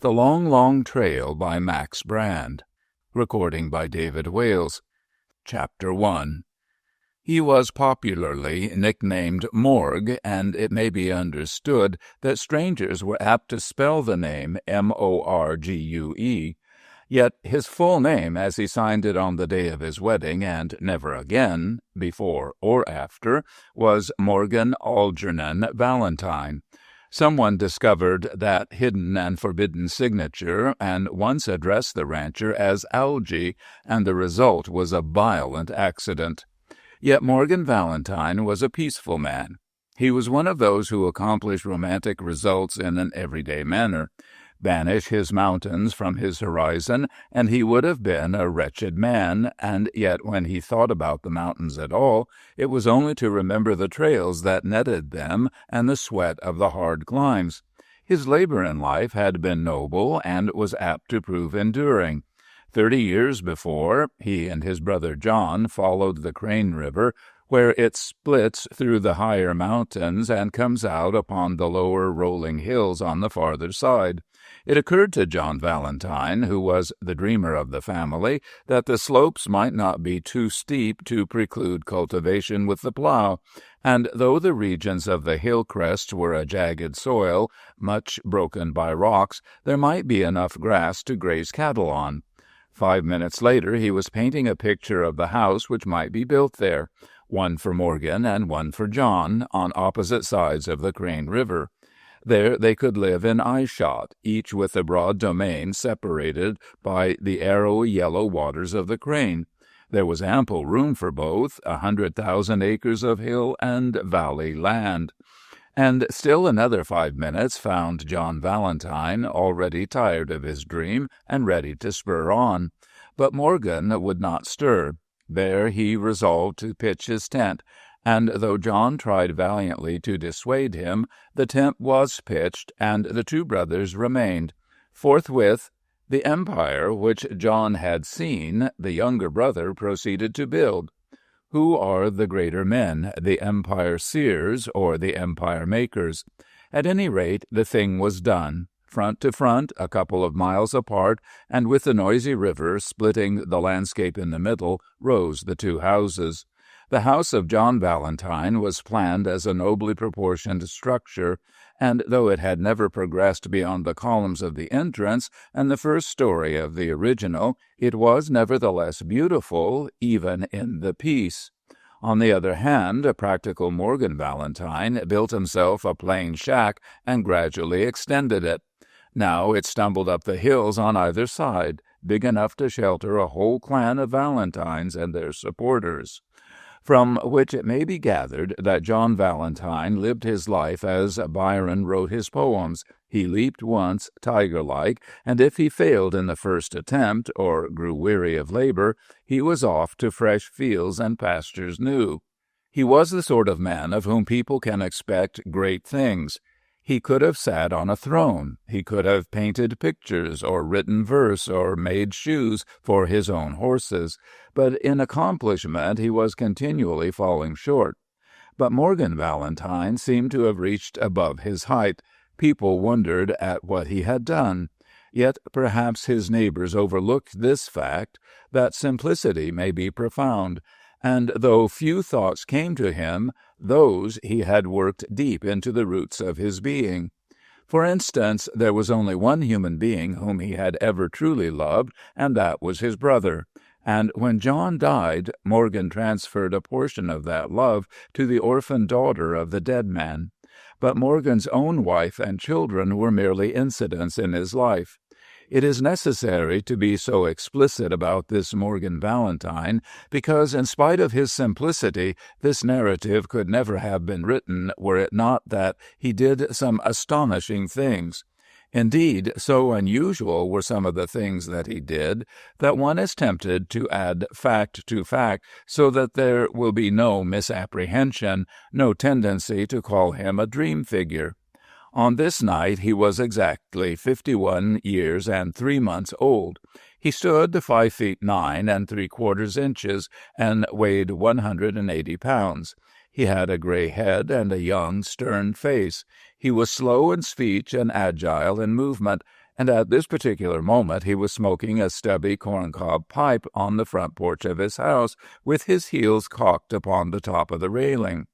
The Long, Long Trail by Max Brand. Recording by David Wales. Chapter 1. He was popularly nicknamed Morgue, and it may be understood that strangers were apt to spell the name Morgue. Yet his full name, as he signed it on the day of his wedding, and never again, before or after, was Morgan Algernon Valentine. Someone discovered that hidden and forbidden signature, and once addressed the rancher as Algy, and the result was a violent accident. Yet Morgan Valentine was a peaceful man. He was one of those who accomplish romantic results in an everyday manner. Banish his mountains from his horizon, and he would have been a wretched man, and yet when he thought about the mountains at all, it was only to remember the trails that netted them and the sweat of the hard climbs. His labor in life had been noble and was apt to prove enduring. 30 years before, he and his brother John followed the Crane River, where it splits through the higher mountains and comes out upon the lower rolling hills on the farther side. It occurred to John Valentine, who was the dreamer of the family, that the slopes might not be too steep to preclude cultivation with the plow, and though the regions of the hill crests were a jagged soil, much broken by rocks, there might be enough grass to graze cattle on. 5 minutes later he was painting a picture of the house which might be built there, one for Morgan and one for John, on opposite sides of the Crane River. There they could live in eyeshot, each with a broad domain separated by the arrowy yellow waters of the Crane. There was ample room for both, 100,000 acres of hill and valley land. And still another 5 minutes found John Valentine already tired of his dream and ready to spur on. But Morgan would not stir. There he resolved to pitch his tent, and though John tried valiantly to dissuade him, the tent was pitched, and the two brothers remained. Forthwith, the empire which John had seen, the younger brother proceeded to build. Who are the greater men, the empire seers or the empire makers? At any rate, the thing was done. Front to front, a couple of miles apart, and with the noisy river splitting the landscape in the middle, rose the two houses. The house of John Valentine was planned as a nobly proportioned structure, and though it had never progressed beyond the columns of the entrance and the first story of the original, it was nevertheless beautiful, even in the piece. On the other hand, a practical Morgan Valentine built himself a plain shack and gradually extended it. Now it stumbled up the hills on either side, big enough to shelter a whole clan of Valentines and their supporters. From which it may be gathered that John Valentine lived his life as Byron wrote his poems. He leaped once, tiger-like, and if he failed in the first attempt, or grew weary of labor, he was off to fresh fields and pastures new. He was the sort of man of whom people can expect great things. He could have sat on a throne, he could have painted pictures, or written verse, or made shoes for his own horses, but in accomplishment he was continually falling short. But Morgan Valentine seemed to have reached above his height. People wondered at what he had done. Yet perhaps his neighbors overlooked this fact, that simplicity may be profound, and though few thoughts came to him, those he had worked deep into the roots of his being. For instance, there was only one human being whom he had ever truly loved, and that was his brother. And when John died, Morgan transferred a portion of that love to the orphan daughter of the dead man. But Morgan's own wife and children were merely incidents in his life. It is necessary to be so explicit about this Morgan Valentine, because in spite of his simplicity, this narrative could never have been written were it not that he did some astonishing things. Indeed, so unusual were some of the things that he did, that one is tempted to add fact to fact, so that there will be no misapprehension, no tendency to call him a dream figure. On this night he was exactly 51 years and 3 months old. He stood 5 feet 9 3/4 inches and weighed 180 pounds. He had a gray head and a young, stern face. He was slow in speech and agile in movement, And at this particular moment he was smoking a stubby corncob pipe on the front porch of his house, with his heels cocked upon the top of the railing.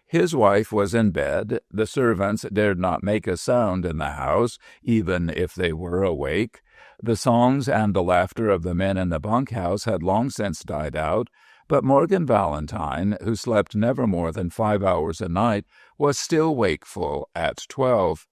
His wife was in bed. The servants dared not make a sound in the house, even if they were awake. The songs and the laughter of the men in the bunkhouse had long since died out, but Morgan Valentine, who slept never more than 5 hours a night, was still wakeful at 12.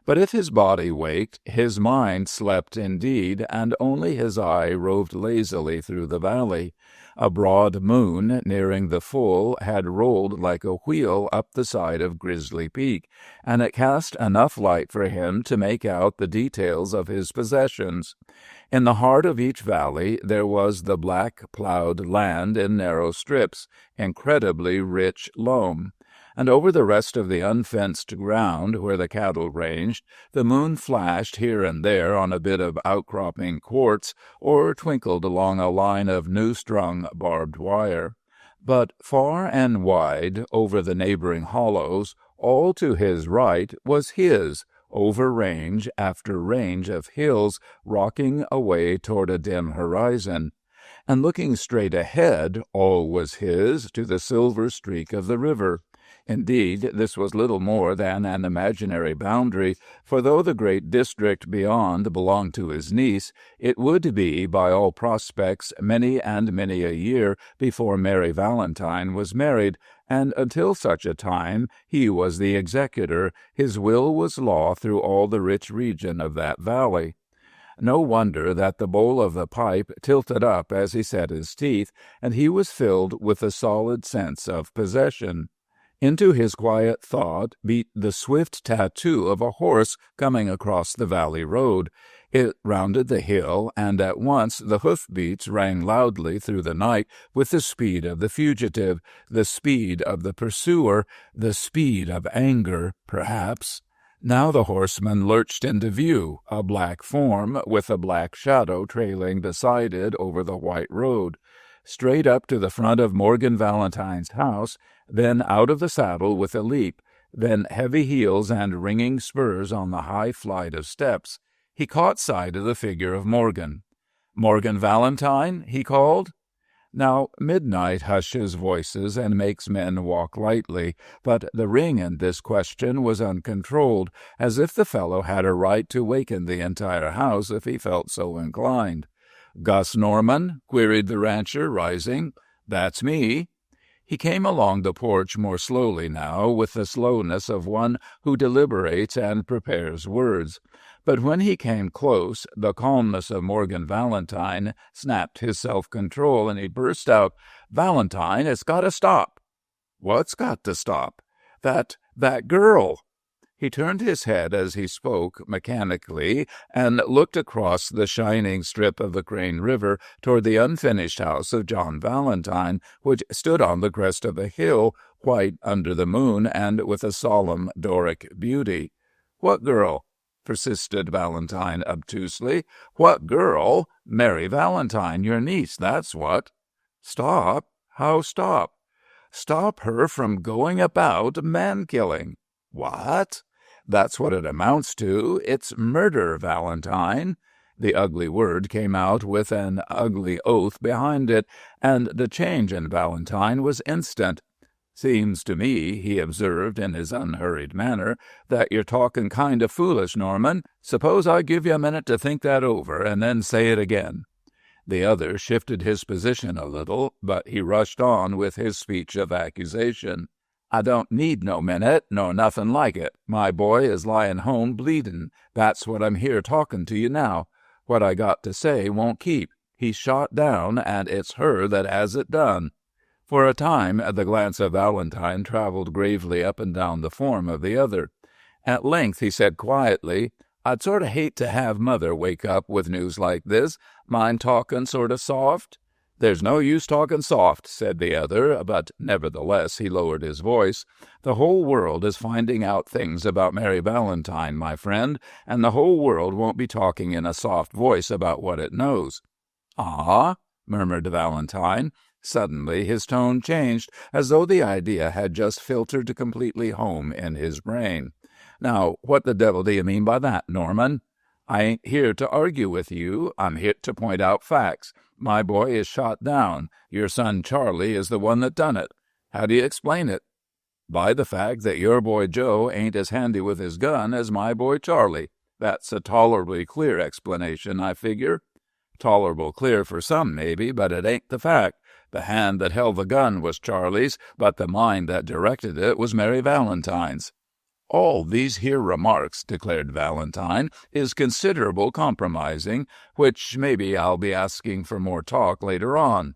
But if his body waked, his mind slept indeed, and only his eye roved lazily through the valley. A broad moon, nearing the full, had rolled like a wheel up the side of Grizzly Peak, and it cast enough light for him to make out the details of his possessions. In the heart of each valley there was the black plowed land in narrow strips, incredibly rich loam. And over the rest of the unfenced ground where the cattle ranged, the moon flashed here and there on a bit of outcropping quartz, or twinkled along a line of new-strung barbed wire. But far and wide, over the neighboring hollows, all to his right, was his, over range after range of hills rocking away toward a dim horizon. And looking straight ahead, all was his to the silver streak of the river. Indeed, this was little more than an imaginary boundary, for though the great district beyond belonged to his niece, it would be, by all prospects, many and many a year before Mary Valentine was married, and until such a time he was the executor. His will was law through all the rich region of that valley. No wonder that the bowl of the pipe tilted up as he set his teeth, and he was filled with a solid sense of possession. Into his quiet thought beat the swift tattoo of a horse coming across the valley road. It rounded the hill, and at once the hoof-beats rang loudly through the night with the speed of the fugitive, the speed of the pursuer, the speed of anger, perhaps. Now the horseman lurched into view, a black form with a black shadow trailing beside it over the white road. Straight up to the front of Morgan Valentine's house, then out of the saddle with a leap, then heavy heels and ringing spurs on the high flight of steps. He caught sight of the figure of Morgan. "Morgan Valentine?" he called. Now midnight hushes voices and makes men walk lightly, but the ring in this question was uncontrolled, as if the fellow had a right to waken the entire house if he felt so inclined. "Gus Norman?" queried the rancher, rising. "That's me." He came along the porch more slowly now, with the slowness of one who deliberates and prepares words. But when he came close, the calmness of Morgan Valentine snapped his self-control, and he burst out, "Valentine, it's got to stop." "What's got to stop?" That girl." He turned his head as he spoke, mechanically, and looked across the shining strip of the Crane River toward the unfinished house of John Valentine, which stood on the crest of a hill, white under the moon and with a solemn Doric beauty. "What girl?" persisted Valentine obtusely. "What girl? Mary Valentine, your niece, that's what." "Stop? How stop?" "Stop her from going about man-killing." "What?" "That's what it amounts to. It's murder, Valentine." The ugly word came out with an ugly oath behind it, and the change in Valentine was instant. "Seems to me," he observed in his unhurried manner, "that you're talking kind of foolish, Norman. Suppose I give you a minute to think that over, and then say it again." The other shifted his position a little, but he rushed on with his speech of accusation. "I don't need no minute, nor nothing like it. My boy is lying home bleeding. That's what I'm here talking to you now. What I got to say won't keep. He's shot down, and it's her that has it done." For a time the glance of Valentine traveled gravely up and down the form of the other. At length he said quietly, "I'd sort of hate to have Mother wake up with news like this. Mind talking sort of soft?" "There's no use talking soft," said the other, but nevertheless he lowered his voice. "The whole world is finding out things about Mary Valentine, my friend, and the whole world won't be talking in a soft voice about what it knows." "Ah?" murmured Valentine. Suddenly his tone changed, as though the idea had just filtered completely home in his brain. "Now, what the devil do you mean by that, Norman?" I ain't here to argue with you. I'm here to point out facts. My boy is shot down. Your son Charlie is the one that done it. How do you explain it? By the fact that your boy Joe ain't as handy with his gun as my boy Charlie. That's a tolerably clear explanation, I figure. Tolerable clear for some, maybe, but it ain't the fact. The hand that held the gun was Charlie's, but the mind that directed it was Mary Valentine's. All these here remarks, declared Valentine, is considerable compromising, which maybe I'll be asking for more talk later on.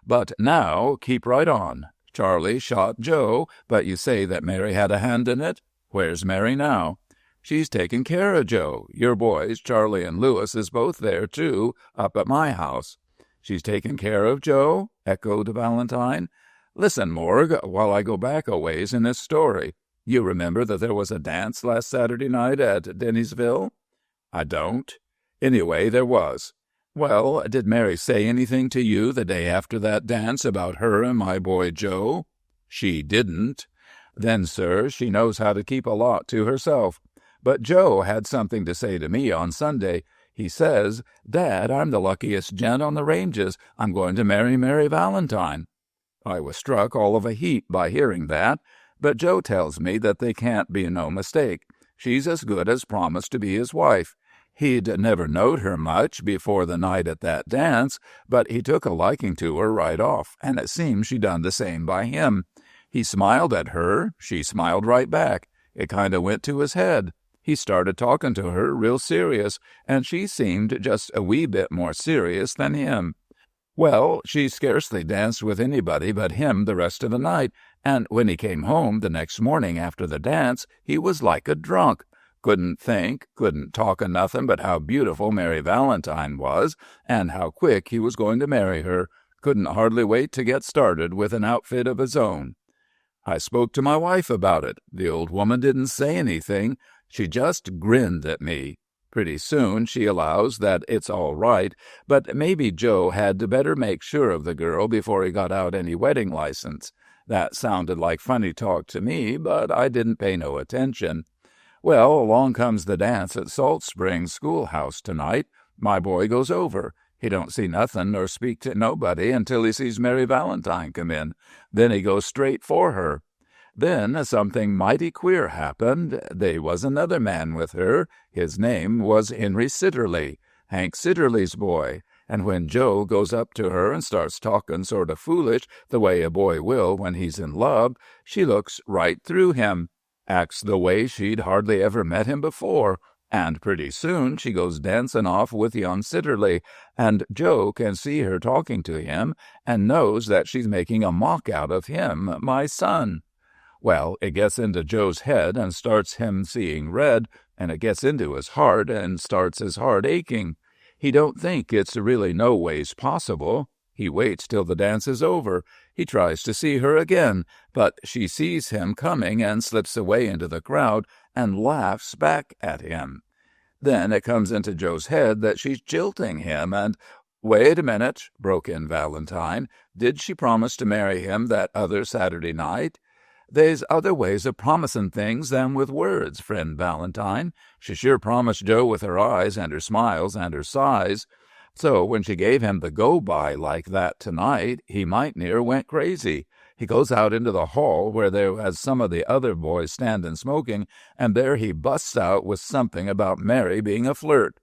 But now, keep right on. Charlie shot Joe, but you say that Mary had a hand in it? Where's Mary now? She's taking care of Joe. Your boys, Charlie and Lewis, is both there, too, up at my house. She's taking care of Joe? Echoed Valentine. Listen, Morg, while I go back a ways in this story. You remember that there was a dance last Saturday night at Dennisville? I don't. Anyway, there was. Well, did Mary say anything to you the day after that dance about her and my boy Joe? She didn't. Then, sir, she knows how to keep a lot to herself. But Joe had something to say to me on Sunday. He says, Dad, I'm the luckiest gent on the ranges. I'm going to marry Mary Valentine. I was struck all of a heap by hearing that, but Joe tells me that they can't be no mistake. She's as good as promised to be his wife. He'd never knowed her much before the night at that dance, but he took a liking to her right off, and it seems she done the same by him. He smiled at her, she smiled right back. It kind of went to his head. He started talking to her real serious, and she seemed just a wee bit more serious than him. Well, she scarcely danced with anybody but him the rest of the night, and when he came home the next morning after the dance, he was like a drunk. Couldn't think, couldn't talk of nothing but how beautiful Mary Valentine was, and how quick he was going to marry her. Couldn't hardly wait to get started with an outfit of his own. I spoke to my wife about it. The old woman didn't say anything. She just grinned at me. Pretty soon she allows that it's all right, but maybe Joe had better make sure of the girl before he got out any wedding license. That sounded like funny talk to me, but I didn't pay no attention. Well, along comes the dance at Salt Springs Schoolhouse tonight. My boy goes over. He don't see nothing nor speak to nobody until he sees Mary Valentine come in. Then he goes straight for her. Then something mighty queer happened. They was another man with her. His name was Henry Sitterly, Hank Sitterly's boy. And when Joe goes up to her and starts talking sort of foolish, the way a boy will when he's in love, she looks right through him. Acts the way she'd hardly ever met him before, and pretty soon she goes dancing off with young Sitterly, and Joe can see her talking to him, and knows that she's making a mock out of him, my son. Well, it gets into Joe's head and starts him seeing red, and it gets into his heart and starts his heart aching. He don't think it's really no ways possible. He waits till the dance is over. He tries to see her again, but she sees him coming and slips away into the crowd and laughs back at him. Then it comes into Joe's head that she's jilting him, and— "Wait a minute," broke in Valentine. "Did she promise to marry him that other Saturday night?" "They's other ways of promising things than with words, friend Valentine. She sure promised Joe with her eyes and her smiles and her sighs. So when she gave him the go-by like that tonight, he might near went crazy. He goes out into the hall where there was some of the other boys standing smoking, and there he busts out with something about Mary being a flirt.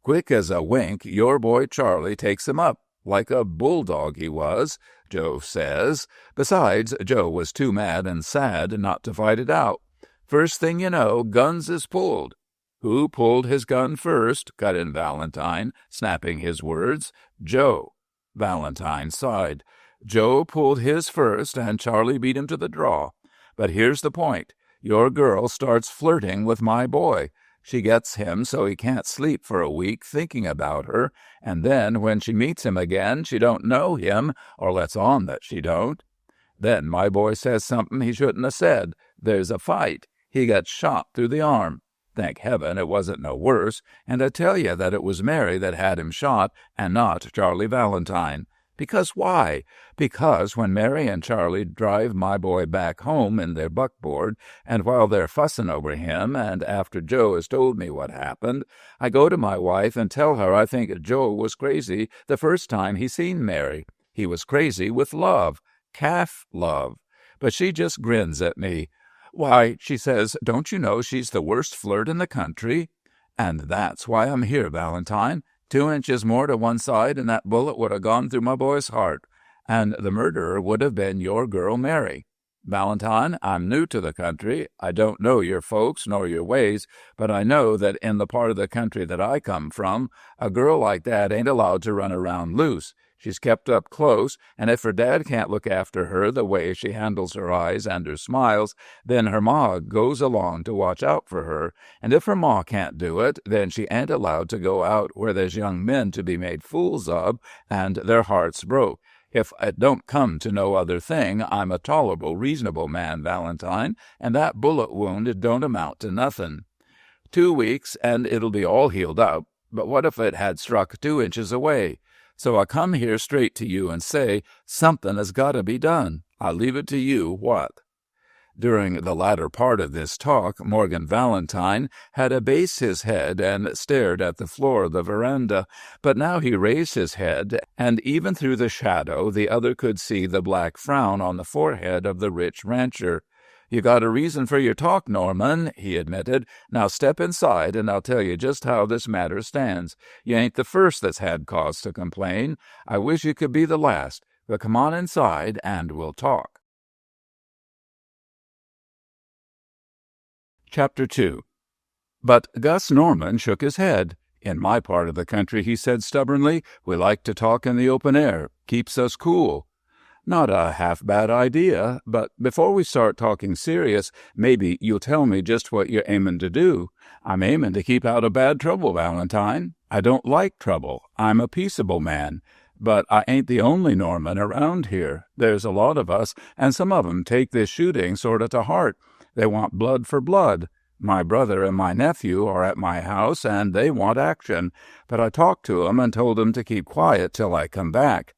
Quick as a wink, your boy Charlie takes him up, like a bulldog he was, Joe says. Besides, Joe was too mad and sad not to fight it out. First thing you know, guns is pulled. Who pulled his gun first? Cut in Valentine, snapping his words. Joe. Valentine sighed. Joe pulled his first, and Charlie beat him to the draw. But here's the point. Your girl starts flirting with my boy. She gets him so he can't sleep for a week thinking about her, and then when she meets him again, she don't know him, or lets on that she don't. Then my boy says something he shouldn't have said. There's a fight. He gets shot through the arm. Thank heaven it wasn't no worse, and I tell you that it was Mary that had him shot, and not Charlie Valentine. Because why? Because when Mary and Charlie drive my boy back home in their buckboard, and while they're fussing over him, and after Joe has told me what happened, I go to my wife and tell her I think Joe was crazy the first time he seen Mary. He was crazy with love, calf love. But she just grins at me. Why, she says, don't you know she's the worst flirt in the country? And that's why I'm here, Valentine. 2 inches more to one side, and that bullet would have gone through my boy's heart, and the murderer would have been your girl Mary. Valentine, I'm new to the country. I don't know your folks nor your ways, but I know that in the part of the country that I come from, a girl like that ain't allowed to run around loose. She's kept up close, and if her dad can't look after her the way she handles her eyes and her smiles, then her ma goes along to watch out for her, and if her ma can't do it, then she ain't allowed to go out where there's young men to be made fools of and their hearts broke. If it don't come to no other thing, I'm a tolerable reasonable man, Valentine, and that bullet wound don't amount to nothing. 2 weeks, and it'll be all healed up, but what if it had struck 2 inches away? So I come here straight to you and say, something has got to be done. I leave it to you what. During the latter part of this talk, Morgan Valentine had abased his head and stared at the floor of the veranda, but now he raised his head, and even through the shadow the other could see the black frown on the forehead of the rich rancher. You got a reason for your talk, Norman, he admitted. Now step inside, and I'll tell you just how this matter stands. You ain't the first that's had cause to complain. I wish you could be the last, but come on inside, and we'll talk. Chapter 2. But Gus Norman shook his head. In my part of the country, he said stubbornly, we like to talk in the open air. Keeps us cool. Not a half-bad idea, but before we start talking serious, maybe you'll tell me just what you're aiming to do. I'm aiming to keep out of bad trouble, Valentine. I don't like trouble. I'm a peaceable man. But I ain't the only Norman around here. There's a lot of us, and some of 'em take this shooting sort of to heart. They want blood for blood. My brother and my nephew are at my house, and they want action. But I talked to 'em and told 'em to keep quiet till I come back.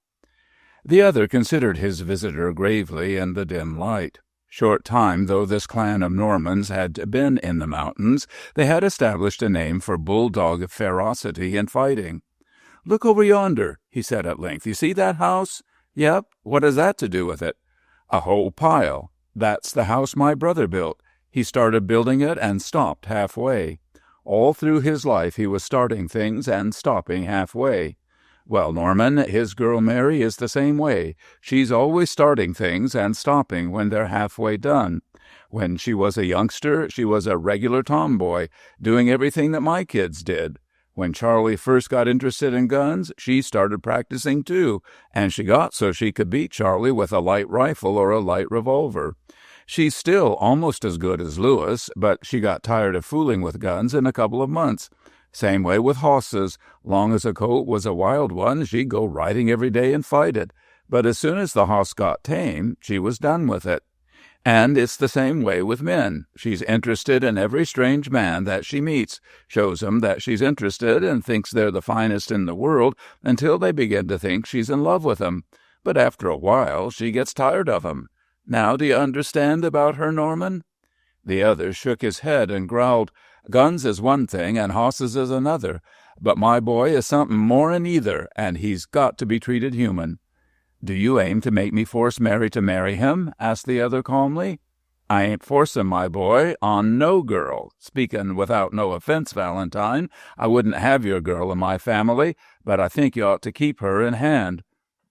The other considered his visitor gravely in the dim light. Short time though this clan of Normans had been in the mountains, they had established a name for bulldog ferocity in fighting. "Look over yonder," he said at length. "You see that house?" "Yep. What has that to do with it?" "A whole pile. That's the house my brother built. He started building it and stopped halfway. All through his life he was starting things and stopping halfway. Well, Norman, his girl Mary is the same way. She's always starting things and stopping when they're halfway done. When she was a youngster, she was a regular tomboy, doing everything that my kids did. When Charlie first got interested in guns, she started practicing too, and she got so she could beat Charlie with a light rifle or a light revolver. She's still almost as good as Lewis, but she got tired of fooling with guns in a couple of months. Same way with horses. Long as a colt was a wild one, she'd go riding every day and fight it. But as soon as the horse got tame, she was done with it. And it's the same way with men. She's interested in every strange man that she meets, shows 'em that she's interested and thinks they're the finest in the world until they begin to think she's in love with 'em. But after a while, she gets tired of 'em. Now do you understand about her, Norman?" The other shook his head and growled, "Guns is one thing and horses is another, but my boy is something more'n either, and he's got to be treated human." "Do you aim to make me force Mary to marry him?" asked the other calmly. "I ain't forcing my boy on no girl. Speaking without no offense, Valentine, I wouldn't have your girl in my family, but I think you ought to keep her in hand.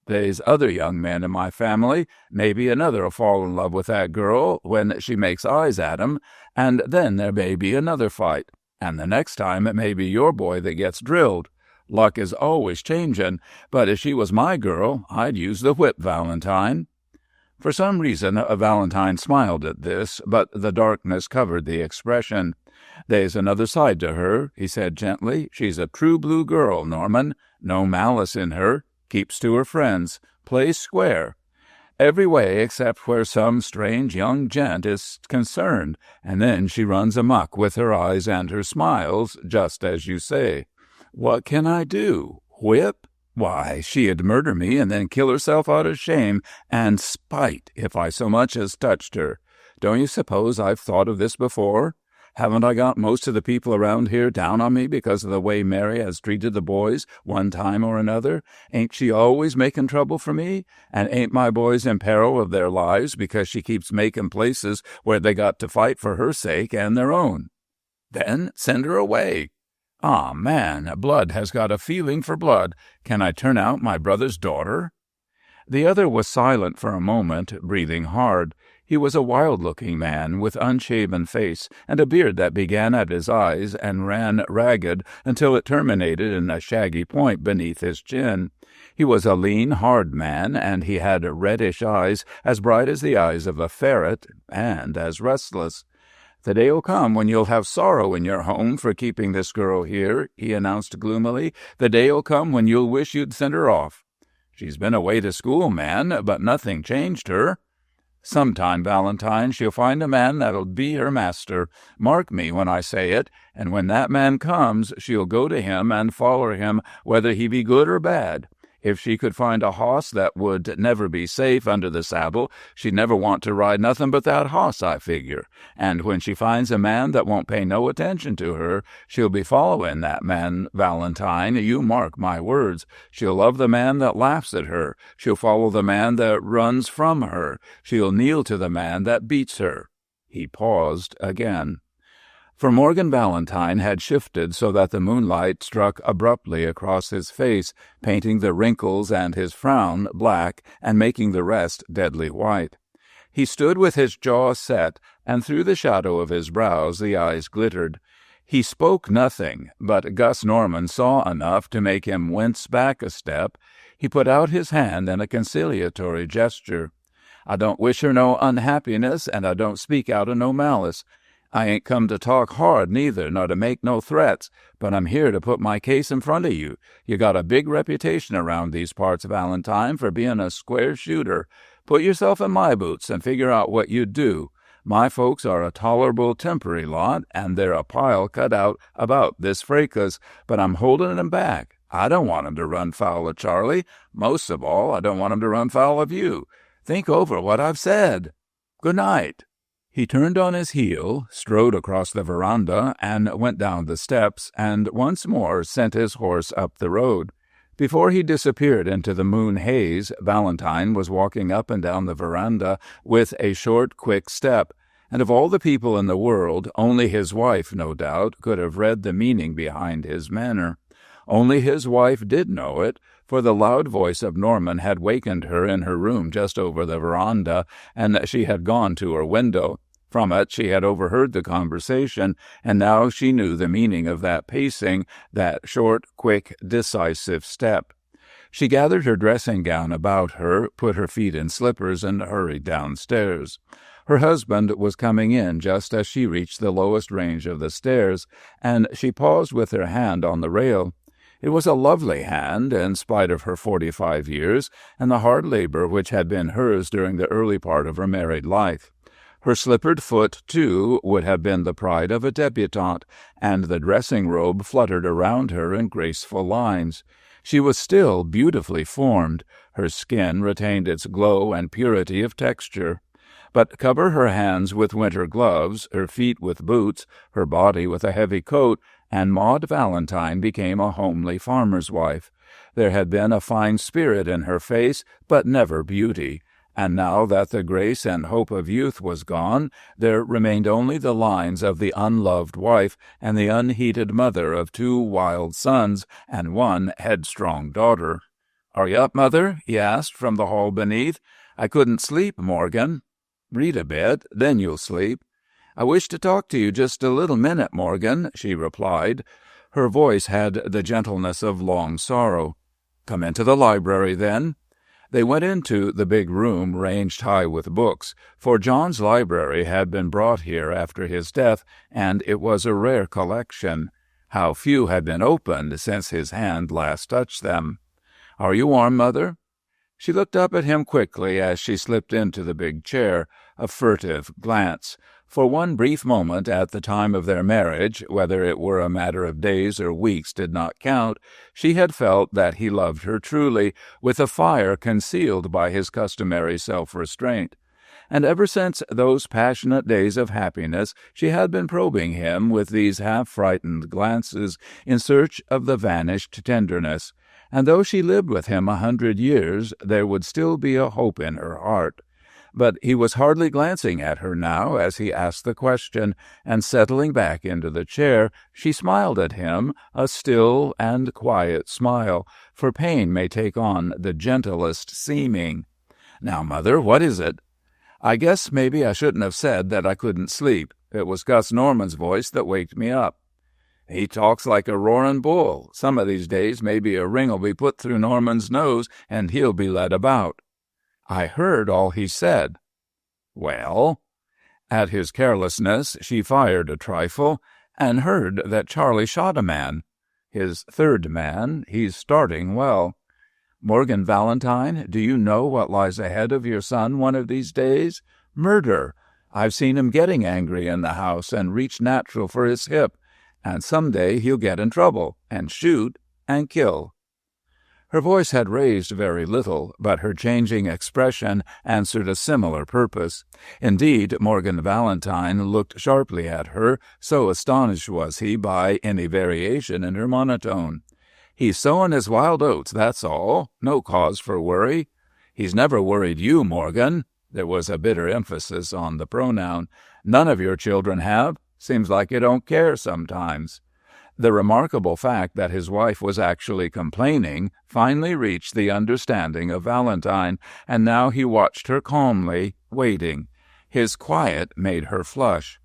There's other young men in my family. Maybe another'll fall in love with that girl when she makes eyes at 'em, and then there may be another fight. And the next time it may be your boy that gets drilled. Luck is always changing, but if she was my girl, I'd use the whip, Valentine." For some reason, Valentine smiled at this, but the darkness covered the expression. "There's another side to her," he said gently. "She's a true blue girl, Norman. No malice in her. Keeps to her friends. Plays square. Every way except where some strange young gent is concerned, and then she runs amuck with her eyes and her smiles, just as you say. What can I do? Whip?" Why, she'd murder me and then kill herself out of shame and spite if I so much as touched her. Don't you suppose I've thought of this before? Haven't I got most of the people around here down on me because of the way Mary has treated the boys one time or another? Ain't she always making trouble for me? And ain't my boys in peril of their lives because she keeps making places where they got to fight for her sake and their own? Then send her away. Ah, man, blood has got a feeling for blood. Can I turn out my brother's daughter? The other was silent for a moment, breathing hard. He was a wild-looking man with unshaven face and a beard that began at his eyes and ran ragged until it terminated in a shaggy point beneath his chin. He was a lean, hard man, and he had reddish eyes as bright as the eyes of a ferret and as restless. "The day'll come when you'll have sorrow in your home for keeping this girl here," he announced gloomily. "The day'll come when you'll wish you'd sent her off. She's been away to school, man, but nothing changed her. Sometime, Valentine, she'll find a man that'll be her master. Mark me when I say it, and when that man comes, she'll go to him and follow him, whether he be good or bad. If she could find a hoss that would never be safe under the saddle, she'd never want to ride nothing but that hoss, I figure. And when she finds a man that won't pay no attention to her, she'll be following that man, Valentine. You mark my words. She'll love the man that laughs at her. She'll follow the man that runs from her. She'll kneel to the man that beats her." He paused again. For Morgan Valentine had shifted so that the moonlight struck abruptly across his face, painting the wrinkles and his frown black and making the rest deadly white. He stood with his jaw set, and through the shadow of his brows the eyes glittered. He spoke nothing, but Gus Norman saw enough to make him wince back a step. He put out his hand in a conciliatory gesture. "I don't wish her no unhappiness, and I don't speak out of no malice. I ain't come to talk hard, neither, nor to make no threats, but I'm here to put my case in front of you. You got a big reputation around these parts, Valentine, for being a square shooter. Put yourself in my boots and figure out what you'd do. My folks are a tolerable tempery lot, and they're a pile cut out about this fracas, but I'm holding 'em back. I don't want 'em to run foul of Charlie. Most of all, I don't want 'em to run foul of you. Think over what I've said. Good night." He turned on his heel, strode across the veranda, and went down the steps, and once more sent his horse up the road. Before he disappeared into the moon haze, Valentine was walking up and down the veranda with a short, quick step, and of all the people in the world, only his wife, no doubt, could have read the meaning behind his manner. Only his wife did know it, for the loud voice of Norman had wakened her in her room just over the veranda, and she had gone to her window. From it she had overheard the conversation, and now she knew the meaning of that pacing, that short, quick, decisive step. She gathered her dressing gown about her, put her feet in slippers, and hurried downstairs. Her husband was coming in just as she reached the lowest range of the stairs, and she paused with her hand on the rail. It was a lovely hand, in spite of her 45 years, and the hard labor which had been hers during the early part of her married life. Her slippered foot, too, would have been the pride of a debutante, and the dressing robe fluttered around her in graceful lines. She was still beautifully formed. Her skin retained its glow and purity of texture. But cover her hands with winter gloves, her feet with boots, her body with a heavy coat, and Maud Valentine became a homely farmer's wife. There had been a fine spirit in her face, but never beauty. And now that the grace and hope of youth was gone, there remained only the lines of the unloved wife and the unheeded mother of 2 wild sons and 1 headstrong daughter. "Are you up, Mother?" he asked from the hall beneath. "I couldn't sleep, Morgan." "Read a bit, then you'll sleep." "I wish to talk to you just a little minute, Morgan," she replied. Her voice had the gentleness of long sorrow. "Come into the library, then." They went into the big room ranged high with books, for John's library had been brought here after his death, and it was a rare collection. How few had been opened since his hand last touched them. "Are you warm, Mother?" She looked up at him quickly as she slipped into the big chair, a furtive glance. For one brief moment at the time of their marriage, whether it were a matter of days or weeks did not count, she had felt that he loved her truly, with a fire concealed by his customary self-restraint. And ever since those passionate days of happiness, she had been probing him with these half-frightened glances in search of the vanished tenderness. And though she lived with him 100 years, there would still be a hope in her heart. But he was hardly glancing at her now as he asked the question, and settling back into the chair, she smiled at him, a still and quiet smile, for pain may take on the gentlest seeming. "Now, Mother, what is it?" "I guess maybe I shouldn't have said that I couldn't sleep. It was Gus Norman's voice that waked me up." "He talks like a roaring bull. Some of these days maybe a ring'll be put through Norman's nose, and he'll be led about." "I heard all he said." "Well?" At his carelessness she fired a trifle, and heard that Charlie shot a man. His third man. He's starting well. "Morgan Valentine, do you know what lies ahead of your son one of these days? Murder. I've seen him getting angry in the house and reach natural for his hip, and some day he'll get in trouble, and shoot, and kill." Her voice had raised very little, but her changing expression answered a similar purpose. Indeed, Morgan Valentine looked sharply at her, so astonished was he by any variation in her monotone. "He's sowing his wild oats, that's all. No cause for worry." "He's never worried you, Morgan." There was a bitter emphasis on the pronoun. "None of your children have. Seems like you don't care sometimes." The remarkable fact that his wife was actually complaining finally reached the understanding of Valentine, and now he watched her calmly, waiting. His quiet made her flush.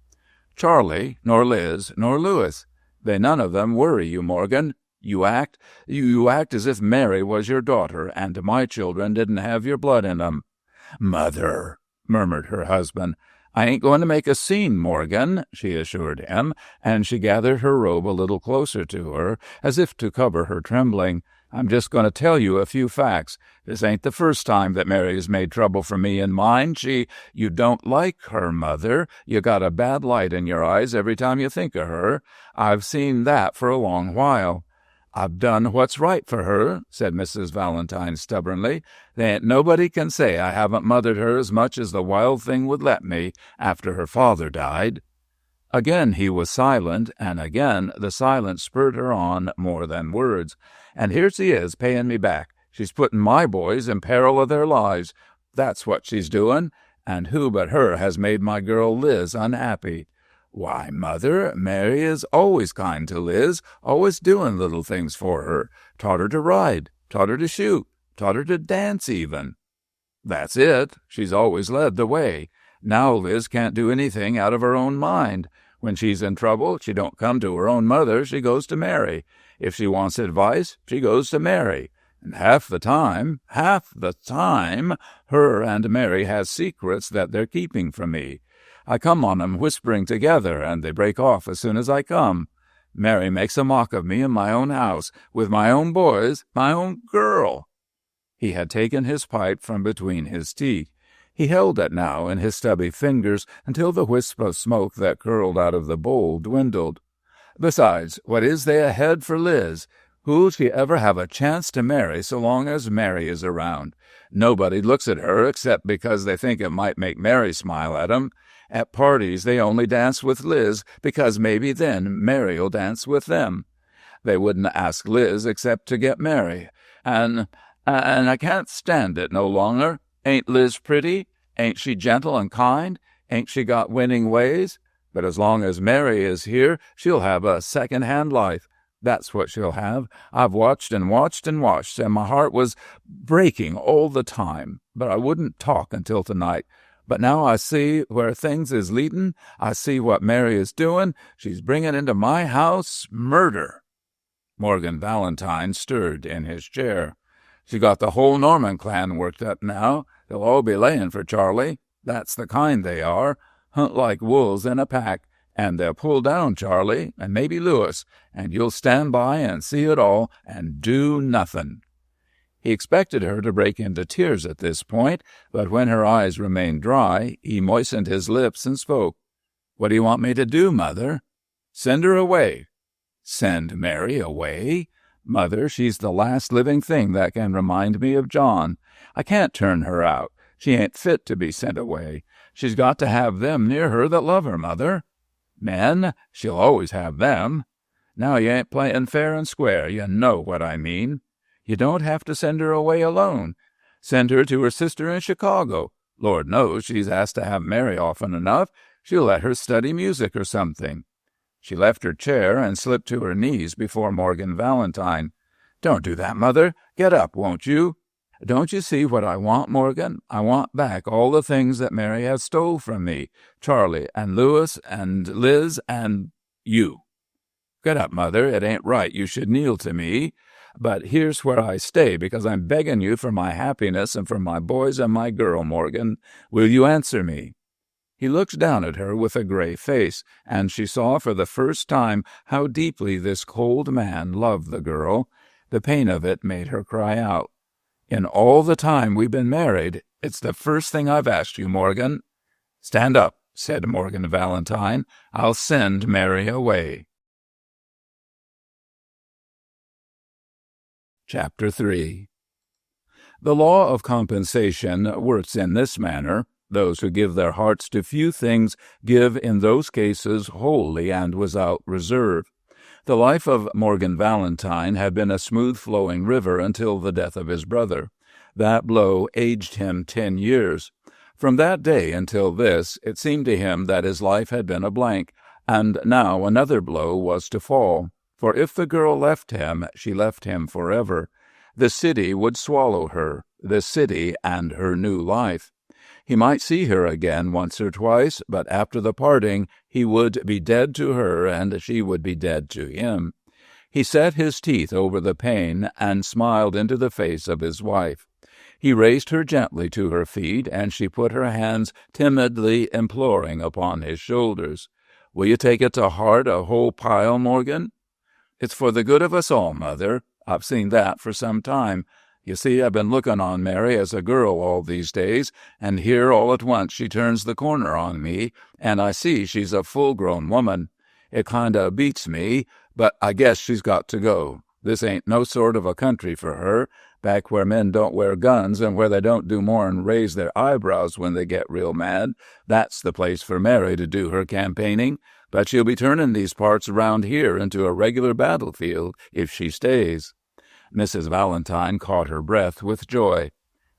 "Charlie, nor Liz, nor Louis. They none of them worry you, Morgan. You act as if Mary was your daughter, and my children didn't have your blood in 'em." "Mother," murmured her husband. "I ain't going to make a scene, Morgan," she assured him, and she gathered her robe a little closer to her, as if to cover her trembling. "I'm just going to tell you a few facts. This ain't the first time that Mary has made trouble for me and mine. You don't like her, Mother. You got a bad light in your eyes every time you think of her. I've seen that for a long while." "I've done what's right for her," said Mrs. Valentine stubbornly. "There ain't nobody can say I haven't mothered her as much as the wild thing would let me after her father died." Again he was silent, and again the silence spurred her on more than words. "And here she is paying me back. She's putting my boys in peril of their lives. That's what she's doing. And who but her has made my girl Liz unhappy? Why, Mother, Mary is always kind to Liz, always doing little things for her. Taught her to ride, taught her to shoot, taught her to dance even." "That's it. She's always led the way. Now Liz can't do anything out of her own mind. When she's in trouble, she don't come to her own mother, she goes to Mary. If she wants advice, she goes to Mary. And half the time, her and Mary has secrets that they're keeping from me. I come on 'em whispering together, and they break off as soon as I come. Mary makes a mock of me in my own house, with my own boys, my own girl." He had taken his pipe from between his teeth. He held it now in his stubby fingers until the wisp of smoke that curled out of the bowl dwindled. "Besides, what is they ahead for Liz? Who'll she ever have a chance to marry so long as Mary is around? Nobody looks at her except because they think it might make Mary smile at 'em. At parties they only dance with Liz because maybe then Mary'll dance with them. They wouldn't ask Liz except to get Mary. And I can't stand it no longer. Ain't Liz pretty? Ain't she gentle and kind? Ain't she got winning ways? But as long as Mary is here, she'll have a second-hand life. That's what she'll have. I've watched and watched and watched, and my heart was breaking all the time. But I wouldn't talk until tonight. But now I see where things is leading. I see what Mary is doing. She's bringing into my house murder." Morgan Valentine stirred in his chair. "She got the whole Norman clan worked up now. They'll all be laying for Charlie. That's the kind they are. Hunt like wolves in a pack. And they'll pull down Charlie, and maybe Louis, and you'll stand by and see it all, and do nothing." He expected her to break into tears at this point, but when her eyes remained dry, he moistened his lips and spoke. What do you want me to do, Mother? Send her away. Send Mary away? Mother, she's the last living thing that can remind me of John. I can't turn her out. She ain't fit to be sent away. She's got to have them near her that love her, Mother. Men? She'll always have them. Now you ain't playing fair and square. You know what I mean. You don't have to send her away alone. Send her to her sister in Chicago. Lord knows she's asked to have Mary often enough. She'll let her study music or something. She left her chair and slipped to her knees before Morgan Valentine. Don't do that, Mother. Get up, won't you? Don't you see what I want, Morgan? I want back all the things that Mary has stole from me. Charlie and Louis and Liz and you. Get up, Mother. It ain't right you should kneel to me. But here's where I stay, because I'm begging you for my happiness and for my boys and my girl, Morgan. Will you answer me? He looked down at her with a gray face, and she saw for the first time how deeply this cold man loved the girl. The pain of it made her cry out. In all the time we've been married, it's the first thing I've asked you, Morgan. Stand up, said Morgan Valentine. I'll send Mary away. Chapter 3. The law of compensation works in this manner. Those who give their hearts to few things give in those cases wholly and without reserve. The life of Morgan Valentine had been a smooth-flowing river until the death of his brother. That blow aged him 10 years. From that day until this, it seemed to him that his life had been a blank, and now another blow was to fall. For if the girl left him, she left him forever. The city would swallow her, the city and her new life. He might see her again once or twice, but after the parting he would be dead to her, and she would be dead to him. He set his teeth over the pain and smiled into the face of his wife. He raised her gently to her feet, and she put her hands timidly imploring upon his shoulders. Will you take it to heart, a whole pile, Morgan? It's for the good of us all, Mother. I've seen that for some time. You see, I've been looking on Mary as a girl all these days, and here all at once she turns the corner on me, and I see she's a full-grown woman. It kinda beats me, but I guess she's got to go. This ain't no sort of a country for her, back where men don't wear guns and where they don't do more'n raise their eyebrows when they get real mad. That's the place for Mary to do her campaigning, but she'll be turning these parts around here into a regular battlefield if she stays. Mrs. Valentine caught her breath with joy.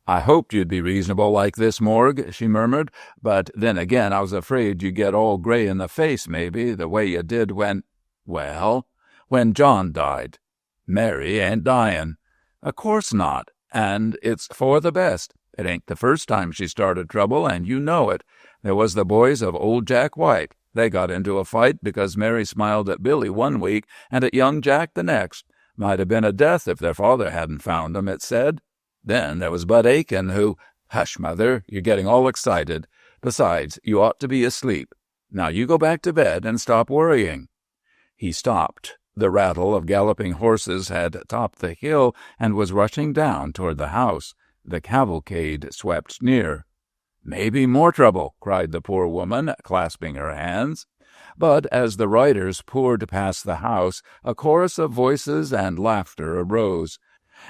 I hoped you'd be reasonable like this, Morg, she murmured, but then again I was afraid you'd get all gray in the face, maybe, the way you did when— Well, when John died. Mary ain't dying. Of course not, and it's for the best. It ain't the first time she started trouble, and you know it. There was the boys of old Jack White. They got into a fight because Mary smiled at Billy one week and at young Jack the next. Might have been a death if their father hadn't found 'em, it said. Then there was Bud Aiken, who— Hush, Mother, you're getting all excited. Besides, you ought to be asleep. Now you go back to bed and stop worrying. He stopped. The rattle of galloping horses had topped the hill and was rushing down toward the house. The cavalcade swept near. Maybe more trouble, cried the poor woman, clasping her hands. But as the riders poured past the house, a chorus of voices and laughter arose.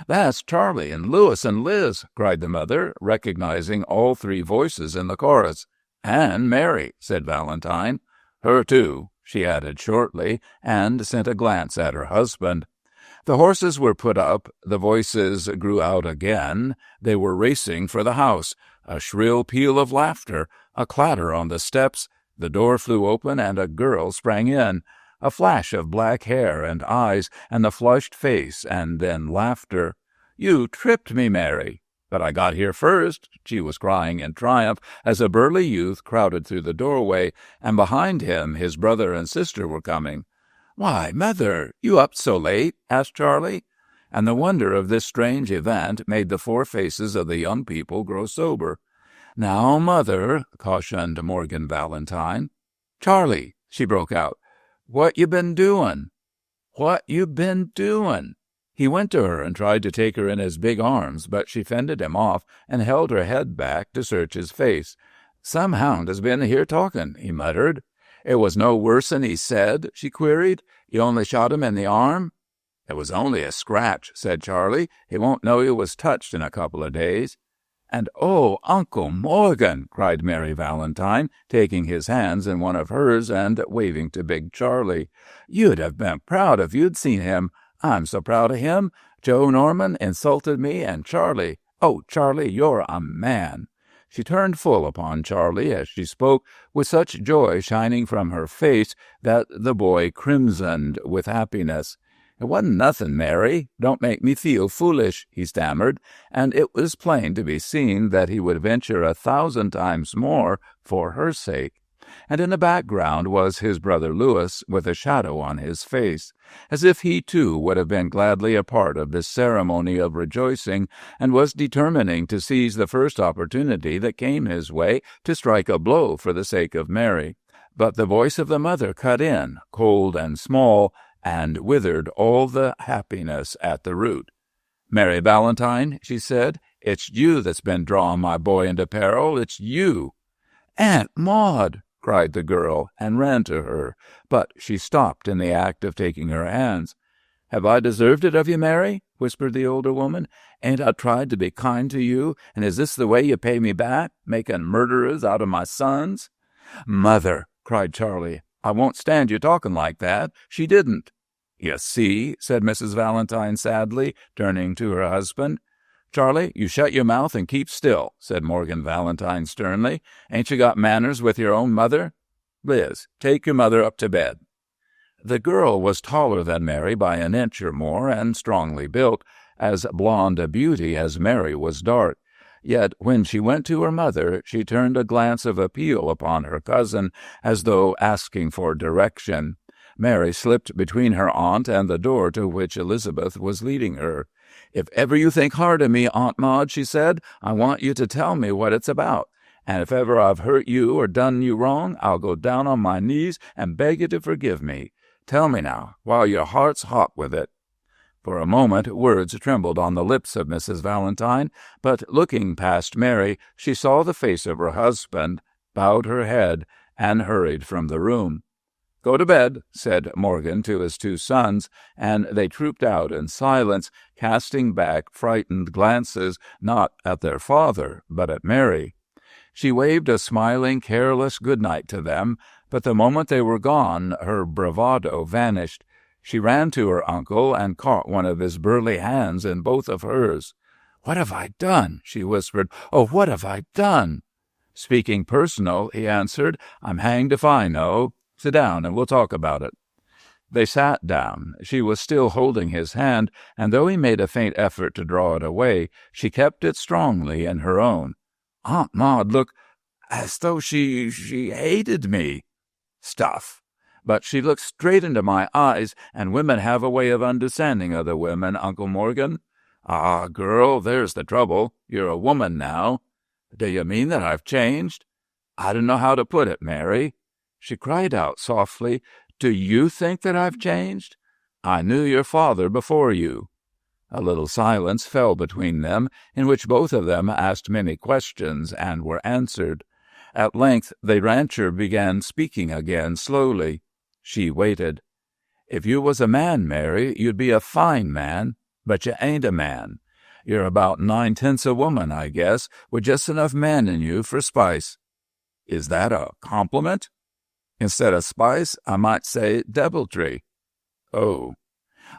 That's Charlie and Louis and Liz, cried the mother, recognizing all three voices in the chorus. And Mary, said Valentine. Her too, she added shortly, and sent a glance at her husband. The horses were put up, the voices grew out again. They were racing for the house. A shrill peal of laughter, a clatter on the steps. The door flew open, and a girl sprang in. A flash of black hair and eyes, and the flushed face, and then laughter. You tripped me, Mary. But I got here first, she was crying in triumph, as a burly youth crowded through the doorway, and behind him his brother and sister were coming. Why, Mother, you up so late? Asked Charlie. And the wonder of this strange event made the four faces of the young people grow sober. Now, Mother, cautioned Morgan Valentine. Charlie, she broke out, what you been doing? What you been doing? He went to her and tried to take her in his big arms, but she fended him off and held her head back to search his face. Some hound has been here talking, he muttered. "It was no worse'n he said?" she queried. "You only shot him in the arm?" "It was only a scratch," said Charlie. "He won't know he was touched in a couple of days." "And oh, Uncle Morgan!" cried Mary Valentine, taking his hands in one of hers and waving to big Charlie. "You'd have been proud if you'd seen him. I'm so proud of him. Joe Norman insulted me, and Charlie, oh, Charlie, you're a man." She turned full upon Charlie as she spoke, with such joy shining from her face that the boy crimsoned with happiness. "It wasn't nothing, Mary. Don't make me feel foolish," he stammered, and it was plain to be seen that he would venture 1,000 times more for her sake. And in the background was his brother Louis, with a shadow on his face, as if he too would have been gladly a part of this ceremony of rejoicing, and was determining to seize the first opportunity that came his way to strike a blow for the sake of Mary. But the voice of the mother cut in, cold and small, and withered all the happiness at the root. "Mary Valentine," she said, "it's you that's been drawing my boy into peril. It's you." "Aunt Maud!" cried the girl, and ran to her, but she stopped in the act of taking her hands. "Have I deserved it of you, Mary?" whispered the older woman. "Ain't I tried to be kind to you, and is this the way you pay me back, making murderers out of my sons?" "Mother!" cried Charlie. "I won't stand you talking like that. She didn't." "You see," said Mrs. Valentine sadly, turning to her husband. "Charlie, you shut your mouth and keep still," said Morgan Valentine sternly. "Ain't you got manners with your own mother? Liz, take your mother up to bed." The girl was taller than Mary by an inch or more, and strongly built, as blonde a beauty as Mary was dark. Yet when she went to her mother, she turned a glance of appeal upon her cousin, as though asking for direction. Mary slipped between her aunt and the door to which Elizabeth was leading her. "If ever you think hard of me, Aunt Maud," she said, "I want you to tell me what it's about. And if ever I've hurt you or done you wrong, I'll go down on my knees and beg you to forgive me. Tell me now, while your heart's hot with it." For a moment words trembled on the lips of Mrs. Valentine, but looking past Mary, she saw the face of her husband, bowed her head, and hurried from the room. "Go to bed," said Morgan to his 2 sons, and they trooped out in silence, casting back frightened glances not at their father, but at Mary. She waved a smiling, careless good night to them, but the moment they were gone, her bravado vanished. She ran to her uncle and caught one of his burly hands in both of hers. "What have I done?" she whispered. "Oh, what have I done?" "Speaking personal," he answered, "I'm hanged if I know. Sit down and we'll talk about it." They sat down. She was still holding his hand, and though he made a faint effort to draw it away, she kept it strongly in her own. "Aunt Maud looked as though she hated me." "Stuff! But she looked straight into my eyes, and women have a way of understanding other women, Uncle Morgan." "Ah, girl, there's the trouble. You're a woman now." "Do you mean that I've changed?" "I don't know how to put it, Mary." She cried out softly, "Do you think that I've changed?" "I knew your father before you." A little silence fell between them, in which both of them asked many questions and were answered. At length the rancher began speaking again slowly. She waited. "If you was a man, Mary, you'd be a fine man, but you ain't a man. You're about 9/10 a woman, I guess, with just enough man in you for spice." "Is that a compliment?" "Instead of spice, I might say deviltry." "Oh."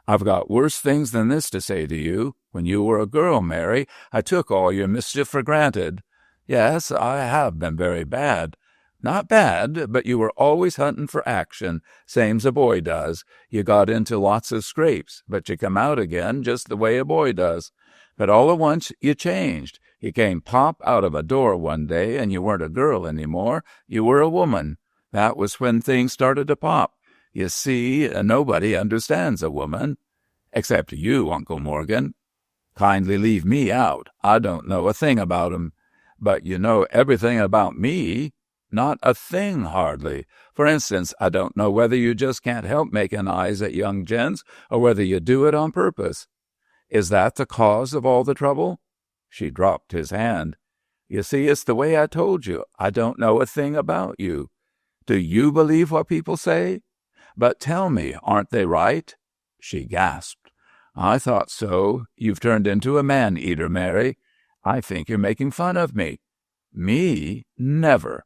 "I've got worse things than this to say to you. When you were a girl, Mary, I took all your mischief for granted. Yes, I have been very bad. Not bad, but you were always hunting for action, same's a boy does. You got into lots of scrapes, but you come out again just the way a boy does. But all at once you changed. You came pop out of a door one day, and you weren't a girl any more. You were a woman. That was when things started to pop. You see, nobody understands a woman. Except you, Uncle Morgan. Kindly leave me out. I don't know a thing about 'em. But you know everything about me. Not a thing, hardly. For instance, I don't know whether you just can't help making eyes at young gents, or whether you do it on purpose. Is that the cause of all the trouble?" She dropped his hand. "You see, it's the way I told you. I don't know a thing about you." Do you believe what people say? But tell me, aren't they right?" She gasped. "I thought so. You've turned into a man-eater, Mary. I think you're making fun of me." "Me? Never."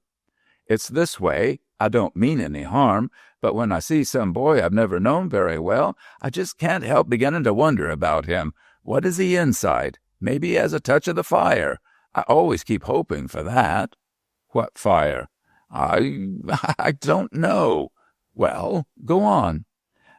"It's this way. I don't mean any harm, but when I see some boy I've never known very well, I just can't help beginning to wonder about him. What is he inside? Maybe he has a touch of the fire. I always keep hoping for that." "What fire?" I don't know." "Well, go on."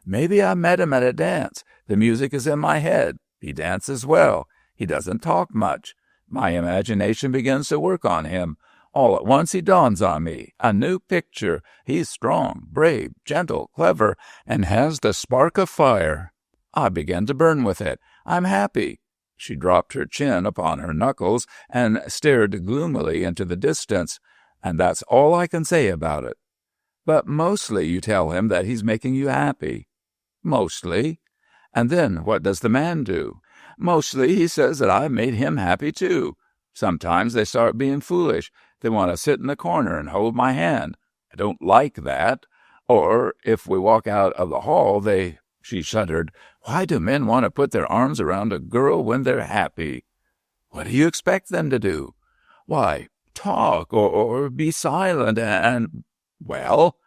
"Maybe I met him at a dance. The music is in my head. He dances well. He doesn't talk much. My imagination begins to work on him. All at once he dawns on me, a new picture. He's strong, brave, gentle, clever, and has the spark of fire. I begin to burn with it. I'm happy." She dropped her chin upon her knuckles and stared gloomily into the distance. "And that's all I can say about it." "But mostly you tell him that he's making you happy." "Mostly." "And then what does the man do?" "Mostly he says that I've made him happy too. Sometimes they start being foolish. They want to sit in the corner and hold my hand. I don't like that. Or if we walk out of the hall, they—" She shuddered. "Why do men want to put their arms around a girl when they're happy?" "What do you expect them to do?" "Why, talk or be silent and— well,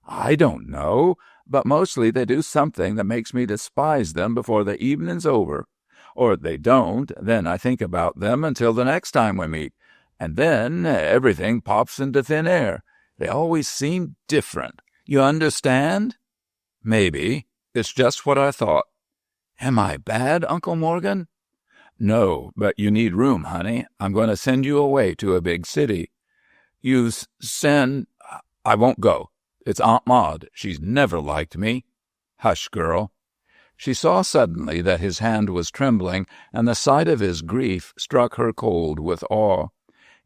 I don't know, but mostly they do something that makes me despise them before the evening's over. Or they don't, then I think about them until the next time we meet, and then everything pops into thin air. They always seem different. You understand?" "Maybe. It's just what I thought." "Am I bad, Uncle Morgan?" "No, but you need room, honey. I'm going to send you away to a big city." "You send— I won't go. It's Aunt Maud. She's never liked me." "Hush, girl." She saw suddenly that his hand was trembling, and the sight of his grief struck her cold with awe.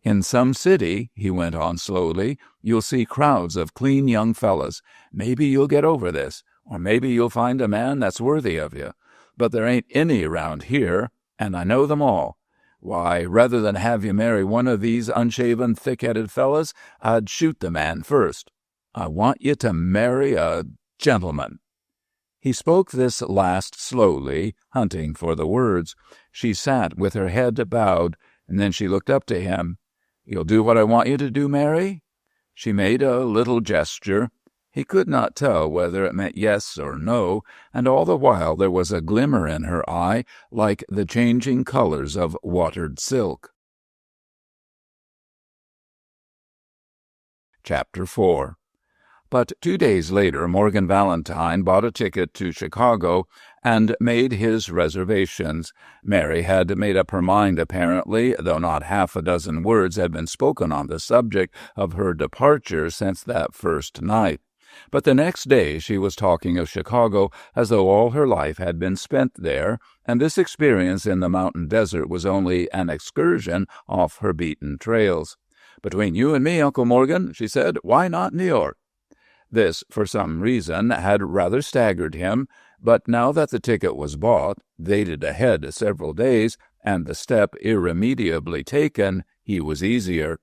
"In some city," he went on slowly, "you'll see crowds of clean young fellas. Maybe you'll get over this, or maybe you'll find a man that's worthy of you. But there ain't any around here, and I know them all. Why, rather than have you marry one of these unshaven, thick-headed fellas, I'd shoot the man first. I want you to marry a gentleman." He spoke this last slowly, hunting for the words. She sat with her head bowed, and then she looked up to him. "You'll do what I want you to do, Mary?" She made a little gesture. He could not tell whether it meant yes or no, and all the while there was a glimmer in her eye like the changing colors of watered silk. Chapter 4. But 2 days later, Morgan Valentine bought a ticket to Chicago and made his reservations. Mary had made up her mind, apparently, though not half a dozen words had been spoken on the subject of her departure since that first night. But the next day she was talking of Chicago as though all her life had been spent there, and this experience in the mountain desert was only an excursion off her beaten trails. "Between you and me, Uncle Morgan," she said, "why not New York?" This, for some reason, had rather staggered him, but now that the ticket was bought, dated ahead several days, and the step irremediably taken, he was easier.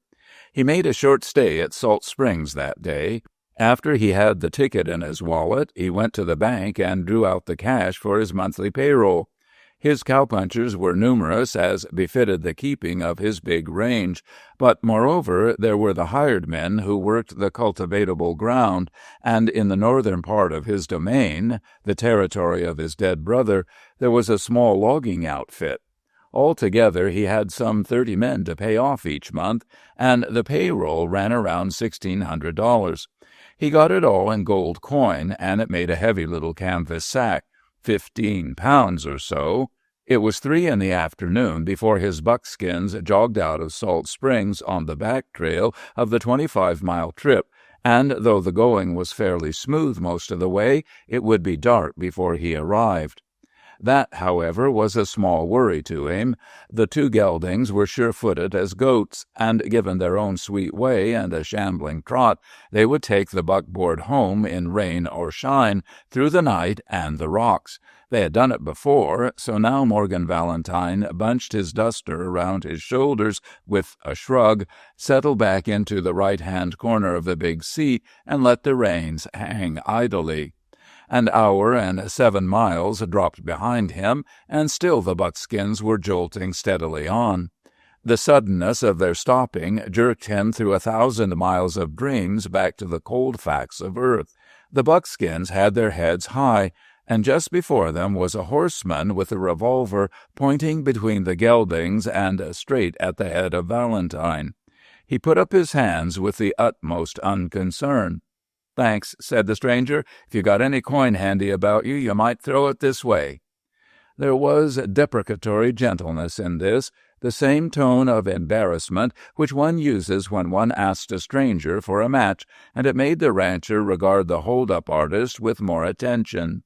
He made a short stay at Salt Springs that day. After he had the ticket in his wallet, he went to the bank and drew out the cash for his monthly payroll. His cowpunchers were numerous, as befitted the keeping of his big range, but moreover there were the hired men who worked the cultivatable ground, and in the northern part of his domain, the territory of his dead brother, there was a small logging outfit. Altogether he had some 30 men to pay off each month, and the payroll ran around $1,600. He got it all in gold coin, and it made a heavy little canvas sack, 15 pounds or so. It was 3 in the afternoon before his buckskins jogged out of Salt Springs on the back trail of the 25-mile trip, and though the going was fairly smooth most of the way, it would be dark before he arrived. That, however, was a small worry to him. The two geldings were sure-footed as goats, and given their own sweet way and a shambling trot, they would take the buckboard home in rain or shine, through the night and the rocks. They had done it before, so now Morgan Valentine bunched his duster around his shoulders with a shrug, settled back into the right-hand corner of the big seat, and let the reins hang idly. An hour and 7 miles dropped behind him, and still the buckskins were jolting steadily on. The suddenness of their stopping jerked him through 1,000 miles of dreams back to the cold facts of earth. The buckskins had their heads high, and just before them was a horseman with a revolver pointing between the geldings and straight at the head of Valentine. He put up his hands with the utmost unconcern. "Thanks," said the stranger. "If you got any coin handy about you, you might throw it this way." There was deprecatory gentleness in this, the same tone of embarrassment which one uses when one asks a stranger for a match, and it made the rancher regard the hold-up artist with more attention.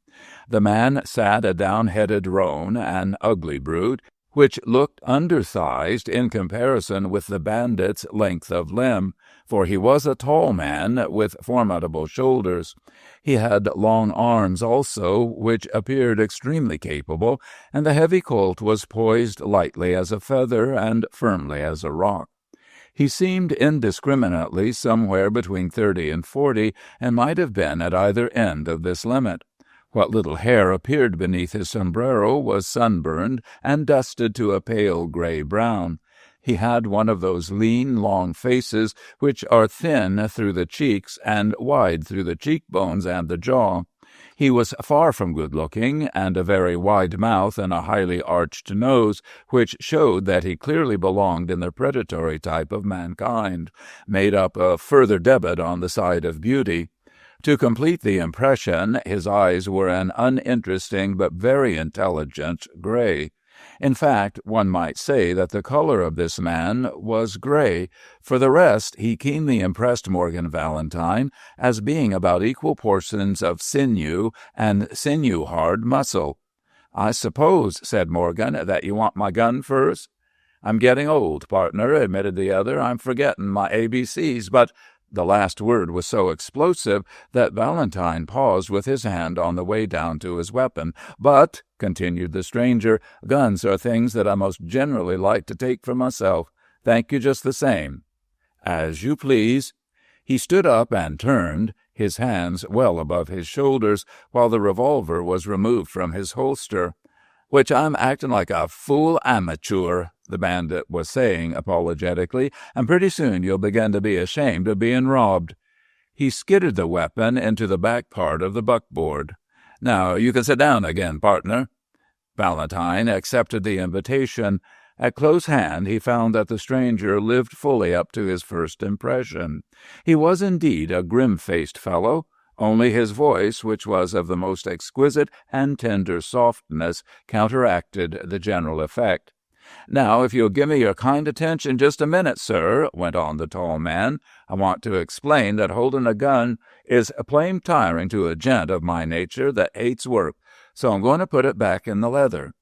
The man sat a down-headed roan, an ugly brute, which looked undersized in comparison with the bandit's length of limb, for he was a tall man with formidable shoulders. He had long arms also, which appeared extremely capable, and the heavy colt was poised lightly as a feather and firmly as a rock. He seemed indiscriminately somewhere between 30 and 40, and might have been at either end of this limit. What little hair appeared beneath his sombrero was sunburned and dusted to a pale gray-brown. He had one of those lean, long faces which are thin through the cheeks and wide through the cheekbones and the jaw. He was far from good-looking, and a very wide mouth and a highly arched nose, which showed that he clearly belonged in the predatory type of mankind, made up a further debit on the side of beauty. To complete the impression, his eyes were an uninteresting but very intelligent gray. In fact, one might say that the color of this man was gray. For the rest, he keenly impressed Morgan Valentine as being about equal portions of sinew and sinew-hard muscle. "I suppose," said Morgan, "that you want my gun first?" "I'm getting old, partner," admitted the other. "I'm forgetting my ABCs, but—" The last word was so explosive that Valentine paused with his hand on the way down to his weapon. "But," continued the stranger, "guns are things that I most generally like to take for myself. Thank you just the same." "As you please." He stood up and turned, his hands well above his shoulders, while the revolver was removed from his holster. "Which I'm acting like a fool amateur," the bandit was saying apologetically, "and pretty soon you'll begin to be ashamed of being robbed." He skidded the weapon into the back part of the buckboard. "Now you can sit down again, partner." Valentine accepted the invitation. At close hand he found that the stranger lived fully up to his first impression. He was indeed a grim-faced fellow. Only his voice, which was of the most exquisite and tender softness, counteracted the general effect. "Now, if you'll give me your kind attention just a minute, sir," went on the tall man, "I want to explain that holding a gun is plain tiring to a gent of my nature that hates work, so I'm going to put it back in the leather.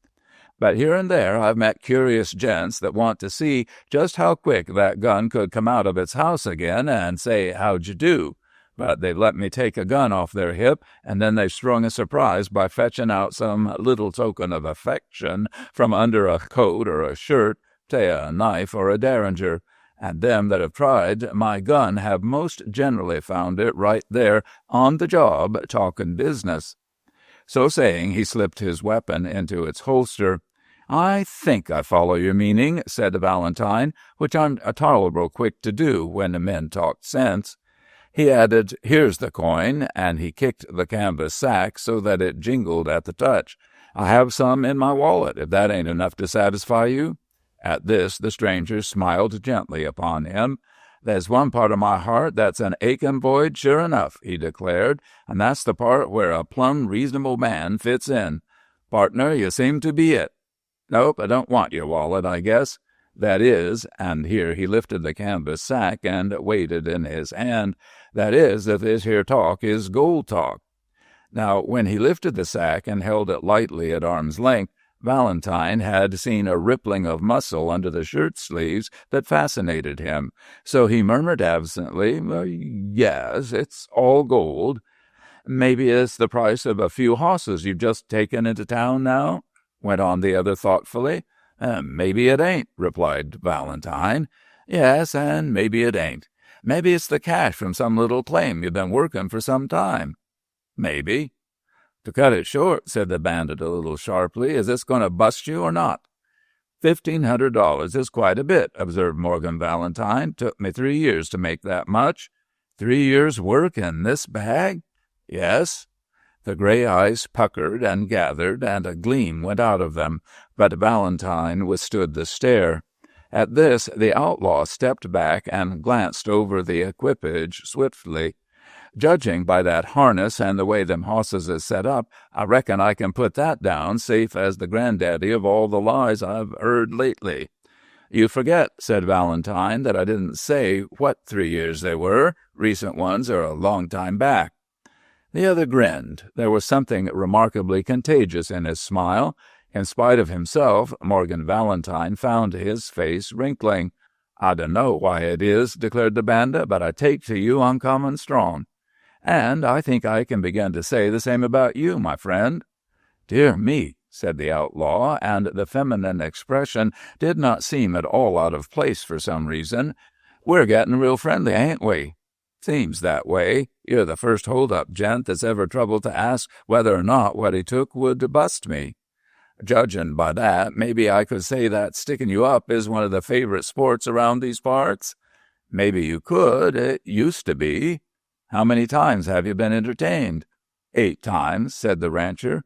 But here and there I've met curious gents that want to see just how quick that gun could come out of its house again and say, 'How'd you do?' But they've let me take a gun off their hip, and then they've strung a surprise by fetching out some little token of affection from under a coat or a shirt, say a knife or a derringer. And them that have tried my gun have most generally found it right there on the job talking business." So saying, he slipped his weapon into its holster. "I think I follow your meaning," said Valentine, "which I'm tolerable quick to do when men talk sense." He added, "Here's the coin," and he kicked the canvas sack so that it jingled at the touch. "I have some in my wallet, if that ain't enough to satisfy you." At this the stranger smiled gently upon him. "There's one part of my heart that's an aching void, sure enough," he declared, "and that's the part where a plumb reasonable man fits in. Partner, you seem to be it. Nope, I don't want your wallet, I guess. That is," and here he lifted the canvas sack and weighed it in his hand, "that is, if this here talk is gold talk." Now, when he lifted the sack and held it lightly at arm's length, Valentine had seen a rippling of muscle under the shirt sleeves that fascinated him, so he murmured absently, "Yes, it's all gold." "Maybe it's the price of a few hosses you've just taken into town now?" went on the other thoughtfully. "Maybe it ain't," replied Valentine. "Yes, and maybe it ain't. Maybe it's the cash from some little claim you've been working for some time." "Maybe." "To cut it short," said the bandit a little sharply, "is this going to bust you or not?" $1,500 is quite a bit," observed Morgan Valentine. "Took me 3 years to make that much." "3 years' work in this bag?" "Yes." The gray eyes puckered and gathered, and a gleam went out of them, but Valentine withstood the stare. At this, the outlaw stepped back and glanced over the equipage swiftly. "Judging by that harness and the way them hosses is set up, I reckon I can put that down safe as the granddaddy of all the lies I've heard lately." "You forget," said Valentine, "that I didn't say what 3 years they were. Recent ones are a long time back." The other grinned. There was something remarkably contagious in his smile. In spite of himself, Morgan Valentine found his face wrinkling. "I dunno why it is," declared the bandit, "but I take to you uncommon strong." "And I think I can begin to say the same about you, my friend." "Dear me," said the outlaw, and the feminine expression did not seem at all out of place for some reason. "We're getting real friendly, ain't we?" "Seems that way. You're the first hold-up gent that's ever troubled to ask whether or not what he took would bust me." "Judging by that, maybe I could say that sticking you up is one of the favorite sports around these parts." "Maybe you could. It used to be." "How many times have you been entertained?" 8 times, said the rancher.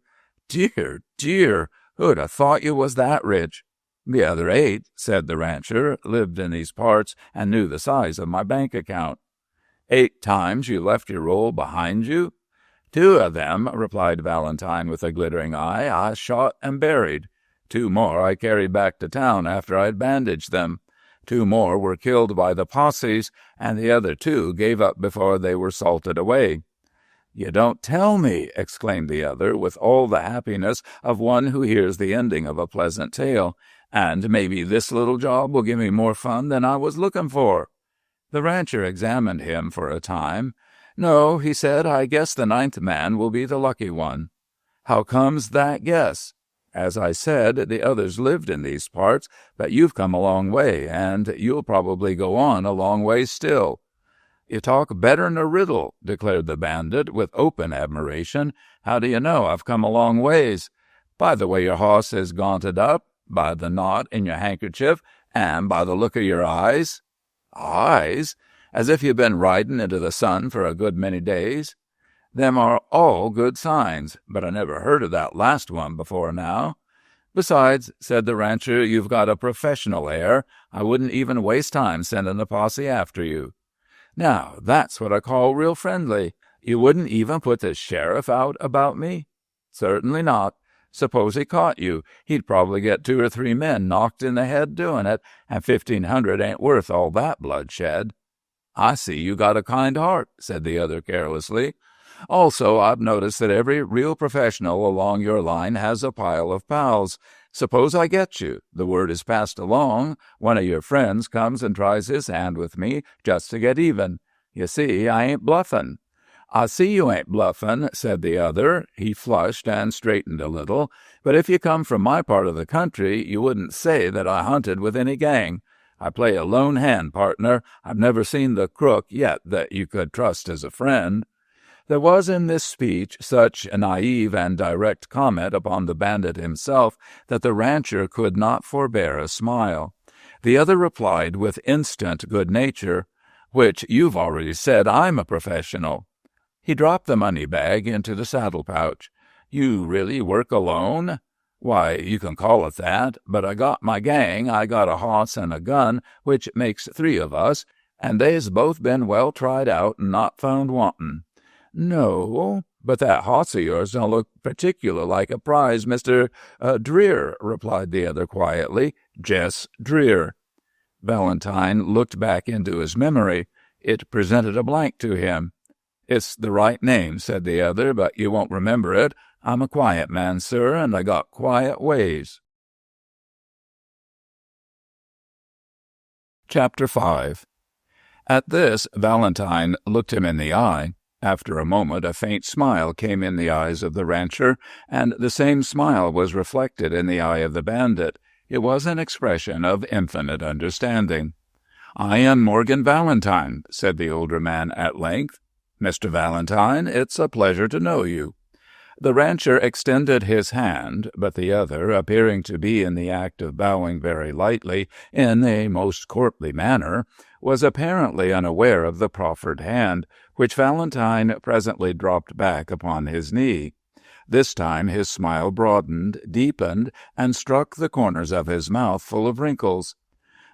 "Dear, dear, who'd have thought you was that rich?" "The other 8, said the rancher, lived in these parts and knew the size of my bank account." 8 times you left your roll behind you?" "2 of them," replied Valentine with a glittering eye, "I shot and buried. 2 more I carried back to town after I'd bandaged them. 2 more were killed by the posses, and the other 2 gave up before they were salted away." "You don't tell me!" exclaimed the other, with all the happiness of one who hears the ending of a pleasant tale. "And maybe this little job will give me more fun than I was looking for." The rancher examined him for a time. "No," he said, "I guess the 9th man will be the lucky one." "How comes that guess?" "As I said, the others lived in these parts, but you've come a long way, and you'll probably go on a long way still." "You talk better'n a riddle," declared the bandit, with open admiration. "How do you know I've come a long ways?" "By the way your hoss is gaunted up, by the knot in your handkerchief, and by the look of your eyes." "Eyes? As if you've been riding into the sun for a good many days." "Them are all good signs, but I never heard of that last one before now." "Besides," said the rancher, "you've got a professional air. I wouldn't even waste time sending a posse after you." "Now, that's what I call real friendly. You wouldn't even put the sheriff out about me?" "Certainly not. Suppose he caught you. He'd probably get 2 or 3 men knocked in the head doing it, and 1,500 ain't worth all that bloodshed." "I see you got a kind heart," said the other carelessly. "Also, I've noticed that every real professional along your line has a pile of pals. Suppose I get you. The word is passed along. One of your friends comes and tries his hand with me just to get even. You see, I ain't bluffing." "I see you ain't bluffing," said the other. He flushed and straightened a little. "But if you come from my part of the country, you wouldn't say that I hunted with any gang. I play a lone hand, partner. I've never seen the crook yet that you could trust as a friend." There was in this speech such a naive and direct comment upon the bandit himself that the rancher could not forbear a smile. The other replied with instant good nature, "Which you've already said I'm a professional." He dropped the money bag into the saddle pouch. "You really work alone?" "Why, you can call it that. But I got my gang. I got a hoss and a gun, which makes 3 of us, and they's both been well tried out and not found wanting." "No, but that hoss of yours don't look particular like a prize, Mr. Dreer," replied the other quietly. "Jess Dreer." Valentine looked back into his memory. It presented a blank to him. "It's the right name," said the other, "but you won't remember it. I'm a quiet man, sir, and I got quiet ways." Chapter 5. At this, Valentine looked him in the eye. After a moment, a faint smile came in the eyes of the rancher, and the same smile was reflected in the eye of the bandit. It was an expression of infinite understanding. "I am Morgan Valentine," said the older man at length. "Mr. Valentine, it's a pleasure to know you." The rancher extended his hand, but the other, appearing to be in the act of bowing very lightly, in a most courtly manner, was apparently unaware of the proffered hand, which Valentine presently dropped back upon his knee. This time his smile broadened, deepened, and struck the corners of his mouth full of wrinkles.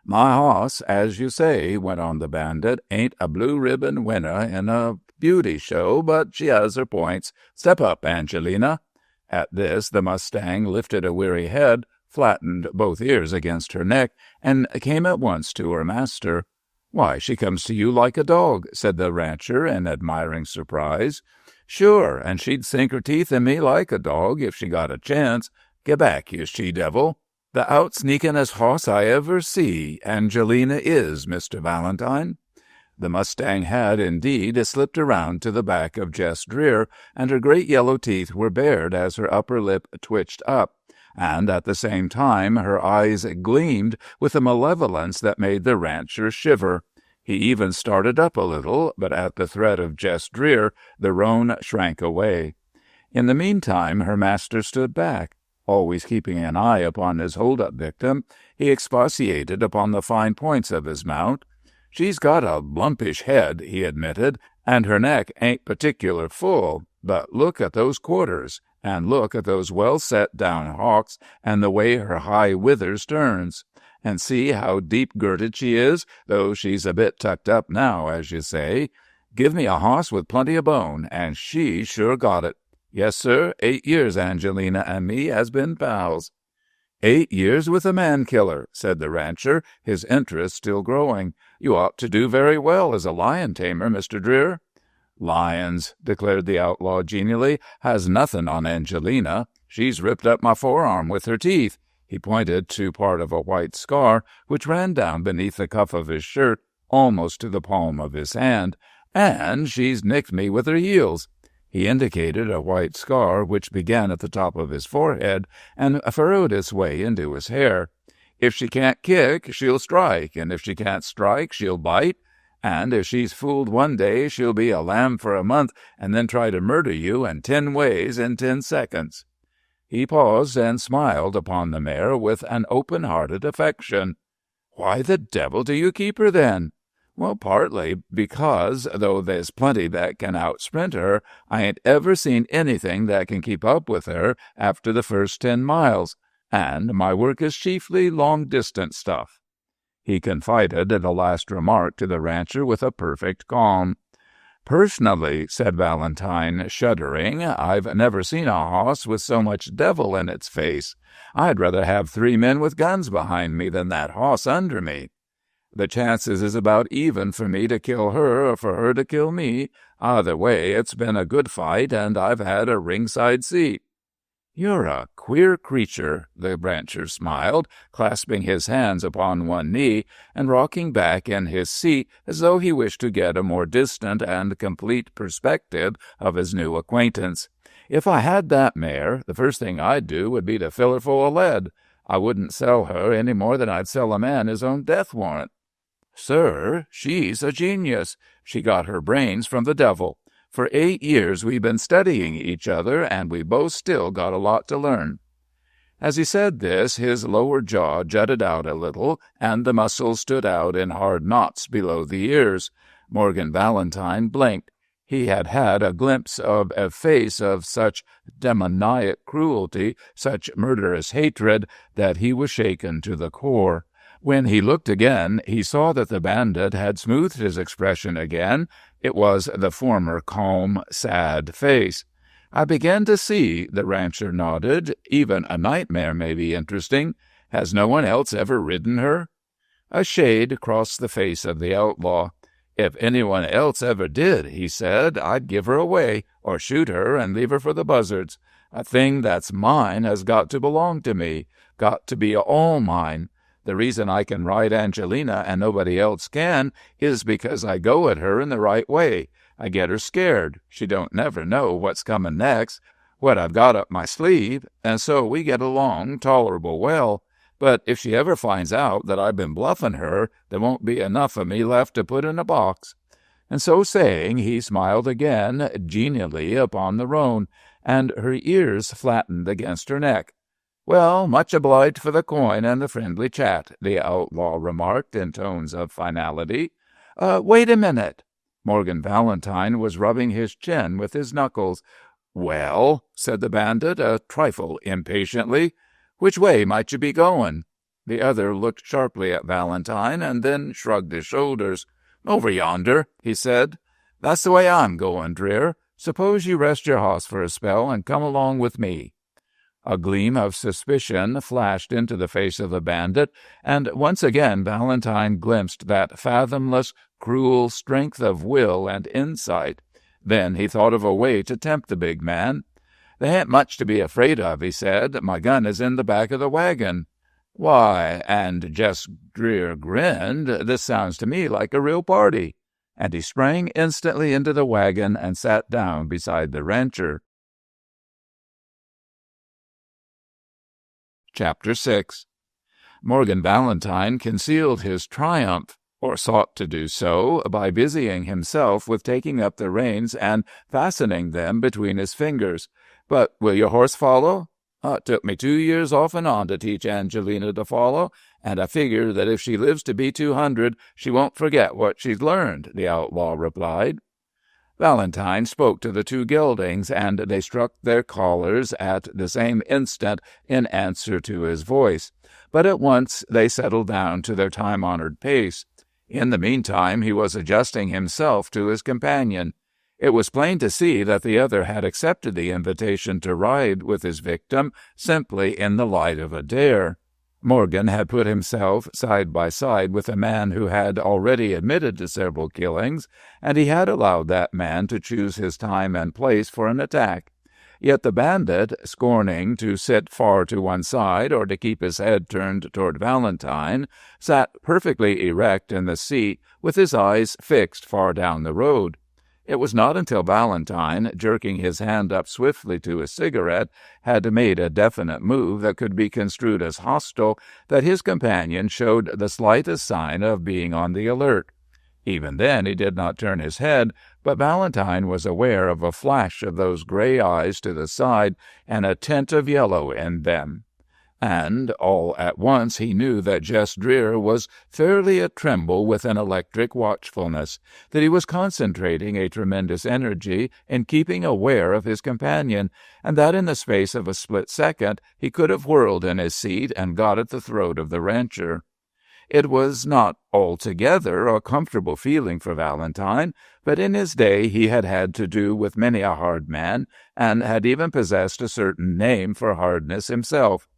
"My hoss, as you say," went on the bandit, "ain't a blue-ribbon winner in a beauty show, but she has her points. Step up, Angelina." At this the mustang lifted a weary head, flattened both ears against her neck, and came at once to her master. "Why, she comes to you like a dog," said the rancher in admiring surprise. "Sure, and she'd sink her teeth in me like a dog if she got a chance. Get back, you she-devil. The out-sneakingest hoss I ever see, Angelina is, Mr. Valentine." The mustang had, indeed, slipped around to the back of Jess Dreer, and her great yellow teeth were bared as her upper lip twitched up, and at the same time her eyes gleamed with a malevolence that made the rancher shiver. He even started up a little, but at the threat of Jess Dreer the roan shrank away. In the meantime her master stood back. Always keeping an eye upon his hold-up victim, he expatiated upon the fine points of his mount. "She's got a lumpish head," he admitted, "and her neck ain't particular full, but look at those quarters, and look at those well-set-down hocks, and the way her high withers turns. And see how deep-girded she is, though she's a bit tucked up now, as you say. Give me a hoss with plenty of bone, and she sure got it. Yes, sir, 8 years Angelina and me has been pals." "8 years with a man-killer," said the rancher, his interest still growing. "You ought to do very well as a lion-tamer, Mr. Dreer." "Lions," declared the outlaw genially, "has nothing on Angelina. She's ripped up my forearm with her teeth." He pointed to part of a white scar which ran down beneath the cuff of his shirt almost to the palm of his hand, "and she's nicked me with her heels." He indicated a white scar which began at the top of his forehead and furrowed its way into his hair. "If she can't kick, she'll strike, and if she can't strike, she'll bite, and if she's fooled one day, she'll be a lamb for a month and then try to murder you in 10 ways in 10 seconds. He paused and smiled upon the mare with an open-hearted affection. "Why the devil do you keep her, then?" "Well, partly because, though there's plenty that can outsprint her, I ain't ever seen anything that can keep up with her after the first 10 miles, and my work is chiefly long-distance stuff." He confided the last remark to the rancher with a perfect calm. "Personally," said Valentine, shuddering, "I've never seen a hoss with so much devil in its face. I'd rather have 3 men with guns behind me than that hoss under me. The chances is about even for me to kill her or for her to kill me. Either way, it's been a good fight, and I've had a ringside seat." "You're a queer creature," the rancher smiled, clasping his hands upon one knee and rocking back in his seat as though he wished to get a more distant and complete perspective of his new acquaintance. "If I had that mare, the first thing I'd do would be to fill her full of lead. I wouldn't sell her any more than I'd sell a man his own death warrant." "Sir, she's a genius. She got her brains from the devil. For 8 years we've been studying each other, and we both still got a lot to learn." As he said this, his lower jaw jutted out a little, and the muscles stood out in hard knots below the ears. Morgan Valentine blinked. He had had a glimpse of a face of such demoniac cruelty, such murderous hatred, that he was shaken to the core. When he looked again, he saw that the bandit had smoothed his expression again. It was the former calm, sad face. "I begin to see," the rancher nodded. "Even a nightmare may be interesting. Has no one else ever ridden her?" A shade crossed the face of the outlaw. "If anyone else ever did," he said, "I'd give her away, or shoot her and leave her for the buzzards. A thing that's mine has got to belong to me, got to be all mine. The reason I can ride Angelina and nobody else can is because I go at her in the right way. I get her scared. She don't never know what's coming next, what I've got up my sleeve, and so we get along tolerable well. But if she ever finds out that I've been bluffing her, there won't be enough of me left to put in a box." And so saying, he smiled again, genially, upon the roan, and her ears flattened against her neck. "Well, much obliged for the coin and the friendly chat," the outlaw remarked in tones of finality. Wait a minute." Morgan Valentine was rubbing his chin with his knuckles. "Well," said the bandit, a trifle impatiently, "which way might you be going?" The other looked sharply at Valentine and then shrugged his shoulders. "Over yonder," he said. "That's the way I'm going, Dreer. Suppose you rest your hoss for a spell and come along with me." A gleam of suspicion flashed into the face of the bandit, and once again Valentine glimpsed that fathomless, cruel strength of will and insight. Then he thought of a way to tempt the big man. "There ain't much to be afraid of," he said. "My gun is in the back of the wagon." "Why," and Jess Dreer grinned, "this sounds to me like a real party." And he sprang instantly into the wagon and sat down beside the rancher. Chapter 6. Morgan Valentine concealed his triumph, or sought to do so, by busying himself with taking up the reins and fastening them between his fingers. "But will your horse follow?" "It took me 2 years off and on to teach Angelina to follow, and I figure that if she lives to be 200, she won't forget what she's learned," the outlaw replied. Valentine spoke to the two geldings, and they struck their collars at the same instant in answer to his voice. But at once they settled down to their time-honored pace. In the meantime he was adjusting himself to his companion. It was plain to see that the other had accepted the invitation to ride with his victim simply in the light of a dare. Morgan had put himself side by side with a man who had already admitted to several killings, and he had allowed that man to choose his time and place for an attack. Yet the bandit, scorning to sit far to one side or to keep his head turned toward Valentine, sat perfectly erect in the seat with his eyes fixed far down the road. It was not until Valentine, jerking his hand up swiftly to his cigarette, had made a definite move that could be construed as hostile, that his companion showed the slightest sign of being on the alert. Even then he did not turn his head, but Valentine was aware of a flash of those gray eyes to the side and a tint of yellow in them. And all at once he knew that Jess Dreer was fairly a-tremble with an electric watchfulness, that he was concentrating a tremendous energy in keeping aware of his companion, and that in the space of a split second he could have whirled in his seat and got at the throat of the rancher. It was not altogether a comfortable feeling for Valentine, but in his day he had had to do with many a hard man, and had even possessed a certain name for hardness himself.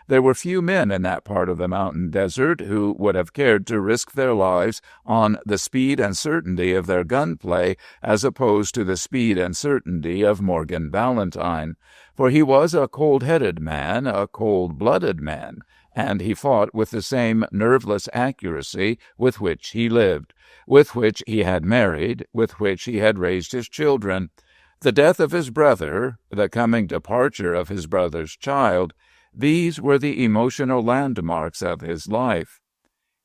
There were few men in that part of the mountain desert who would have cared to risk their lives on the speed and certainty of their gunplay as opposed to the speed and certainty of Morgan Valentine, for he was a cold-headed man, a cold-blooded man, and he fought with the same nerveless accuracy with which he lived, with which he had married, with which he had raised his children. The death of his brother, the coming departure of his brother's child, these were the emotional landmarks of his life.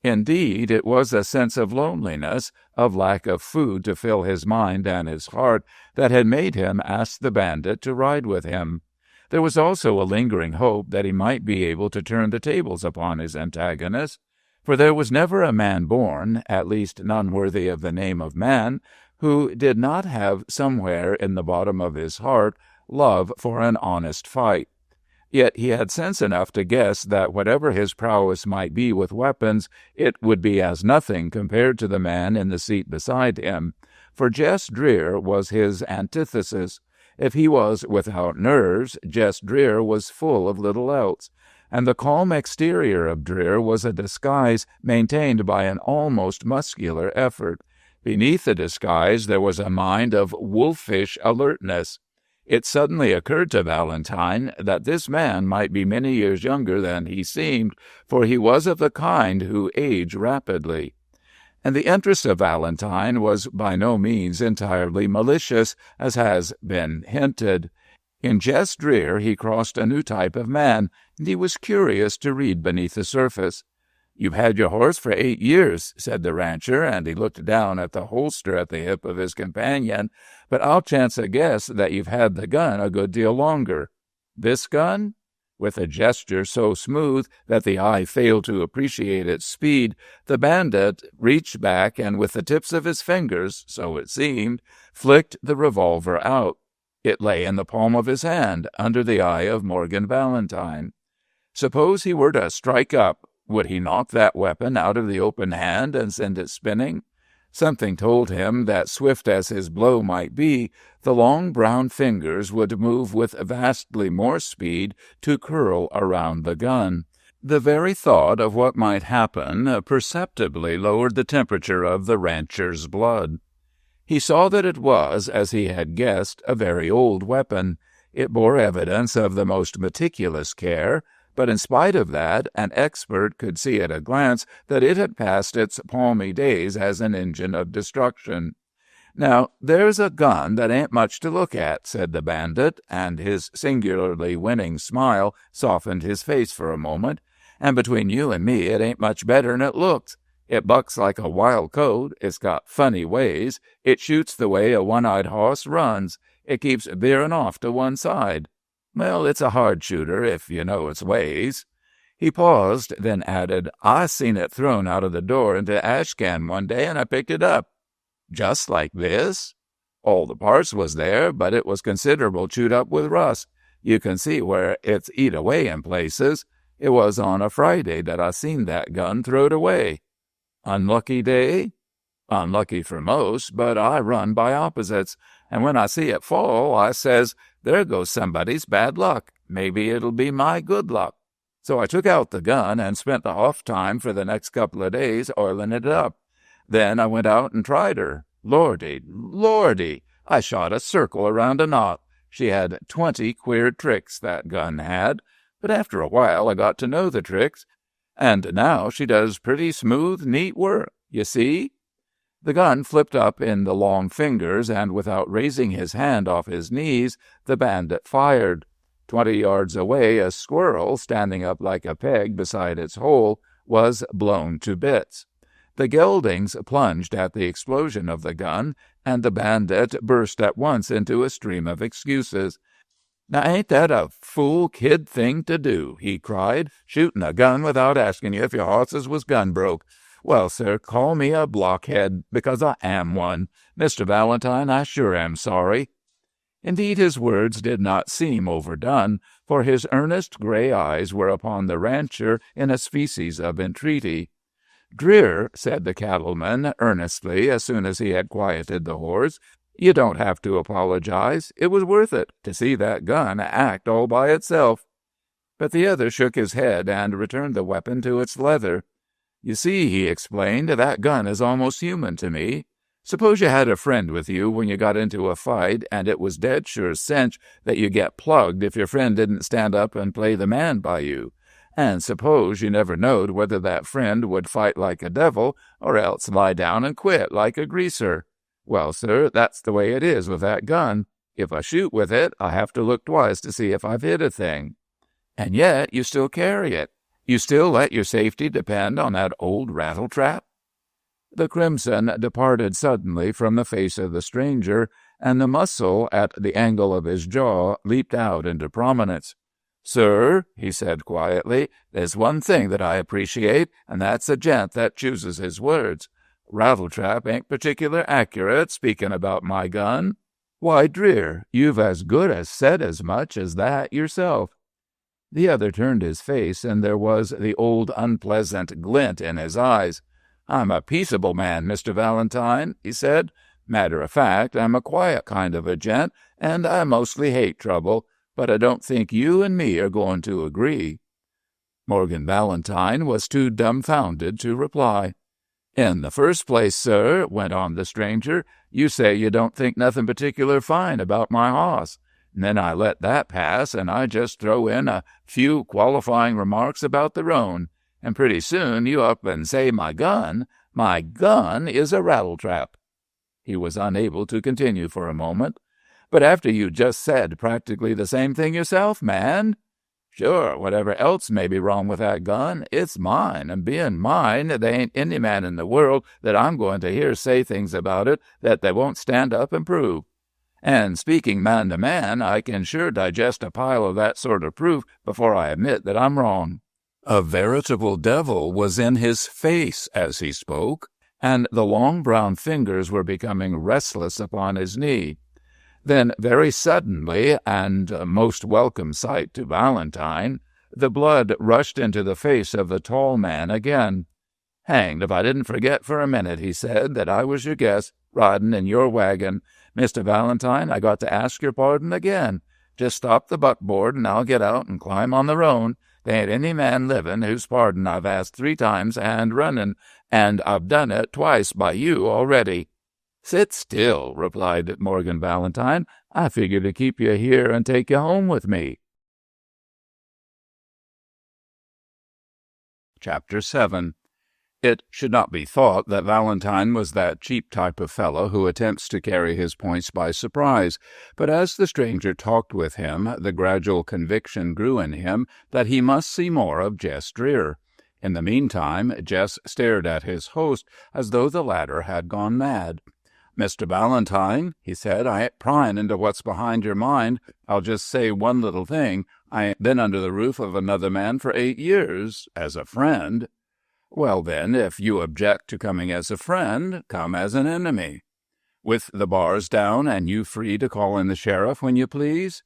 Indeed, it was a sense of loneliness, of lack of food to fill his mind and his heart, that had made him ask the bandit to ride with him. There was also a lingering hope that he might be able to turn the tables upon his antagonist, for there was never a man born, at least none worthy of the name of man, who did not have somewhere in the bottom of his heart love for an honest fight. Yet he had sense enough to guess that whatever his prowess might be with weapons, it would be as nothing compared to the man in the seat beside him, for Jess Dreer was his antithesis. If he was without nerves, Jess Dreer was full of little else, and the calm exterior of Dreer was a disguise maintained by an almost muscular effort. Beneath the disguise there was a mind of wolfish alertness. It suddenly occurred to Valentine that this man might be many years younger than he seemed, for he was of the kind who age rapidly. And the interest of Valentine was by no means entirely malicious, as has been hinted. In Jess Dreer he crossed a new type of man, and he was curious to read beneath the surface. "You've had your horse for 8 years," said the rancher, and he looked down at the holster at the hip of his companion, "but I'll chance a guess that you've had the gun a good deal longer." "This gun?" With a gesture so smooth that the eye failed to appreciate its speed, the bandit reached back and with the tips of his fingers, so it seemed, flicked the revolver out. It lay in the palm of his hand, under the eye of Morgan Valentine. Suppose he were to strike up, would he knock that weapon out of the open hand and send it spinning? Something told him that, swift as his blow might be, the long brown fingers would move with vastly more speed to curl around the gun. The very thought of what might happen perceptibly lowered the temperature of the rancher's blood. He saw that it was, as he had guessed, a very old weapon. It bore evidence of the most meticulous care, but in spite of that, an expert could see at a glance that it had passed its palmy days as an engine of destruction. "Now, there's a gun that ain't much to look at," said the bandit, and his singularly winning smile softened his face for a moment. "And between you and me, it ain't much better'n it looks. It bucks like a wild colt, it's got funny ways, it shoots the way a one-eyed hoss runs, it keeps veering off to one side. Well, it's a hard shooter, if you know its ways." He paused, then added, "I seen it thrown out of the door into ash can one day, and I picked it up." "Just like this?" "All the parts was there, but it was considerable chewed up with rust. You can see where it's eat away in places. It was on a Friday that I seen that gun throwed away." "Unlucky day?" "Unlucky for most, but I run by opposites, and when I see it fall, I says, 'There goes somebody's bad luck. Maybe it'll be my good luck.' So I took out the gun and spent the off time for the next couple of days oiling it up. Then I went out and tried her. Lordy, lordy, I shot a circle around a knot. She had 20 queer tricks, that gun had, but after a while I got to know the tricks, and now she does pretty smooth, neat work, you see." The gun flipped up in the long fingers, and without raising his hand off his knees, the bandit fired. 20 yards away, a squirrel, standing up like a peg beside its hole, was blown to bits. The geldings plunged at the explosion of the gun, and the bandit burst at once into a stream of excuses. "Now, ain't that a fool kid thing to do?" he cried, "shooting a gun without asking you if your hosses was gun broke. Well, sir, call me a blockhead, because I am one. Mr. Valentine, I sure am sorry." Indeed, his words did not seem overdone, for his earnest gray eyes were upon the rancher in a species of entreaty. "Dreer," said the cattleman earnestly as soon as he had quieted the horse, "you don't have to apologize. It was worth it to see that gun act all by itself." But the other shook his head and returned the weapon to its leather. "You see," he explained, "that gun is almost human to me. Suppose you had a friend with you when you got into a fight, and it was dead sure cinch that you get plugged if your friend didn't stand up and play the man by you. And suppose you never knowed whether that friend would fight like a devil or else lie down and quit like a greaser. Well, sir, that's the way it is with that gun. If I shoot with it, I have to look twice to see if I've hit a thing. And yet you still carry it. You still let your safety depend on that old rattletrap?" The crimson departed suddenly from the face of the stranger, and the muscle at the angle of his jaw leaped out into prominence. "Sir," he said quietly, "there's one thing that I appreciate, and that's a gent that chooses his words. Rattletrap ain't particular accurate speaking about my gun. Why, Dreer, you've as good as said as much as that yourself." The other turned his face, and there was the old unpleasant glint in his eyes. "I'm a peaceable man, Mr. Valentine," he said. "Matter of fact, I'm a quiet kind of a gent, and I mostly hate trouble, but I don't think you and me are going to agree." Morgan Valentine was too dumbfounded to reply. "In the first place, sir," went on the stranger, "you say you don't think nothing particular fine about my hoss. And then I let that pass, and I just throw in a few qualifying remarks about the roan, and pretty soon you up and say my gun is a rattletrap." He was unable to continue for a moment. "But after you just said practically the same thing yourself, man." "Sure, whatever else may be wrong with that gun, it's mine, and being mine, there ain't any man in the world that I'm going to hear say things about it that they won't stand up and prove. And speaking man to man, I can sure digest a pile of that sort of proof before I admit that I'm wrong." A veritable devil was in his face as he spoke, and the long brown fingers were becoming restless upon his knee. Then, very suddenly, and a most welcome sight to Valentine, the blood rushed into the face of the tall man again. "Hanged if I didn't forget for a minute," he said, "that I was your guest, riding in your wagon. Mr. Valentine, I got to ask your pardon again. Just stop the buckboard, and I'll get out and climb on the roan. There ain't any man living whose pardon I've asked 3 times and running, and I've done it twice by you already." "Sit still," replied Morgan Valentine. "I figure to keep you here and take you home with me." Chapter 7. It should not be thought that Valentine was that cheap type of fellow who attempts to carry his points by surprise, but as the stranger talked with him, the gradual conviction grew in him that he must see more of Jess Dreer. In the meantime, Jess stared at his host as though the latter had gone mad. "Mr. Valentine," he said, "I ain't prying into what's behind your mind. I'll just say one little thing. I ain't been under the roof of another man for 8 years, as a friend." "Well, then, if you object to coming as a friend, come as an enemy." "With the bars down and you free to call in the sheriff when you please?"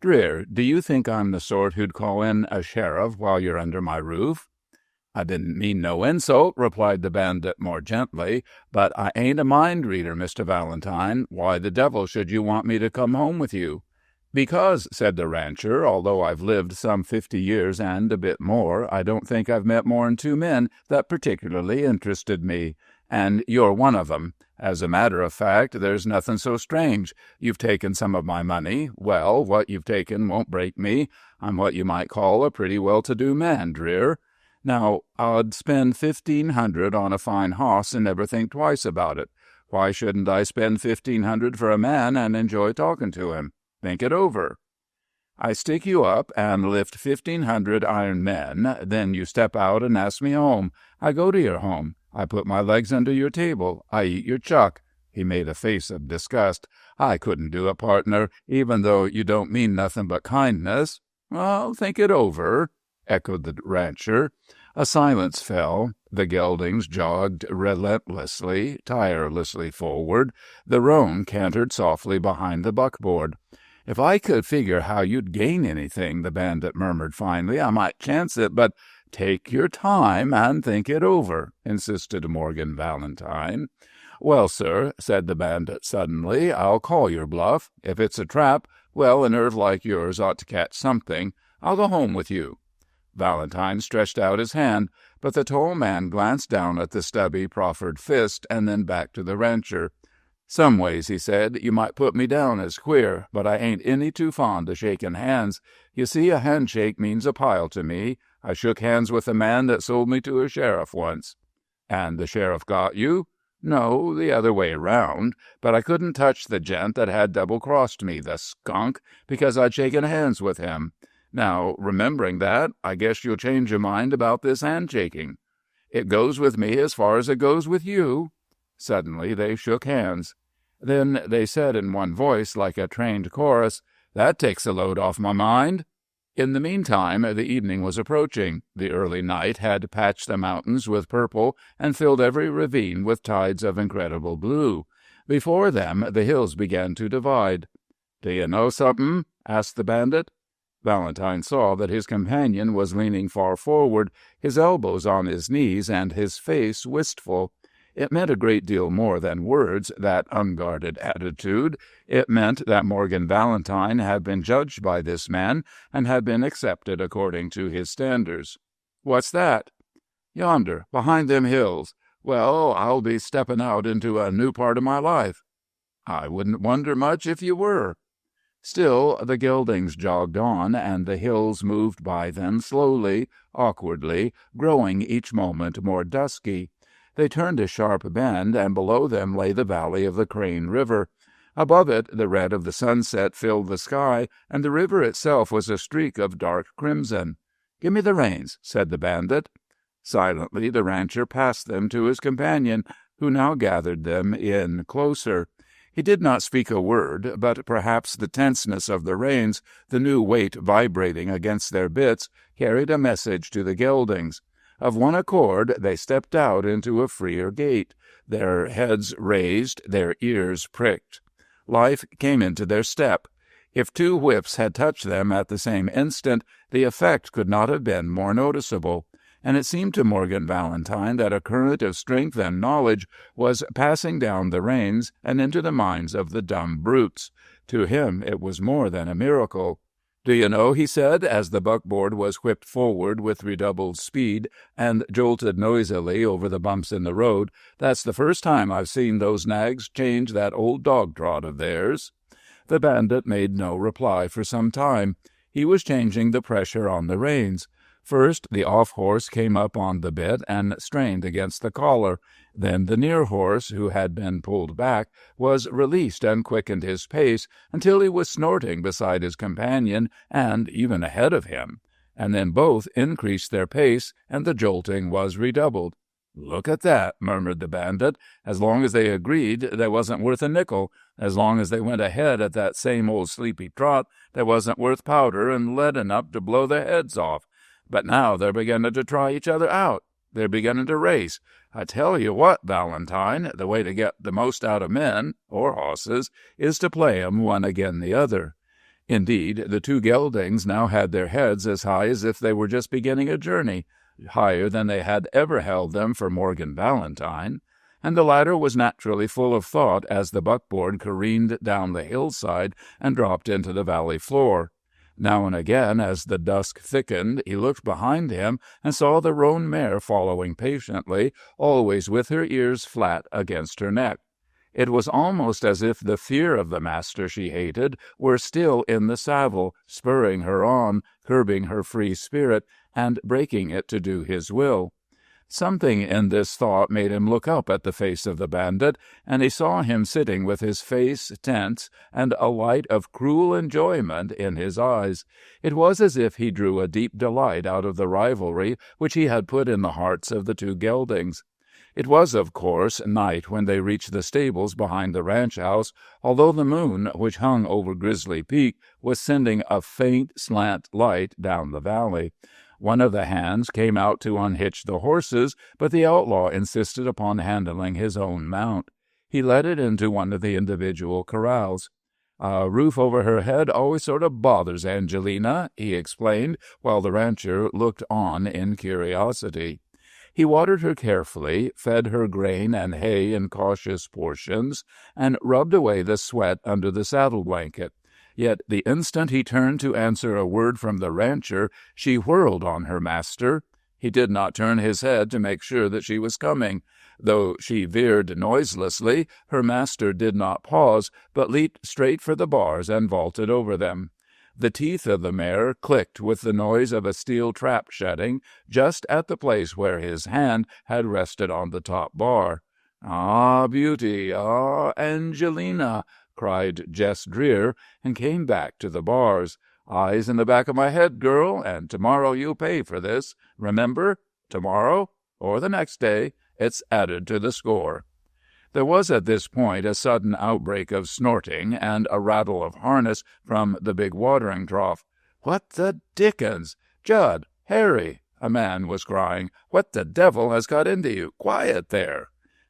"Dreer, do you think I'm the sort who'd call in a sheriff while you're under my roof?" "I didn't mean no insult," replied the bandit more gently, "but I ain't a mind-reader, Mr. Valentine. Why the devil should you want me to come home with you?" "Because," said the rancher, "although I've lived some 50 years and a bit more, I don't think I've met more'n 2 men that particularly interested me, and you're one of 'em. As a matter of fact, there's nothing so strange. You've taken some of my money. Well, what you've taken won't break me. I'm what you might call a pretty well-to-do man, Dreer. Now, I'd spend 1,500 on a fine hoss and never think twice about it. Why shouldn't I spend 1,500 for a man and enjoy talking to him? Think it over. I stick you up and lift 1,500 iron men, then you step out and ask me home. I go to your home. I put my legs under your table. I eat your chuck." He made a face of disgust. "I couldn't do it, partner, even though you don't mean nothing but kindness." "Well, think it over," echoed the rancher. A silence fell. The geldings jogged relentlessly, tirelessly forward. The roan cantered softly behind the buckboard. "If I could figure how you'd gain anything," the bandit murmured finally, "I might chance it, but—" "Take your time and think it over," insisted Morgan Valentine. "Well, sir," said the bandit suddenly, "I'll call your bluff. If it's a trap, well, a nerve like yours ought to catch something. I'll go home with you." Valentine stretched out his hand, but the tall man glanced down at the stubby, proffered fist and then back to the rancher. "Some ways," he said, "you might put me down as queer, but I ain't any too fond of shaking hands. You see, a handshake means a pile to me. I shook hands with a man that sold me to a sheriff once." "And the sheriff got you?" "No, the other way around. But I couldn't touch the gent that had double-crossed me, the skunk, because I'd shaken hands with him. Now, remembering that, I guess you'll change your mind about this handshaking. It goes with me as far as it goes with you." Suddenly they shook hands. Then they said in one voice, like a trained chorus, "That takes a load off my mind." In the meantime, the evening was approaching. The early night had patched the mountains with purple and filled every ravine with tides of incredible blue. Before them, the hills began to divide. "Do you know something?" asked the bandit. Valentine saw that his companion was leaning far forward, his elbows on his knees and his face wistful. It meant a great deal more than words, that unguarded attitude. It meant that Morgan Valentine had been judged by this man and had been accepted according to his standards. "What's that?" "Yonder, behind them hills. "Well, I'll be stepping out into a new part of my life." "I wouldn't wonder much if you were." Still the geldings jogged on, and the hills moved by them slowly, awkwardly, growing each moment more dusky. They turned a sharp bend, and below them lay the valley of the Crane River. Above it the red of the sunset filled the sky, and the river itself was a streak of dark crimson. "Give me the reins," said the bandit. Silently the rancher passed them to his companion, who now gathered them in closer. He did not speak a word, but perhaps the tenseness of the reins, the new weight vibrating against their bits, carried a message to the geldings. Of one accord they stepped out into a freer gait, their heads raised, their ears pricked. Life came into their step. If two whips had touched them at the same instant, the effect could not have been more noticeable. And it seemed to Morgan Valentine that a current of strength and knowledge was passing down the reins and into the minds of the dumb brutes. To him it was more than a miracle. "Do you know," he said, as the buckboard was whipped forward with redoubled speed and jolted noisily over the bumps in the road, "that's the first time I've seen those nags change that old dog-trot of theirs." The bandit made no reply for some time. He was changing the pressure on the reins. First the off-horse came up on the bit and strained against the collar. Then the near horse, who had been pulled back, was released and quickened his pace until he was snorting beside his companion and even ahead of him. And then both increased their pace, and the jolting was redoubled. "Look at that," murmured the bandit. "As long as they agreed, they wasn't worth a nickel. As long as they went ahead at that same old sleepy trot, they wasn't worth powder and lead enough to blow their heads off. But now they're beginning to try each other out. They're beginning to race. I tell you what, Valentine, the way to get the most out of men, or hosses, is to play 'em one agin the other." Indeed, the two geldings now had their heads as high as if they were just beginning a journey, higher than they had ever held them for Morgan Valentine, and the latter was naturally full of thought as the buckboard careened down the hillside and dropped into the valley floor. Now and again, as the dusk thickened, he looked behind him and saw the roan mare following patiently, always with her ears flat against her neck. It was almost as if the fear of the master she hated were still in the saddle, spurring her on, curbing her free spirit, and breaking it to do his will. Something in this thought made him look up at the face of the bandit, and he saw him sitting with his face tense and a light of cruel enjoyment in his eyes. It was as if he drew a deep delight out of the rivalry which he had put in the hearts of the two geldings. It was, of course, night when they reached the stables behind the ranch house, although the moon, which hung over Grizzly Peak, was sending a faint slant light down the valley. One of the hands came out to unhitch the horses, but the outlaw insisted upon handling his own mount. He led it into one of the individual corrals. "A roof over her head always sort of bothers Angelina," he explained, while the rancher looked on in curiosity. He watered her carefully, fed her grain and hay in cautious portions, and rubbed away the sweat under the saddle blanket. Yet the instant he turned to answer a word from the rancher, she whirled on her master. He did not turn his head to make sure that she was coming. Though she veered noiselessly, her master did not pause, but leaped straight for the bars and vaulted over them. The teeth of the mare clicked with the noise of a steel trap shutting, just at the place where his hand had rested on the top bar. "Ah, beauty! Ah, Angelina!" cried Jess Dreer, and came back to the bars. "Eyes in the back of my head, girl, and tomorrow you'll pay for this. Remember? Tomorrow, or the next day, it's added to the score." There was at this point a sudden outbreak of snorting and a rattle of harness from the big watering trough. "What the dickens! Judd! Harry!" a man was crying. "What the devil has got into you? Quiet there!"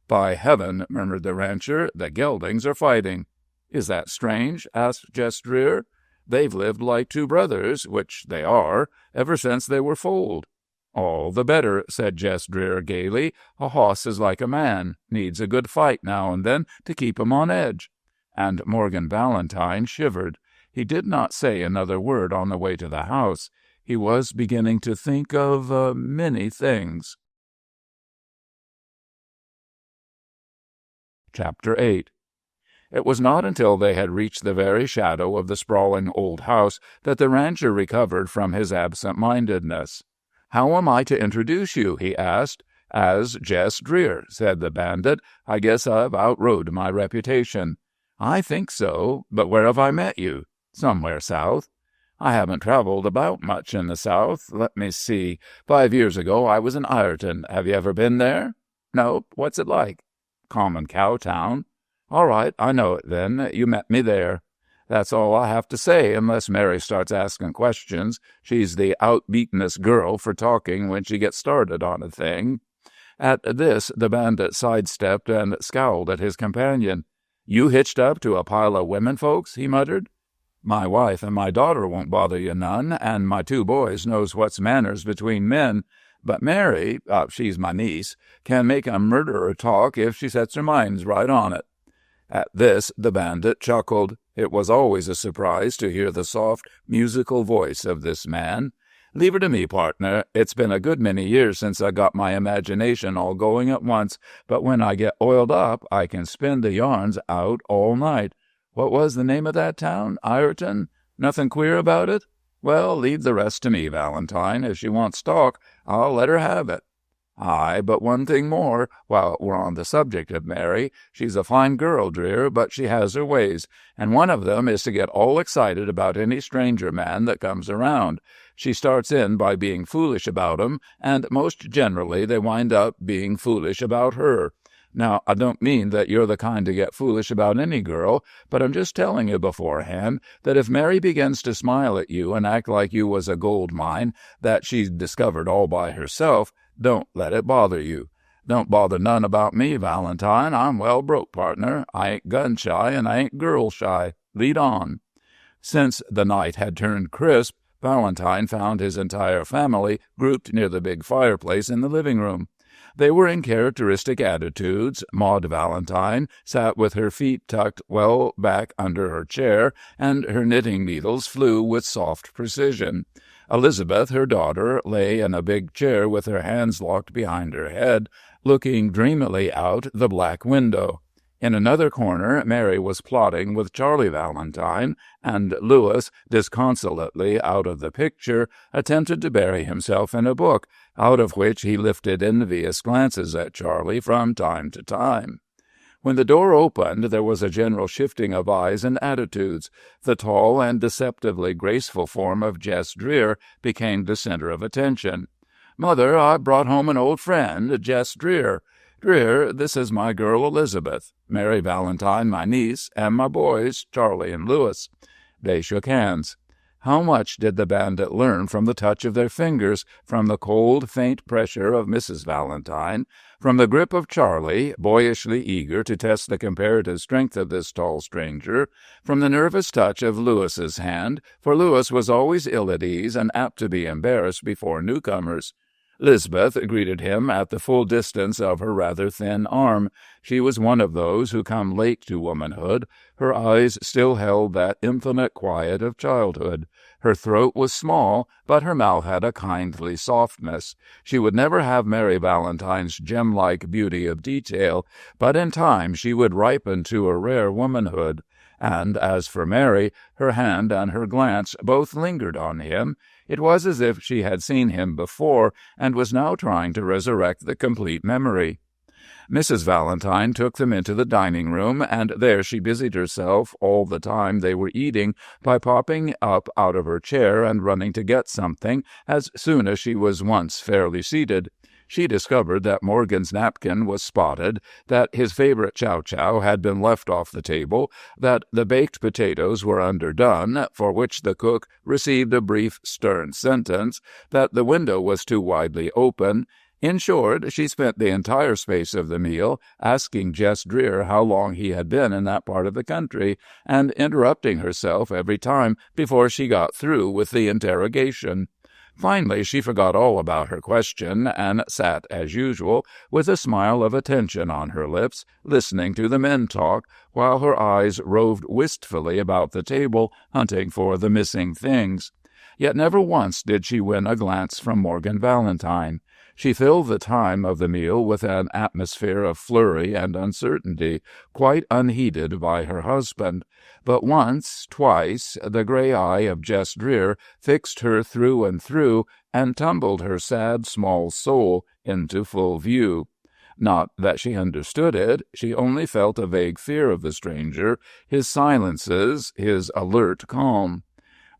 "By heaven," murmured the rancher, "the geldings are fighting." "Is that strange?" asked Jess Dreer. "They've lived like two brothers, which they are, ever since they were foaled." "All the better," said Jess Dreer gaily. "A hoss is like a man, needs a good fight now and then to keep him on edge." And Morgan Valentine shivered. He did not say another word on the way to the house. He was beginning to think of many things. Chapter 8. It was not until they had reached the very shadow of the sprawling old house that the rancher recovered from his absent-mindedness. "How am I to introduce you?" he asked. "As Jess Dreer," said the bandit. "I guess I've outrode my reputation." "I think so. But where have I met you?" "Somewhere south." "I haven't traveled about much in the South. Let me see. 5 years ago I was in Ireton. Have you ever been there?" "Nope. What's it like?" "Common cow town." "All right, I know it then. You met me there." "That's all I have to say, unless Mary starts asking questions. She's the outbeatenest girl for talking when she gets started on a thing." At this the bandit sidestepped and scowled at his companion. "You hitched up to a pile of women folks?" he muttered. "My wife and my daughter won't bother you none, and my 2 boys knows what's manners between men. But Mary, she's my niece, can make a murderer talk if she sets her minds right on it." At this the bandit chuckled. It was always a surprise to hear the soft, musical voice of this man. "Leave her to me, partner. It's been a good many years since I got my imagination all going at once, but when I get oiled up, I can spin the yarns out all night. What was the name of that town? Ireton? Nothing queer about it? Well, leave the rest to me, Valentine. If she wants talk, I'll let her have it. Aye, but one thing more, while we're on the subject of Mary. She's a fine girl, Dreer, but she has her ways, and one of them is to get all excited about any stranger man that comes around. She starts in by being foolish about 'em, and most generally they wind up being foolish about her. Now, I don't mean that you're the kind to get foolish about any girl, but I'm just telling you beforehand that if Mary begins to smile at you and act like you was a gold mine that she's discovered all by herself, don't let it bother you. Don't bother none about me, Valentine. I'm well broke, partner. I ain't gun-shy and I ain't girl-shy. Lead on." Since the night had turned crisp, Valentine found his entire family grouped near the big fireplace in the living room. They were in characteristic attitudes. Maud Valentine sat with her feet tucked well back under her chair, and her knitting needles flew with soft precision. Elizabeth, her daughter, lay in a big chair with her hands locked behind her head, looking dreamily out the black window. In another corner Mary was plotting with Charlie Valentine, and Louis, disconsolately out of the picture, attempted to bury himself in a book, out of which he lifted envious glances at Charlie from time to time. When the door opened, there was a general shifting of eyes and attitudes. The tall and deceptively graceful form of Jess Dreer became the center of attention. "Mother, I've brought home an old friend, Jess Dreer. Dreer, this is my girl Elizabeth, Mary Valentine, my niece, and my boys, Charlie and Louis." They shook hands. How much did the bandit learn from the touch of their fingers, from the cold, faint pressure of Mrs. Valentine, from the grip of Charlie, boyishly eager to test the comparative strength of this tall stranger, from the nervous touch of Louis's hand, for Louis was always ill at ease and apt to be embarrassed before newcomers. Lisbeth greeted him at the full distance of her rather thin arm. She was one of those who come late to womanhood. Her eyes still held that infinite quiet of childhood. Her throat was small, but her mouth had a kindly softness. She would never have Mary Valentine's gem-like beauty of detail, but in time she would ripen to a rare womanhood. And as for Mary, her hand and her glance both lingered on him. It was as if she had seen him before and was now trying to resurrect the complete memory. Mrs. Valentine took them into the dining room, and there she busied herself all the time they were eating by popping up out of her chair and running to get something as soon as she was once fairly seated. She discovered that Morgan's napkin was spotted, that his favorite chow-chow had been left off the table, that the baked potatoes were underdone, for which the cook received a brief, stern sentence, that the window was too widely open. In short, she spent the entire space of the meal asking Jess Dreer how long he had been in that part of the country, and interrupting herself every time before she got through with the interrogation. Finally, she forgot all about her question, and sat, as usual, with a smile of attention on her lips, listening to the men talk, while her eyes roved wistfully about the table, hunting for the missing things. Yet never once did she win a glance from Morgan Valentine. She filled the time of the meal with an atmosphere of flurry and uncertainty, quite unheeded by her husband. But once, twice, the gray eye of Jess Dreer fixed her through and through and tumbled her sad small soul into full view. Not that she understood it, she only felt a vague fear of the stranger, his silences, his alert calm.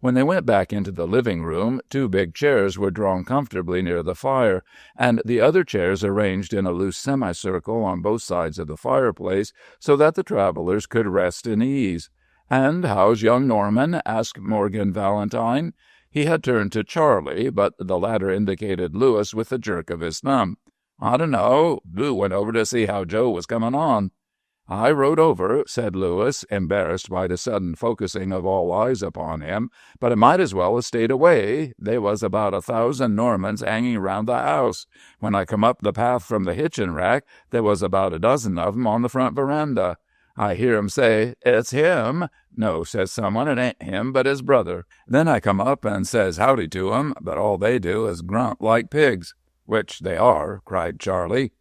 When they went back into the living room, 2 big chairs were drawn comfortably near the fire, and the other chairs arranged in a loose semicircle on both sides of the fireplace so that the travelers could rest in ease. "And how's young Norman?" asked Morgan Valentine. He had turned to Charlie, but the latter indicated Louis with a jerk of his thumb. "I dunno. Lou went over to see how Joe was coming on." "I rode over," said Louis, embarrassed by the sudden focusing of all eyes upon him, "but I might as well have stayed away. They was about 1,000 Normans hanging round the house. When I come up the path from the hitchin' rack, there was about a dozen of 'em on the front veranda. I hear 'em say, 'It's him.' 'No,' says someone, 'it ain't him, but his brother.' Then I come up and says howdy to 'em, but all they do is grunt like pigs." "Which they are," cried Charlie.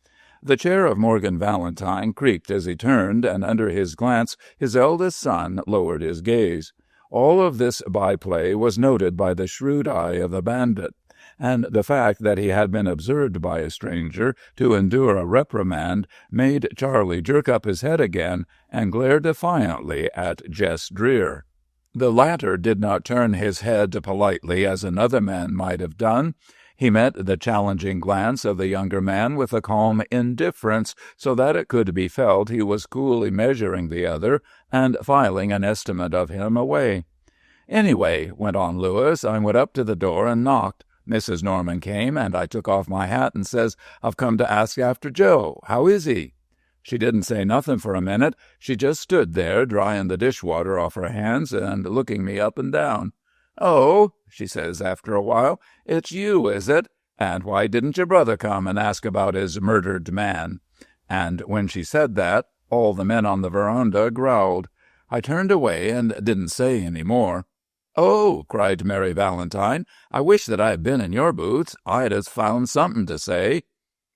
The chair of Morgan Valentine creaked as he turned, and under his glance his eldest son lowered his gaze. All of this byplay was noted by the shrewd eye of the bandit, and the fact that he had been observed by a stranger to endure a reprimand made Charlie jerk up his head again and glare defiantly at Jess Dreer. The latter did not turn his head politely as another man might have done. He met the challenging glance of the younger man with a calm indifference, so that it could be felt he was coolly measuring the other and filing an estimate of him away. "Anyway," went on Louis, "I went up to the door and knocked. Mrs. Norman came, and I took off my hat and says, 'I've come to ask after Joe. How is he?' She didn't say nothing for a minute. She just stood there, drying the dishwater off her hands and looking me up and down. 'Oh,' she says after a while, 'it's you, is it? And why didn't your brother come and ask about his murdered man?' And when she said that, all the men on the veranda growled. I turned away and didn't say any more." "Oh," cried Mary Valentine, "I wish that I had been in your boots. I'd have found something to say."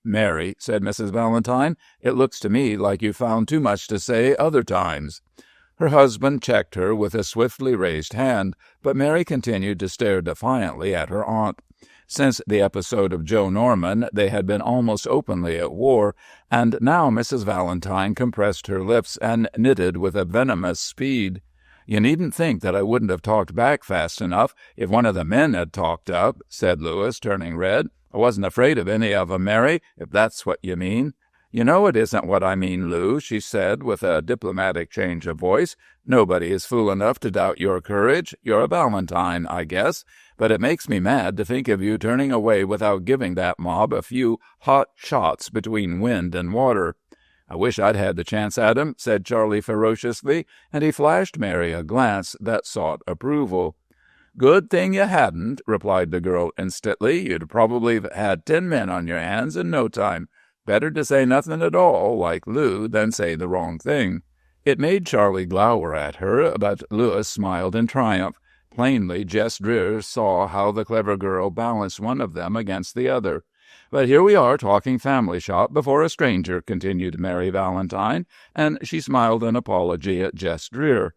"Mary," said Mrs. Valentine, "it looks to me like you found too much to say other times." Her husband checked her with a swiftly raised hand, but Mary continued to stare defiantly at her aunt. Since the episode of Joe Norman, they had been almost openly at war, and now Mrs. Valentine compressed her lips and knitted with a venomous speed. "You needn't think that I wouldn't have talked back fast enough if one of the men had talked up," said Louis, turning red. "I wasn't afraid of any of 'em, Mary, if that's what you mean." "You know it isn't what I mean, Lou," she said with a diplomatic change of voice. "Nobody is fool enough to doubt your courage. You're a Valentine, I guess. But it makes me mad to think of you turning away without giving that mob a few hot shots between wind and water." "I wish I'd had the chance at 'em," said Charlie ferociously, and he flashed Mary a glance that sought approval. "Good thing you hadn't," replied the girl instantly. "You'd probably have had 10 men on your hands in no time. Better to say nothing at all, like Lou, than say the wrong thing." It made Charlie glower at her, but Louis smiled in triumph. Plainly, Jess Dreer saw how the clever girl balanced one of them against the other. "But here we are talking family shop before a stranger," continued Mary Valentine, and she smiled an apology at Jess Dreer.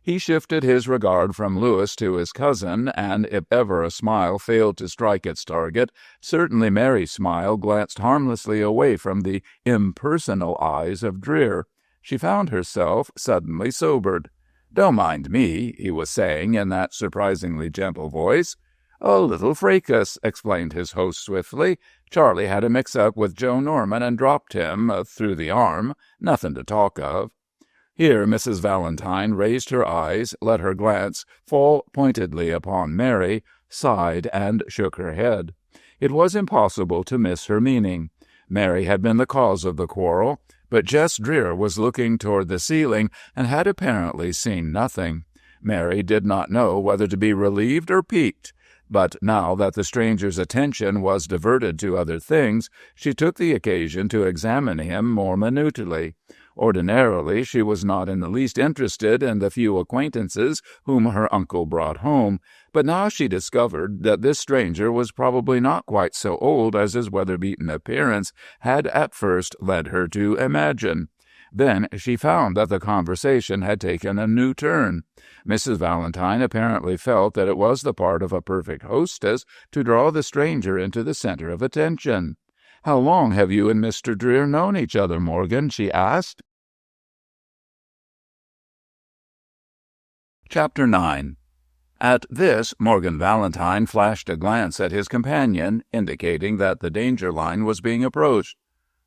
He shifted his regard from Louis to his cousin, and if ever a smile failed to strike its target, certainly Mary's smile glanced harmlessly away from the impersonal eyes of Dreer. She found herself suddenly sobered. "Don't mind me," he was saying in that surprisingly gentle voice. "A little fracas," explained his host swiftly. "Charlie had a mix-up with Joe Norman and dropped him through the arm. Nothing to talk of." Here Mrs. Valentine raised her eyes, let her glance fall pointedly upon Mary, sighed, and shook her head. It was impossible to miss her meaning. Mary had been the cause of the quarrel, but Jess Dreer was looking toward the ceiling and had apparently seen nothing. Mary did not know whether to be relieved or piqued, but now that the stranger's attention was diverted to other things, she took the occasion to examine him more minutely. Ordinarily, she was not in the least interested in the few acquaintances whom her uncle brought home, But now she discovered that this stranger was probably not quite so old as his weather-beaten appearance had at first led her to imagine. Then she found that the conversation had taken a new turn. Mrs. Valentine apparently felt that it was the part of a perfect hostess to draw the stranger into the center of attention. "How long have you and Mr. Dreer known each other, Morgan?" she asked. Chapter 9. At this, Morgan Valentine flashed a glance at his companion, indicating that the danger line was being approached.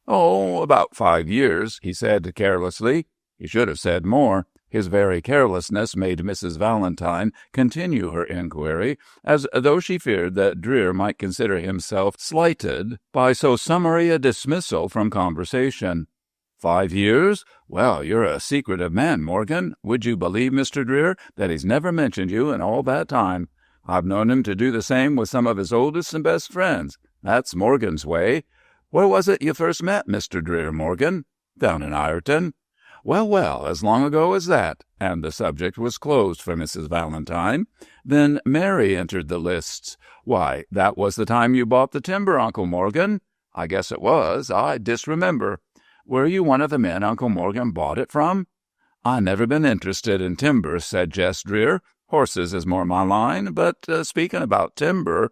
"Oh, about 5 years," he said carelessly. He should have said more. His very carelessness made Mrs. Valentine continue her inquiry, as though she feared that Dreer might consider himself slighted by so summary a dismissal from conversation. 5 years? Well, you're a secretive man, Morgan. Would you believe, Mr. Dreer, that he's never mentioned you in all that time? I've known him to do the same with some of his oldest and best friends. That's Morgan's way. Where was it you first met Mr. Dreer, Morgan?" "Down in Ireton." Well, as long ago as that," and the subject was closed for Mrs. Valentine. Then Mary entered the lists. "Why, that was the time you bought the timber, Uncle Morgan." "I guess it was. I disremember." "Were you one of the men Uncle Morgan bought it from?" "I never been interested in timber," said Jess Dreer. "Horses is more my line, but speaking about timber—"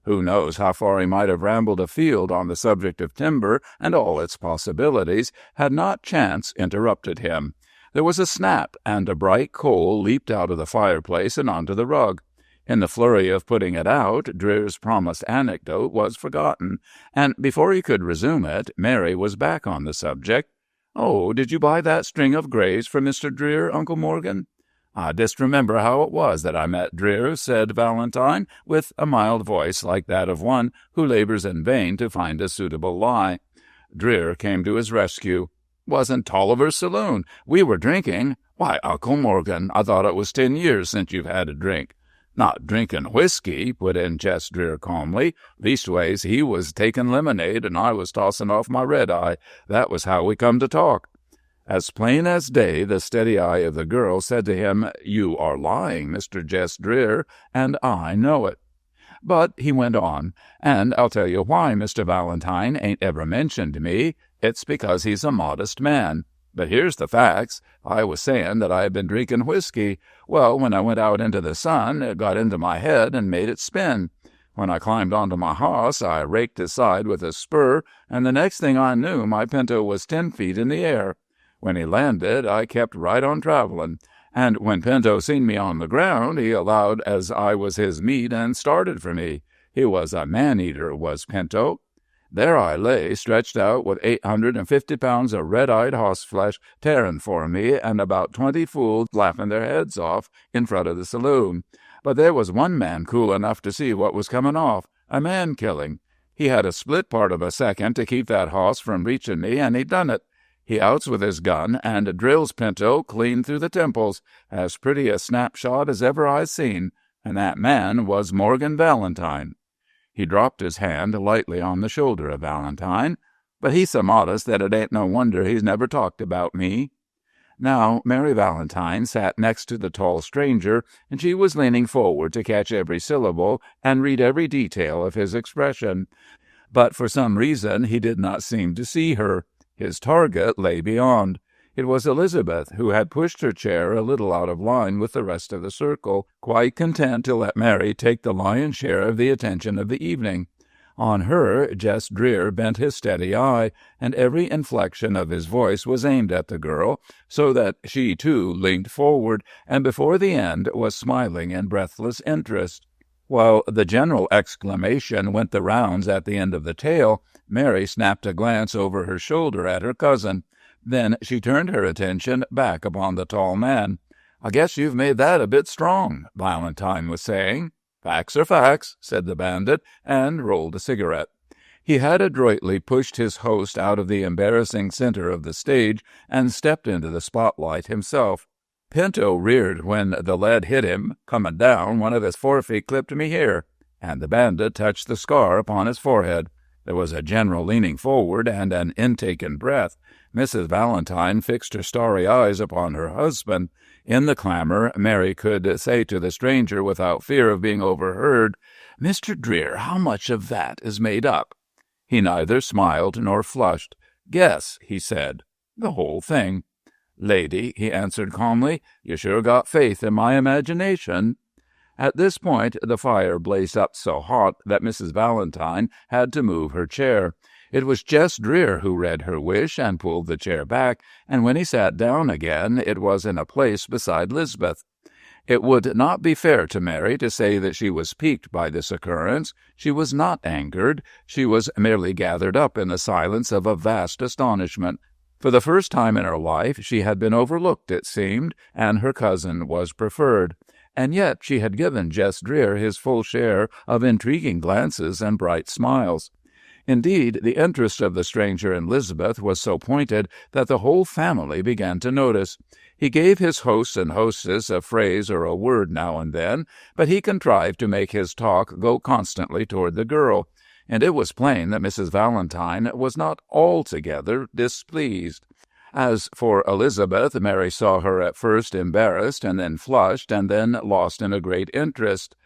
Who knows how far he might have rambled afield on the subject of timber and all its possibilities, had not chance interrupted him. There was a snap, and a bright coal leaped out of the fireplace and onto the rug. In the flurry of putting it out, Dreer's promised anecdote was forgotten, and before he could resume it, Mary was back on the subject. "Oh, did you buy that string of grays for Mr. Dreer, Uncle Morgan?" "I just remember how it was that I met Dreer," said Valentine, with a mild voice like that of one who labors in vain to find a suitable lie. Dreer came to his rescue. "Was in Tolliver's saloon. We were drinking—" "Why, Uncle Morgan, I thought it was 10 years since you've had a drink." "Not drinking whiskey," put in Jess Dreer calmly. "Leastways, he was taking lemonade, and I was tossing off my red-eye. That was how we come to talk." As plain as day, the steady eye of the girl said to him, "You are lying, Mr. Jess Dreer, and I know it." But he went on, "And I'll tell you why Mr. Valentine ain't ever mentioned me. It's because he's a modest man. But here's the facts. I was saying that I had been drinking whiskey. Well, when I went out into the sun, it got into my head and made it spin. When I climbed onto my hoss, I raked his side with a spur, and the next thing I knew, my pinto was 10 feet in the air. When he landed, I kept right on traveling, and when Pinto seen me on the ground, he allowed as I was his meat and started for me. He was a man-eater, was Pinto. There I lay, stretched out with 850 pounds of red-eyed hoss-flesh tearing for me, and about 20 fools laughing their heads off in front of the saloon. But there was one man cool enough to see what was coming off, a man-killing. He had a split part of a second to keep that hoss from reaching me, and he done it. He outs with his gun and drills Pinto clean through the temples, as pretty a snapshot as ever I seen, and that man was Morgan Valentine." He dropped his hand lightly on the shoulder of Valentine. "But he's so modest that it ain't no wonder he's never talked about me." Now Mary Valentine sat next to the tall stranger, and she was leaning forward to catch every syllable and read every detail of his expression. But for some reason he did not seem to see her. His target lay beyond. It was Elizabeth, who had pushed her chair a little out of line with the rest of the circle, quite content to let Mary take the lion's share of the attention of the evening. On her, Jess Dreer bent his steady eye, and every inflection of his voice was aimed at the girl, so that she, too, leaned forward, and before the end was smiling in breathless interest. While the general exclamation went the rounds at the end of the tale, Mary snapped a glance over her shoulder at her cousin. Then she turned her attention back upon the tall man. "I guess you've made that a bit strong," Valentine was saying. "Facts are facts," said the bandit, and rolled a cigarette. He had adroitly pushed his host out of the embarrassing center of the stage and stepped into the spotlight himself. "Pinto reared when the lead hit him. Coming down, one of his forefeet clipped me here," and the bandit touched the scar upon his forehead. There was a general leaning forward and an intaken breath. Mrs. Valentine fixed her starry eyes upon her husband. In the clamor, Mary could say to the stranger without fear of being overheard, "Mr. Dreer, how much of that is made up?" He neither smiled nor flushed. "Guess," he said. "The whole thing." "Lady," he answered calmly, "you sure got faith in my imagination." At this point the fire blazed up so hot that Mrs. Valentine had to move her chair. It was Jess Dreer who read her wish and pulled the chair back, and when he sat down again it was in a place beside Lisbeth. It would not be fair to Mary to say that she was piqued by this occurrence. She was not angered. She was merely gathered up in the silence of a vast astonishment. For the first time in her life she had been overlooked, it seemed, and her cousin was preferred. And yet she had given Jess Dreer his full share of intriguing glances and bright smiles. Indeed, the interest of the stranger in Lisbeth was so pointed that the whole family began to notice. He gave his hosts and hostess a phrase or a word now and then, but he contrived to make his talk go constantly toward the girl, and it was plain that Mrs. Valentine was not altogether displeased. As for Elizabeth, Mary saw her at first embarrassed, and then flushed, and then lost in a great interest.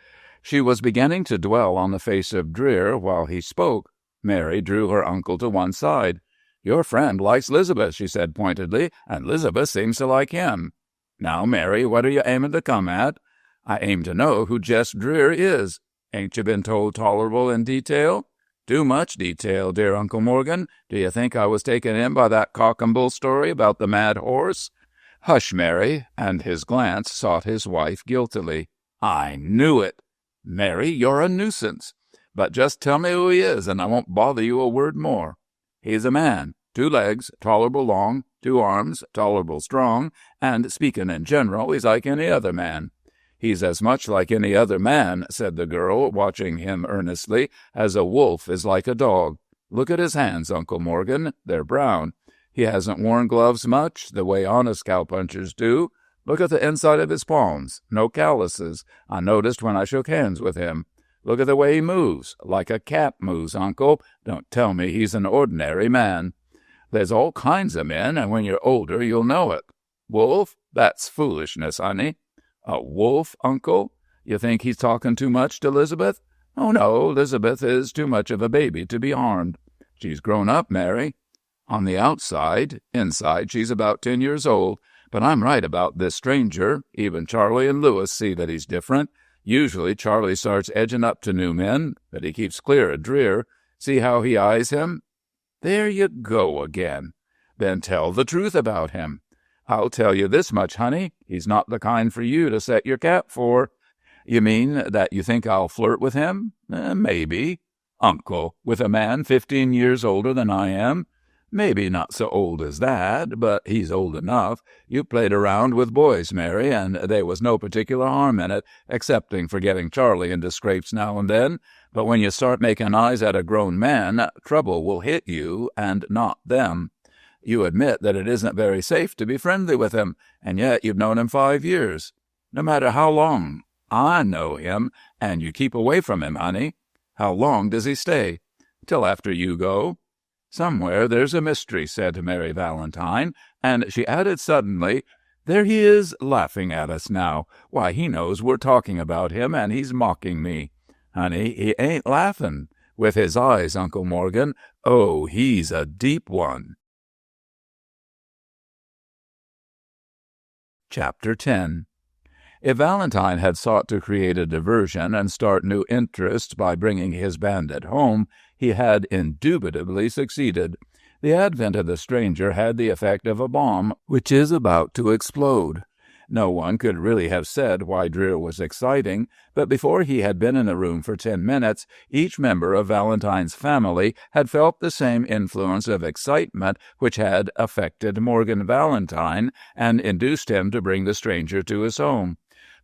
She was beginning to dwell on the face of Dreer while he spoke. Mary drew her uncle to one side. "Your friend likes Elizabeth," she said pointedly, "and Elizabeth seems to like him. Now, Mary, what are you aiming to come at?" "I aim to know who Jess Dreer is." "Ain't you been told tolerable in detail?" "Too much detail, dear Uncle Morgan. Do you think I was taken in by that cock and bull story about the mad horse?" "Hush, Mary," and his glance sought his wife guiltily. "I knew it." "Mary, you're a nuisance." "But just tell me who he is, and I won't bother you a word more." "He's a man, 2 legs, tolerable long, 2 arms, tolerable strong, and, speaking in general, he's like any other man." "He's as much like any other man," said the girl, watching him earnestly, "as a wolf is like a dog. Look at his hands, Uncle Morgan. They're brown. He hasn't worn gloves much, the way honest cowpunchers do. Look at the inside of his palms. No calluses. I noticed when I shook hands with him. Look at the way he moves. Like a cat moves, Uncle. Don't tell me he's an ordinary man." "There's all kinds of men, and when you're older you'll know it." "Wolf? That's foolishness, honey." "A wolf, Uncle? You think he's talking too much to Elizabeth?" "Oh, no, Elizabeth is too much of a baby to be harmed." "She's grown up, Mary." "On the outside. Inside she's about 10 years old. But I'm right about this stranger. Even Charlie and Louis see that he's different. Usually Charlie starts edging up to new men, but he keeps clear of Dreer. See how he eyes him?" "There you go again." "Then tell the truth about him." "I'll tell you this much, honey. He's not the kind for you to set your cap for." "You mean that you think I'll flirt with him?" Maybe." "Uncle, with a man 15 years older than I am?" "Maybe not so old as that, but he's old enough. You played around with boys, Mary, and there was no particular harm in it, excepting for getting Charlie into scrapes now and then. But when you start making eyes at a grown man, trouble will hit you and not them. You admit that it isn't very safe to be friendly with him, and yet you've known him 5 years. No matter how long. I know him, and you keep away from him, honey." "How long does he stay?" "Till after you go." "Somewhere there's a mystery," said Mary Valentine, and she added suddenly, "There he is, laughing at us now. Why, he knows we're talking about him, and he's mocking me." "Honey, he ain't laughing. With his eyes, Uncle Morgan. Oh, he's a deep one." Chapter 10. If Valentine had sought to create a diversion and start new interests by bringing his bandit home, he had indubitably succeeded. The advent of the stranger had the effect of a bomb which is about to explode. No one could really have said why Dreer was exciting, but before he had been in the room for 10 minutes, each member of Valentine's family had felt the same influence of excitement which had affected Morgan Valentine and induced him to bring the stranger to his home.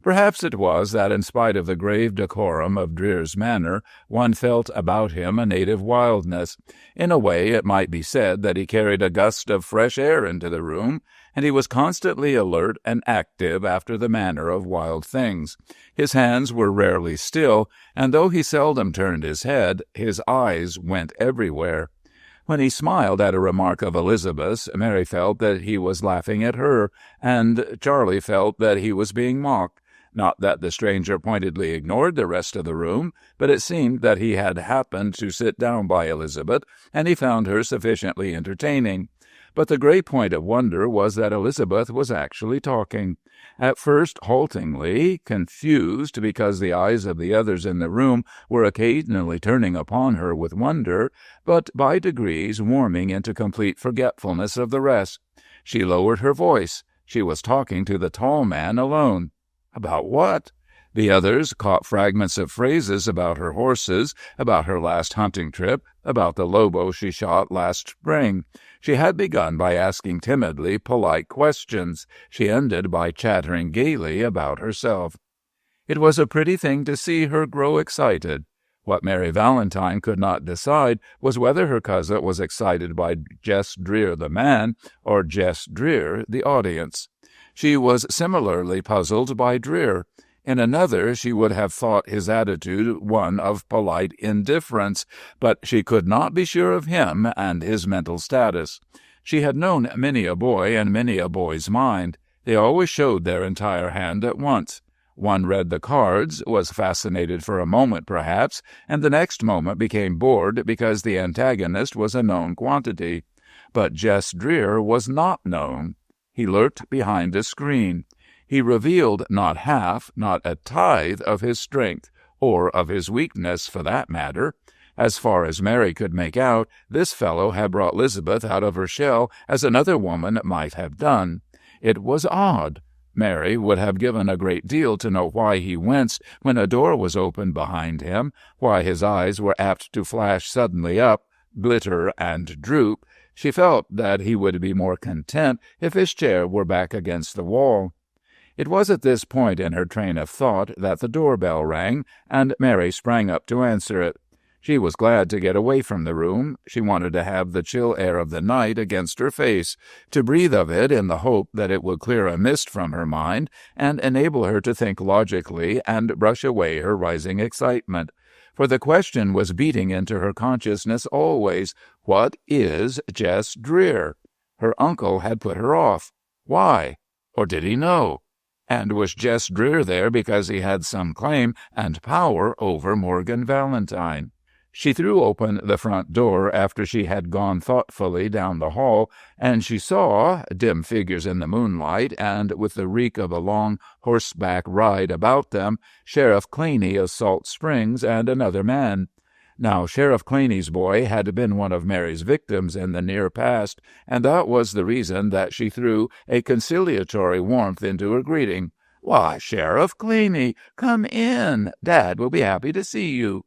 Perhaps it was that in spite of the grave decorum of Dreer's manner, one felt about him a native wildness. In a way, it might be said that he carried a gust of fresh air into the room, and he was constantly alert and active after the manner of wild things. His hands were rarely still, and though he seldom turned his head, his eyes went everywhere. When he smiled at a remark of Elizabeth's, Mary felt that he was laughing at her, and Charlie felt that he was being mocked. Not that the stranger pointedly ignored the rest of the room, but it seemed that he had happened to sit down by Elizabeth, and he found her sufficiently entertaining. But the great point of wonder was that Elizabeth was actually talking. At first haltingly, confused because the eyes of the others in the room were occasionally turning upon her with wonder, but by degrees warming into complete forgetfulness of the rest. She lowered her voice. She was talking to the tall man alone. About what? The others caught fragments of phrases about her horses, about her last hunting trip, about the lobo she shot last spring. She had begun by asking timidly polite questions. She ended by chattering gaily about herself. It was a pretty thing to see her grow excited. What Mary Valentine could not decide was whether her cousin was excited by Jess Dreer the man, or Jess Dreer the audience. She was similarly puzzled by Dreer. In another, she would have thought his attitude one of polite indifference, but she could not be sure of him and his mental status. She had known many a boy and many a boy's mind. They always showed their entire hand at once. One read the cards, was fascinated for a moment perhaps, and the next moment became bored because the antagonist was a known quantity. But Jess Dreer was not known. He lurked behind a screen. He revealed not half, not a tithe of his strength, or of his weakness, for that matter. As far as Mary could make out, this fellow had brought Elizabeth out of her shell as another woman might have done. It was odd. Mary would have given a great deal to know why he winced when a door was opened behind him, why his eyes were apt to flash suddenly up, glitter and droop. She felt that he would be more content if his chair were back against the wall. It was at this point in her train of thought that the doorbell rang, and Mary sprang up to answer it. She was glad to get away from the room. She wanted to have the chill air of the night against her face, to breathe of it in the hope that it would clear a mist from her mind and enable her to think logically and brush away her rising excitement. For the question was beating into her consciousness always, what is Jess Dreer? Her uncle had put her off. Why? Or did he know? And was Jess Dreer there because he had some claim and power over Morgan Valentine? She threw open the front door after she had gone thoughtfully down the hall, and she saw, dim figures in the moonlight and with the reek of a long horseback ride about them, Sheriff Claney of Salt Springs and another man. Now, Sheriff Claney's boy had been one of Mary's victims in the near past, and that was the reason that she threw a conciliatory warmth into her greeting. "Why, Sheriff Claney, come in. Dad will be happy to see you."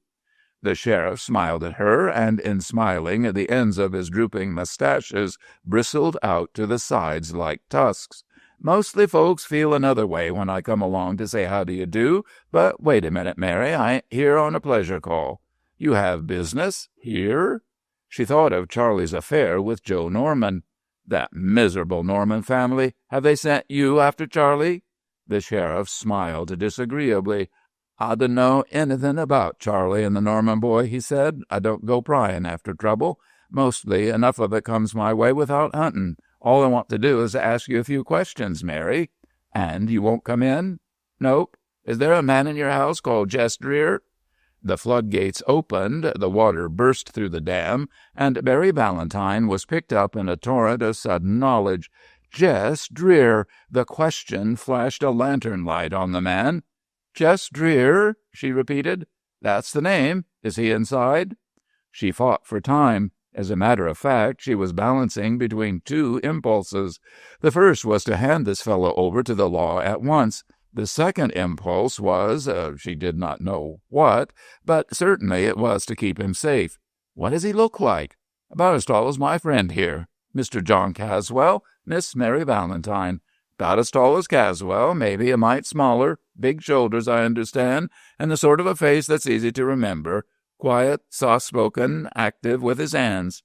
The sheriff smiled at her, and in smiling the ends of his drooping mustaches bristled out to the sides like tusks. "Mostly folks feel another way when I come along to say how do you do, but wait a minute, Mary, I ain't here on a pleasure call. You have business here?" She thought of Charlie's affair with Joe Norman. "That miserable Norman family. Have they sent you after Charlie?" The sheriff smiled disagreeably. "I don't know anything about Charlie and the Norman boy," he said. "I don't go prying after trouble. Mostly enough of it comes my way without hunting. All I want to do is to ask you a few questions, Mary." "And you won't come in?" "Nope. Is there a man in your house called Jess Dreer?" The floodgates opened, the water burst through the dam, and Mary Valentine was picked up in a torrent of sudden knowledge. Jess Dreer! The question flashed a lantern light on the man. "Jess Dreer," she repeated. "That's the name. Is he inside?" She fought for time. As a matter of fact, she was balancing between two impulses. The first was to hand this fellow over to the law at once. The second impulse was, she did not know what, but certainly it was to keep him safe. "What does he look like?" "About as tall as my friend here. Mr. John Caswell, Miss Mary Valentine." About as tall as Caswell, maybe a mite smaller, big shoulders, I understand, and the sort of a face that's easy to remember, quiet, soft-spoken, active with his hands.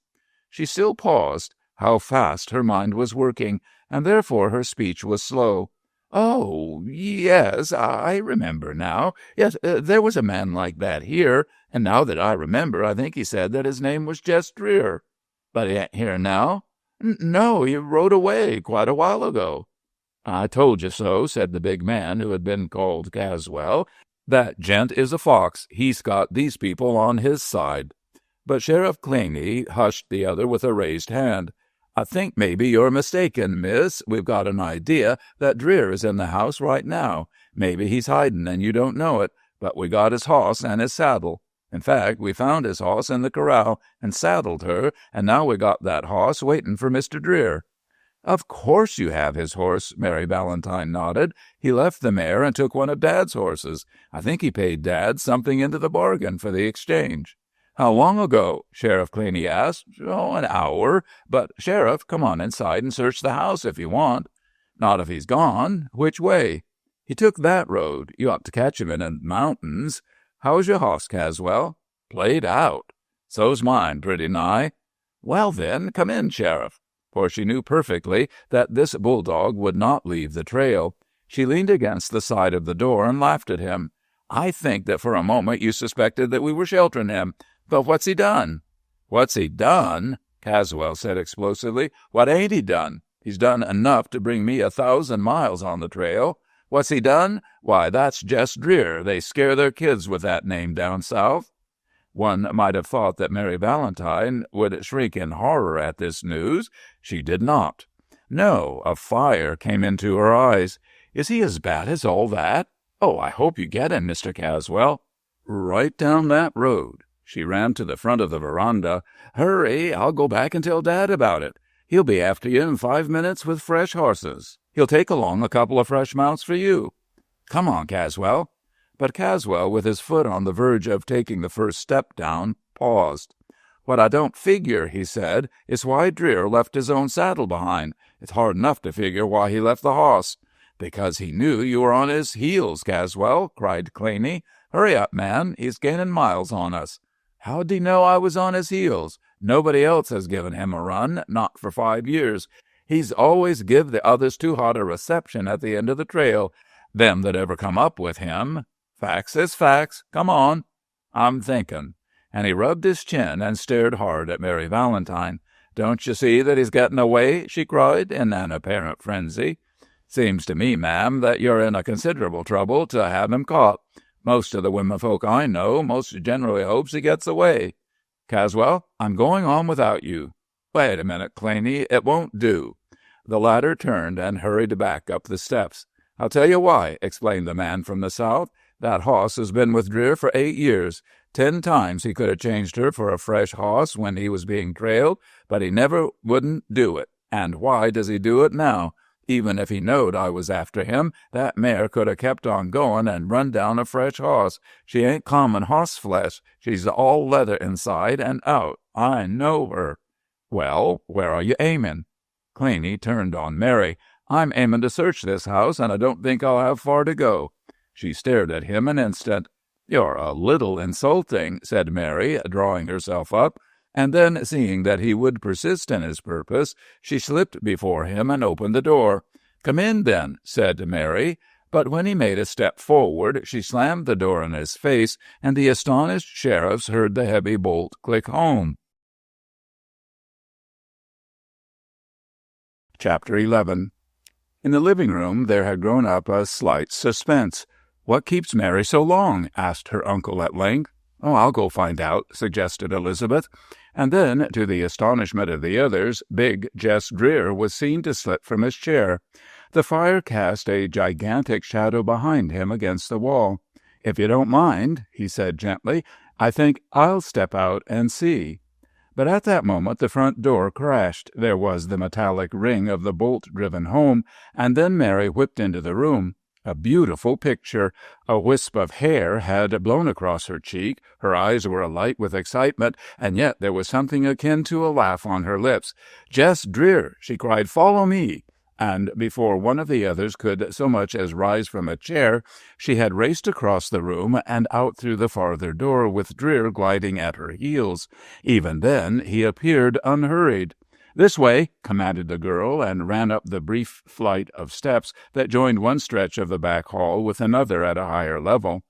She still paused. How fast her mind was working, and therefore her speech was slow. Oh, yes, I remember now. Yes, there was a man like that here, and now that I remember, I think he said that his name was Jess Dreer. But he ain't here now? No, he rode away quite a while ago. I told you so, said the big man who had been called Caswell. That gent is a fox. He's got these people on his side. But Sheriff Claney hushed the other with a raised hand. I think maybe you're mistaken, miss. We've got an idea that Dreer is in the house right now. Maybe he's hiding and you don't know it, but we got his hoss and his saddle. In fact, we found his hoss in the corral and saddled her, and now we got that hoss waiting for Mr. Dreer. Of course you have his horse, Mary Valentine nodded. He left the mare and took one of Dad's horses. I think he paid Dad something into the bargain for the exchange. How long ago? Sheriff Claney asked. Oh, an hour. But, Sheriff, come on inside and search the house if you want. Not if he's gone. Which way? He took that road. You ought to catch him in the mountains. How's your hoss, Caswell? Played out. So's mine, pretty nigh. Well, then, come in, Sheriff. For she knew perfectly that this bulldog would not leave the trail. She leaned against the side of the door and laughed at him. I think that for a moment you suspected that we were sheltering him. But what's he done? What's he done? Caswell said explosively. What ain't he done? He's done enough to bring me 1,000 miles on the trail. What's he done? Why, that's Jess Dreer. They scare their kids with that name down south. One might have thought that Mary Valentine would shrink in horror at this news. She did not. No, a fire came into her eyes. Is he as bad as all that? Oh, I hope you get him, Mr. Caswell. Right down that road. She ran to the front of the veranda. Hurry, I'll go back and tell Dad about it. He'll be after you in 5 minutes with fresh horses. He'll take along a couple of fresh mounts for you. Come on, Caswell. But Caswell, with his foot on the verge of taking the first step down, paused. What I don't figure, he said, is why Dreer left his own saddle behind. It's hard enough to figure why he left the hoss. Because he knew you were on his heels, Caswell, cried Claney. Hurry up, man. He's gaining miles on us. How'd he know I was on his heels? Nobody else has given him a run, not for 5 years. He's always give the others too hot a reception at the end of the trail, them that ever come up with him. Facts is facts. Come on. I'm thinking. And he rubbed his chin and stared hard at Mary Valentine. Don't you see that he's getting away? She cried in an apparent frenzy. Seems to me, ma'am, that you're in a considerable trouble to have him caught. Most of the womenfolk I know most generally hopes he gets away. Caswell, I'm going on without you. Wait a minute, Claney. It won't do. The latter turned and hurried back up the steps. I'll tell you why, explained the man from the south. That hoss has been with Dreer for 8 years. 10 times he could have changed her for a fresh hoss when he was being trailed, but he never wouldn't do it. And why does he do it now? Even if he knowed I was after him, that mare could have kept on going and run down a fresh hoss. She ain't common hoss flesh. She's all leather inside and out. I know her. Well, where are you aiming? Claney turned on Mary. I'm aiming to search this house, and I don't think I'll have far to go. She stared at him an instant. You're a little insulting, said Mary, drawing herself up. And then, seeing that he would persist in his purpose, she slipped before him and opened the door. Come in, then, said Mary. But when he made a step forward, she slammed the door in his face, and the astonished sheriffs heard the heavy bolt click home. Chapter 11. In the living room there had grown up a slight suspense. What keeps Mary so long? Asked her uncle at length. Oh, I'll go find out, suggested Elizabeth. And then, to the astonishment of the others, big Jess Dreer was seen to slip from his chair. The fire cast a gigantic shadow behind him against the wall. If you don't mind, he said gently, I think I'll step out and see. But at that moment the front door crashed. There was the metallic ring of the bolt driven home, and then Mary whipped into the room. A beautiful picture. A wisp of hair had blown across her cheek, her eyes were alight with excitement, and yet there was something akin to a laugh on her lips. Jess Dreer, she cried, follow me. And before one of the others could so much as rise from a chair, she had raced across the room and out through the farther door, with Dreer gliding at her heels. Even then he appeared unhurried. "This way," commanded the girl, and ran up the brief flight of steps that joined one stretch of the back hall with another at a higher level.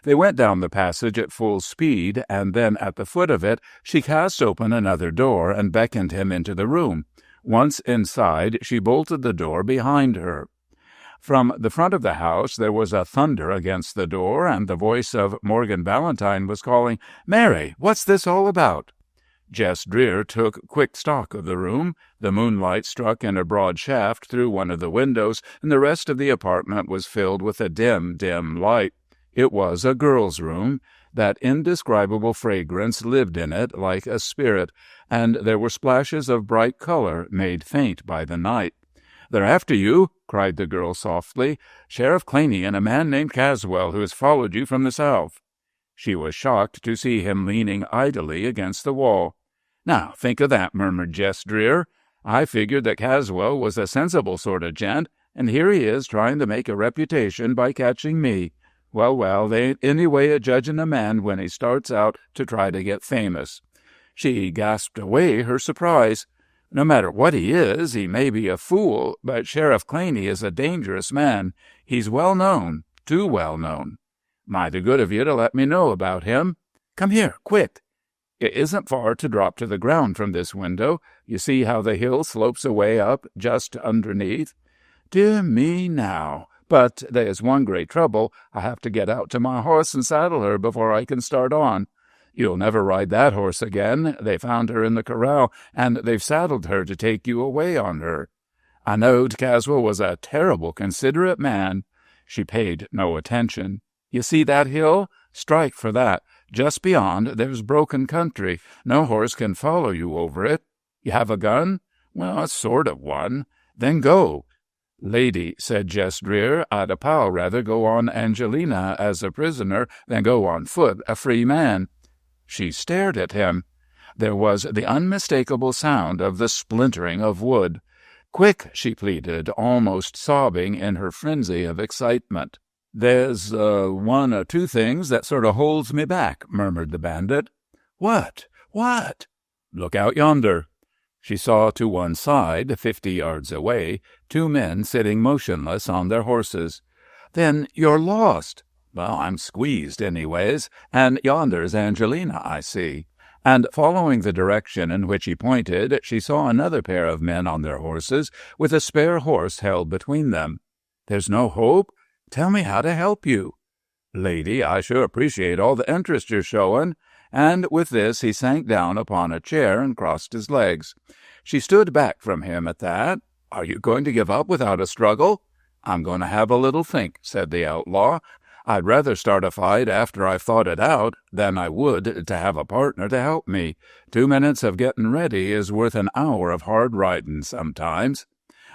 They went down the passage at full speed, and then at the foot of it she cast open another door and beckoned him into the room. Once inside, she bolted the door behind her. From the front of the house there was a thunder against the door, and the voice of Morgan Valentine was calling, "Mary, what's this all about?" Jess Dreer took quick stock of the room. The moonlight struck in a broad shaft through one of the windows, and the rest of the apartment was filled with a dim, dim light. It was a girl's room. That indescribable fragrance lived in it like a spirit, and there were splashes of bright color made faint by the night. "They're after you," cried the girl softly. "Sheriff Claney and a man named Caswell, who has followed you from the south." She was shocked to see him leaning idly against the wall. "Now, think of that," murmured Jess Dreer. "I figured that Caswell was a sensible sort of gent, and here he is trying to make a reputation by catching me. Well, they ain't any way of judging a man when he starts out to try to get famous." She gasped away her surprise. "No matter what he is, he may be a fool, but Sheriff Claney is a dangerous man. He's well known, too well known." "Mighty good of you to let me know about him. Come here, quick." "It isn't far to drop to the ground from this window. You see how the hill slopes away up just underneath?" "Dear me, now. But there's one great trouble. I have to get out to my horse and saddle her before I can start on." "You'll never ride that horse again. They found her in the corral, and they've saddled her to take you away on her." "I knowed Caswell was a terrible considerate man." She paid no attention. "You see that hill? Strike for that. Just beyond, there's broken country. No horse can follow you over it. You have a gun?" "Well, a sort of one." "Then go." "Lady," said Jess Dreer, "I'd a pile rather go on Angelina as a prisoner than go on foot a free man." She stared at him. There was the unmistakable sound of the splintering of wood. "Quick," she pleaded, almost sobbing in her frenzy of excitement. "There's one or two things that sort of holds me back," murmured the bandit. "What? What?" "Look out yonder." She saw to one side, 50 yards away, 2 men sitting motionless on their horses. "Then you're lost." "Well, I'm squeezed anyways, and yonder's Angelina, I see." And following the direction in which he pointed, she saw another pair of men on their horses, with a spare horse held between them. "There's no hope? Tell me how to help you." "Lady, I sure appreciate all the interest you're showing." And with this he sank down upon a chair and crossed his legs. She stood back from him at that. "Are you going to give up without a struggle?" "I'm going to have a little think," said the outlaw. "I'd rather start a fight after I've thought it out than I would to have a partner to help me. 2 minutes of getting ready is worth an hour of hard riding sometimes."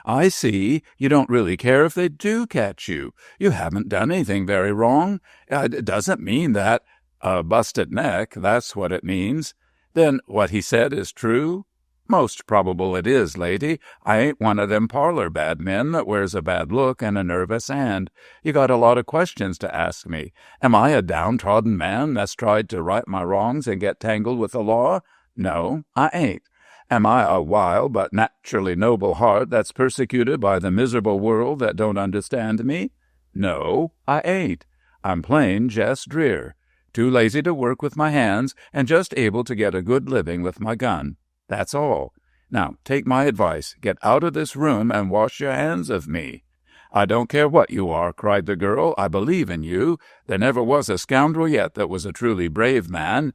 "I see. You don't really care if they do catch you. You haven't done anything very wrong. It doesn't mean that—" "A busted neck, that's what it means." "Then what he said is true?" "Most probable it is, lady. I ain't one of them parlor bad men that wears a bad look and a nervous hand. You got a lot of questions to ask me. Am I a downtrodden man that's tried to right my wrongs and get tangled with the law? No, I ain't. Am I a wild but naturally noble heart that's persecuted by the miserable world that don't understand me? No, I ain't. I'm plain Jess Dreer. Too lazy to work with my hands, and just able to get a good living with my gun. That's all. Now, take my advice. Get out of this room and wash your hands of me." "I don't care what you are," cried the girl. "I believe in you. There never was a scoundrel yet that was a truly brave man.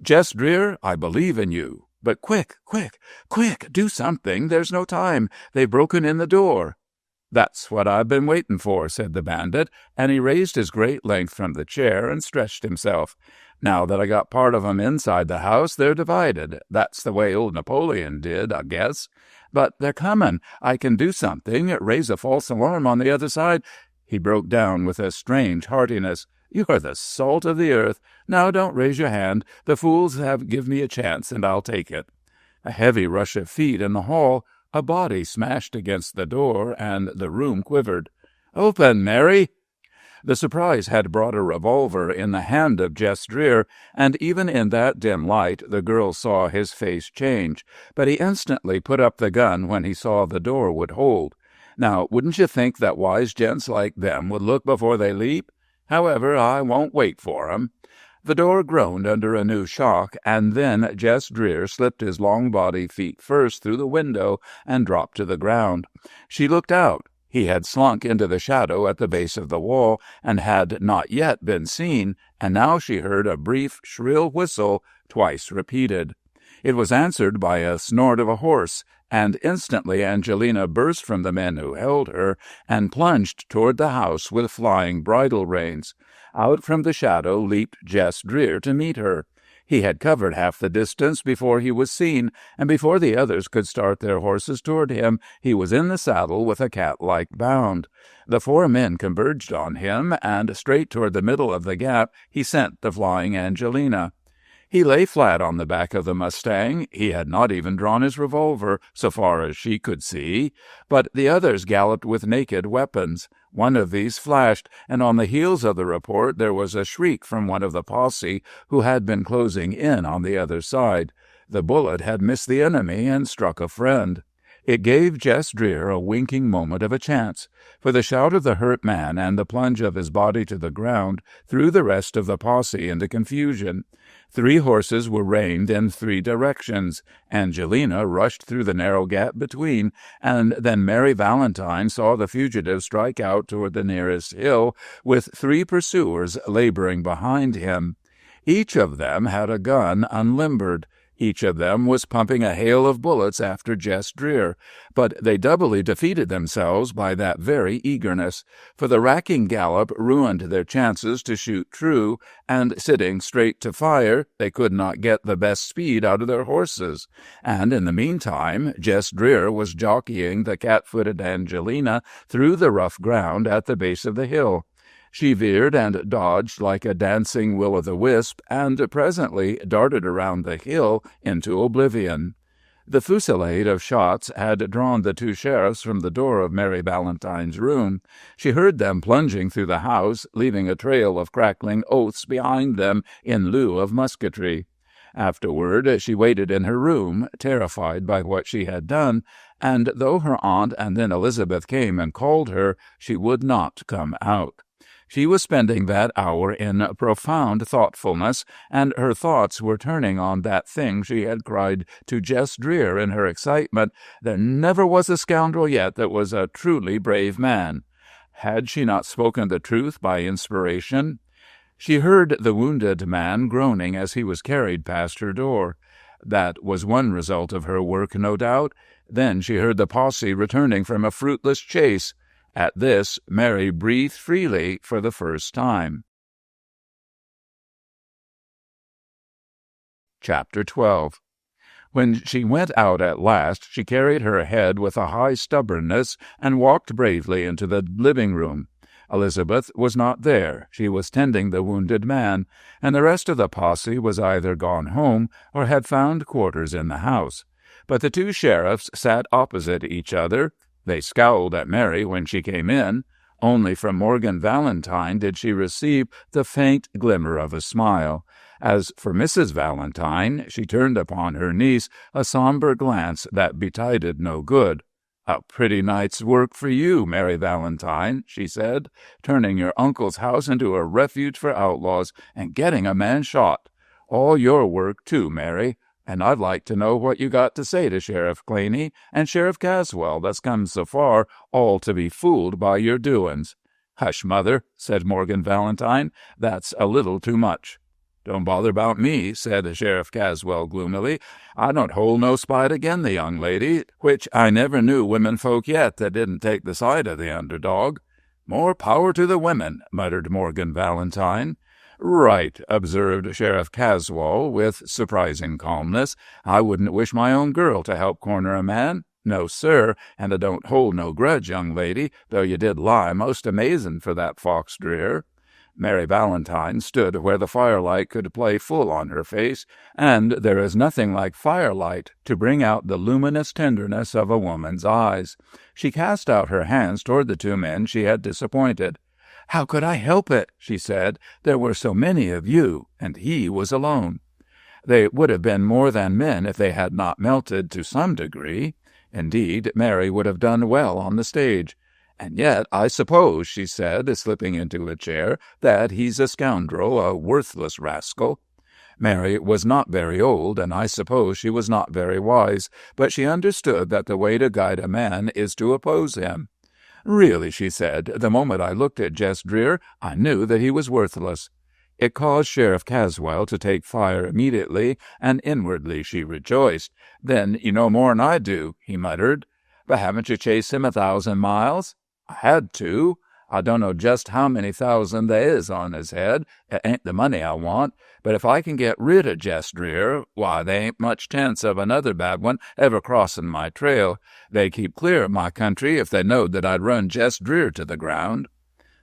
Jess Dreer, I believe in you. But quick, do something. There's no time. They've broken in the door." "That's what I've been waiting for," said the bandit, and he raised his great length from the chair and stretched himself. "Now that I got part of 'em inside the house, they're divided. That's the way old Napoleon did, I guess. But they're coming. I can do something, raise a false alarm on the other side." He broke down with a strange heartiness. "You're the salt of the earth. Now don't raise your hand. The fools have give me a chance, and I'll take it." A heavy rush of feet in the hall. A body smashed against the door, and the room quivered. "Open, Mary!" The surprise had brought a revolver in the hand of Jess Dreer, and even in that dim light the girl saw his face change, but he instantly put up the gun when he saw the door would hold. Now, wouldn't you think that wise gents like them would look before they leap? However, I won't wait for 'em. The door groaned under a new shock, and then Jess Dreer slipped his long body feet first through the window and dropped to the ground. She looked out. He had slunk into the shadow at the base of the wall and had not yet been seen, and now she heard a brief, shrill whistle, twice repeated. It was answered by a snort of a horse, and instantly Angelina burst from the men who held her and plunged toward the house with flying bridle reins. Out from the shadow leaped Jess Dreer to meet her. He had covered half the distance before he was seen, and before the others could start their horses toward him, he was in the saddle with a cat-like bound. The four men converged on him, and straight toward the middle of the gap he sent the flying Angelina. He lay flat on the back of the Mustang. He had not even drawn his revolver, so far as she could see, but the others galloped with naked weapons. One of these flashed, and on the heels of the report there was a shriek from one of the posse who had been closing in on the other side. The bullet had missed the enemy and struck a friend. It gave Jess Dreer a winking moment of a chance, for the shout of the hurt man and the plunge of his body to the ground threw the rest of the posse into confusion. 3 horses were reined in 3 directions. Angelina rushed through the narrow gap between, and then Mary Valentine saw the fugitive strike out toward the nearest hill, with 3 pursuers laboring behind him. Each of them had a gun unlimbered. Each of them was pumping a hail of bullets after Jess Dreer, but they doubly defeated themselves by that very eagerness, for the racking gallop ruined their chances to shoot true, and sitting straight to fire, they could not get the best speed out of their horses. And in the meantime, Jess Dreer was jockeying the cat-footed Angelina through the rough ground at the base of the hill. She veered and dodged like a dancing will-o'-the-wisp, and presently darted around the hill into oblivion. The fusillade of shots had drawn the 2 sheriffs from the door of Mary Valentine's room. She heard them plunging through the house, leaving a trail of crackling oaths behind them in lieu of musketry. Afterward she waited in her room, terrified by what she had done, and though her aunt and then Elizabeth came and called her, she would not come out. She was spending that hour in profound thoughtfulness, and her thoughts were turning on that thing she had cried to Jess Dreer in her excitement: "There never was a scoundrel yet that was a truly brave man." Had she not spoken the truth by inspiration? She heard the wounded man groaning as he was carried past her door. That was one result of her work, no doubt. Then she heard the posse returning from a fruitless chase. At this, Mary breathed freely for the first time. Chapter 12. When she went out at last, she carried her head with a high stubbornness and walked bravely into the living room. Elizabeth was not there. She was tending the wounded man, and the rest of the posse was either gone home or had found quarters in the house. But the 2 sheriffs sat opposite each other. They scowled at Mary when she came in. Only from Morgan Valentine did she receive the faint glimmer of a smile. As for Mrs. Valentine, she turned upon her niece a somber glance that betided no good. "A pretty night's work for you, Mary Valentine," she said, "turning your uncle's house into a refuge for outlaws and getting a man shot. All your work, too, Mary. And I'd like to know what you got to say to Sheriff Claney and Sheriff Caswell that's come so far, all to be fooled by your doin's." "Hush, Mother," said Morgan Valentine. "That's a little too much." "Don't bother about me," said Sheriff Caswell gloomily. "I don't hold no spite agin the young lady, which I never knew women folk yet that didn't take the side of the underdog." "More power to the women," muttered Morgan Valentine. "Right," observed Sheriff Caswell with surprising calmness. "I wouldn't wish my own girl to help corner a man. No, sir, and I don't hold no grudge, young lady, though you did lie most amazin' for that Fox Dreer." Mary Valentine stood where the firelight could play full on her face, and there is nothing like firelight to bring out the luminous tenderness of a woman's eyes. She cast out her hands toward the two men she had disappointed. "How could I help it?" she said. "There were so many of you, and he was alone." They would have been more than men if they had not melted to some degree. Indeed, Mary would have done well on the stage. "And yet, I suppose," she said, slipping into a chair, "that he's a scoundrel, a worthless rascal." Mary was not very old, and I suppose she was not very wise, but she understood that the way to guide a man is to oppose him. "Really," she said, "the moment I looked at Jess Dreer, I knew that he was worthless." It caused Sheriff Caswell to take fire immediately, and inwardly she rejoiced. "Then you know more'n I do," he muttered. "But haven't you chased him 1,000 miles?" "I had to. I don't know just how many thousand there is on his head. It ain't the money I want. But if I can get rid of Jess Dreer, why, there ain't much chance of another bad one ever crossing my trail. They'd keep clear of my country if they knowed that I'd run Jess Dreer to the ground."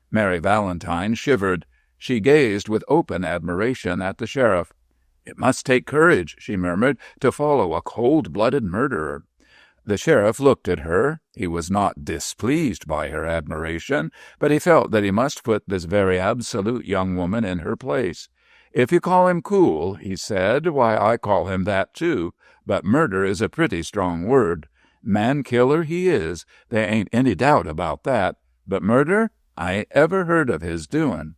Mary Valentine shivered. She gazed with open admiration at the sheriff. "It must take courage," she murmured, "to follow a cold-blooded murderer." The sheriff looked at her. He was not displeased by her admiration, but he felt that he must put this very absolute young woman in her place. "If you call him cool," he said, "why, I call him that too. But murder is a pretty strong word. Man-killer he is. There ain't any doubt about that. But murder? I ain't ever heard of his doing."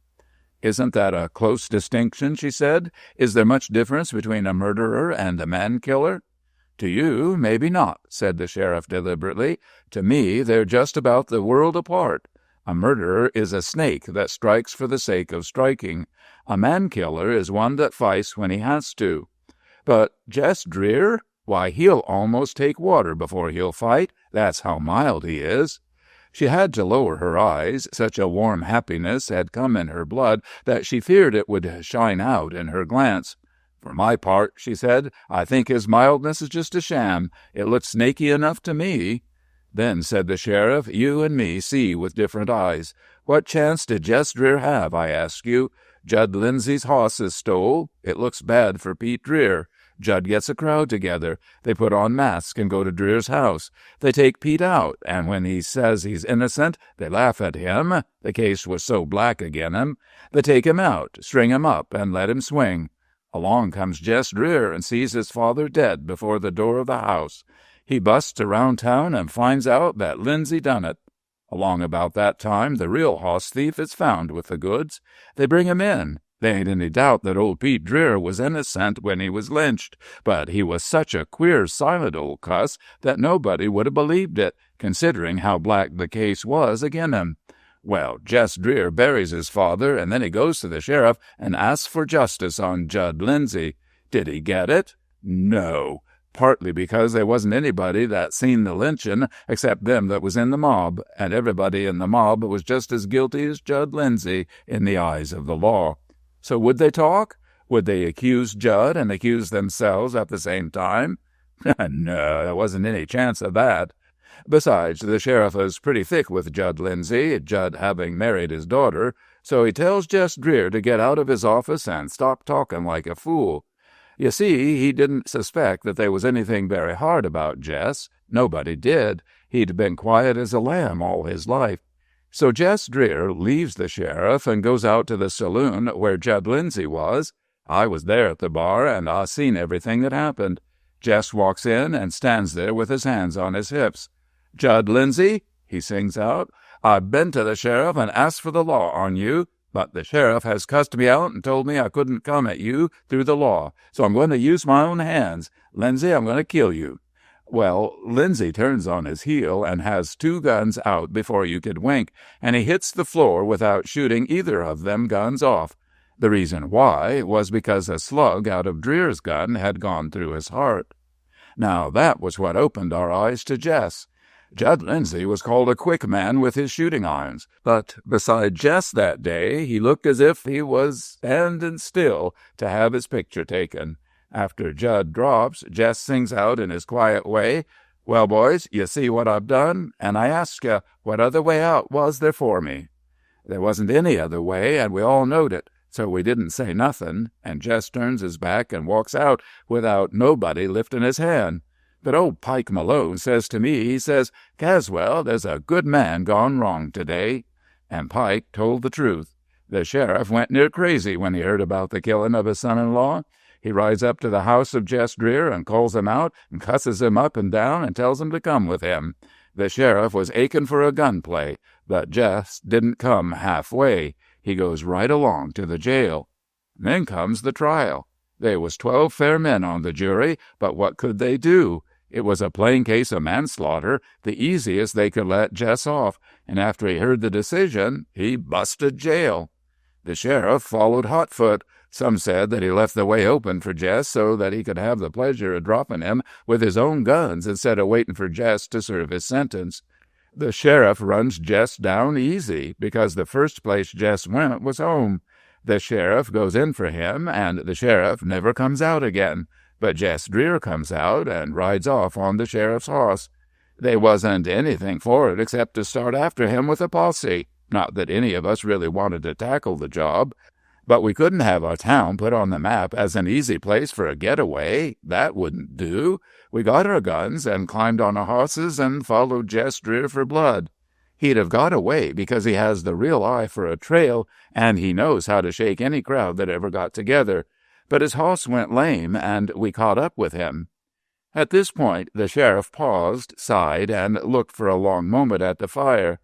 "Isn't that a close distinction?" she said. "Is there much difference between a murderer and a man-killer?" "To you, maybe not," said the sheriff deliberately. "To me, they're just about the world apart. A murderer is a snake that strikes for the sake of striking. A man-killer is one that fights when he has to." "But Jess Dreer? Why, he'll almost take water before he'll fight. That's how mild he is." She had to lower her eyes. Such a warm happiness had come in her blood that she feared it would shine out in her glance. "For my part," she said, "I think his mildness is just a sham. It looks snaky enough to me." "Then," said the sheriff, "you and me see with different eyes. What chance did Jess Dreer have, I ask you? Judd Lindsay's hoss is stole. It looks bad for Pete Dreer. Judd gets a crowd together. They put on masks and go to Dreer's house. They take Pete out, and when he says he's innocent, they laugh at him. The case was so black agin him. They take him out, string him up, and let him swing. Along comes Jess Dreer and sees his father dead before the door of the house. He busts around town and finds out that Lindsay done it. Along about that time, the real hoss thief is found with the goods. They bring him in. There ain't any doubt that old Pete Dreer was innocent when he was lynched, but he was such a queer, silent old cuss that nobody would have believed it, considering how black the case was agin him. Well, Jess Dreer buries his father, and then he goes to the sheriff and asks for justice on Judd Lindsay. Did he get it? No. Partly because there wasn't anybody that seen the lynching except them that was in the mob, and everybody in the mob was just as guilty as Judd Lindsay in the eyes of the law. So would they talk? Would they accuse Judd and accuse themselves at the same time? No, there wasn't any chance of that. Besides, the sheriff was pretty thick with Judd Lindsay, Judd having married his daughter, so he tells Jess Dreer to get out of his office and stop talking like a fool. You see, he didn't suspect that there was anything very hard about Jess. Nobody did. He'd been quiet as a lamb all his life. So Jess Dreer leaves the sheriff and goes out to the saloon where Judd Lindsay was. I was there at the bar, and I seen everything that happened. Jess walks in and stands there with his hands on his hips. "Judd Lindsay," he sings out, "I've been to the sheriff and asked for the law on you, but the sheriff has cussed me out and told me I couldn't come at you through the law, so I'm going to use my own hands. Lindsay, I'm going to kill you." Well, Lindsay turns on his heel and has 2 guns out before you could wink, and he hits the floor without shooting either of them guns off. The reason why was because a slug out of Dreer's gun had gone through his heart. Now that was what opened our eyes to Jess. Judd Lindsay was called a quick man with his shooting irons, but beside Jess that day he looked as if he was standing still to have his picture taken. After Judd drops, Jess sings out in his quiet way, "Well, boys, you see what I've done, and I ask you, what other way out was there for me?" There wasn't any other way, and we all knowed it, so we didn't say nothing, and Jess turns his back and walks out without nobody lifting his hand. But old Pike Malone says to me, he says, 'Caswell, there's a good man gone wrong today.' And Pike told the truth. The sheriff went near crazy when he heard about the killing of his son-in-law. He rides up to the house of Jess Dreer and calls him out and cusses him up and down and tells him to come with him. The sheriff was aching for a gunplay, but Jess didn't come halfway. He goes right along to the jail. Then comes the trial. There was 12 fair men on the jury, but what could they do? It was a plain case of manslaughter, the easiest they could let Jess off, and after he heard the decision, he busted jail. The sheriff followed hotfoot. Some said that he left the way open for Jess so that he could have the pleasure of dropping him with his own guns instead of waiting for Jess to serve his sentence. The sheriff runs Jess down easy because the first place Jess went was home. The sheriff goes in for him, and the sheriff never comes out again. But Jess Dreer comes out and rides off on the sheriff's horse. They wasn't anything for it except to start after him with a posse. Not that any of us really wanted to tackle the job. But we couldn't have our town put on the map as an easy place for a getaway. That wouldn't do. We got our guns and climbed on our horses and followed Jess Dreer for blood. He'd have got away because he has the real eye for a trail, and he knows how to shake any crowd that ever got together. But his horse went lame, and we caught up with him. At this point, the sheriff paused, sighed, and looked for a long moment at the fire.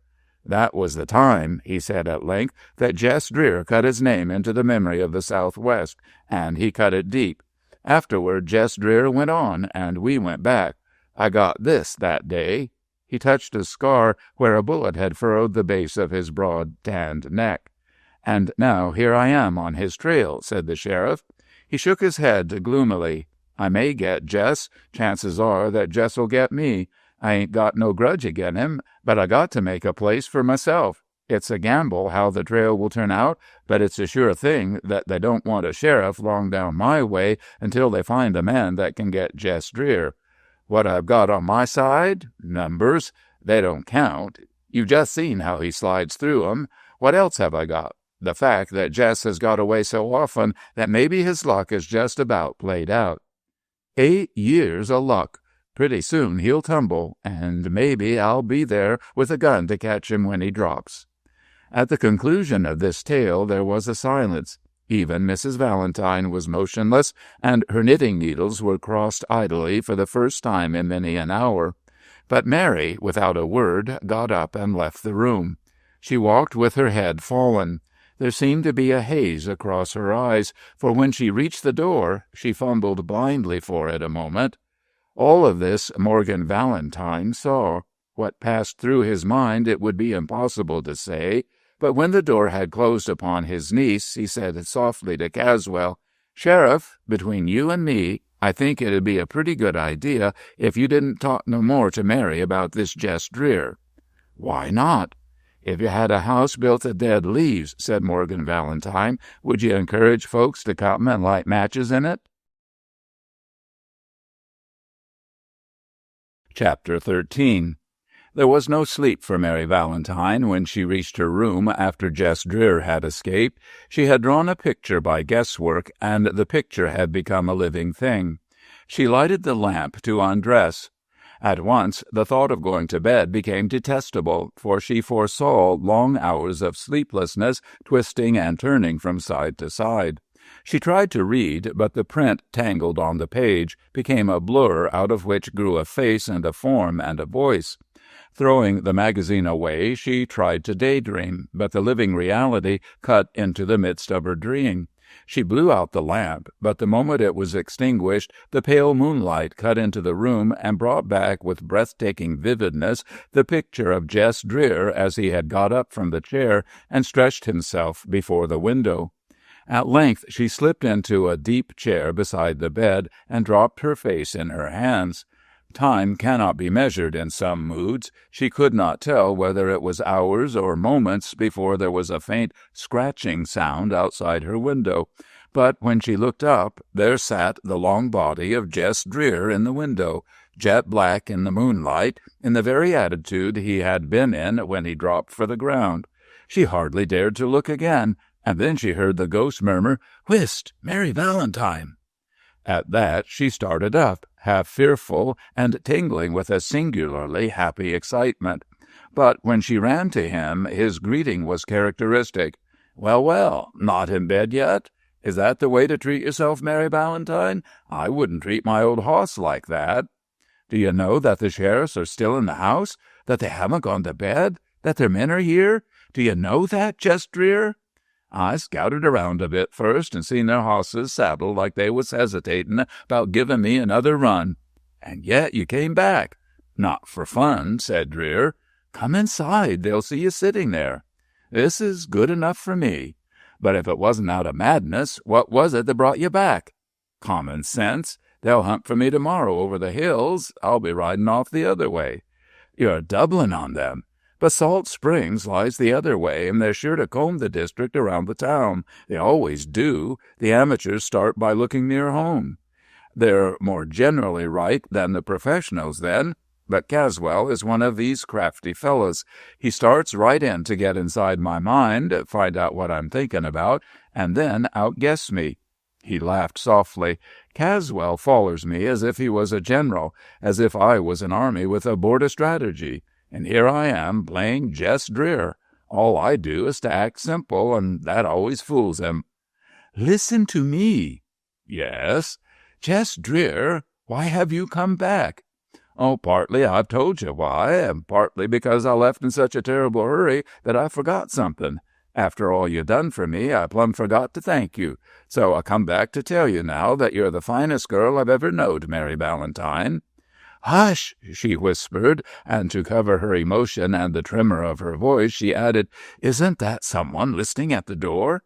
That was the time, he said at length, that Jess Dreer cut his name into the memory of the Southwest, and he cut it deep. Afterward, Jess Dreer went on, and we went back. I got this that day. He touched a scar where a bullet had furrowed the base of his broad, tanned neck. And now here I am on his trail, said the sheriff. He shook his head gloomily. I may get Jess. Chances are that Jess'll get me. I ain't got no grudge agin him, but I got to make a place for myself. It's a gamble how the trail will turn out, but it's a sure thing that they don't want a sheriff long down my way until they find a man that can get Jess Dreer. What I've got on my side? Numbers. They don't count. You've just seen how he slides through 'em. What else have I got? The fact that Jess has got away so often that maybe his luck is just about played out. 8 years of luck. Pretty soon he'll tumble, and maybe I'll be there with a gun to catch him when he drops. At the conclusion of this tale there was a silence. Even Mrs. Valentine was motionless, and her knitting needles were crossed idly for the first time in many an hour. But Mary, without a word, got up and left the room. She walked with her head fallen. There seemed to be a haze across her eyes, for when she reached the door, she fumbled blindly for it a moment. All of this Morgan Valentine saw. What passed through his mind it would be impossible to say, but when the door had closed upon his niece, he said softly to Caswell, "Sheriff, between you and me, I think it'd be a pretty good idea if you didn't talk no more to Mary about this Jess Dreer." "Why not?" "If you had a house built of dead leaves," said Morgan Valentine, "would you encourage folks to come and light matches in it?" Chapter 13. There was no sleep for Mary Valentine when she reached her room after Jess Dreer had escaped. She had drawn a picture by guesswork, and the picture had become a living thing. She lighted the lamp to undress. At once the thought of going to bed became detestable, for she foresaw long hours of sleeplessness, twisting and turning from side to side. She tried to read, but the print tangled on the page became a blur out of which grew a face and a form and a voice. Throwing the magazine away, she tried to daydream, but the living reality cut into the midst of her dream. She blew out the lamp, but the moment it was extinguished, the pale moonlight cut into the room and brought back with breathtaking vividness the picture of Jess Dreer as he had got up from the chair and stretched himself before the window. At length she slipped into a deep chair beside the bed and dropped her face in her hands. Time cannot be measured in some moods. She could not tell whether it was hours or moments before there was a faint scratching sound outside her window. But when she looked up, there sat the long body of Jess Dreer in the window, jet black in the moonlight, in the very attitude he had been in when he dropped for the ground. She hardly dared to look again, and then she heard the ghost murmur, "Whist, Mary Valentine." At that she started up, half fearful and tingling with a singularly happy excitement. But when she ran to him, his greeting was characteristic. "Well, well, not in bed yet? Is that the way to treat yourself, Mary Valentine? I wouldn't treat my old hoss like that. Do you know that the sheriffs are still in the house? That they haven't gone to bed? That their men are here? Do you know that, Jess Dreer? I scouted around a bit first and seen their hosses saddled like they was hesitating about giving me another run. And yet you came back. Not for fun," said Dreer. "Come inside. They'll see you sitting there. This is good enough for me. But if it wasn't out of madness, what was it that brought you back? Common sense. They'll hunt for me tomorrow over the hills. I'll be riding off the other way." "You're doubling on them. Basalt Springs lies the other way, and they're sure to comb the district around the town. They always do. The amateurs start by looking near home. They're more generally right than the professionals then. But Caswell is one of these crafty fellows. He starts right in to get inside my mind, find out what I'm thinking about, and then outguess me." He laughed softly. "Caswell follers me as if he was a general, as if I was an army with a board of strategy. And here I am, playing Jess Dreer. All I do is to act simple, and that always fools him." "Listen to me." "Yes?" "Jess Dreer, why have you come back?" "Oh, partly I've told you why, and partly because I left in such a terrible hurry that I forgot something. After all you done for me, I plumb forgot to thank you. So I come back to tell you now that you're the finest girl I've ever knowed, Mary Valentine." "Hush!" she whispered, and to cover her emotion and the tremor of her voice, she added, "Isn't that someone listening at the door?"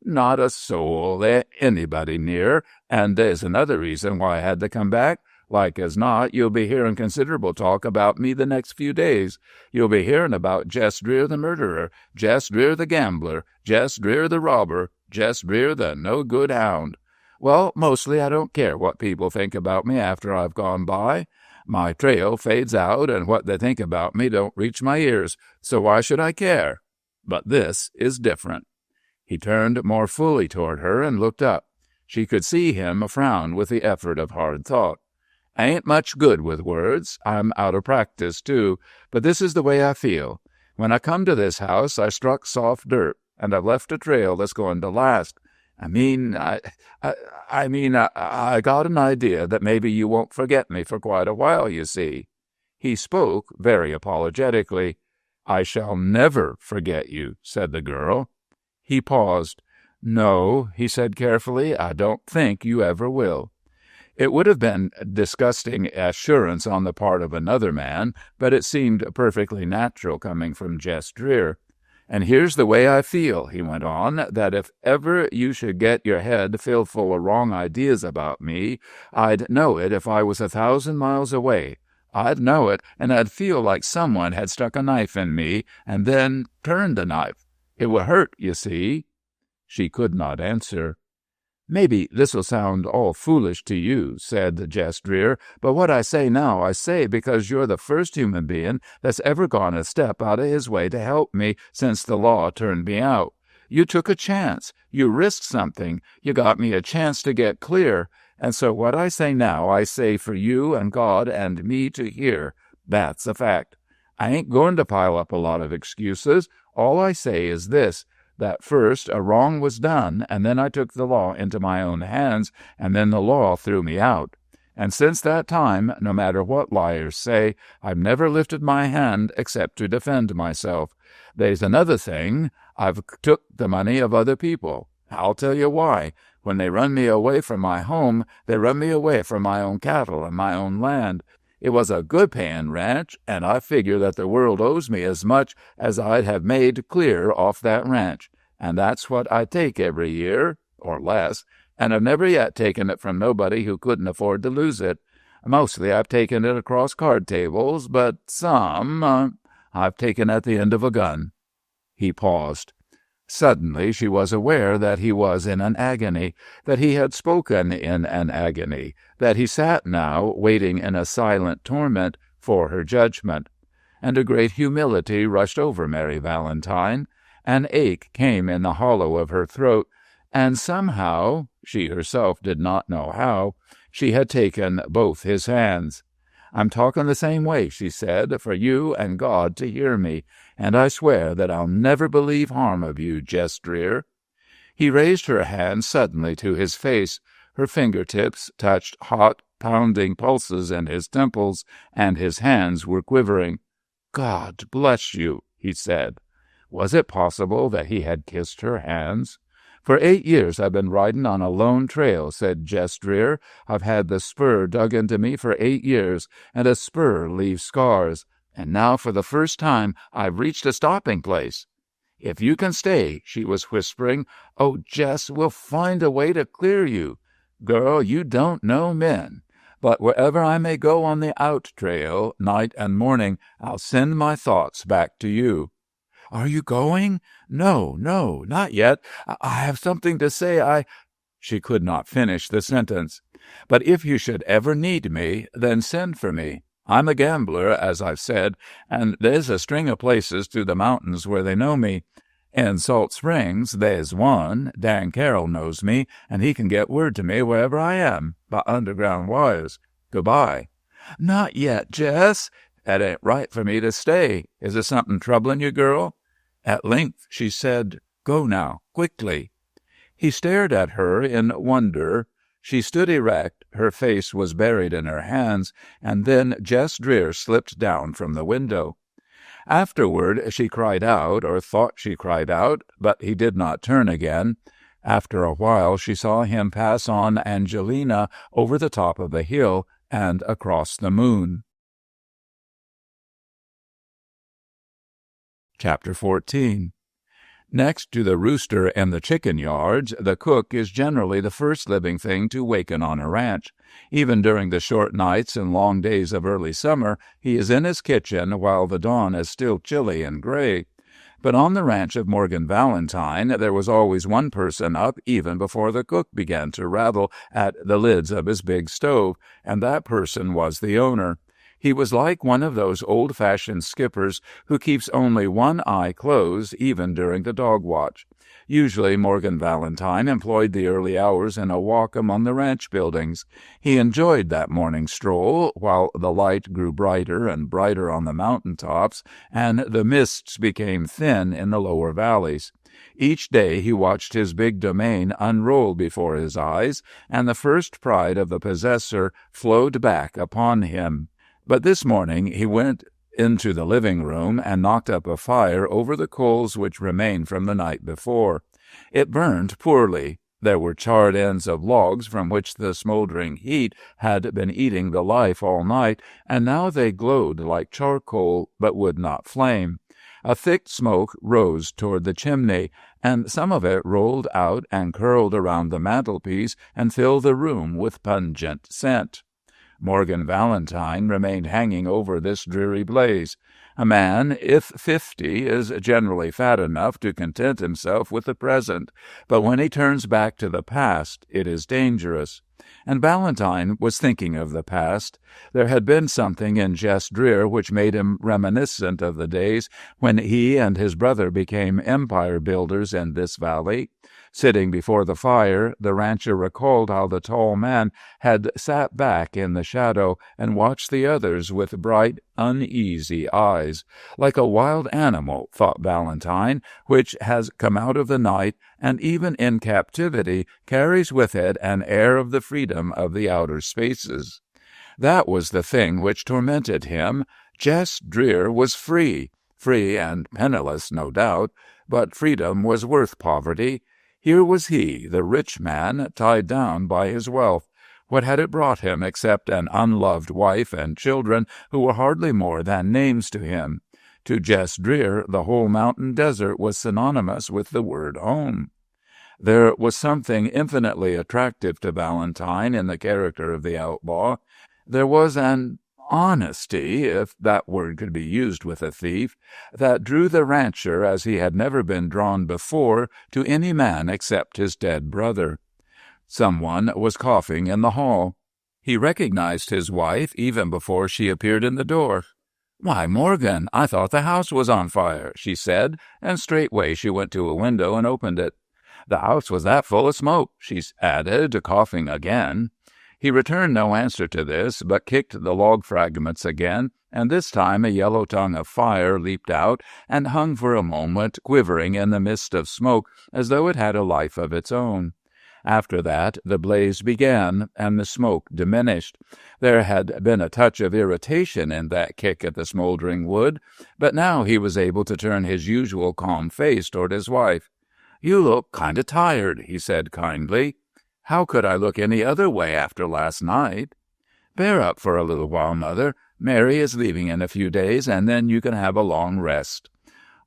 "Not a soul, anybody near, and there's another reason why I had to come back. Like as not, you'll be hearing considerable talk about me the next few days. You'll be hearing about Jess Dreer the murderer, Jess Dreer the gambler, Jess Dreer the robber, Jess Dreer the no-good hound. Well, mostly I don't care what people think about me after I've gone by. My trail fades out, and what they think about me don't reach my ears, so why should I care? But this is different." He turned more fully toward her and looked up. She could see him frown with the effort of hard thought. "I ain't much good with words. I'm out of practice, too, but this is the way I feel. When I come to this house, I struck soft dirt, and I've left a trail that's going to last. I got an idea that maybe you won't forget me for quite a while, you see." He spoke very apologetically. "I shall never forget you," said the girl. He paused. "No," he said carefully, "I don't think you ever will." It would have been disgusting assurance on the part of another man, but it seemed perfectly natural coming from Jess Dreer. "And here's the way I feel," he went on, "that if ever you should get your head filled full of wrong ideas about me, I'd know it if I was 1,000 miles away. I'd know it, and I'd feel like someone had stuck a knife in me and then turned the knife. It would hurt, you see." She could not answer. "Maybe this'll sound all foolish to you," said Jess Dreer, "but what I say now I say because you're the first human being that's ever gone a step out of his way to help me since the law turned me out. You took a chance. You risked something. You got me a chance to get clear. And so what I say now I say for you and God and me to hear. That's a fact. I ain't going to pile up a lot of excuses. All I say is this, that first a wrong was done, and then I took the law into my own hands, and then the law threw me out. And since that time, no matter what liars say, I've never lifted my hand except to defend myself. There's another thing. I've took the money of other people. I'll tell you why. When they run me away from my home, they run me away from my own cattle and my own land. It was a good-paying ranch, and I figure that the world owes me as much as I'd have made clear off that ranch, and that's what I take every year, or less, and I've never yet taken it from nobody who couldn't afford to lose it. Mostly I've taken it across card tables, but some I've taken at the end of a gun." He paused. Suddenly she was aware that he was in an agony, that he had spoken in an agony, that he sat now waiting in a silent torment for her judgment. And a great humility rushed over Mary Valentine, An ache came in the hollow of her throat, and somehow, she herself did not know how, she had taken both his hands. "I'm talking the same way," she said, "for you and God to hear me, and I swear that I'll never believe harm of you, Jess Dreer." He raised her hand suddenly to his face. Her fingertips touched hot, pounding pulses in his temples, and his hands were quivering. "God bless you," he said. Was it possible that he had kissed her hands? "For 8 years I've been riding on a lone trail," said Jess Dreer. "I've had the spur dug into me for 8 years, and a spur leaves scars. And now for the first time I've reached a stopping place." "If you can stay," she was whispering. "Oh, Jess, we'll find a way to clear you. Girl, you don't know men. But wherever I may go on the out trail, night and morning, I'll send my thoughts back to you." "Are you going?" No, not yet. I have something to say. She could not finish the sentence. "But if you should ever need me, then send for me. I'm a gambler, as I've said, and there's a string of places through the mountains where they know me. In Salt Springs, there's one. Dan Carroll knows me, and he can get word to me wherever I am, by underground wires. Goodbye." "Not yet, Jess." "It ain't right for me to stay. Is there something troubling you, girl?" At length she said, "Go now, quickly." He stared at her in wonder. She stood erect, her face was buried in her hands, and then Jess Dreer slipped down from the window. Afterward she cried out, or thought she cried out, but he did not turn again. After a while she saw him pass on Angelina over the top of the hill and across the moon. Chapter 14. Next to the rooster in the chicken yards, the cook is generally the first living thing to waken on a ranch. Even during the short nights and long days of early summer, he is in his kitchen while the dawn is still chilly and gray. But on the ranch of Morgan Valentine, there was always one person up even before the cook began to rattle at the lids of his big stove, and that person was the owner. He was like one of those old-fashioned skippers who keeps only one eye closed even during the dog watch. Usually Morgan Valentine employed the early hours in a walk among the ranch buildings. He enjoyed that morning stroll while the light grew brighter and brighter on the mountain tops and the mists became thin in the lower valleys. Each day he watched his big domain unroll before his eyes, and the first pride of the possessor flowed back upon him. But this morning he went into the living room and knocked up a fire over the coals which remained from the night before. It burned poorly. There were charred ends of logs from which the smoldering heat had been eating the life all night, and now they glowed like charcoal, but would not flame. A thick smoke rose toward the chimney, and some of it rolled out and curled around the mantelpiece and filled the room with pungent scent. Morgan Valentine remained hanging over this dreary blaze. A man, if 50, is generally fat enough to content himself with the present, but when he turns back to the past, it is dangerous. And Valentine was thinking of the past. There had been something in Jess Dreer which made him reminiscent of the days when he and his brother became empire builders in this valley. Sitting before the fire, the rancher recalled how the tall man had sat back in the shadow and watched the others with bright, uneasy eyes. Like a wild animal, thought Valentine, which has come out of the night and even in captivity carries with it an air of the freedom of the outer spaces. That was the thing which tormented him. Jess Dreer was free and penniless, no doubt, but freedom was worth poverty. Here was he, the rich man, tied down by his wealth. What had it brought him except an unloved wife and children who were hardly more than names to him? To Jess Dreer, the whole mountain desert was synonymous with the word home. There was something infinitely attractive to Valentine in the character of the outlaw. There was an honesty, if that word could be used with a thief, that drew the rancher as he had never been drawn before to any man except his dead brother. Someone was coughing in the hall. He recognized his wife even before she appeared in the door. "Why, Morgan, I thought the house was on fire," she said, and straightway she went to a window and opened it. "The house was that full of smoke," she added, coughing again. He returned no answer to this, but kicked the log fragments again, and this time a yellow tongue of fire leaped out and hung for a moment, quivering in the mist of smoke as though it had a life of its own. After that, the blaze began, and the smoke diminished. There had been a touch of irritation in that kick at the smoldering wood, but now he was able to turn his usual calm face toward his wife. "You look kind of tired," he said kindly. "How could I look any other way after last night?" "Bear up for a little while, Mother. Mary is leaving in a few days, and then you can have a long rest."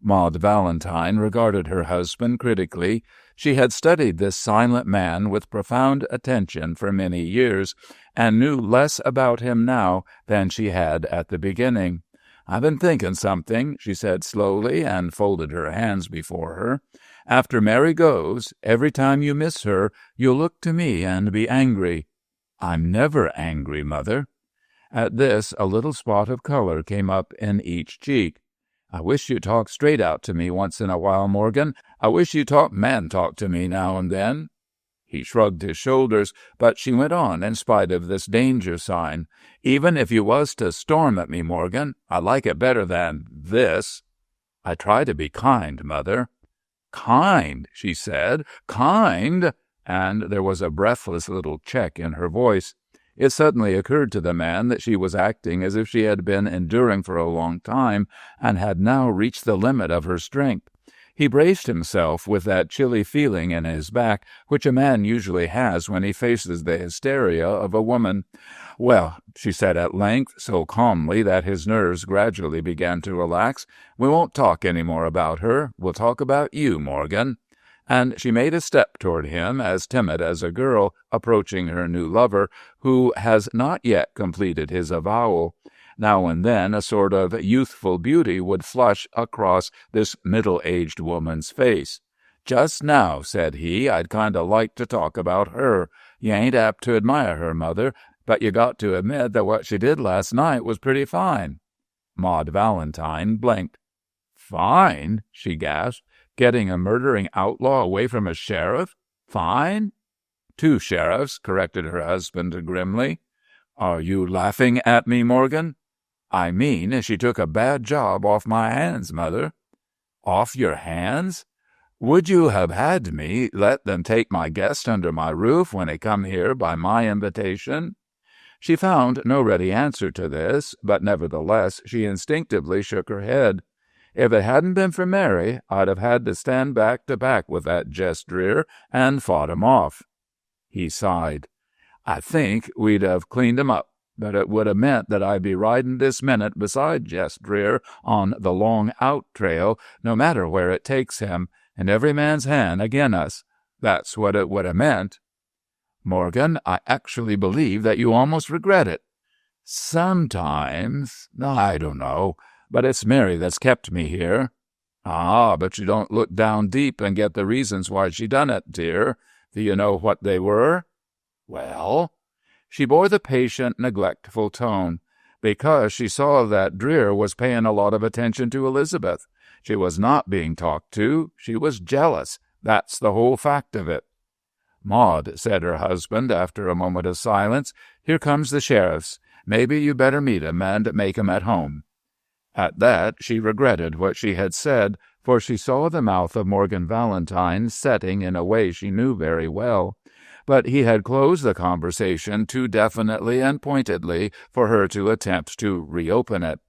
Maud Valentine regarded her husband critically. She had studied this silent man with profound attention for many years, and knew less about him now than she had at the beginning. "I've been thinking something," she said slowly, and folded her hands before her. "After Mary goes, every time you miss her, you'll look to me and be angry." "I'm never angry, Mother." At this, a little spot of color came up in each cheek. "I wish you'd talk straight out to me once in a while, Morgan. I wish you'd talk man-talk to me now and then." He shrugged his shoulders, but she went on in spite of this danger sign. "Even if you was to storm at me, Morgan, I like it better than this." "I try to be kind, Mother." "Kind," she said. "Kind?" And there was a breathless little check in her voice. It suddenly occurred to the man that she was acting as if she had been enduring for a long time and had now reached the limit of her strength. He braced himself with that chilly feeling in his back which a man usually has when he faces the hysteria of a woman. "Well," she said at length, so calmly that his nerves gradually began to relax, "we won't talk any more about her. We'll talk about you, Morgan." And she made a step toward him, as timid as a girl approaching her new lover, who has not yet completed his avowal. Now and then a sort of youthful beauty would flush across this middle-aged woman's face. "Just now," said he, "I'd kind of like to talk about her. You ain't apt to admire her, Mother, but you got to admit that what she did last night was pretty fine." Maud Valentine blinked. "Fine?" she gasped. "Getting a murdering outlaw away from a sheriff? Fine?" "Two sheriffs," corrected her husband grimly. "Are you laughing at me, Morgan?" "I mean, she took a bad job off my hands, Mother." "Off your hands? Would you have had me let them take my guest under my roof when he come here by my invitation?" She found no ready answer to this, but nevertheless she instinctively shook her head. "If it hadn't been for Mary, I'd have had to stand back to back with that Jess Dreer and fought him off." He sighed. "I think we'd have cleaned him up, but it would have meant that I'd be riding this minute beside Jess Dreer on the long out trail, no matter where it takes him, and every man's hand agin us. That's what it would have meant." "Morgan, I actually believe that you almost regret it." "Sometimes. I don't know. But it's Mary that's kept me here." "Ah, but you don't look down deep and get the reasons why she done it, dear. Do you know what they were?" "Well?" She bore the patient, neglectful tone. "Because she saw that Dreer was paying a lot of attention to Elizabeth. She was not being talked to. She was jealous. That's the whole fact of it." "Maud," said her husband after a moment of silence, "here comes the sheriffs. Maybe you better meet 'em and make 'em at home." At that she regretted what she had said, for she saw the mouth of Morgan Valentine setting in a way she knew very well. But he had closed the conversation too definitely and pointedly for her to attempt to reopen it.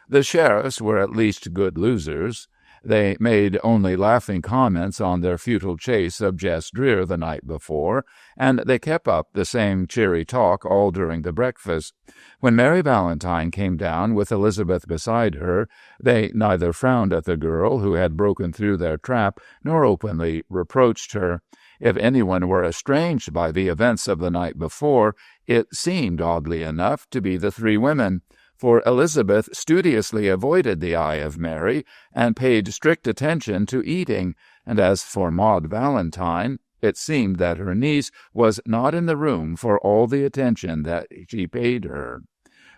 The sheriffs were at least good losers. They made only laughing comments on their futile chase of Jess Dreer the night before, and they kept up the same cheery talk all during the breakfast. When Mary Valentine came down with Elizabeth beside her, they neither frowned at the girl who had broken through their trap nor openly reproached her. If anyone were estranged by the events of the night before, it seemed, oddly enough, to be the three women, for Elizabeth studiously avoided the eye of Mary and paid strict attention to eating, and as for Maud Valentine, it seemed that her niece was not in the room for all the attention that she paid her.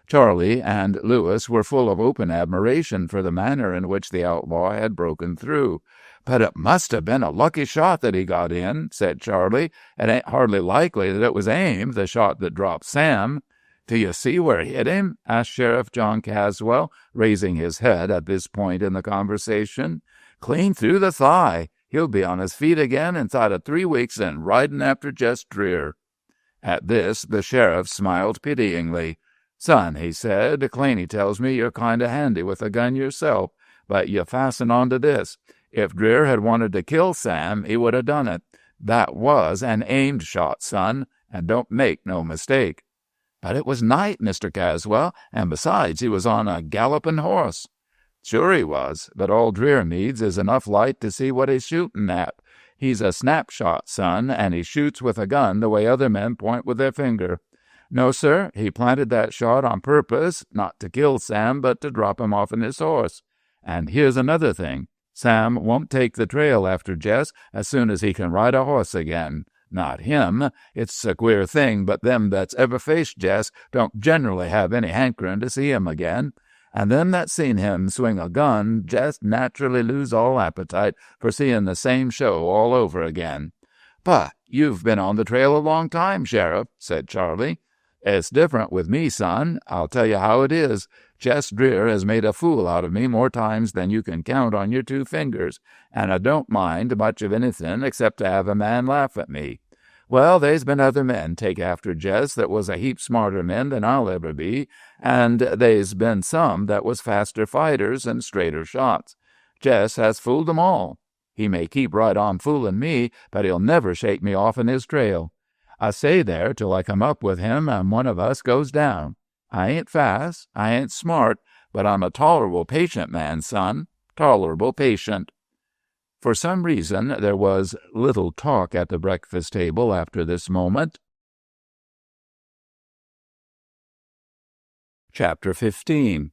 Charlie and Lewis were full of open admiration for the manner in which the outlaw had broken through. "But it must have been a lucky shot that he got in," said Charlie. "It ain't hardly likely that it was aimed, the shot that dropped Sam." "Do you see where it hit him?" asked Sheriff John Caswell, raising his head at this point in the conversation. "Clean through the thigh. He'll be on his feet again inside of 3 weeks and riding after Jess Dreer." At this the sheriff smiled pityingly. "Son," he said, "Claney tells me you're kind of handy with a gun yourself, but you fasten on to this. If Dreer had wanted to kill Sam, he would have done it. That was an aimed shot, son, and don't make no mistake." "But it was night, Mr. Caswell, and besides, he was on a galloping horse." "Sure he was, but all Dreer needs is enough light to see what he's shooting at. He's a snapshot, son, and he shoots with a gun the way other men point with their finger. No, sir, he planted that shot on purpose, not to kill Sam, but to drop him off on his horse. And here's another thing. Sam won't take the trail after Jess as soon as he can ride a horse again. Not him. It's a queer thing, but them that's ever faced Jess don't generally have any hankering to see him again. And them that seen him swing a gun just naturally lose all appetite for seeing the same show all over again." "But you've been on the trail a long time, Sheriff," said Charlie. "It's different with me, son. I'll tell you how it is. Jess Dreer has made a fool out of me more times than you can count on your 2 fingers, and I don't mind much of anything except to have a man laugh at me. Well, there's been other men take after Jess that was a heap smarter men than I'll ever be, and there's been some that was faster fighters and straighter shots. Jess has fooled 'em all. He may keep right on fooling me, but he'll never shake me off in his trail. I stay there till I come up with him and one of us goes down. I ain't fast, I ain't smart, but I'm a tolerable patient man, son, tolerable patient." For some reason there was little talk at the breakfast table after this moment. Chapter 15.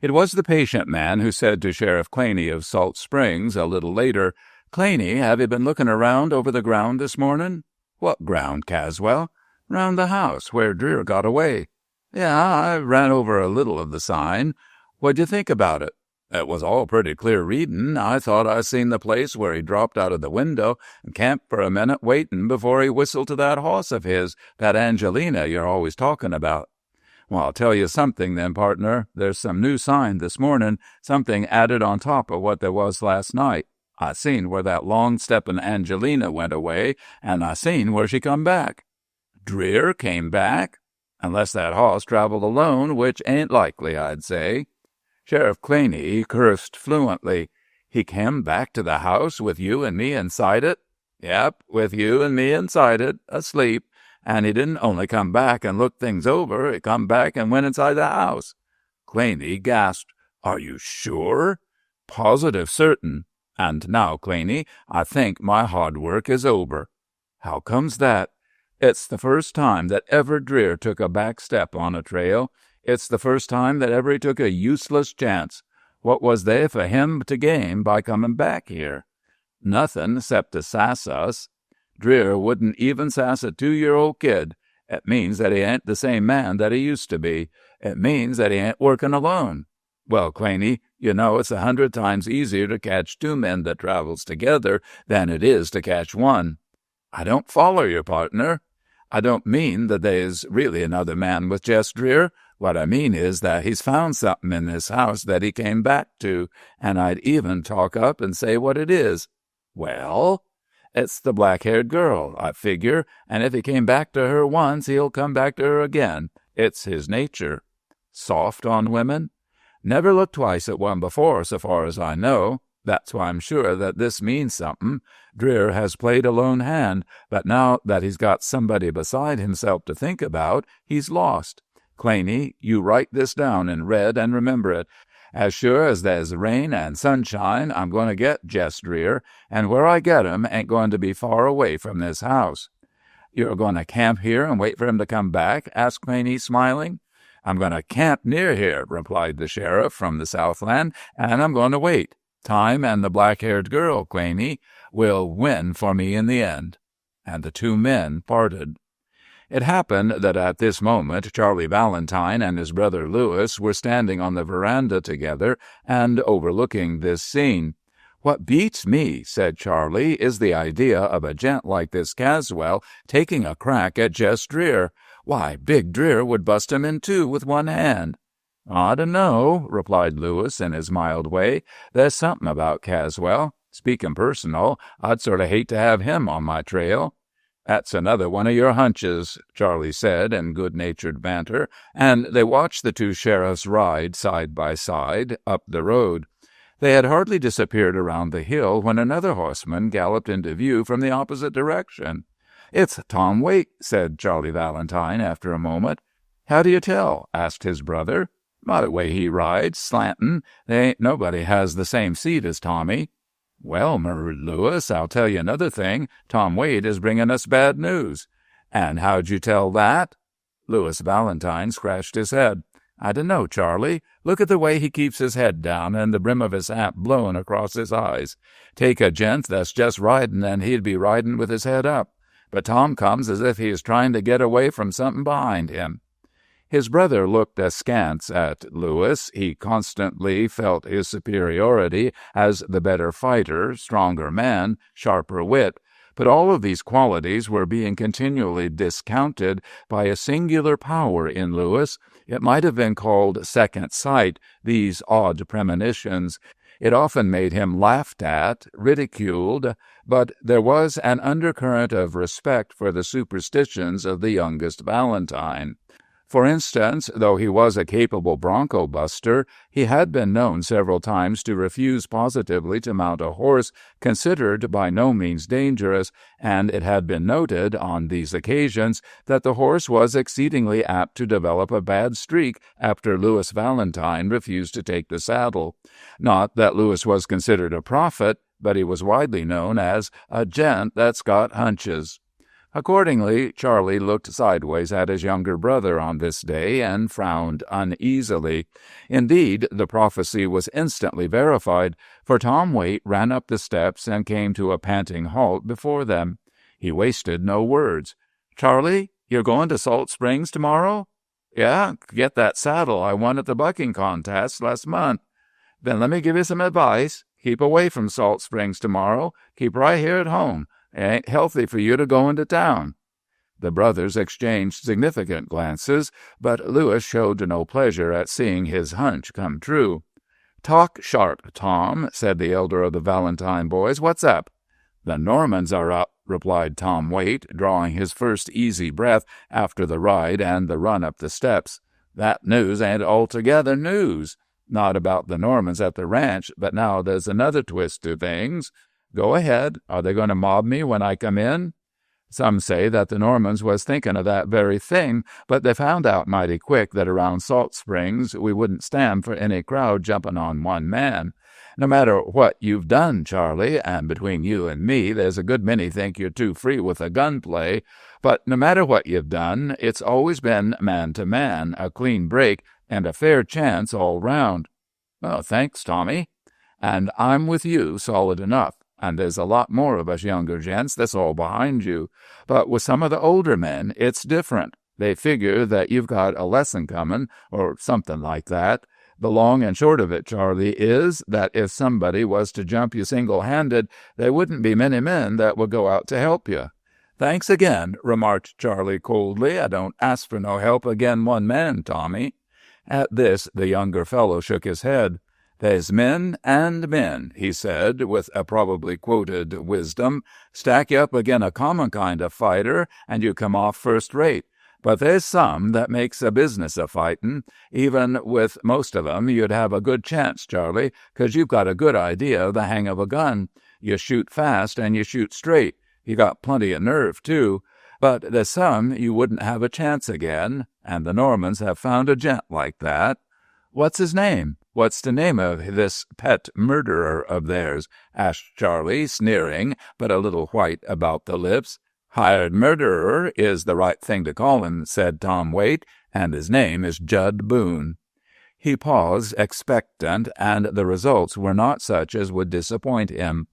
It was the patient man who said to Sheriff Claney of Salt Springs a little later, "Claney, have you been looking around over the ground this morning?" "What ground, Caswell?" "Round the house, where Dreer got away." "Yeah, I ran over a little of the sign. What'd you think about it?" "It was all pretty clear reading. I thought I seen the place where he dropped out of the window and camped for a minute waiting before he whistled to that horse of his, that Angelina you're always talking about." "Well, I'll tell you something then, partner. There's some new sign this morning, something added on top of what there was last night. I seen where that long-stepping Angelina went away, and I seen where she come back." "Dreer came back?" "Unless that hoss traveled alone, which ain't likely, I'd say." Sheriff Claney cursed fluently. "He came back to the house with you and me inside it?" "Yep, with you and me inside it, asleep. And he didn't only come back and look things over, he come back and went inside the house." Claney gasped. "Are you sure?" "Positive certain. And now, Claney, I think my hard work is over." "How comes that?" "It's the first time that ever Dreer took a back step on a trail. It's the first time that ever he took a useless chance. What was there for him to gain by coming back here?" "Nothing, except to sass us." "Dreer wouldn't even sass a 2-year-old kid. It means that he ain't the same man that he used to be. It means that he ain't working alone. Well, Claney, you know it's 100 times easier to catch 2 men that travels together than it is to catch one." "I don't follow your partner." "I don't mean that there's really another man with Jess Dreer. What I mean is that he's found something in this house that he came back to, and I'd even talk up and say what it is." "Well?" "It's the black-haired girl, I figure, and if he came back to her once, he'll come back to her again. It's his nature." "Soft on women?" "Never looked twice at one before, so far as I know. That's why I'm sure that this means something. Dreer has played a lone hand, but now that he's got somebody beside himself to think about, he's lost. Claney, you write this down in red and remember it. As sure as there's rain and sunshine, I'm going to get Jess Dreer, and where I get him ain't going to be far away from this house." "You're going to camp here and wait for him to come back?" asked Claney, smiling. "I'm going to camp near here," replied the sheriff from the Southland, "and I'm going to wait. Time and the black-haired girl, Claney, will win for me in the end." And the 2 men parted. It happened that at this moment Charlie Valentine and his brother Louis were standing on the veranda together and overlooking this scene. "What beats me," said Charlie, "is the idea of a gent like this Caswell taking a crack at Jess Dreer. Why, Big Dreer would bust him in two with one hand." "I dunno," replied Louis in his mild way. "There's something about Caswell. Speaking personal, I'd sort of hate to have him on my trail." "That's another one of your hunches," Charlie said in good-natured banter, and they watched the two sheriffs ride side by side up the road. They had hardly disappeared around the hill when another horseman galloped into view from the opposite direction. "It's Tom Waite," said Charlie Valentine after a moment. "How do you tell?" asked his brother. "By the way he rides, slantin'. There ain't nobody has the same seat as Tommy." "Well," murmured Louis, "I'll tell you another thing. Tom Waite is bringing us bad news." "And how'd you tell that?" Louis Valentine scratched his head. "I dunno, Charlie. Look at the way he keeps his head down and the brim of his hat blowin' across his eyes. Take a gent that's just ridin' and he'd be ridin' with his head up. But Tom comes as if he is trying to get away from something behind him." His brother looked askance at Louis. He constantly felt his superiority as the better fighter, stronger man, sharper wit. But all of these qualities were being continually discounted by a singular power in Louis. It might have been called second sight, these odd premonitions. It often made him laughed at, ridiculed, but there was an undercurrent of respect for the superstitions of the youngest Valentine. For instance, though he was a capable bronco buster, he had been known several times to refuse positively to mount a horse considered by no means dangerous, and it had been noted on these occasions that the horse was exceedingly apt to develop a bad streak after Louis Valentine refused to take the saddle. Not that Louis was considered a prophet, but he was widely known as a gent that's got hunches. Accordingly, Charlie looked sideways at his younger brother on this day and frowned uneasily. Indeed, the prophecy was instantly verified, for Tom Waite ran up the steps and came to a panting halt before them. He wasted no words. "Charlie, you're going to Salt Springs tomorrow?" "Yeah, get that saddle I won at the bucking contest last month." "Then let me give you some advice. Keep away from Salt Springs tomorrow. Keep right here at home. It ain't healthy for you to go into town." The brothers exchanged significant glances, but Louis showed no pleasure at seeing his hunch come true. "Talk sharp, Tom," said the elder of the Valentine boys. "What's up?" "The Normans are up," replied Tom Waite, drawing his first easy breath after the ride and the run up the steps. "That news ain't altogether news. Not about the Normans at the ranch, but now there's another twist to things. Go ahead. Are they going to mob me when I come in?" "Some say that the Normans was thinking of that very thing, but they found out mighty quick that around Salt Springs we wouldn't stand for any crowd jumping on one man. No matter what you've done, Charlie, and between you and me, there's a good many think you're too free with the gunplay, but no matter what you've done, it's always been man to man, a clean break, and a fair chance all round." "Oh, thanks, Tommy." "And I'm with you solid enough. And there's a lot more of us younger gents that's all behind you. But with some of the older men, it's different. They figure that you've got a lesson coming, or something like that. The long and short of it, Charlie, is that if somebody was to jump you single-handed, there wouldn't be many men that would go out to help you." "Thanks again," remarked Charlie coldly. "I don't ask for no help agin one man, Tommy." At this, the younger fellow shook his head. "There's men and men," he said, with a probably quoted wisdom. "Stack you up agin a common kind of fighter, and you come off first rate. But there's some that makes a business of fightin'. Even with most of 'em, you'd have a good chance, Charlie, 'cause you've got a good idea of the hang of a gun. You shoot fast and you shoot straight. You got plenty of nerve, too. But there's some you wouldn't have a chance again, and the Normans have found a gent like that." "What's his name? What's the name of this pet murderer of theirs?" asked Charlie, sneering, but a little white about the lips. "Hired murderer is the right thing to call him," said Tom Waite, "and his name is Judd Boone." He paused, expectant, and the results were not such as would disappoint him.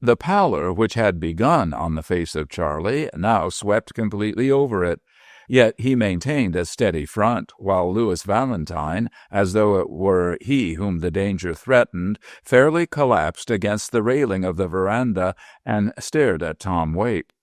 The pallor which had begun on the face of Charlie now swept completely over it. Yet he maintained a steady front, while Louis Valentine, as though it were he whom the danger threatened, fairly collapsed against the railing of the veranda and stared at Tom Waite.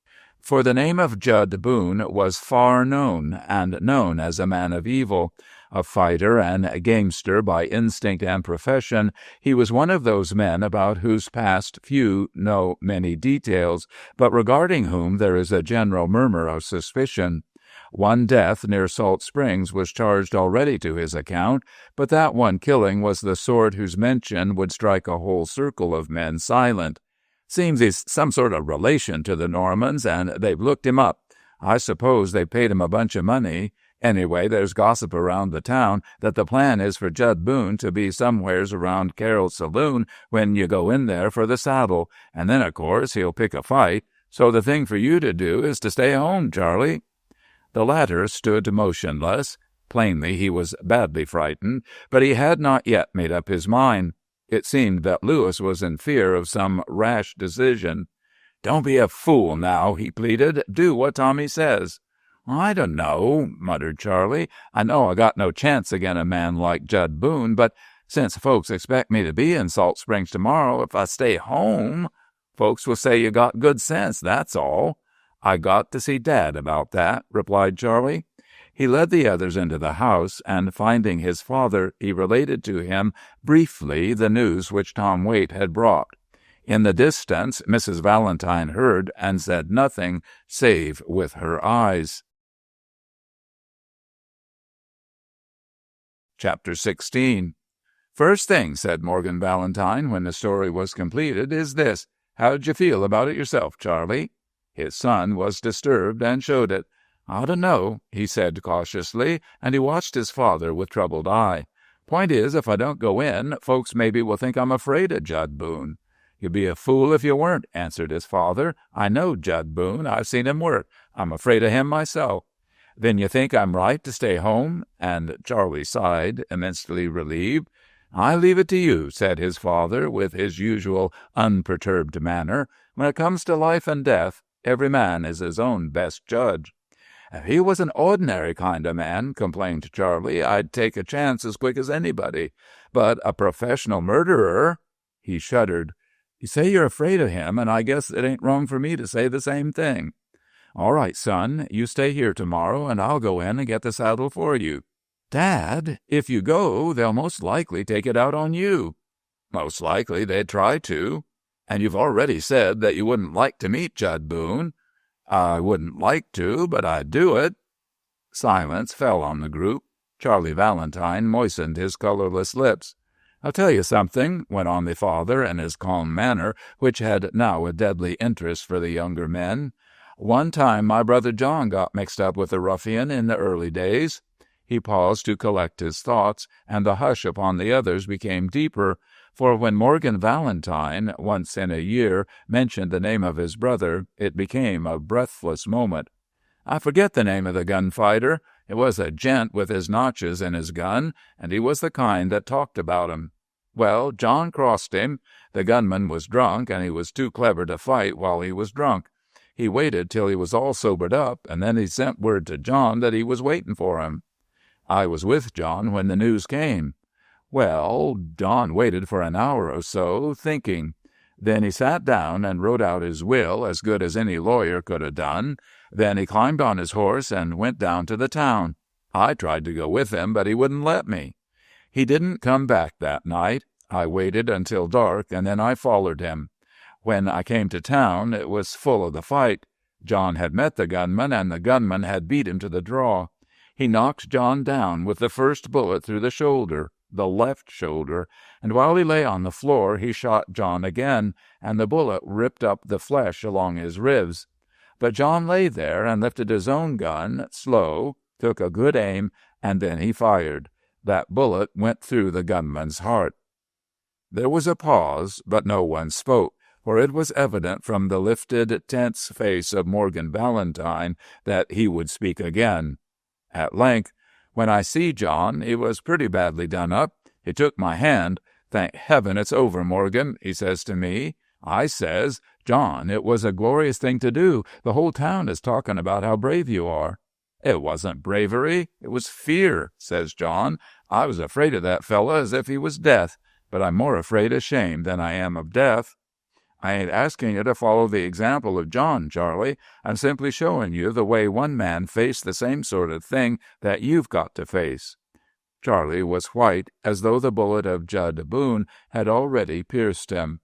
For the name of Judd Boone was far known, and known as a man of evil. A fighter and a gamester by instinct and profession, he was one of those men about whose past few know many details, but regarding whom there is a general murmur of suspicion. One death near Salt Springs was charged already to his account, but that one killing was the sort whose mention would strike a whole circle of men silent. Seems he's some sort of relation to the Normans, and they've looked him up. I suppose they paid him a bunch of money. Anyway, there's gossip around the town that the plan is for Judd Boone to be somewheres around Carroll's saloon when you go in there for the saddle, and then, of course, he'll pick a fight. So the thing for you to do is to stay home, Charlie." The latter stood motionless. Plainly he was badly frightened, but he had not yet made up his mind. It seemed that Louis was in fear of some rash decision. "Don't be a fool now," he pleaded. "Do what Tommy says." "I don't know," muttered Charlie. "I know I got no chance agin a man like Judd Boone, but since folks expect me to be in Salt Springs tomorrow, if I stay home, folks will say you got good sense, that's all." "I got to see Dad about that," replied Charlie. He led the others into the house, and finding his father, he related to him briefly the news which Tom Waite had brought. In the distance, Mrs. Valentine heard and said nothing, save with her eyes. Chapter 16. "First thing," said Morgan Valentine, when the story was completed, "is this. How'd you feel about it yourself, Charlie?" His son was disturbed and showed it. "I don't know," he said cautiously, and he watched his father with troubled eye. "Point is, if I don't go in, folks maybe will think I'm afraid of Judd Boone." "You'd be a fool if you weren't," answered his father. "I know Judd Boone. I've seen him work. I'm afraid of him myself." "Then you think I'm right to stay home?" And Charlie sighed, immensely relieved. "I leave it to you," said his father, with his usual unperturbed manner. "When it comes to life and death, every man is his own best judge." "If he was an ordinary kind of man," complained Charlie, "I'd take a chance as quick as anybody. But a professional murderer—" He shuddered. "You say you're afraid of him, and I guess it ain't wrong for me to say the same thing." "All right, son, you stay here tomorrow, and I'll go in and get the saddle for you." "Dad, if you go, they'll most likely take it out on you." "Most likely they'd try to. And you've already said that you wouldn't like to meet Judd Boone." "I wouldn't like to, but I'd do it." Silence fell on the group. Charlie Valentine moistened his colorless lips. "I'll tell you something," went on the father in his calm manner, which had now a deadly interest for the younger men. "One time my brother John got mixed up with a ruffian in the early days." He paused to collect his thoughts, and the hush upon the others became deeper, for when Morgan Valentine, once in a year, mentioned the name of his brother, it became a breathless moment. "I forget the name of the gunfighter. It was a gent with his notches in his gun, and he was the kind that talked about 'em. Well, John crossed him. The gunman was drunk, and he was too clever to fight while he was drunk. He waited till he was all sobered up, and then he sent word to John that he was waiting for him. I was with John when the news came. Well, John waited for an hour or so, thinking. Then he sat down and wrote out his will as good as any lawyer could have done. Then he climbed on his horse and went down to the town. I tried to go with him, but he wouldn't let me. He didn't come back that night. I waited until dark, and then I followed him. When I came to town, it was full of the fight. John had met the gunman, and the gunman had beat him to the draw. He knocked John down with the first bullet through the shoulder, the left shoulder, and while he lay on the floor, he shot John again, and the bullet ripped up the flesh along his ribs. But John lay there and lifted his own gun, slow, took a good aim, and then he fired. That bullet went through the gunman's heart. There was a pause, but no one spoke, for it was evident from the lifted, tense face of Morgan Valentine that he would speak again. At length, "When I see John, he was pretty badly done up. He took my hand. 'Thank heaven it's over, Morgan,' he says to me. I says, 'John, it was a glorious thing to do. The whole town is talking about how brave you are.' "It wasn't bravery, it was fear," says John. "I was afraid of that fella as if he was death, but I'm more afraid of shame than I am of death." "I ain't asking you to follow the example of John, Charlie. I'm simply showing you the way one man faced the same sort of thing that you've got to face." Charlie was white, as though the bullet of Judd Boone had already pierced him.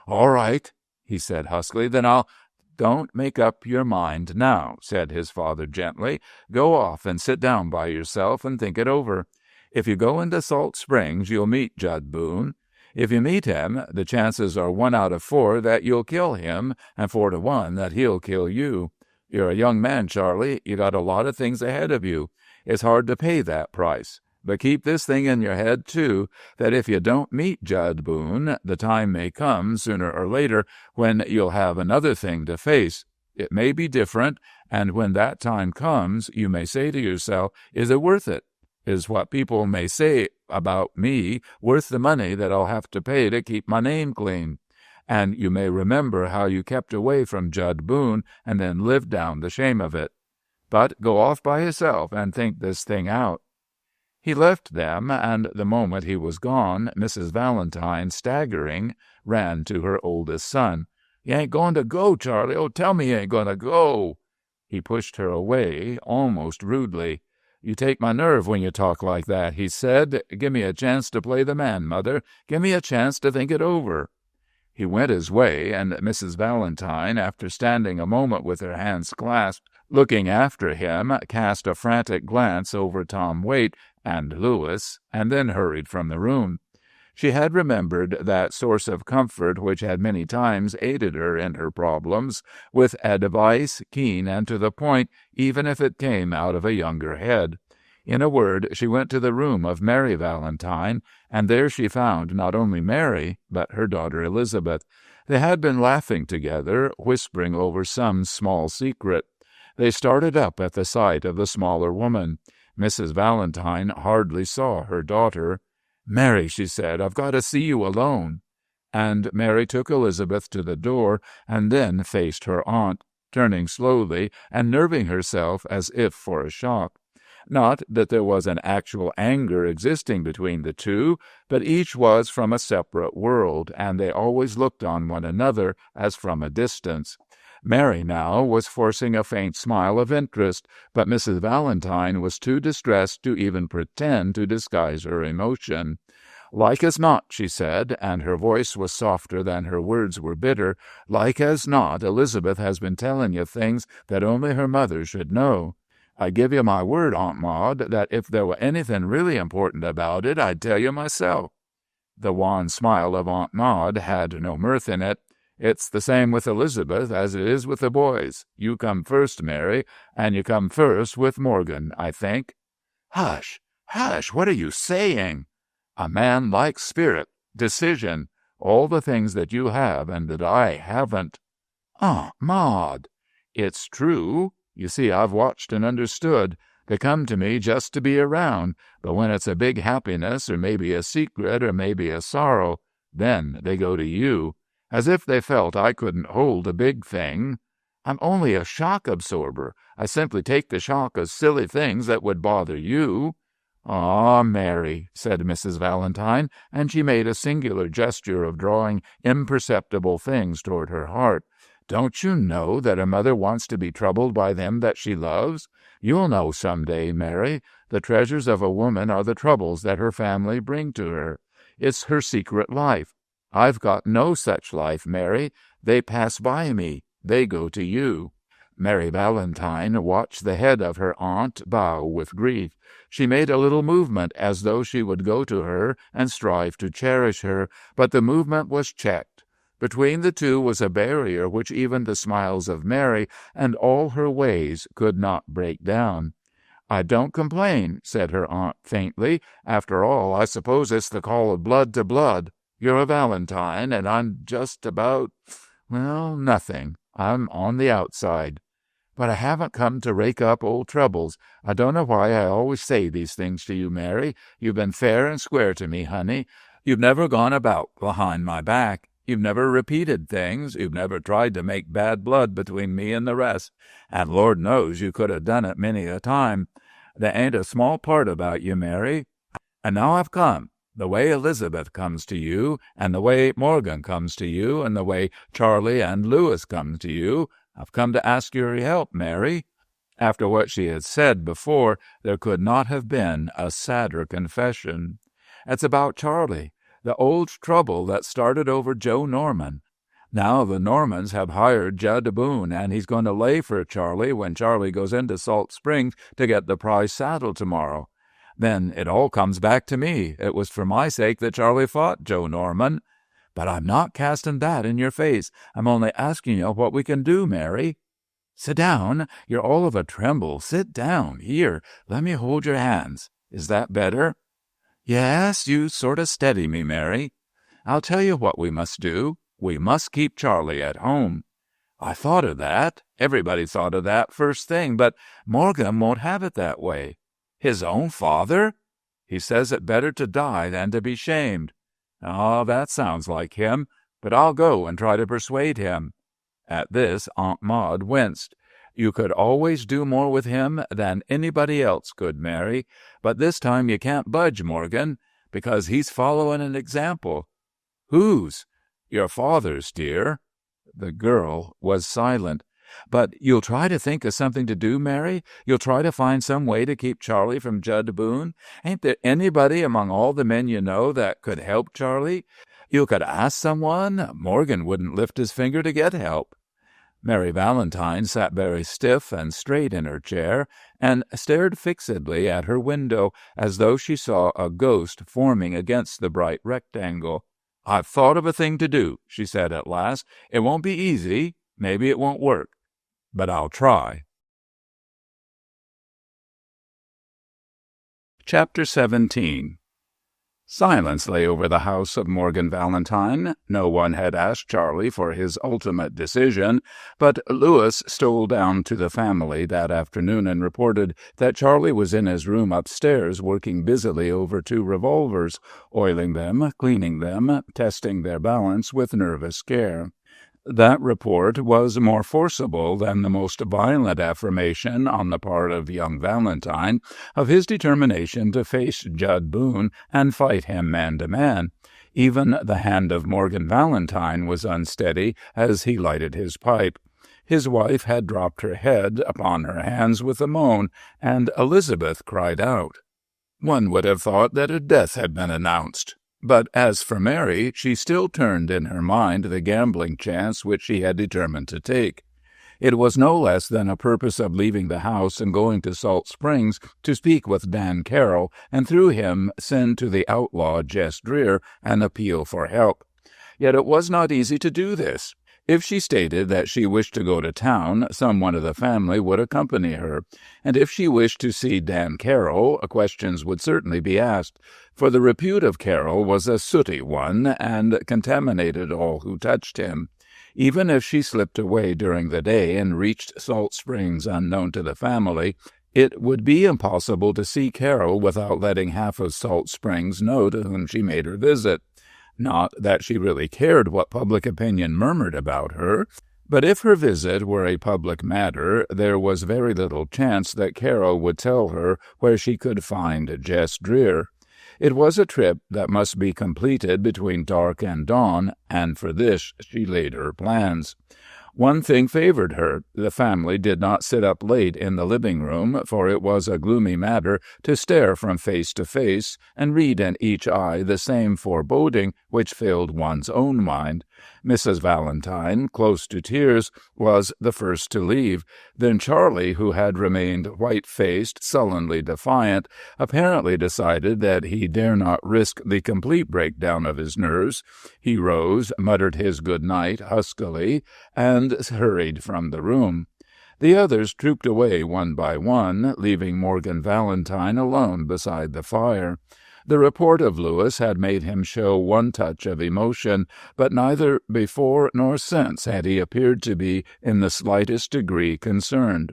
"All right," he said huskily, "then I'll—" "Don't make up your mind now," said his father gently. "Go off and sit down by yourself and think it over. If you go into Salt Springs, you'll meet Judd Boone. If you meet him, the chances are 1 out of 4 that you'll kill him, and 4 to 1 that he'll kill you. You're a young man, Charlie. You got a lot of things ahead of you. It's hard to pay that price. But keep this thing in your head, too, that if you don't meet Judd Boone, the time may come, sooner or later, when you'll have another thing to face. It may be different, and when that time comes, you may say to yourself, 'Is it worth it? Is what people may say about me worth the money that I'll have to pay to keep my name clean?' And you may remember how you kept away from Judd Boone and then lived down the shame of it. But go off by yourself and think this thing out." He left them, and the moment he was gone, Mrs. Valentine, staggering, ran to her oldest son. "You ain't going to go, Charlie. Oh, tell me you ain't going to go." He pushed her away, almost rudely. "You take my nerve when you talk like that," he said. "Give me a chance to play the man, Mother. Give me a chance to think it over." He went his way, and Mrs. Valentine, after standing a moment with her hands clasped, looking after him, cast a frantic glance over Tom Waite and Lewis, and then hurried from the room. She had remembered that source of comfort which had many times aided her in her problems, with advice keen and to the point, even if it came out of a younger head. In a word, she went to the room of Mary Valentine, and there she found not only Mary, but her daughter Elizabeth. They had been laughing together, whispering over some small secret. They started up at the sight of the smaller woman. Mrs. Valentine hardly saw her daughter. "Mary," she said, "I've got to see you alone." And Mary took Elizabeth to the door, and then faced her aunt, turning slowly and nerving herself as if for a shock. Not that there was an actual anger existing between the two, but each was from a separate world, and they always looked on one another as from a distance. Mary now was forcing a faint smile of interest, but Mrs. Valentine was too distressed to even pretend to disguise her emotion. "Like as not," she said, and her voice was softer than her words were bitter, "like as not, Elizabeth has been telling you things that only her mother should know. I give you my word, Aunt Maud, that if there were anything really important about it, I'd tell you myself." The wan smile of Aunt Maud had no mirth in it. "It's the same with Elizabeth as it is with the boys. You come first, Mary, and you come first with Morgan, I think." "Hush, hush, what are you saying?" "A man likes spirit, decision, all the things that you have and that I haven't." "Aunt Maud!" "It's true. You see, I've watched and understood. They come to me just to be around, but when it's a big happiness or maybe a secret or maybe a sorrow, then they go to you, as if they felt I couldn't hold a big thing. I'm only a shock absorber. I simply take the shock of silly things that would bother you." "Ah, Mary," said Mrs. Valentine, and she made a singular gesture of drawing imperceptible things toward her heart. "Don't you know that a mother wants to be troubled by them that she loves? You'll know some day, Mary. The treasures of a woman are the troubles that her family bring to her. It's her secret life. I've got no such life, Mary. They pass by me. They go to you." Mary Valentine watched the head of her aunt bow with grief. She made a little movement as though she would go to her and strive to cherish her, but the movement was checked. Between the two was a barrier which even the smiles of Mary and all her ways could not break down. "I don't complain," said her aunt faintly. "After all, I suppose it's the call of blood to blood. You're a Valentine, and I'm just about, well, nothing. I'm on the outside. But I haven't come to rake up old troubles. I don't know why I always say these things to you, Mary. You've been fair and square to me, honey. You've never gone about behind my back. You've never repeated things. You've never tried to make bad blood between me and the rest. And Lord knows you could have done it many a time. There ain't a small part about you, Mary. And now I've come. The way Elizabeth comes to you, and the way Morgan comes to you, and the way Charlie and Lewis come to you, I've come to ask your help, Mary." After what she had said before, there could not have been a sadder confession. "It's about Charlie, the old trouble that started over Joe Norman. Now the Normans have hired Judd Boone, and he's going to lay for Charlie when Charlie goes into Salt Springs to get the prize saddle tomorrow. Then it all comes back to me. It was for my sake that Charlie fought Joe Norman. But I'm not casting that in your face. I'm only asking you what we can do, Mary." "Sit down. You're all of a tremble. Sit down. Here, let me hold your hands. Is that better?" "Yes, you sort of steady me, Mary. I'll tell you what we must do. We must keep Charlie at home." "I thought of that. Everybody thought of that first thing, but Morgan won't have it that way." "His own father?" "He says it better to die than to be shamed." "Oh, that sounds like him, but I'll go and try to persuade him." At this, Aunt Maud winced. "You could always do more with him than anybody else could, Mary, but this time you can't budge, Morgan, because he's following an example." "Whose?" "Your father's, dear." The girl was silent. "But you'll try to think of something to do, Mary? You'll try to find some way to keep Charlie from Judd Boone? Ain't there anybody among all the men you know that could help Charlie? You could ask someone. Morgan wouldn't lift his finger to get help." Mary Valentine sat very stiff and straight in her chair and stared fixedly at her window as though she saw a ghost forming against the bright rectangle. "I've thought of a thing to do," she said at last. "It won't be easy. Maybe it won't work. But I'll try." Chapter 17. Silence lay over the house of Morgan Valentine. No one had asked Charlie for his ultimate decision, but Lewis stole down to the family that afternoon and reported that Charlie was in his room upstairs working busily over 2 revolvers, oiling them, cleaning them, testing their balance with nervous care. That report was more forcible than the most violent affirmation on the part of young Valentine of his determination to face Judd Boone and fight him man to man. Even the hand of Morgan Valentine was unsteady as he lighted his pipe. His wife had dropped her head upon her hands with a moan, and Elizabeth cried out. One would have thought that a death had been announced. But as for Mary, she still turned in her mind the gambling chance which she had determined to take. It was no less than a purpose of leaving the house and going to Salt Springs to speak with Dan Carroll, and through him send to the outlaw Jess Dreer an appeal for help. Yet it was not easy to do this. If she stated that she wished to go to town, some one of the family would accompany her, and if she wished to see Dan Carroll, questions would certainly be asked, for the repute of Carroll was a sooty one, and contaminated all who touched him. Even if she slipped away during the day and reached Salt Springs unknown to the family, it would be impossible to see Carroll without letting half of Salt Springs know to whom she made her visit. Not that she really cared what public opinion murmured about her, but if her visit were a public matter, there was very little chance that Carroll would tell her where she could find Jess Dreer. It was a trip that must be completed between dark and dawn, and for this she laid her plans. One thing favored her. The family did not sit up late in the living room, for it was a gloomy matter to stare from face to face and read in each eye the same foreboding which filled one's own mind. Mrs. Valentine, close to tears, was the first to leave. Then Charlie, who had remained white-faced, sullenly defiant, apparently decided that he dare not risk the complete breakdown of his nerves. He rose, muttered his good night huskily, and hurried from the room. The others trooped away one by one, leaving Morgan Valentine alone beside the fire. The report of Lewis had made him show one touch of emotion, but neither before nor since had he appeared to be in the slightest degree concerned.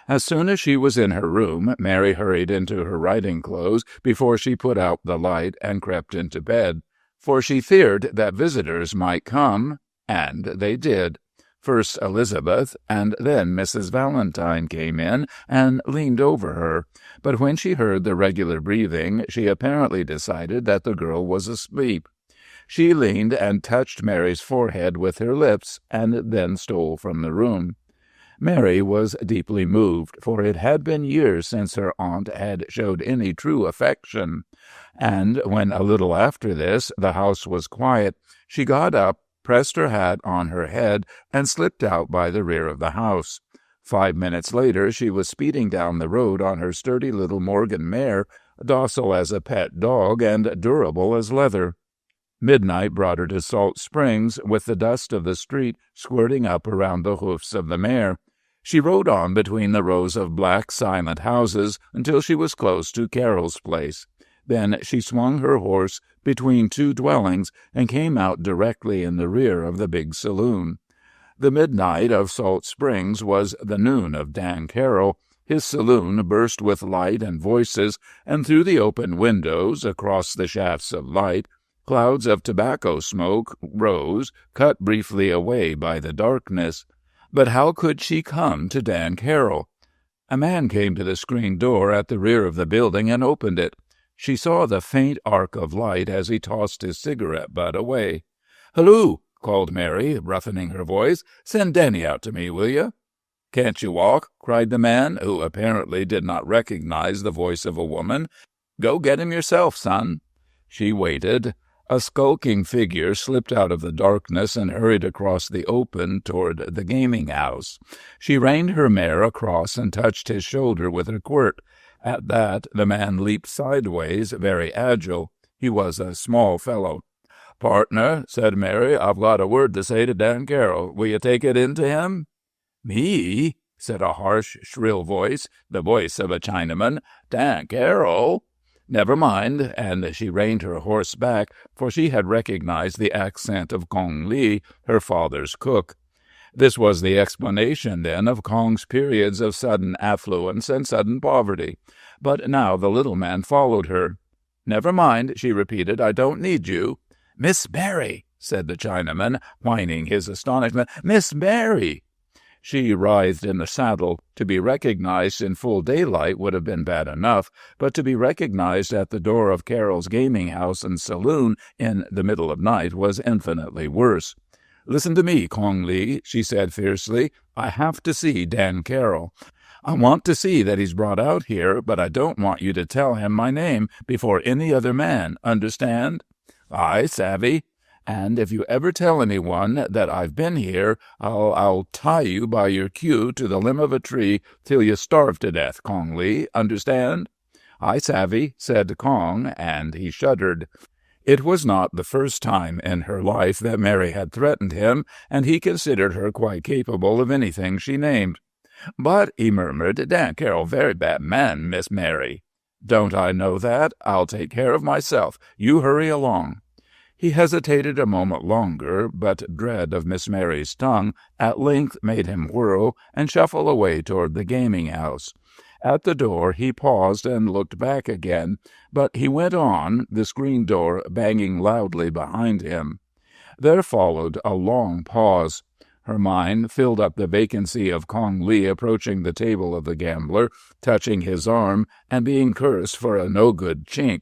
As soon as she was in her room, Mary hurried into her riding clothes before she put out the light and crept into bed. for she feared that visitors might come, and they did. First Elizabeth, and then Mrs. Valentine came in and leaned over her, but when she heard the regular breathing, she apparently decided that the girl was asleep. She leaned and touched Mary's forehead with her lips, and then stole from the room. Mary was deeply moved, for it had been years since her aunt had showed any true affection, and when a little after this the house was quiet, she got up, pressed her hat on her head, and slipped out by the rear of the house. 5 minutes later she was speeding down the road on her sturdy little Morgan mare, docile as a pet dog and durable as leather. Midnight brought her to Salt Springs, with the dust of the street squirting up around the hoofs of the mare. She rode on between the rows of black, silent houses until she was close to Carol's place. Then she swung her horse between two dwellings and came out directly in the rear of the big saloon. The midnight of Salt Springs was the noon of Dan Carroll. His saloon burst with light and voices, and through the open windows, across the shafts of light, clouds of tobacco smoke rose, cut briefly away by the darkness. But how could she come to Dan Carroll? A man came to the screen door at the rear of the building and opened it. She saw the faint arc of light as he tossed his cigarette butt away. "Halloo!" called Mary, roughening her voice. "Send Danny out to me, will you?" "Can't you walk?" cried the man, who apparently did not recognize the voice of a woman. "Go get him yourself, son." She waited. A skulking figure slipped out of the darkness and hurried across the open toward the gaming house. She reined her mare across and touched his shoulder with her quirt. At that, the man leaped sideways, very agile. He was a small fellow. "Partner," said Mary, "I've got a word to say to Dan Carroll. Will you take it in to him?" "Me?" said a harsh, shrill voice, the voice of a Chinaman. "Dan Carroll?" "Never mind," and she reined her horse back, for she had recognized the accent of Kong Li, her father's cook. This was the explanation, then, of Kong's periods of sudden affluence and sudden poverty. But now the little man followed her. "Never mind," she repeated, "I don't need you." "Miss Mary," said the Chinaman, whining his astonishment. "Miss Mary!" She writhed in the saddle. To be recognized in full daylight would have been bad enough, but to be recognized at the door of Carroll's gaming house and saloon in the middle of night was infinitely worse. "Listen to me, Kong Li," she said fiercely. "I have to see Dan Carroll. I want to see that he's brought out here, but I don't want you to tell him my name before any other man. Understand?" "Aye, savvy. And if you ever tell anyone that I've been here, I'll tie you by your queue to the limb of a tree till you starve to death, Kong Li. Understand?" "Aye, savvy," said Kong, and he shuddered. It was not the first time in her life that Mary had threatened him, and he considered her quite capable of anything she named. "But," he murmured, "Dan Carroll very bad man, Miss Mary." "Don't I know that? I'll take care of myself. You hurry along." He hesitated a moment longer, but dread of Miss Mary's tongue at length made him whirl and shuffle away toward the gaming-house. At the door he paused and looked back again, but he went on, the screen door banging loudly behind him. There followed a long pause. Her mind filled up the vacancy of Kong Li approaching the table of the gambler, touching his arm, and being cursed for a no-good chink.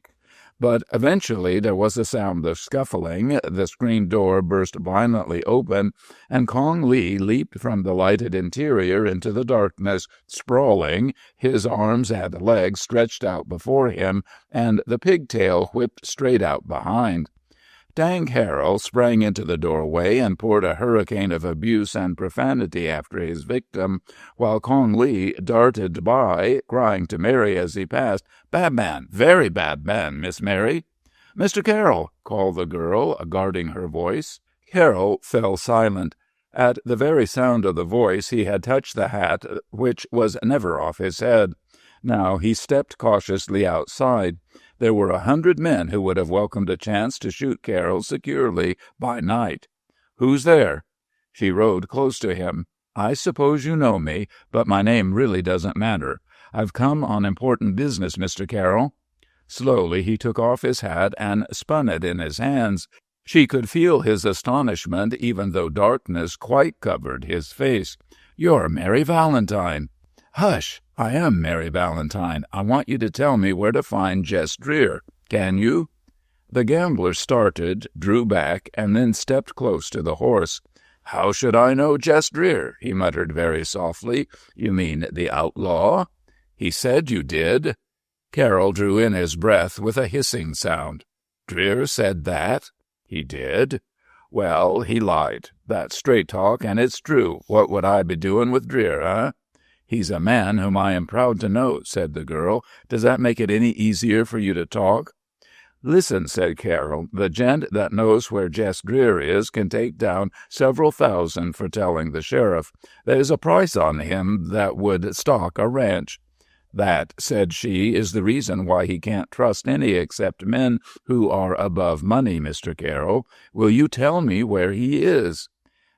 But eventually there was a sound of scuffling, the screen door burst violently open, and Kong Li leaped from the lighted interior into the darkness, sprawling, his arms and legs stretched out before him, and the pigtail whipped straight out behind. Dan Carroll sprang into the doorway and poured a hurricane of abuse and profanity after his victim, while Kong Li darted by, crying to Mary as he passed, "Bad man, very bad man, Miss Mary." "Mr. Carroll," called the girl, guarding her voice. Carroll fell silent. At the very sound of the voice he had touched the hat, which was never off his head. Now he stepped cautiously outside. There were 100 men who would have welcomed a chance to shoot Carroll securely by night. "Who's there?" She rode close to him. "I suppose you know me, but my name really doesn't matter. I've come on important business, Mr. Carroll." Slowly he took off his hat and spun it in his hands. She could feel his astonishment, even though darkness quite covered his face. "You're Mary Valentine." "Hush! I am Mary Valentine. I want you to tell me where to find Jess Dreer. Can you?" The gambler started, drew back, and then stepped close to the horse. "How should I know Jess Dreer?" he muttered very softly. "You mean the outlaw?" "He said you did." Carroll drew in his breath with a hissing sound. "Dreer said that?" "He did." "Well, he lied. That's straight talk, and it's true. What would I be doing with Dreer, eh?" "He's a man whom I am proud to know," said the girl. "Does that make it any easier for you to talk?" "Listen," said Carroll. "The gent that knows where Jess Dreer is can take down several thousand for telling the sheriff. There's a price on him that would stock a ranch." "That," said she, "is the reason why he can't trust any except men who are above money, Mr. Carroll. Will you tell me where he is?"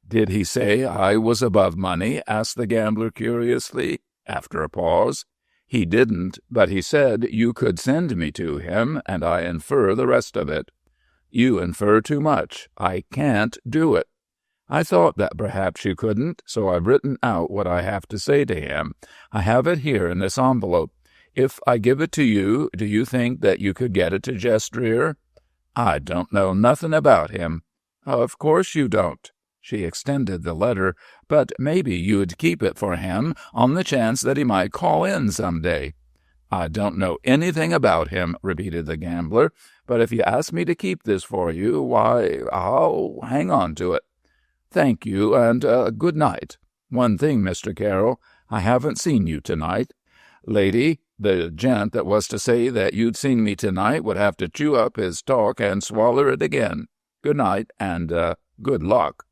"Did he say I was above money?" asked the gambler curiously, after a pause. "He didn't, but he said you could send me to him, and I infer the rest of it." "You infer too much. I can't do it." "I thought that perhaps you couldn't, so I've written out what I have to say to him. I have it here in this envelope. If I give it to you, do you think that you could get it to Jess Dreer?" "I don't know nothing about him." "Of course you don't." She extended the letter. "But maybe you'd keep it for him on the chance that he might call in some day." "I don't know anything about him," repeated the gambler. "But if you ask me to keep this for you, why, I'll hang on to it." "Thank you, and good night. One thing, Mr. Carroll, I haven't seen you tonight. Lady, the gent that was to say that you'd seen me tonight would have to chew up his talk and swaller it again. Good night, and good luck."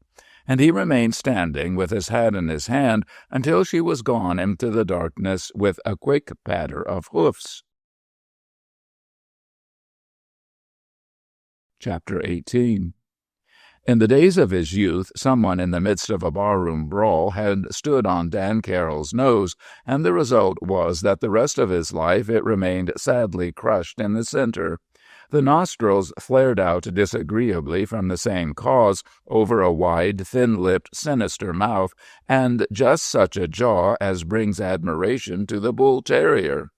And he remained standing with his hat in his hand until she was gone into the darkness with a quick patter of hoofs. Chapter 18. In the days of his youth, someone in the midst of a barroom brawl had stood on Dan Carroll's nose, and the result was that the rest of his life it remained sadly crushed in the center. The nostrils flared out disagreeably from the same cause over a wide, thin-lipped, sinister mouth, and just such a jaw as brings admiration to the bull-terrier.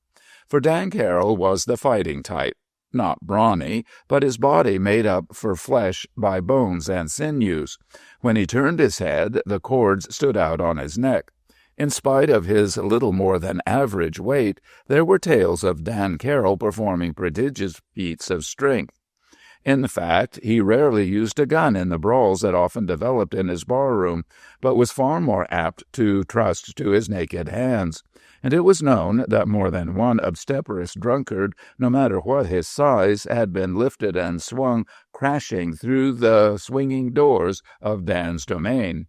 For Dan Carroll was the fighting type. Not brawny, but his body made up for flesh by bones and sinews. When he turned his head, the cords stood out on his neck. In spite of his little more than average weight, there were tales of Dan Carroll performing prodigious feats of strength. In fact, he rarely used a gun in the brawls that often developed in his barroom, but was far more apt to trust to his naked hands. And it was known that more than one obstreperous drunkard, no matter what his size, had been lifted and swung crashing through the swinging doors of Dan's domain.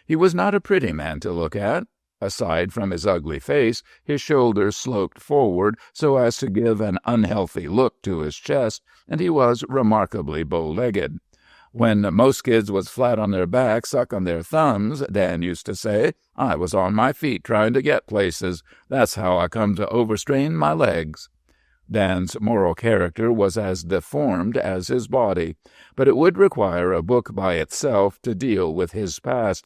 He was not a pretty man to look at. Aside from his ugly face, his shoulders sloped forward so as to give an unhealthy look to his chest, and he was remarkably bow-legged. "When most kids was flat on their backs, sucking their thumbs," Dan used to say, "I was on my feet trying to get places. That's how I come to overstrain my legs." Dan's moral character was as deformed as his body, but it would require a book by itself to deal with his past.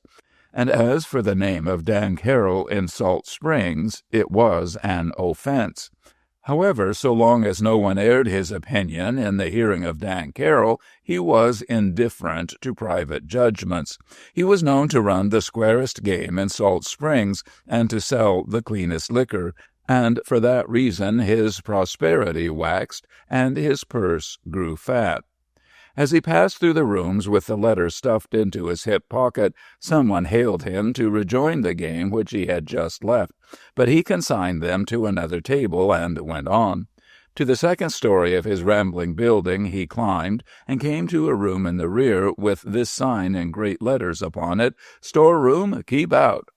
And as for the name of Dan Carroll in Salt Springs, it was an offense. However, so long as no one aired his opinion in the hearing of Dan Carroll, he was indifferent to private judgments. He was known to run the squarest game in Salt Springs and to sell the cleanest liquor, and for that reason his prosperity waxed and his purse grew fat. As he passed through the rooms with the letter stuffed into his hip pocket, someone hailed him to rejoin the game which he had just left, but he consigned them to another table and went on. To the second story of his rambling building he climbed, and came to a room in the rear with this sign in great letters upon it, "Storeroom, keep out."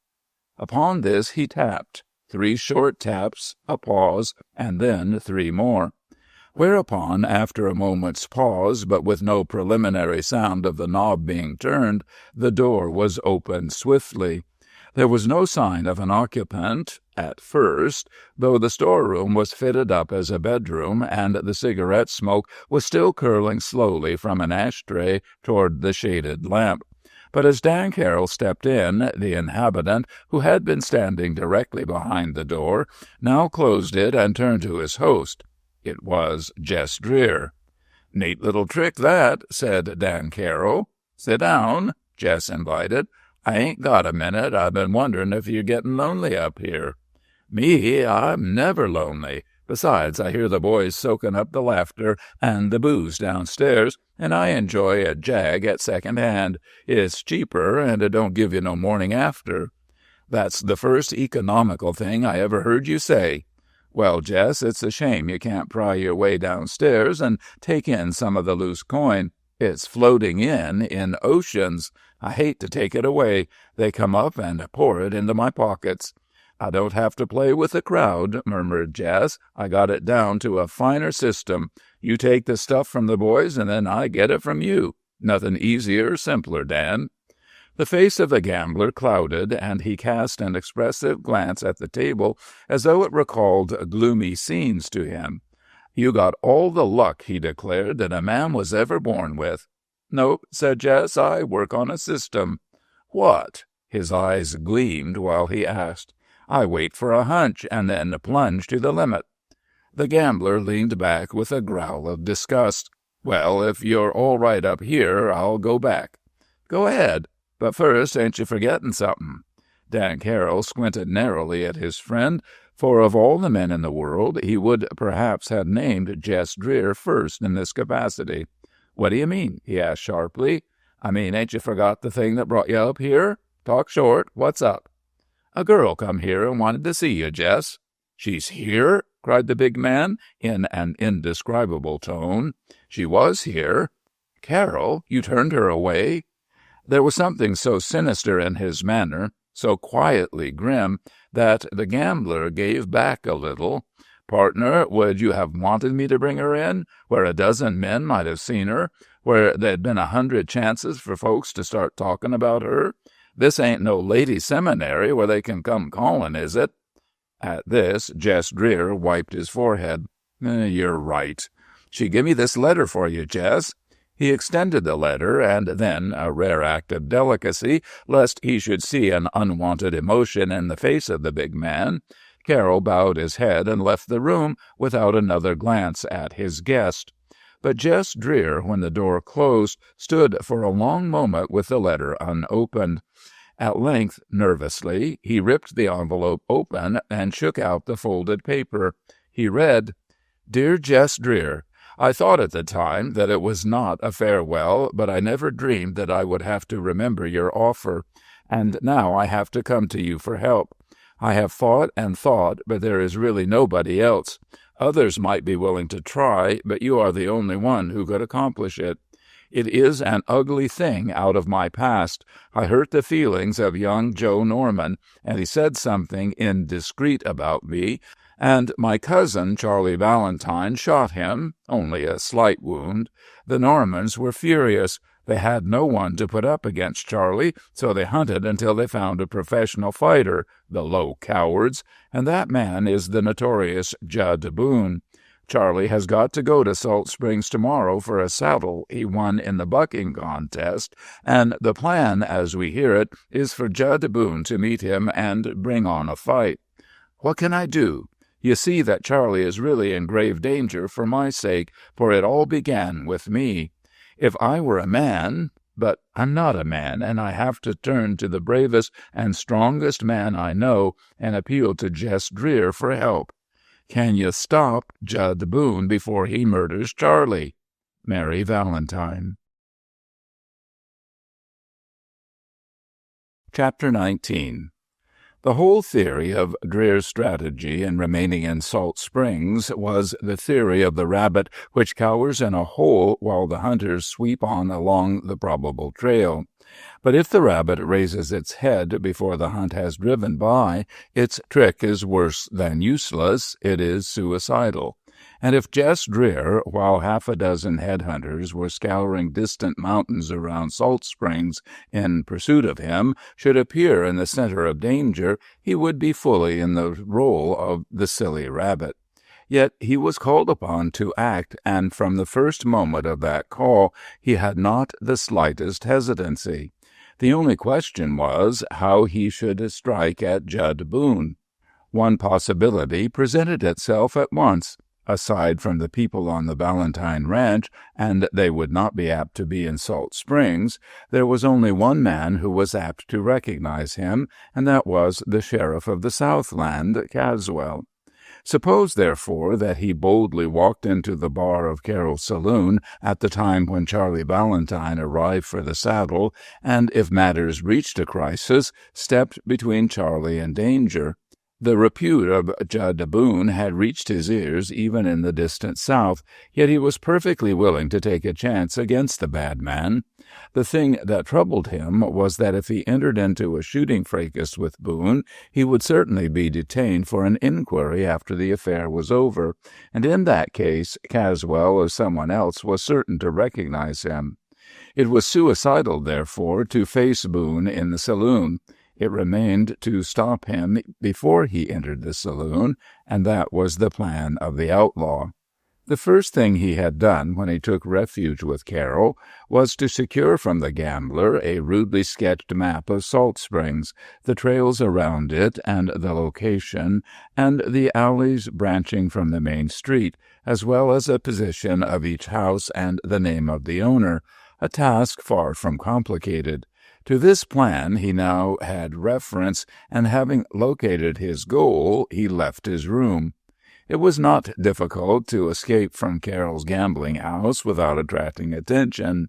Upon this he tapped. 3 short taps, a pause, and then 3 more. Whereupon, after a moment's pause, but with no preliminary sound of the knob being turned, the door was opened swiftly. There was no sign of an occupant at first, though the storeroom was fitted up as a bedroom, and the cigarette smoke was still curling slowly from an ashtray toward the shaded lamp. But as Dan Carroll stepped in, the inhabitant, who had been standing directly behind the door, now closed it and turned to his host. It was Jess Dreer. "Neat little trick, that," said Dan Carroll. "Sit down," Jess invited. "I ain't got a minute. I've been wondering if you're getting lonely up here." "Me? I'm never lonely. Besides, I hear the boys soaking up the laughter and the booze downstairs, and I enjoy a jag at second-hand. It's cheaper, and it don't give you no morning after." "That's the first economical thing I ever heard you say." "Well, Jess, it's a shame you can't pry your way downstairs and take in some of the loose coin. It's floating in oceans. I hate to take it away. They come up and pour it into my pockets." "I don't have to play with the crowd," murmured Jess. "I got it down to a finer system. You take the stuff from the boys, and then I get it from you. Nothing easier or simpler, Dan." The face of the gambler clouded, and he cast an expressive glance at the table as though it recalled gloomy scenes to him. "You got all the luck," he declared, "that a man was ever born with." "Nope," said Jess. "I work on a system." "What?" His eyes gleamed while he asked. "I wait for a hunch and then plunge to the limit." The gambler leaned back with a growl of disgust. "Well, if you're all right up here, I'll go back." "Go ahead. But first, ain't you forgetting something?" Dan Carroll squinted narrowly at his friend, for of all the men in the world, he would perhaps have named Jess Dreer first in this capacity. "What do you mean?" he asked sharply. "I mean, ain't you forgot the thing that brought you up here? Talk short. What's up?" "A girl come here and wanted to see you, Jess." "She's here?" cried the big man in an indescribable tone. "She was here." "Carroll, you turned her away?" There was something so sinister in his manner, so quietly grim, that the gambler gave back a little. "Partner, would you have wanted me to bring her in, where a dozen men might have seen her, where there'd been 100 chances for folks to start talking about her? This ain't no ladies' seminary where they can come calling, is it?" At this, Jess Dreer wiped his forehead. "You're right. She give me this letter for you, Jess." He extended the letter, and then, a rare act of delicacy, lest he should see an unwanted emotion in the face of the big man, Carroll bowed his head and left the room without another glance at his guest. But Jess Dreer, when the door closed, stood for a long moment with the letter unopened. At length, nervously, he ripped the envelope open and shook out the folded paper. He read, "Dear Jess Dreer, I thought at the time that it was not a farewell, but I never dreamed that I would have to remember your offer, and now I have to come to you for help. I have thought and thought, but there is really nobody else. Others might be willing to try, but you are the only one who could accomplish it. It is an ugly thing out of my past. I hurt the feelings of young Joe Norman, and he said something indiscreet about me, and my cousin, Charlie Valentine, shot him, only a slight wound. The Normans were furious. They had no one to put up against Charlie, so they hunted until they found a professional fighter, the low cowards, and that man is the notorious Judd Boone. Charlie has got to go to Salt Springs tomorrow for a saddle he won in the bucking contest, and the plan, as we hear it, is for Judd Boone to meet him and bring on a fight. What can I do? You see that Charlie is really in grave danger for my sake, for it all began with me. If I were a man, but I'm not a man, and I have to turn to the bravest and strongest man I know and appeal to Jess Dreer for help. Can you stop Judd Boone before he murders Charlie? Mary Valentine. Chapter 19. The whole theory of Dreer's strategy in remaining in Salt Springs was the theory of the rabbit which cowers in a hole while the hunters sweep on along the probable trail. But if the rabbit raises its head before the hunt has driven by, its trick is worse than useless, it is suicidal. And if Jess Dreer, while half a dozen headhunters were scouring distant mountains around Salt Springs in pursuit of him, should appear in the center of danger, he would be fully in the role of the silly rabbit. Yet he was called upon to act, and from the first moment of that call he had not the slightest hesitancy. The only question was how he should strike at Judd Boone. One possibility presented itself at once. Aside from the people on the Valentine Ranch, and they would not be apt to be in Salt Springs, there was only one man who was apt to recognize him, and that was the sheriff of the Southland, Caswell. Suppose, therefore, that he boldly walked into the bar of Carroll's saloon at the time when Charlie Valentine arrived for the saddle, and, if matters reached a crisis, stepped between Charlie and danger. The repute of Judd Boone had reached his ears even in the distant South, yet he was perfectly willing to take a chance against the bad man. The thing that troubled him was that if he entered into a shooting fracas with Boone, he would certainly be detained for an inquiry after the affair was over, and in that case Caswell or someone else was certain to recognize him. It was suicidal, therefore, to face Boone in the saloon. It remained to stop him before he entered the saloon, and that was the plan of the outlaw. The first thing he had done when he took refuge with Carroll was to secure from the gambler a rudely sketched map of Salt Springs, the trails around it and the location, and the alleys branching from the main street, as well as a position of each house and the name of the owner, a task far from complicated. To this plan he now had reference, and having located his goal, he left his room. It was not difficult to escape from Carroll's gambling house without attracting attention.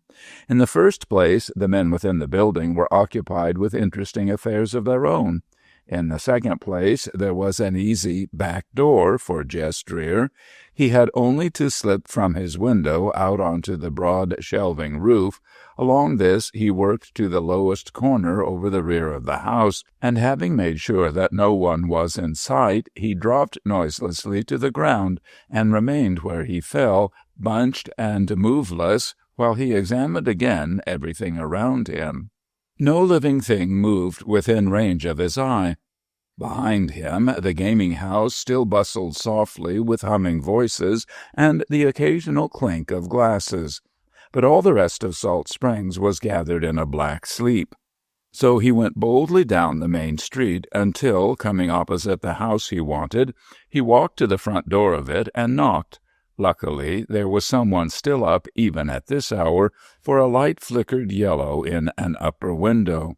In the first place, the men within the building were occupied with interesting affairs of their own. In the second place, there was an easy back door for Jess Dreer. He had only to slip from his window out onto the broad shelving roof. Along this he worked to the lowest corner over the rear of the house, and having made sure that no one was in sight, he dropped noiselessly to the ground and remained where he fell, bunched and moveless, while he examined again everything around him. No living thing moved within range of his eye. Behind him, the gaming house still bustled softly with humming voices and the occasional clink of glasses. But all the rest of Salt Springs was gathered in a black sleep. So he went boldly down the main street until, coming opposite the house he wanted, he walked to the front door of it and knocked. Luckily, there was someone still up even at this hour, for a light flickered yellow in an upper window.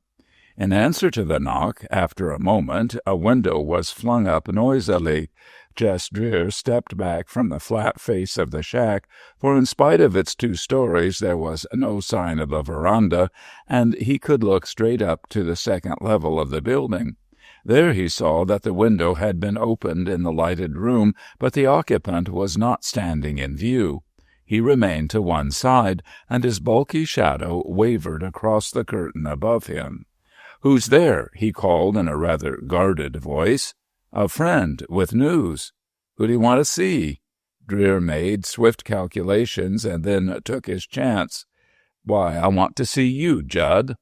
In answer to the knock, after a moment, a window was flung up noisily. Jess Dreer stepped back from the flat face of the shack, for in spite of its 2 stories there was no sign of a veranda, and he could look straight up to the second level of the building. There he saw that the window had been opened in the lighted room, but the occupant was not standing in view. He remained to one side, and his bulky shadow wavered across the curtain above him. "Who's there?" he called in a rather guarded voice. "A friend, with news." "Who do you want to see?" Dreer made swift calculations and then took his chance. "Why, I want to see you, Judd."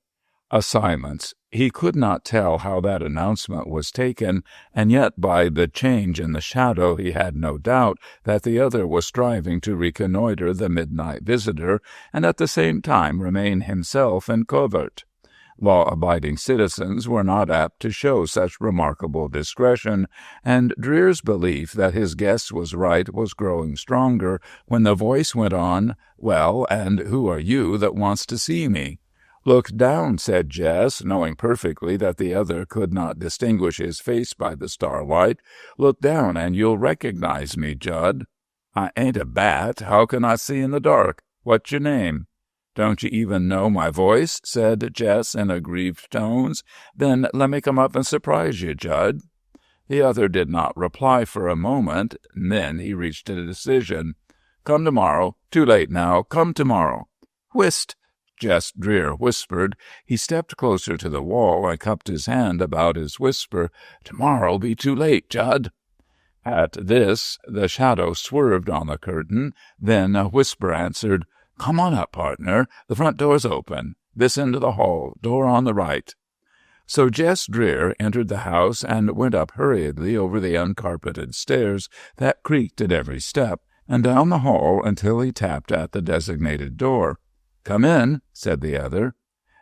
A silence. He could not tell how that announcement was taken, and yet by the change in the shadow he had no doubt that the other was striving to reconnoiter the midnight visitor, and at the same time remain himself in covert. Law-abiding citizens were not apt to show such remarkable discretion, and Dreer's belief that his guess was right was growing stronger when the voice went on, "Well, and who are you that wants to see me?" "Look down," said Jess, knowing perfectly that the other could not distinguish his face by the starlight. "Look down, and you'll recognize me, Judd." "I ain't a bat. How can I see in the dark? What's your name?" "Don't you even know my voice?" said Jess in aggrieved tones. "Then let me come up and surprise you, Judd." The other did not reply for a moment. Then he reached a decision. "Come tomorrow. Too late now. Come tomorrow." "Whist!" Jess Dreer whispered. He stepped closer to the wall and cupped his hand about his whisper. "Tomorrow'll be too late, Judd." At this, the shadow swerved on the curtain. Then a whisper answered, "Come on up, partner. The front door's open. This end of the hall, door on the right." So Jess Dreer entered the house and went up hurriedly over the uncarpeted stairs that creaked at every step, and down the hall until he tapped at the designated door. "Come in," said the other.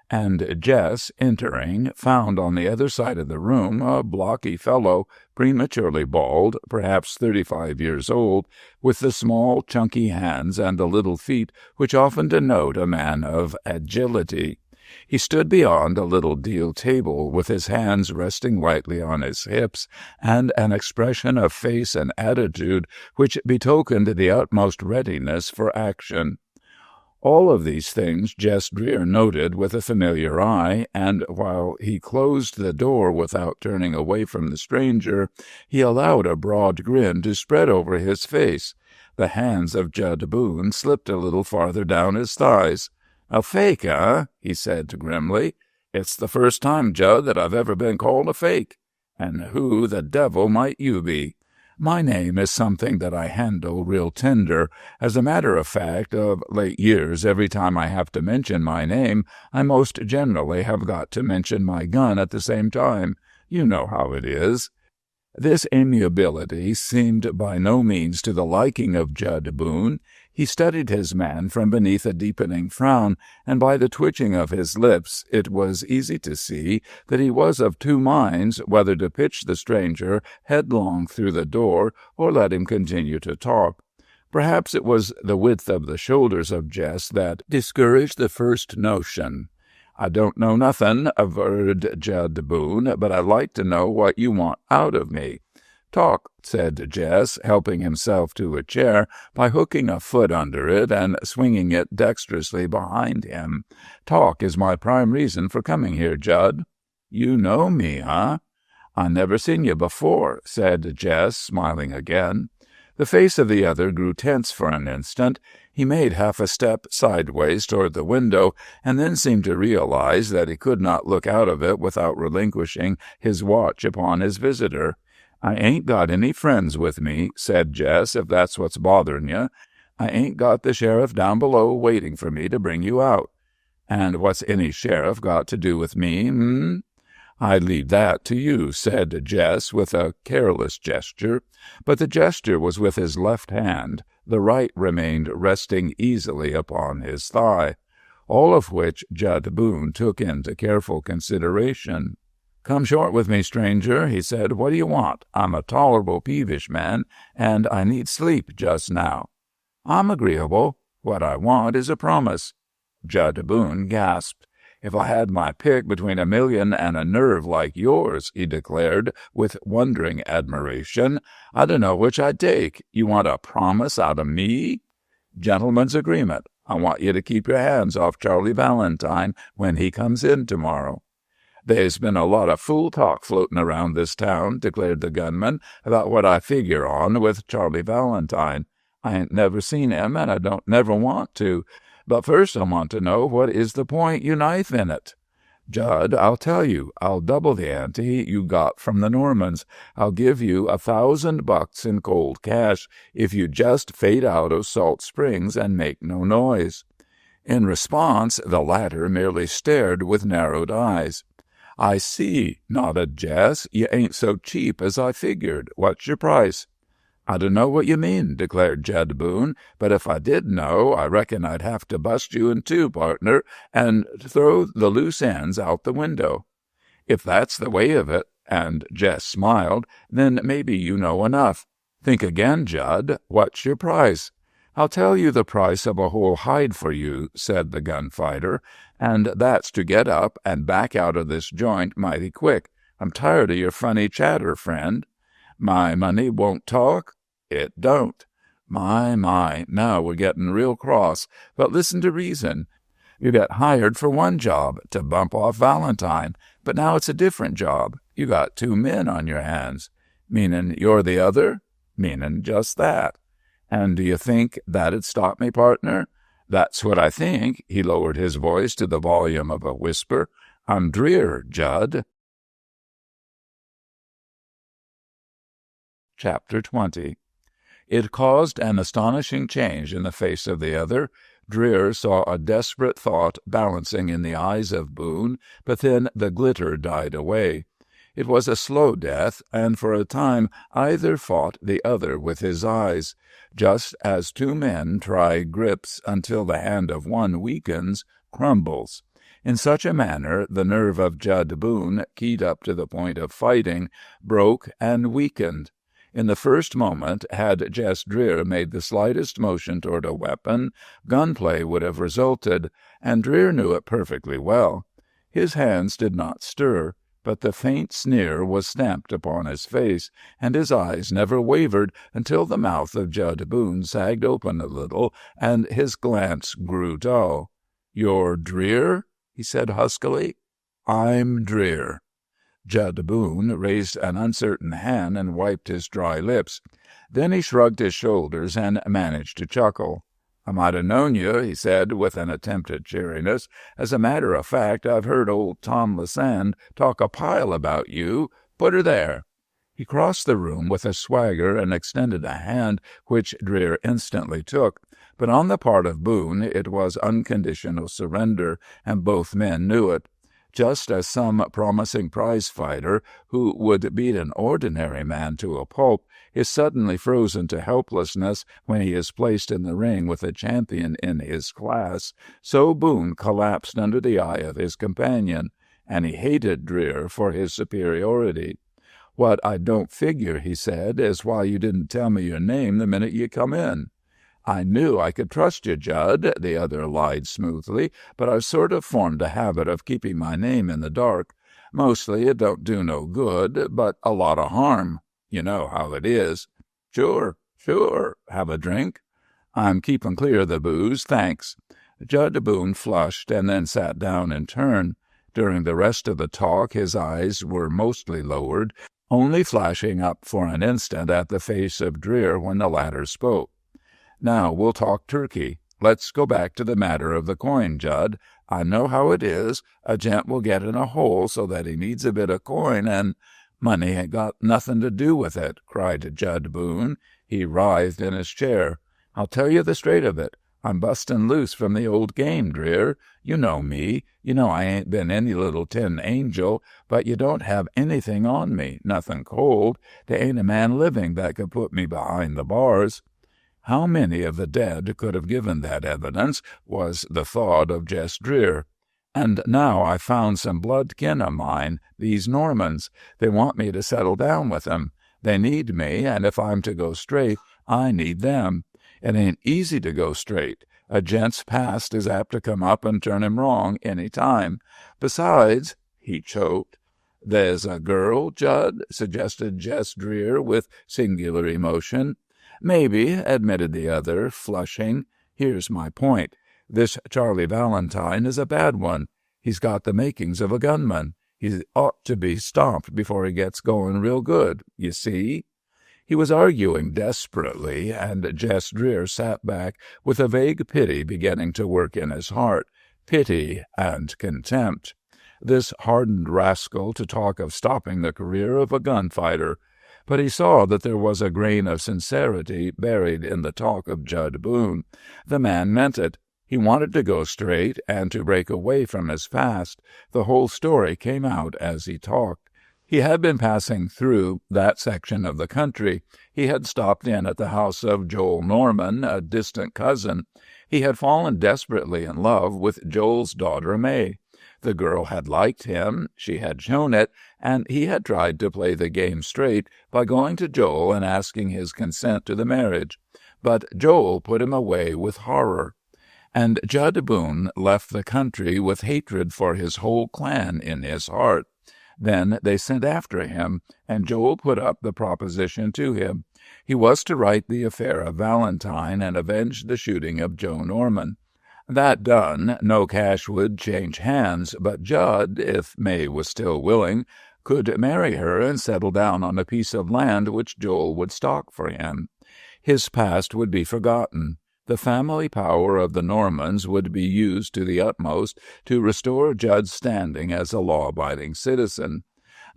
And Jess, entering, found on the other side of the room a blocky fellow, prematurely bald, perhaps 35 years old, with the small, chunky hands and the little feet which often denote a man of agility. He stood beyond a little deal table, with his hands resting lightly on his hips, and an expression of face and attitude which betokened the utmost readiness for action. All of these things Jess Dreer noted with a familiar eye, and while he closed the door without turning away from the stranger, he allowed a broad grin to spread over his face. The hands of Judd Boone slipped a little farther down his thighs. "A fake, eh?" he said grimly. "It's the first time, Judd, that I've ever been called a fake. And who the devil might you be?" "My name is something that I handle real tender. As a matter of fact, of late years, every time I have to mention my name, I most generally have got to mention my gun at the same time. You know how it is." This amiability seemed by no means to the liking of Judd Boone. He studied his man from beneath a deepening frown, and by the twitching of his lips it was easy to see that he was of two minds whether to pitch the stranger headlong through the door or let him continue to talk. Perhaps it was the width of the shoulders of Jess that discouraged the first notion. "I don't know nothing," averred Judd Boone, "but I'd like to know what you want out of me." "Talk," said Jess, helping himself to a chair by hooking a foot under it and swinging it dexterously behind him. "Talk is my prime reason for coming here, Judd." "You know me, huh?" "I never seen you before," said Jess, smiling again. The face of the other grew tense for an instant. He made half a step sideways toward the window, and then seemed to realize that he could not look out of it without relinquishing his watch upon his visitor. "I ain't got any friends with me," said Jess, "if that's what's bothering you. I ain't got the sheriff down below waiting for me to bring you out." "And what's any sheriff got to do with me, "I leave that to you," said Jess with a careless gesture. But the gesture was with his left hand. The right remained resting easily upon his thigh. All of which Judd Boone took into careful consideration. "Come short with me, stranger," he said. "What do you want? I'm a tolerable peevish man, and I need sleep just now." "I'm agreeable. What I want is a promise." Judd Boone gasped. "If I had my pick between 1,000,000 and a nerve like yours," he declared with wondering admiration, "I don't know which I'd take. You want a promise out of me?" "Gentleman's agreement. I want you to keep your hands off Charlie Valentine when he comes in tomorrow." "There's been a lot of fool talk floating around this town," declared the gunman, "about what I figure on with Charlie Valentine. I ain't never seen him, and I don't never want to. But first I want to know what is the point you knife in it." "Judd, I'll tell you. I'll double the ante you got from the Normans. I'll give you $1,000 in cold cash if you just fade out of Salt Springs and make no noise." In response, the latter merely stared with narrowed eyes. "I see," nodded Jess. "You ain't so cheap as I figured. What's your price?" "I don't know what you mean," declared Judd Boone, "but if I did know, I reckon I'd have to bust you in two, partner, and throw the loose ends out the window." "If that's the way of it," and Jess smiled, "then maybe you know enough. Think again, Judd. What's your price?" "I'll tell you the price of a whole hide for you," said the gunfighter, "and that's to get up and back out of this joint mighty quick. I'm tired of your funny chatter, friend." "My money won't talk?" "It don't." My, now we're getting real cross. But listen to reason. You got hired for one job, to bump off Valentine, but now it's a different job. You got 2 men on your hands. "Meanin' you're the other?" "Meanin' just that." "And do you think that'd stop me, partner?" "That's what I think." He lowered his voice to the volume of a whisper. "I'm Dreer, Judd." Chapter 20. It caused an astonishing change in the face of the other. Dreer saw a desperate thought balancing in the eyes of Boone, but then the glitter died away. It was a slow death, and for a time either fought the other with his eyes, just as two men try grips until the hand of one weakens, crumbles. In such a manner the nerve of Jud Boone, keyed up to the point of fighting, broke and weakened. In the first moment, had Jess Dreer made the slightest motion toward a weapon, gunplay would have resulted, and Dreer knew it perfectly well. His hands did not stir, but the faint sneer was stamped upon his face, and his eyes never wavered until the mouth of Jud Boone sagged open a little, and his glance grew dull. "You're Dreer?" he said huskily. "I'm Dreer." Jud Boone raised an uncertain hand and wiped his dry lips. Then he shrugged his shoulders and managed to chuckle. "I might have known you," he said with an attempt at cheeriness. "As a matter of fact, I've heard old Tom Lasand talk a pile about you. Put her there." He crossed the room with a swagger and extended a hand, which Dreer instantly took. But on the part of Boone it was unconditional surrender, and both men knew it. Just as some promising prize-fighter who would beat an ordinary man to a pulp is suddenly frozen to helplessness when he is placed in the ring with a champion in his class, so Boone collapsed under the eye of his companion, and he hated Dreer for his superiority. "What I don't figure," he said, "is why you didn't tell me your name the minute you come in." "I knew I could trust you, Jud," the other lied smoothly, "but I've sort of formed a habit of keeping my name in the dark. Mostly it don't do no good, but a lot of harm. You know how it is." Sure. Have a drink?" "I'm keeping clear of the booze, thanks." Jud Boone flushed and then sat down in turn. During the rest of the talk his eyes were mostly lowered, only flashing up for an instant at the face of Dreer when the latter spoke. "Now we'll talk turkey. Let's go back to the matter of the coin, Jud. I know how it is. A gent will get in a hole so that he needs a bit of coin, and—" "Money ain't got nothing to do with it," cried Jud Boone. He writhed in his chair. "I'll tell you the straight of it. I'm busting loose from the old game, Dreer. You know me. You know I ain't been any little tin angel, but you don't have anything on me, nothing cold. There ain't a man living that could put me behind the bars." How many of the dead could have given that evidence, was the thought of Jess Dreer. "And now I've found some blood kin of mine, these Normans. They want me to settle down with them. They need me, and if I'm to go straight, I need them. It ain't easy to go straight. A gent's past is apt to come up and turn him wrong any time. Besides," he choked. "There's a girl, Jud?" suggested Jess Dreer with singular emotion. "Maybe," admitted the other, flushing. "Here's my point. This Charlie Valentine is a bad one. He's got the makings of a gunman. He ought to be stopped before he gets going real good, you see?" He was arguing desperately, and Jess Dreer sat back with a vague pity beginning to work in his heart, pity and contempt. This hardened rascal to talk of stopping the career of a gunfighter! But he saw that there was a grain of sincerity buried in the talk of Jud Boone. The man meant it. He wanted to go straight and to break away from his past. The whole story came out as he talked. He had been passing through that section of the country. He had stopped in at the house of Joel Norman, a distant cousin. He had fallen desperately in love with Joel's daughter May. The girl had liked him, she had shown it, and he had tried to play the game straight by going to Joel and asking his consent to the marriage. But Joel put him away with horror. And Jud Boone left the country with hatred for his whole clan in his heart. Then they sent after him, and Joel put up the proposition to him. He was to right the affair of Valentine and avenge the shooting of Joe Norman. That done, no cash would change hands, but Jud, if May was still willing, could marry her and settle down on a piece of land which Joel would stock for him. His past would be forgotten. The family power of the Normans would be used to the utmost to restore Jud's standing as a law-abiding citizen.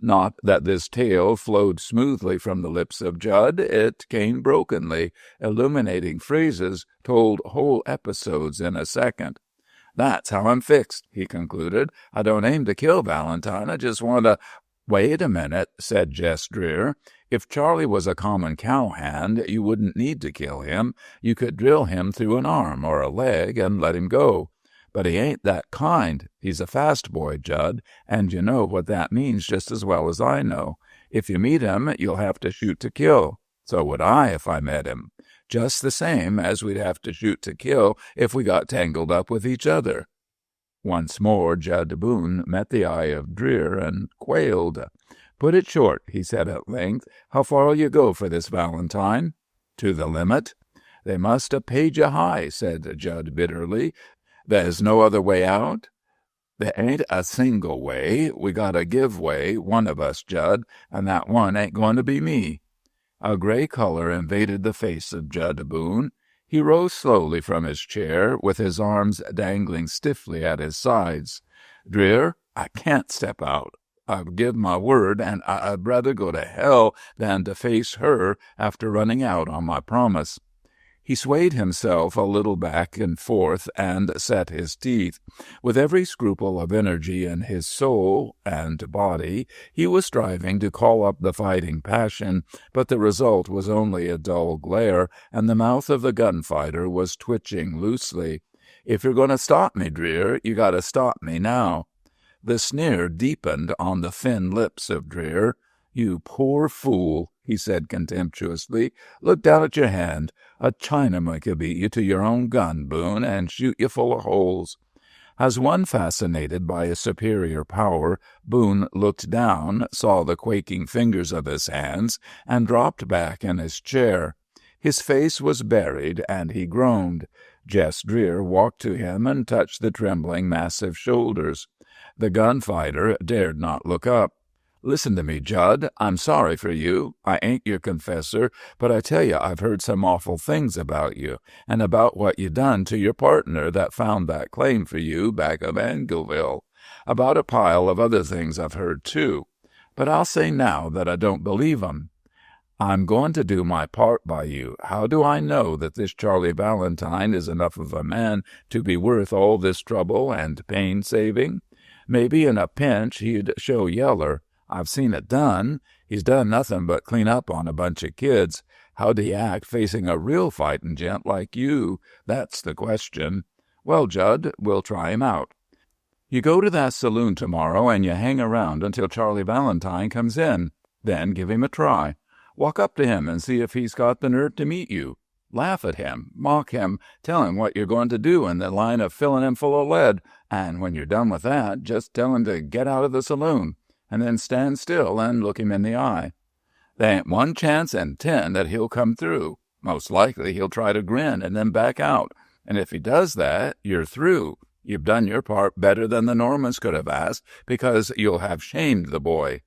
Not that this tale flowed smoothly from the lips of Judd. It came brokenly, illuminating phrases told whole episodes in a second. "That's how I'm fixed," he concluded. "I don't aim to kill Valentine. I just want to—" "Wait a minute," said Jess Dreer. "If Charlie was a common cowhand, you wouldn't need to kill him. You could drill him through an arm or a leg and let him go. But he ain't that kind. He's a fast boy, Judd, and you know what that means just as well as I know. If you meet him, you'll have to shoot to kill. So would I if I met him. Just the same as we'd have to shoot to kill if we got tangled up with each other." Once more Judd Boone met the eye of Dreer and quailed. "Put it short," he said at length. "How far'll you go for this Valentine?" "To the limit." "They must have paid you high," said Judd bitterly. "There's no other way out?" "There ain't a single way. We gotta give way, one of us, Judd, and that one ain't going to be me." A gray color invaded the face of Judd Boone. He rose slowly from his chair, with his arms dangling stiffly at his sides. "Dreer, I can't step out. I've give my word, and I'd rather go to hell than to face her after running out on my promise." He swayed himself a little back and forth and set his teeth. With every scruple of energy in his soul and body, he was striving to call up the fighting passion, but the result was only a dull glare, and the mouth of the gunfighter was twitching loosely. "If you're going to stop me, Dreer, you got to stop me now." The sneer deepened on the thin lips of Dreer. "You poor fool," he said contemptuously. "Look down at your hand. A Chinaman could beat you to your own gun, Boone, and shoot you full of holes." As one fascinated by a superior power, Boone looked down, saw the quaking fingers of his hands, and dropped back in his chair. His face was buried, and he groaned. Jess Dreer walked to him and touched the trembling, massive shoulders. The gunfighter dared not look up. "Listen to me, Judd. I'm sorry for you. I ain't your confessor, but I tell you I've heard some awful things about you, and about what you done to your partner that found that claim for you back of Angleville. About a pile of other things I've heard, too. But I'll say now that I don't believe 'em. I'm going to do my part by you. How do I know that this Charlie Valentine is enough of a man to be worth all this trouble and pain saving? Maybe in a pinch he'd show yeller. I've seen it done. He's done nothing but clean up on a bunch of kids. How'd he act facing a real fighting gent like you? That's the question. Well, Judd, we'll try him out. You go to that saloon tomorrow, and you hang around until Charlie Valentine comes in. Then give him a try. Walk up to him and see if he's got the nerve to meet you. Laugh at him, mock him, tell him what you're going to do in the line of filling him full of lead, and when you're done with that, just tell him to get out of the saloon, and then stand still and look him in the eye. There ain't one chance in 10 that he'll come through. Most likely he'll try to grin and then back out, and if he does that, you're through. You've done your part better than the Normans could have asked, because you'll have shamed the boy.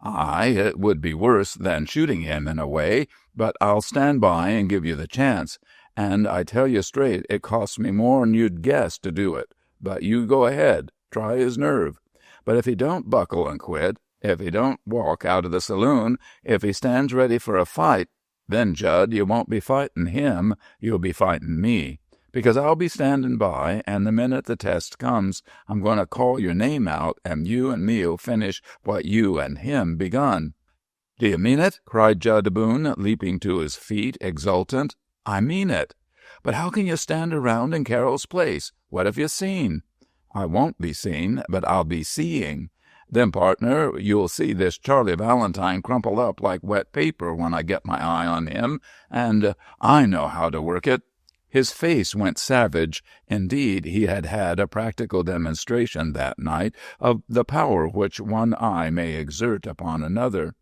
Aye, it would be worse than shooting him in a way, but I'll stand by and give you the chance. And I tell you straight, it costs me more'n you'd guess to do it. But you go ahead, try his nerve. But if he don't buckle and quit, if he don't walk out of the saloon, if he stands ready for a fight, then, Judd, you won't be fighting him, you'll be fighting me. Because I'll be standing by, and the minute the test comes, I'm going to call your name out, and you and me'll finish what you and him begun." "Do you mean it?" cried Judd Boone, leaping to his feet, exultant. "I mean it. But how can you stand around in Carroll's place? What have you seen?" "I won't be seen, but I'll be seeing. Then, partner, you'll see this Charlie Valentine crumple up like wet paper when I get my eye on him, and I know how to work it." His face went savage. Indeed, he had had a practical demonstration that night of the power which one eye may exert upon another.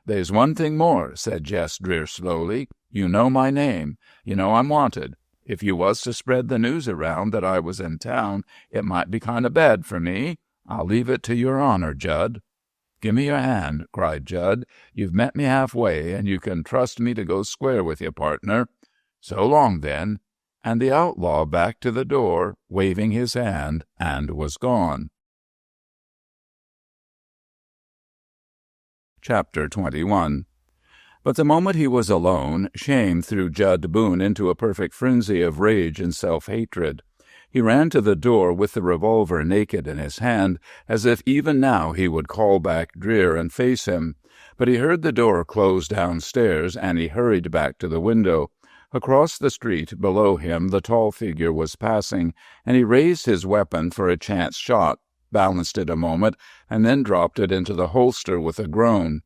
"There's one thing more," said Jess Dreer slowly. "You know my name. You know I'm wanted. If you was to spread the news around that I was in town, it might be kind of bad for me. I'll leave it to your honor, Judd." "Give me your hand," cried Judd. "You've met me halfway, and you can trust me to go square with you, partner. So long, then." And the outlaw backed to the door, waving his hand, and was gone. Chapter 21. But the moment he was alone, shame threw Judd Boone into a perfect frenzy of rage and self-hatred. He ran to the door with the revolver naked in his hand, as if even now he would call back Dreer and face him. But he heard the door close downstairs, and he hurried back to the window. Across the street below him the tall figure was passing, and he raised his weapon for a chance shot, balanced it a moment, and then dropped it into the holster with a groan.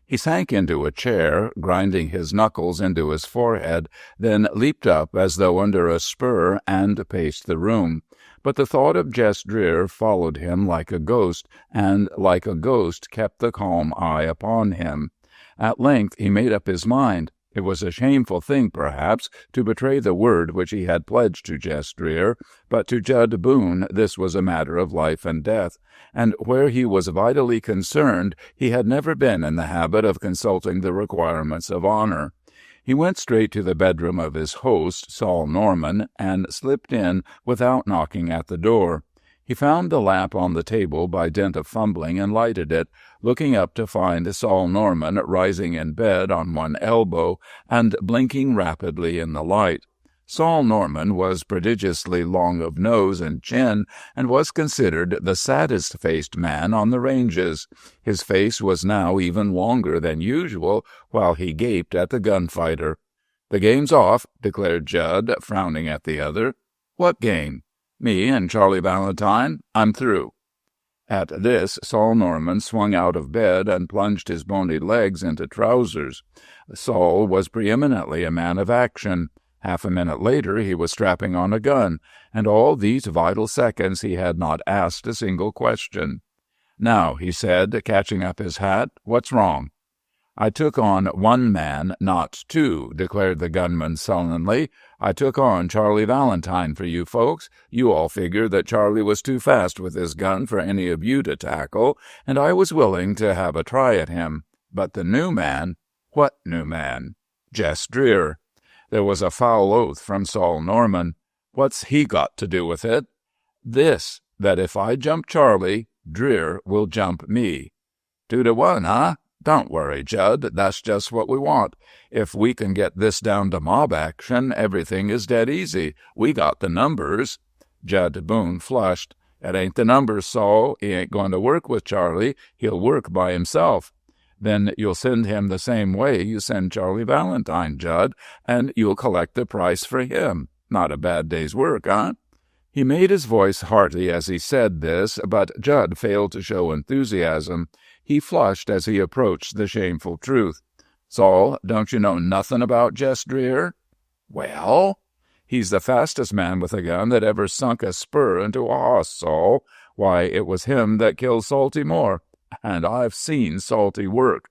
He sank into a chair, grinding his knuckles into his forehead, then leaped up as though under a spur and paced the room. But the thought of Jess Dreer followed him like a ghost, and like a ghost kept the calm eye upon him. At length he made up his mind. It was a shameful thing, perhaps, to betray the word which he had pledged to Jess Dreer, but to Judd Boone this was a matter of life and death, and where he was vitally concerned he had never been in the habit of consulting the requirements of honor. He went straight to the bedroom of his host, Saul Norman, and slipped in without knocking at the door. He found the lamp on the table by dint of fumbling and lighted it, looking up to find Saul Norman rising in bed on one elbow and blinking rapidly in the light. Saul Norman was prodigiously long of nose and chin, and was considered the saddest-faced man on the ranges. His face was now even longer than usual, while he gaped at the gunfighter. "The game's off," declared Judd, frowning at the other. "What game?" "Me and Charlie Valentine. I'm through." At this, Saul Norman swung out of bed and plunged his bony legs into trousers. Saul was preeminently a man of action. Half a minute later he was strapping on a gun, and all these vital seconds he had not asked a single question. "Now," he said, catching up his hat, "what's wrong?" "I took on one man, not two," declared the gunman sullenly. "I took on Charlie Valentine for you folks. You all figured that Charlie was too fast with his gun for any of you to tackle, and I was willing to have a try at him. But the new man—" "What new man?" "Jess Dreer." There was a foul oath from Saul Norman. "What's he got to do with it?" "This, that if I jump Charlie, Dreer will jump me." 2-1, huh? Don't worry, Judd. That's just what we want. If we can get this down to mob action, everything is dead easy. We got the numbers. Judd Boone flushed. "It ain't the numbers, Saul. He ain't going to work with Charlie. He'll work by himself." "Then you'll send him the same way you send Charlie Valentine, Judd, and you'll collect the price for him. Not a bad day's work, huh?" He made his voice hearty as he said this, but Judd failed to show enthusiasm. He flushed as he approached the shameful truth. "Saul, don't you know nothing about Jess Dreer?" "Well?" "He's the fastest man with a gun that ever sunk a spur into a hoss, Saul. Why, it was him that killed Salty Moore, and I've seen Salty work."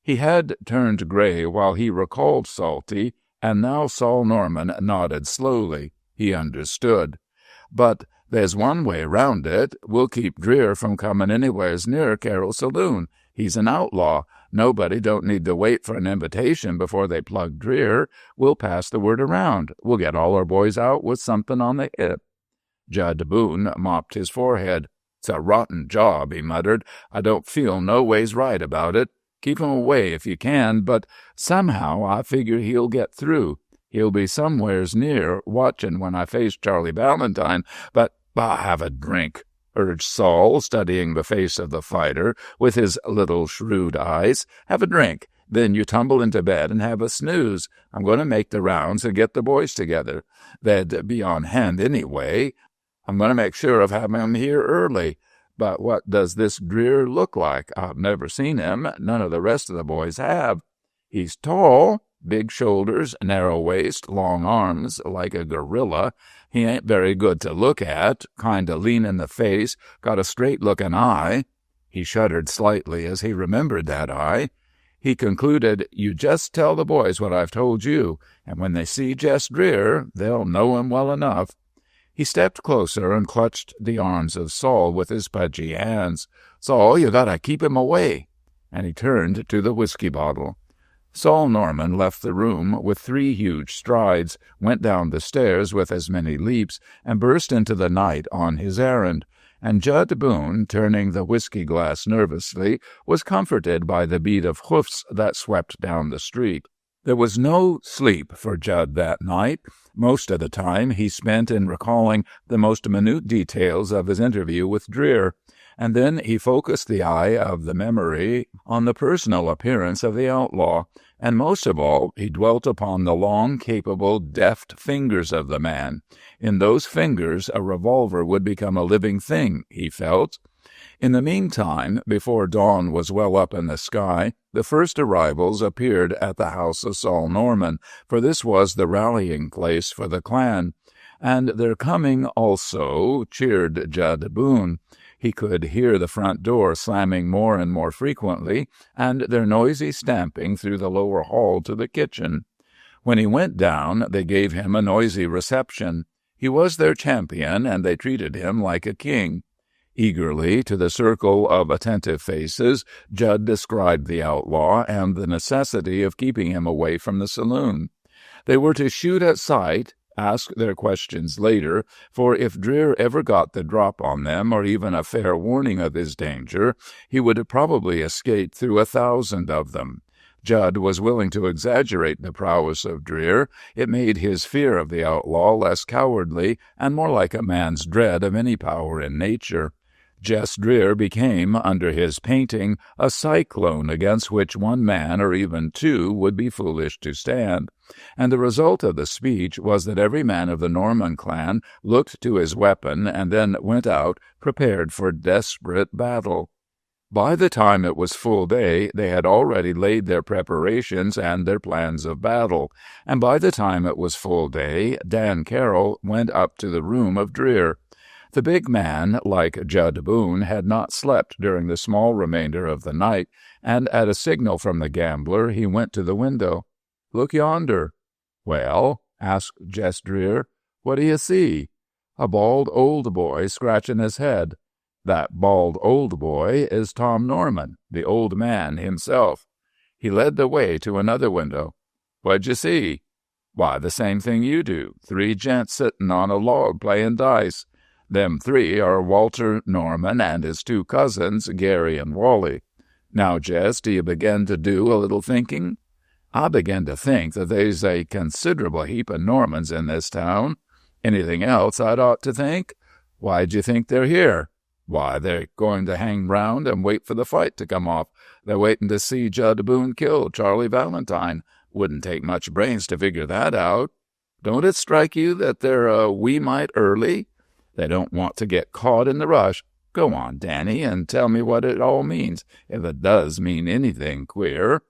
He had turned gray while he recalled Salty, and now Saul Norman nodded slowly. He understood. "But there's one way round it. We'll keep Dreer from coming anywheres near Carroll's saloon. He's an outlaw. Nobody don't need to wait for an invitation before they plug Dreer. We'll pass the word around. We'll get all our boys out with something on the hip." Judd Boone mopped his forehead. "It's a rotten job," he muttered. "I don't feel no ways right about it. Keep him away if you can, but somehow I figure he'll get through. He'll be somewheres near, watching when I face Charlie Valentine, but I'll have a drink," urged Saul, studying the face of the fighter with his little shrewd eyes. "Have a drink. Then you tumble into bed and have a snooze. I'm going to make the rounds and get the boys together. They'd be on hand anyway. I'm going to make sure of having them here early. But what does this Dreer look like? I've never seen him. None of the rest of the boys have. He's tall. Big shoulders, narrow waist, long arms, like a gorilla. He ain't very good to look at, kind of lean in the face, got a straight-looking eye." He shuddered slightly as he remembered that eye. He concluded, "You just tell the boys what I've told you, and when they see Jess Dreer, they'll know him well enough." He stepped closer and clutched the arms of Saul with his pudgy hands. "Saul, you gotta keep him away." And he turned to the whiskey bottle. Saul Norman left the room with 3 huge strides, went down the stairs with as many leaps, and burst into the night on his errand. and Judd Boone, turning the whiskey glass nervously, was comforted by the beat of hoofs that swept down the street. There was no sleep for Judd that night. Most of the time he spent in recalling the most minute details of his interview with Dreer, and then he focused the eye of the memory on the personal appearance of the outlaw, and most of all he dwelt upon the long, capable, deft fingers of the man. In those fingers a revolver would become a living thing, he felt. In the meantime, before dawn was well up in the sky, the first arrivals appeared at the house of Saul Norman, for this was the rallying place for the clan, and their coming also cheered Judd Boone. He could hear the front door slamming more and more frequently, and their noisy stamping through the lower hall to the kitchen. When he went down, they gave him a noisy reception. He was their champion, and they treated him like a king. Eagerly, to the circle of attentive faces, Judd described the outlaw and the necessity of keeping him away from the saloon. They were to shoot at sight, ask their questions later, for if Dreer ever got the drop on them, or even a fair warning of his danger, he would probably escape through 1,000 of them. Judd was willing to exaggerate the prowess of Dreer. It made his fear of the outlaw less cowardly and more like a man's dread of any power in nature. Jess Dreer became, under his painting, a cyclone against which one man or even two would be foolish to stand. And the result of the speech was that every man of the Norman clan looked to his weapon and then went out prepared for desperate battle. By the time it was full day, they had already laid their preparations and their plans of battle, and by the time it was full day, Dan Carroll went up to the room of Dreer. The big man, like Judd Boone, had not slept during the small remainder of the night, and at a signal from the gambler he went to the window. "Look yonder." "Well," asked Jess Dreer, "what do you see?" "A bald old boy scratching his head." "That bald old boy is Tom Norman, the old man himself." He led the way to another window. "What'd you see?" "Why, the same thing you do. 3 gents sitting on a log playing dice. Them 3 are Walter Norman and his 2 cousins, Gary and Wally. Now, Jess, do you begin to do a little thinking?" "I begin to think that there's a considerable heap of Normans in this town. Anything else I'd ought to think?" "Why'd you think they're here?" "Why, they're going to hang round and wait for the fight to come off. They're waiting to see Judd Boone kill Charlie Valentine. Wouldn't take much brains to figure that out. Don't it strike you that they're a wee mite early? They don't want to get caught in the rush. Go on, Danny, and tell me what it all means, if it does mean anything queer."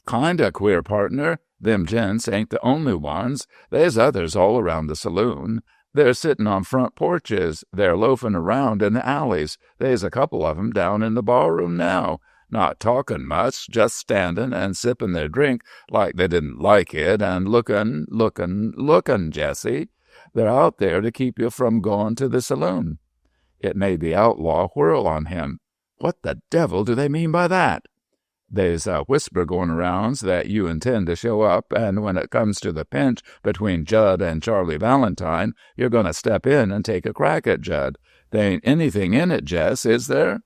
"Kinda queer, partner. Them gents ain't the only ones. There's others all around the saloon. They're sitting on front porches. They're loafing around in the alleys. There's a couple of 'em down in the barroom now. Not talking much, just standing and sipping their drink like they didn't like it, and looking, Jesse. They're out there to keep you from going to the saloon." It made the outlaw whirl on him. "What the devil do they mean by that?" "There's a whisper going around that you intend to show up, and when it comes to the pinch between Judd and Charlie Valentine, you're going to step in and take a crack at Judd. There ain't anything in it, Jess, is there?"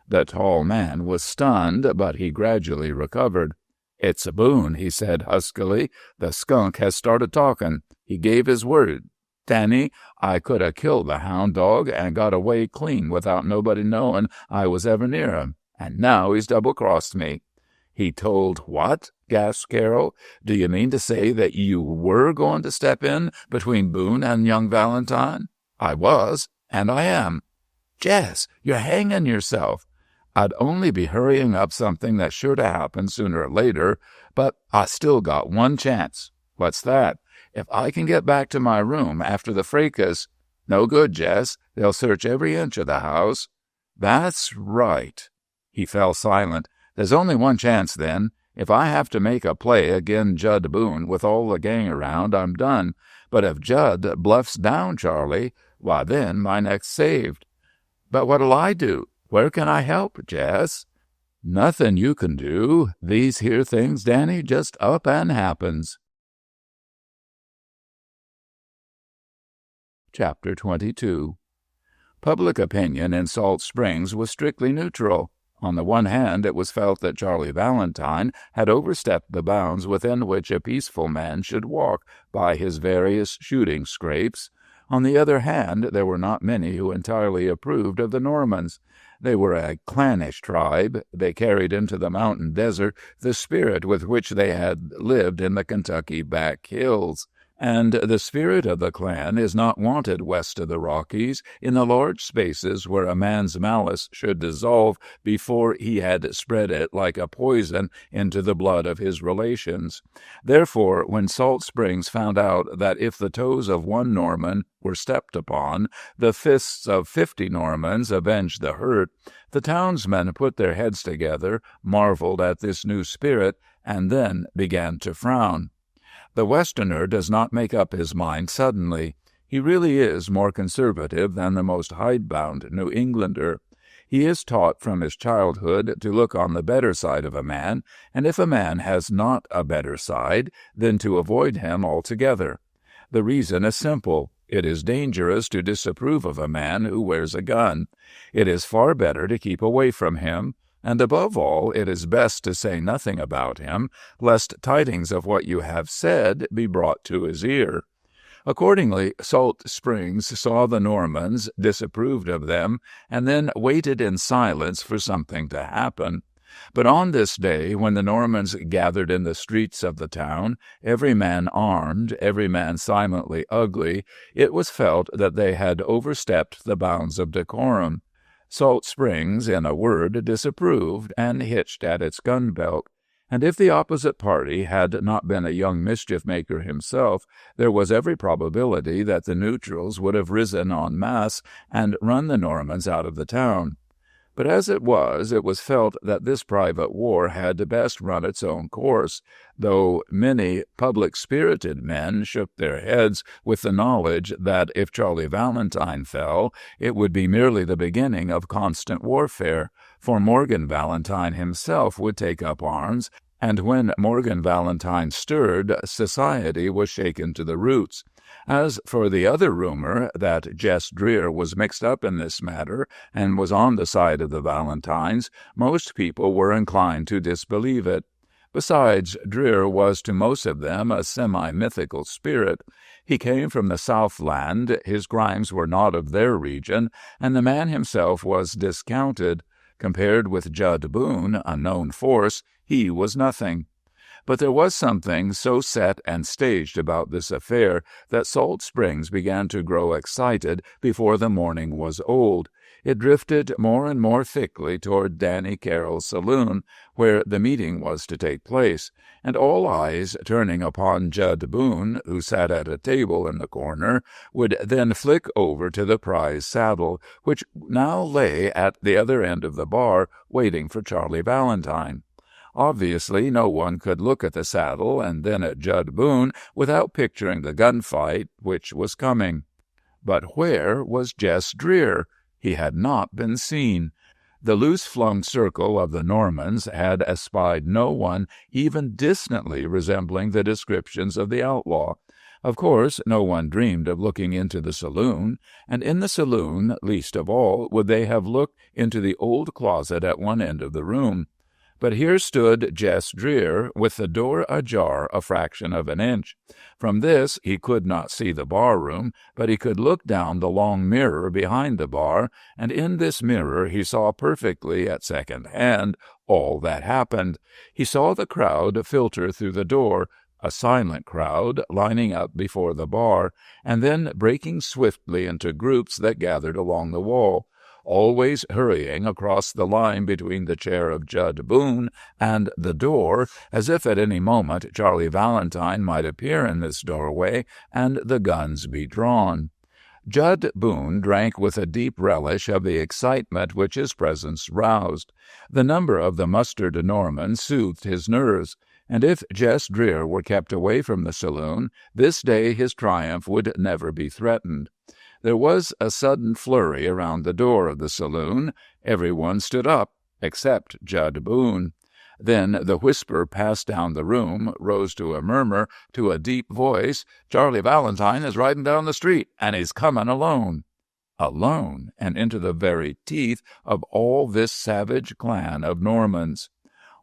The tall man was stunned, but he gradually recovered. "It's a Boone," he said huskily. "The skunk has started talking. He gave his word. Danny, I could have killed the hound dog and got away clean without nobody knowing I was ever near him, and now he's double-crossed me." "He told what?" gasped Carroll. "Do you mean to say that you were going to step in between Boone and young Valentine?" "I was, and I am." "Jess, you're hanging yourself." "I'd only be hurrying up something that's sure to happen sooner or later, but I still got one chance." "What's that?" "If I can get back to my room after the fracas—" "No good, Jess. They'll search every inch of the house." "That's right." He fell silent. "There's only one chance, then. If I have to make a play agin Judd Boone with all the gang around, I'm done. But if Judd bluffs down Charlie, why then my neck's saved." "But what'll I do? Where can I help, Jess?" "Nothing you can do. These here things, Danny, just up and happens." Chapter 22. Public opinion in Salt Springs was strictly neutral. On the one hand, it was felt that Charlie Valentine had overstepped the bounds within which a peaceful man should walk by his various shooting scrapes. On the other hand, there were not many who entirely approved of the Normans. They were a clannish tribe. They carried into the mountain desert the spirit with which they had lived in the Kentucky back hills. And the spirit of the clan is not wanted west of the Rockies, in the large spaces where a man's malice should dissolve before he had spread it like a poison into the blood of his relations. Therefore, when Salt Springs found out that if the toes of one Norman were stepped upon, the fists of 50 Normans avenged the hurt, the townsmen put their heads together, marveled at this new spirit, and then began to frown. The Westerner does not make up his mind suddenly. He really is more conservative than the most hidebound New Englander. He is taught from his childhood to look on the better side of a man, and if a man has not a better side, then to avoid him altogether. The reason is simple. It is dangerous to disapprove of a man who wears a gun. It is far better to keep away from him. And above all, it is best to say nothing about him, lest tidings of what you have said be brought to his ear. Accordingly, Salt Springs saw the Normans, disapproved of them, and then waited in silence for something to happen. But on this day, when the Normans gathered in the streets of the town, every man armed, every man silently ugly, it was felt that they had overstepped the bounds of decorum. Salt Springs, in a word, disapproved and hitched at its gun belt. And if the opposite party had not been a young mischief-maker himself, there was every probability that the neutrals would have risen en masse and run the Normans out of the town. But as it was felt that this private war had best run its own course, though many public-spirited men shook their heads with the knowledge that if Charlie Valentine fell, it would be merely the beginning of constant warfare, for Morgan Valentine himself would take up arms, and when Morgan Valentine stirred, society was shaken to the roots. As for the other rumor, that Jess Dreer was mixed up in this matter and was on the side of the Valentines, most people were inclined to disbelieve it. Besides, Dreer was to most of them a semi-mythical spirit. He came from the Southland, his crimes were not of their region, and the man himself was discounted. Compared with Judd Boone, a known force, he was nothing. But there was something so set and staged about this affair that Salt Springs began to grow excited before the morning was old. It drifted more and more thickly toward Danny Carroll's saloon, where the meeting was to take place, and all eyes, turning upon Judd Boone, who sat at a table in the corner, would then flick over to the prize saddle, which now lay at the other end of the bar, waiting for Charlie Valentine. Obviously, no one could look at the saddle and then at Judd Boone without picturing the gunfight which was coming. But where was Jess Dreer? He had not been seen. The loose-flung circle of the Normans had espied no one even distantly resembling the descriptions of the outlaw. Of course, no one dreamed of looking into the saloon, and in the saloon, least of all, would they have looked into the old closet at one end of the room. But here stood Jess Dreer, with the door ajar a fraction of an inch. From this he could not see the bar-room, but he could look down the long mirror behind the bar, and in this mirror he saw perfectly at second hand all that happened. He saw the crowd filter through the door, a silent crowd lining up before the bar, and then breaking swiftly into groups that gathered along the wall, always hurrying across the line between the chair of Judd Boone and the door, as if at any moment Charlie Valentine might appear in this doorway and the guns be drawn. Judd Boone drank with a deep relish of the excitement which his presence roused. The number of the mustered Normans soothed his nerves, and if Jess Dreer were kept away from the saloon, this day his triumph would never be threatened. There was a sudden flurry around the door of the saloon. Everyone stood up, except Judd Boone. Then the whisper passed down the room, rose to a murmur, to a deep voice, "Charlie Valentine is riding down the street, and he's coming alone." alone, and into the very teeth of all this savage clan of Normans.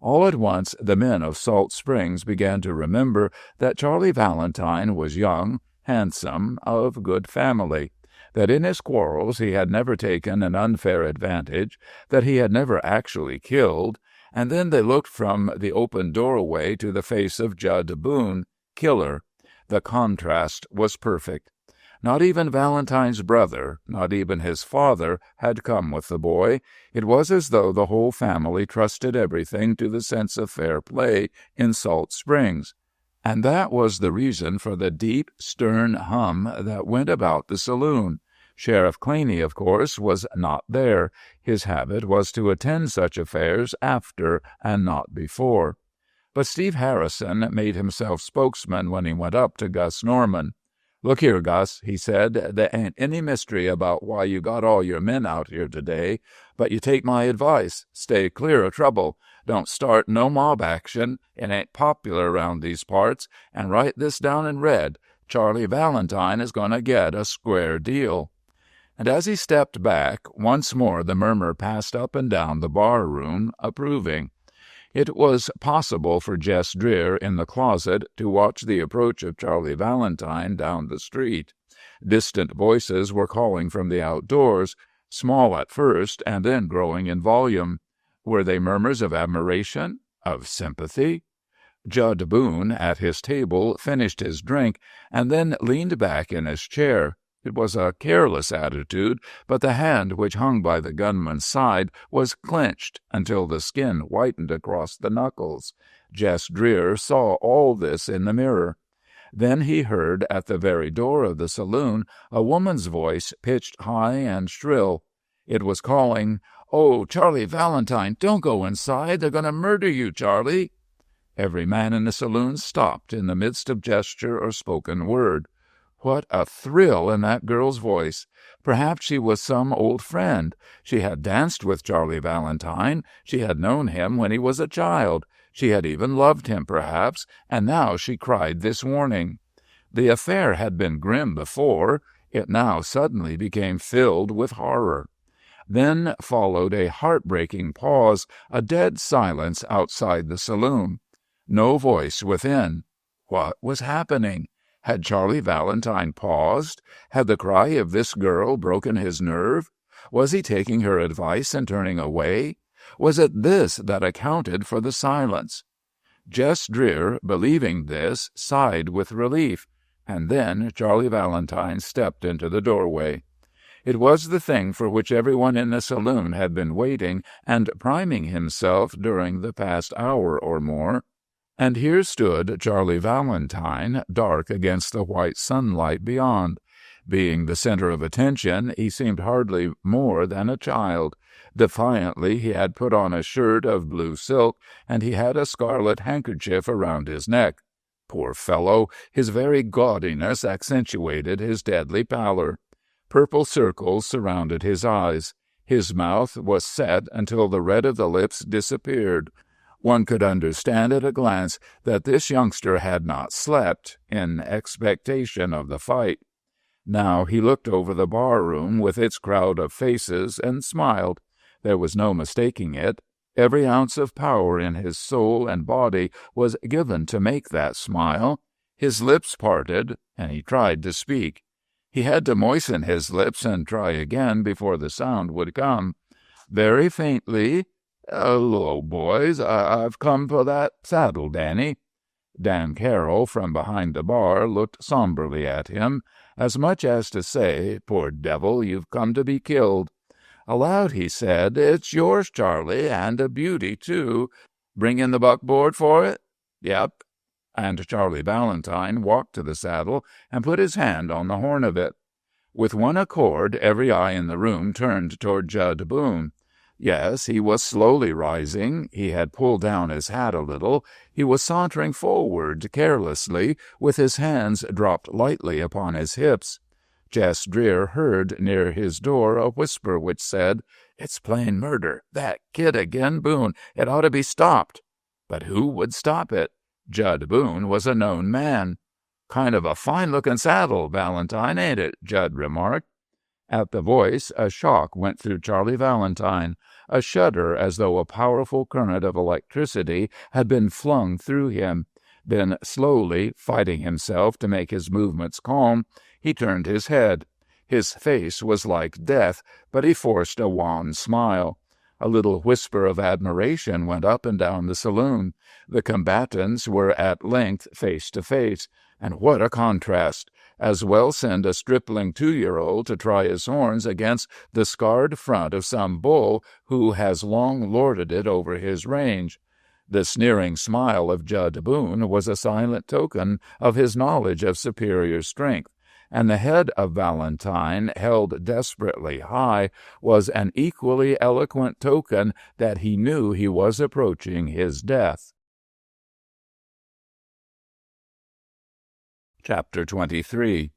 All at once the men of Salt Springs began to remember that Charlie Valentine was young, handsome, of good family, that in his quarrels he had never taken an unfair advantage, that he had never actually killed, and then they looked from the open doorway to the face of Judd Boone, killer. The contrast was perfect. Not even Valentine's brother, not even his father, had come with the boy. It was as though the whole family trusted everything to the sense of fair play in Salt Springs. And that was the reason for the deep, stern hum that went about the saloon. Sheriff Claney, of course, was not there. His habit was to attend such affairs after and not before. But Steve Harrison made himself spokesman when he went up to Gus Norman. "Look here, Gus," he said, "there ain't any mystery about why you got all your men out here today, but you take my advice. Stay clear of trouble. Don't start no mob action. It ain't popular around these parts, and write this down in red. Charlie Valentine is going to get a square deal." And as he stepped back, once more the murmur passed up and down the bar-room, approving. It was possible for Jess Dreer in the closet to watch the approach of Charlie Valentine down the street. Distant voices were calling from the outdoors, small at first and then growing in volume. Were they murmurs of admiration, of sympathy? Judd Boone, at his table, finished his drink and then leaned back in his chair. It was a careless attitude, but the hand which hung by the gunman's side was clenched until the skin whitened across the knuckles. Jess Dreer saw all this in the mirror. Then he heard at the very door of the saloon a woman's voice pitched high and shrill. It was calling, "Oh, Charlie Valentine, don't go inside. They're going to murder you, Charlie." Every man in the saloon stopped in the midst of gesture or spoken word. What a thrill in that girl's voice! Perhaps she was some old friend. She had danced with Charlie Valentine. She had known him when he was a child. She had even loved him, perhaps, and now she cried this warning. The affair had been grim before. It now suddenly became filled with horror. Then followed a heartbreaking pause, a dead silence outside the saloon. No voice within. What was happening? Had Charlie Valentine paused? Had the cry of this girl broken his nerve? Was he taking her advice and turning away? Was it this that accounted for the silence? Jess Dreer, believing this, sighed with relief, and then Charlie Valentine stepped into the doorway. It was the thing for which everyone in the saloon had been waiting and priming himself during the past hour or more. And here stood Charlie Valentine, dark against the white sunlight beyond. Being the center of attention, he seemed hardly more than a child. Defiantly, he had put on a shirt of blue silk, and he had a scarlet handkerchief around his neck. Poor fellow, his very gaudiness accentuated his deadly pallor. Purple circles surrounded his eyes. His mouth was set until the red of the lips disappeared. One could understand at a glance that this youngster had not slept in expectation of the fight. Now he looked over the bar-room with its crowd of faces and smiled. There was no mistaking it. Every ounce of power in his soul and body was given to make that smile. His lips parted, and he tried to speak. He had to moisten his lips and try again before the sound would come. Very faintly, "Hello, boys. I've come for that saddle, Danny." Dan Carroll, from behind the bar, looked somberly at him, as much as to say, "Poor devil, you've come to be killed." Aloud he said, "It's yours, Charlie, and a beauty, too. Bring in the buckboard for it?" "Yep." And Charlie Valentine walked to the saddle and put his hand on the horn of it. With one accord, every eye in the room turned toward Judd Boone. Yes, he was slowly rising. He had pulled down his hat a little. He was sauntering forward carelessly, with his hands dropped lightly upon his hips. Jess Dreer heard near his door a whisper which said, "It's plain murder. That kid again, Boone. It ought to be stopped." But who would stop it? Judd Boone was a known man. "Kind of a fine-looking saddle, Valentine, ain't it?" Judd remarked. At the voice, a shock went through Charlie Valentine, a shudder as though a powerful current of electricity had been flung through him. Then, slowly, fighting himself to make his movements calm, he turned his head. His face was like death, but he forced a wan smile. A little whisper of admiration went up and down the saloon. The combatants were at length face to face. And what a contrast! As well send a stripling 2-year-old to try his horns against the scarred front of some bull who has long lorded it over his range. The sneering smile of Jud Boone was a silent token of his knowledge of superior strength, and the head of Valentine, held desperately high, was an equally eloquent token that he knew he was approaching his death. Chapter 23.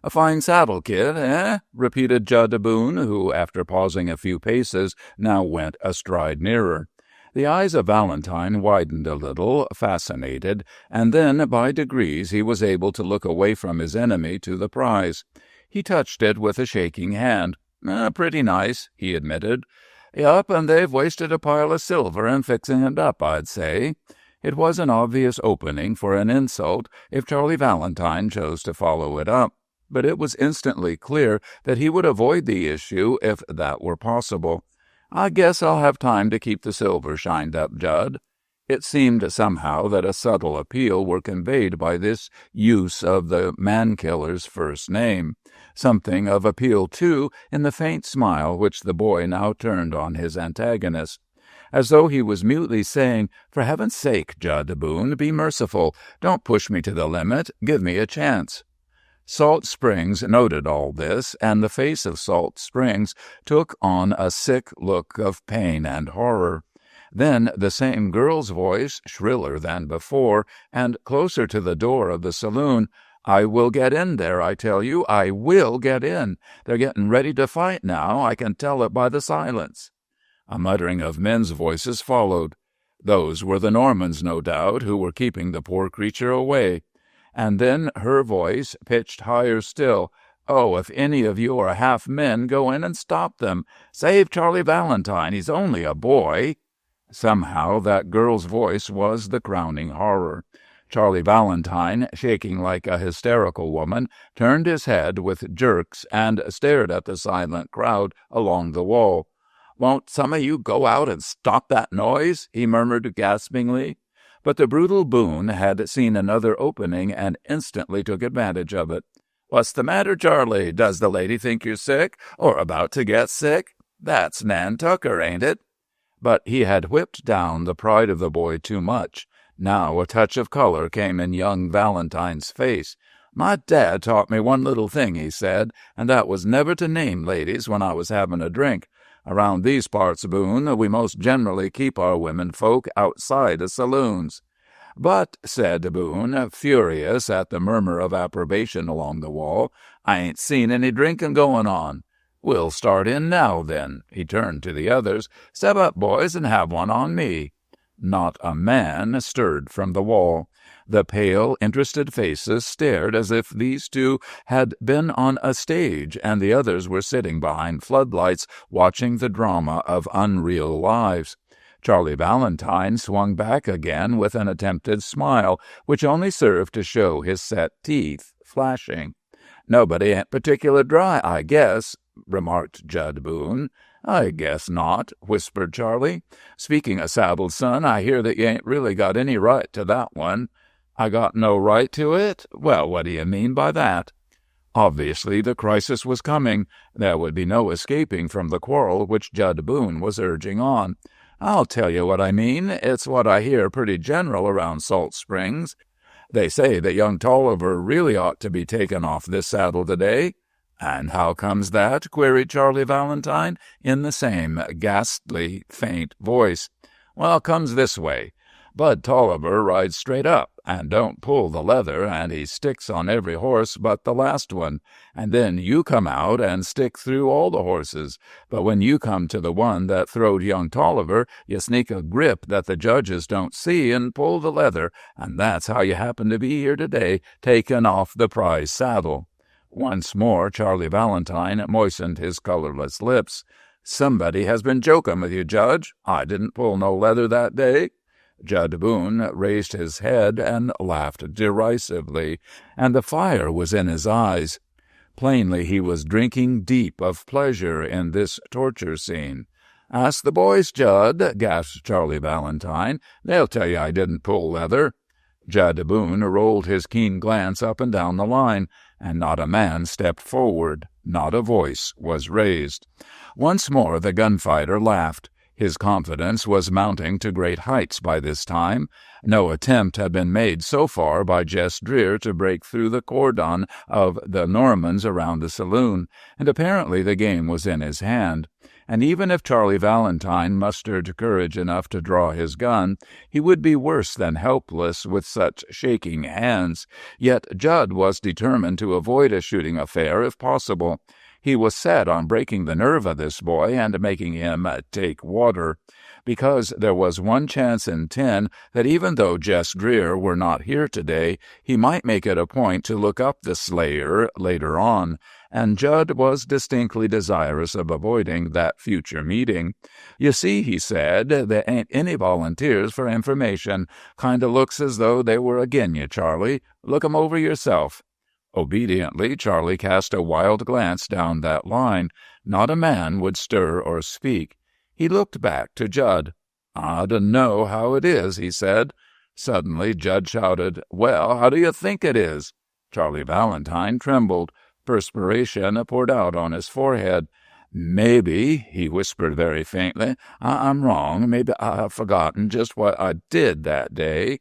"A fine saddle, kid, eh?" repeated Jud Boone, who, after pausing a few paces, now went a stride nearer. The eyes of Valentine widened a little, fascinated, and then, by degrees, he was able to look away from his enemy to the prize. He touched it with a shaking hand. "Pretty nice," he admitted. "Yup, and they've wasted a pile of silver in fixing it up, I'd say." It was an obvious opening for an insult if Charlie Valentine chose to follow it up, but it was instantly clear that he would avoid the issue if that were possible. "I guess I'll have time to keep the silver shined up, Jud." It seemed somehow that a subtle appeal were conveyed by this use of the man-killer's first name. Something of appeal, too, in the faint smile which the boy now turned on his antagonist. As though he was mutely saying, "For heaven's sake, Jud Boone, be merciful. Don't push me to the limit. Give me a chance." Salt Springs noted all this, and the face of Salt Springs took on a sick look of pain and horror. Then the same girl's voice, shriller than before, and closer to the door of the saloon. "I will get in there, I tell you. I will get in. They're getting ready to fight now. I can tell it by the silence." A muttering of men's voices followed. Those were the Normans, no doubt, who were keeping the poor creature away. And then her voice, pitched higher still. "Oh, if any of you are half men, go in and stop them. Save Charlie Valentine. He's only a boy." Somehow that girl's voice was the crowning horror. Charlie Valentine, shaking like a hysterical woman, turned his head with jerks and stared at the silent crowd along the wall. "Won't some of you go out and stop that noise?" he murmured gaspingly. But the brutal Boone had seen another opening and instantly took advantage of it. "What's the matter, Charlie? Does the lady think you're sick, or about to get sick? That's Nan Tucker, ain't it?" But he had whipped down the pride of the boy too much. Now a touch of color came in young Valentine's face. "My dad taught me one little thing," he said, "and that was never to name ladies when I was having a drink. Around these parts, Boone, we most generally keep our women folk outside of saloons." "But," said Boone, furious at the murmur of approbation along the wall, "I ain't seen any drinking going on." "We'll start in now, then." He turned to the others. "Step up, boys, and have one on me." Not a man stirred from the wall. The pale, interested faces stared as if these two had been on a stage and the others were sitting behind floodlights watching the drama of unreal lives. Charlie Valentine swung back again with an attempted smile, which only served to show his set teeth, flashing. "Nobody ain't particular dry, I guess," remarked Jud Boone. "I guess not," whispered Charlie. "Speaking of saddled, son, I hear that you ain't really got any right to that one." "I got no right to it? Well, what do you mean by that?" Obviously the crisis was coming. There would be no escaping from the quarrel which Jud Boone was urging on. "I'll tell you what I mean. It's what I hear pretty general around Salt Springs. They say that young Tolliver really ought to be taken off this saddle today." "And how comes that?" queried Charlie Valentine, in the same ghastly, faint voice. "Well, comes this way. Bud Tolliver rides straight up, and don't pull the leather, and he sticks on every horse but the last one. And then you come out and stick through all the horses. But when you come to the one that throwed young Tolliver, you sneak a grip that the judges don't see and pull the leather, and that's how you happen to be here today, taking off the prize saddle." Once more Charlie Valentine moistened his colorless lips. "Somebody has been joking with you, Judge. I didn't pull no leather that day." Jud Boone raised his head and laughed derisively, and the fire was in his eyes. Plainly he was drinking deep of pleasure in this torture scene. "Ask the boys, Jud," gasped Charlie Valentine. "They'll tell you I didn't pull leather." Jud Boone rolled his keen glance up and down the line, and not a man stepped forward. Not a voice was raised. Once more the gunfighter laughed. His confidence was mounting to great heights by this time. No attempt had been made so far by Jess Dreer to break through the cordon of the Normans around the saloon, and apparently the game was in his hand. And even if Charlie Valentine mustered courage enough to draw his gun, he would be worse than helpless with such shaking hands. Yet Jud was determined to avoid a shooting affair if possible. He was set on breaking the nerve of this boy and making him take water, because there was one chance in 10 that even though Jess Dreer were not here today, he might make it a point to look up the slayer later on, and Jud was distinctly desirous of avoiding that future meeting. "You see," he said, "there ain't any volunteers for information. Kinda looks as though they were agin you, Charlie. Look 'em over yourself." Obediently, Charlie cast a wild glance down that line. Not a man would stir or speak. He looked back to Jud. "I dunno how it is," he said. Suddenly Jud shouted, "Well, how do you think it is?" Charlie Valentine trembled. Perspiration poured out on his forehead. "Maybe," he whispered very faintly, I'm wrong. Maybe I've forgotten just what I did that day."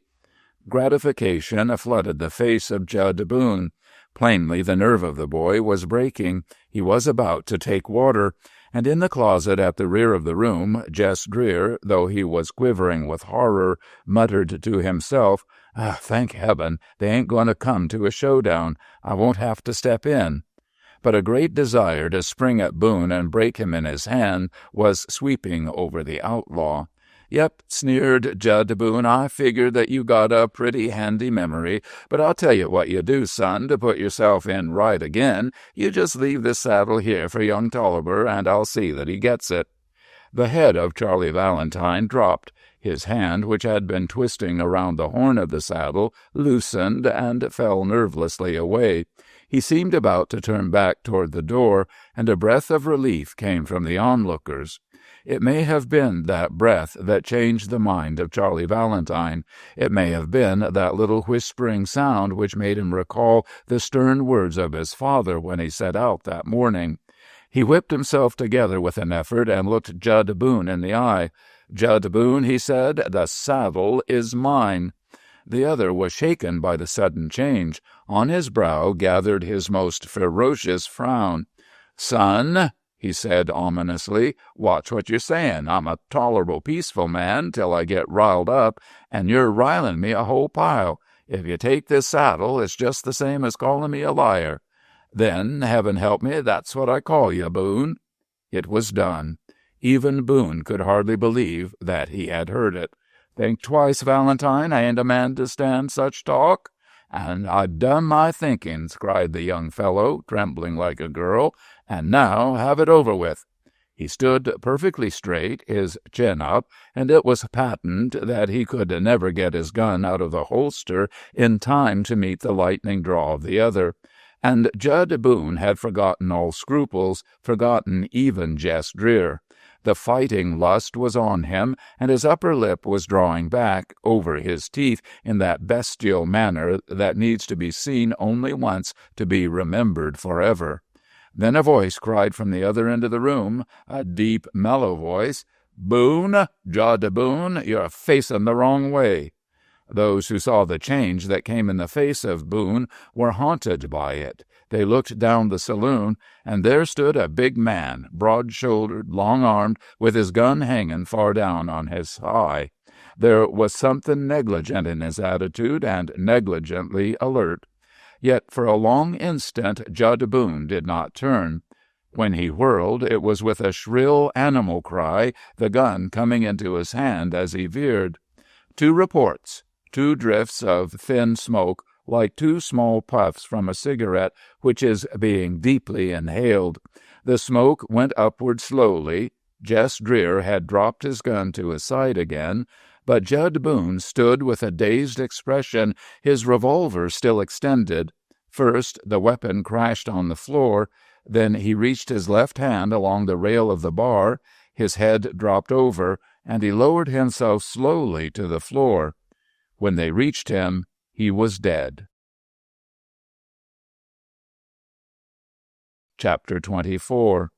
Gratification flooded the face of Jud Boone. Plainly the nerve of the boy was breaking. He was about to take water, and in the closet at the rear of the room, Jess Dreer, though he was quivering with horror, muttered to himself, "Thank heaven, they ain't going to come to a showdown. I won't have to step in." But a great desire to spring at Boone and break him in his hand was sweeping over the outlaw. "Yep," sneered Jud Boone, "I figured that you got a pretty handy memory, but I'll tell you what you do, son, to put yourself in right again. You just leave this saddle here for young Tolliver, and I'll see that he gets it." The head of Charlie Valentine dropped. His hand, which had been twisting around the horn of the saddle, loosened and fell nervelessly away. He seemed about to turn back toward the door, and a breath of relief came from the onlookers. It may have been that breath that changed the mind of Charlie Valentine. It may have been that little whispering sound which made him recall the stern words of his father when he set out that morning. He whipped himself together with an effort and looked Jud Boone in the eye. "Jud Boone," he said, "the saddle is mine." The other was shaken by the sudden change. On his brow gathered his most ferocious frown. "Son," he said ominously, "watch what you're saying. I'm a tolerable peaceful man till I get riled up, and you're riling me a whole pile. If you take this saddle, it's just the same as calling me a liar. Then, heaven help me, that's what I call you, Boone." It was done. Even Boone could hardly believe that he had heard it. "Think twice, Valentine. I ain't a man to stand such talk." "And I've done my thinkings," cried the young fellow, trembling like a girl. "And now have it over with." He stood perfectly straight, his chin up, and it was patent that he could never get his gun out of the holster in time to meet the lightning draw of the other. And Jud Boone had forgotten all scruples, forgotten even Jess Dreer. The fighting lust was on him, and his upper lip was drawing back over his teeth in that bestial manner that needs to be seen only once to be remembered forever. Then a voice cried from the other end of the room, a deep, mellow voice, "Boone, Jud Boone, you're facing the wrong way." Those who saw the change that came in the face of Boone were haunted by it. They looked down the saloon, and there stood a big man, broad-shouldered, long-armed, with his gun hanging far down on his thigh. There was something negligent in his attitude, and negligently alert. Yet for a long instant Jud Boone did not turn. When he whirled, it was with a shrill animal cry, the gun coming into his hand as he veered. 2 reports, 2 drifts of thin smoke, like two small puffs from a cigarette which is being deeply inhaled. The smoke went upward slowly. Jess Dreer had dropped his gun to his side again, but Judd Boone stood with a dazed expression, his revolver still extended. First, the weapon crashed on the floor. Then he reached his left hand along the rail of the bar. His head dropped over, and he lowered himself slowly to the floor. When they reached him, he was dead. Chapter 24.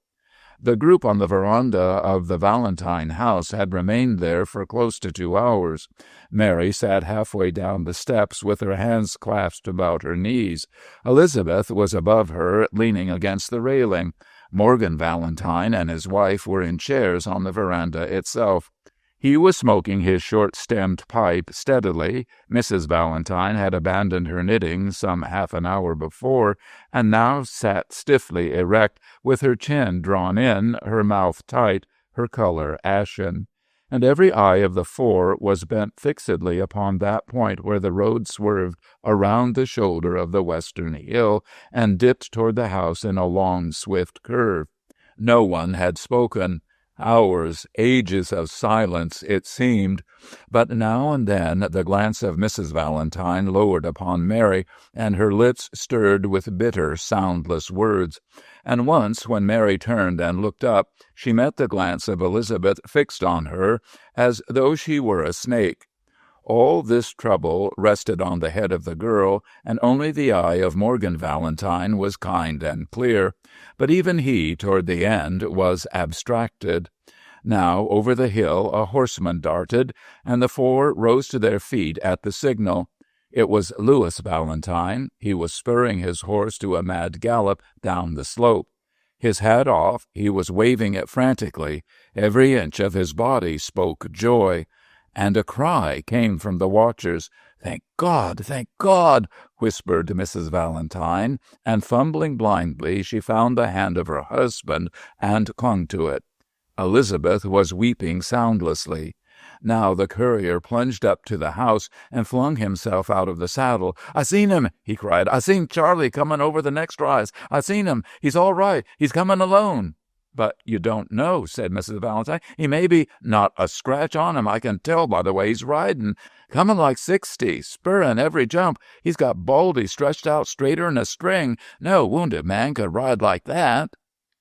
The group on the veranda of the Valentine house had remained there for close to 2 hours. Mary sat halfway down the steps with her hands clasped about her knees. Elizabeth was above her, leaning against the railing. Morgan Valentine and his wife were in chairs on the veranda itself. He was smoking his short-stemmed pipe steadily. Mrs. Valentine had abandoned her knitting some half an hour before, and now sat stiffly erect, with her chin drawn in, her mouth tight, her color ashen. And every eye of the four was bent fixedly upon that point where the road swerved around the shoulder of the western hill and dipped toward the house in a long, swift curve. No one had spoken. Hours, ages of silence, it seemed, but now and then the glance of Mrs. Valentine lowered upon Mary, and her lips stirred with bitter, soundless words. And once, when Mary turned and looked up, she met the glance of Elizabeth fixed on her, as though she were a snake. All this trouble rested on the head of the girl, and only the eye of Morgan Valentine was kind and clear. But even he, toward the end, was abstracted. Now, over the hill, a horseman darted, and the four rose to their feet at the signal. It was Louis Valentine. He was spurring his horse to a mad gallop down the slope. His hat off, he was waving it frantically. Every inch of his body spoke joy. And a cry came from the watchers. "Thank God! Thank God!" whispered Mrs. Valentine, and fumbling blindly, she found the hand of her husband and clung to it. Elizabeth was weeping soundlessly. Now the courier plunged up to the house and flung himself out of the saddle. "I seen him!" he cried. "I seen Charlie coming over the next rise. I seen him. He's all right. He's coming alone." "But you don't know," said Mrs. Valentine. "He may be—" "Not a scratch on him. I can tell by the way he's riding. Coming like 60, spurring every jump. He's got Baldy stretched out straighter'n a string. No wounded man could ride like that."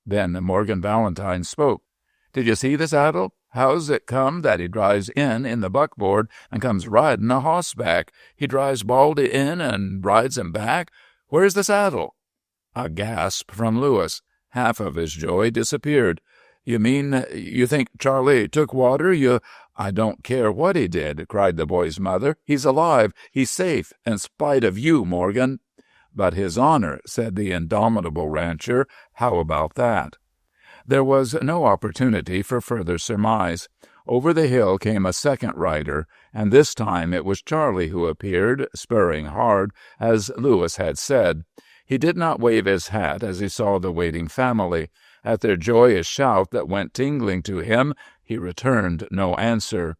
Then Morgan Valentine spoke. "Did you see the saddle? How's it come that he drives in the buckboard and comes riding a hossback? He drives Baldy in and rides him back? Where's the saddle?" A gasp from Louis. Half of his joy disappeared. "You mean you think Charlie took water? I don't care what he did," cried the boy's mother. "He's alive. He's safe, in spite of you, Morgan." "But his honor," said the indomitable rancher. "How about that?" There was no opportunity for further surmise. Over the hill came a second rider, and this time it was Charlie who appeared, spurring hard, as Louis had said. He did not wave his hat as he saw the waiting family. At their joyous shout that went tingling to him, he returned no answer.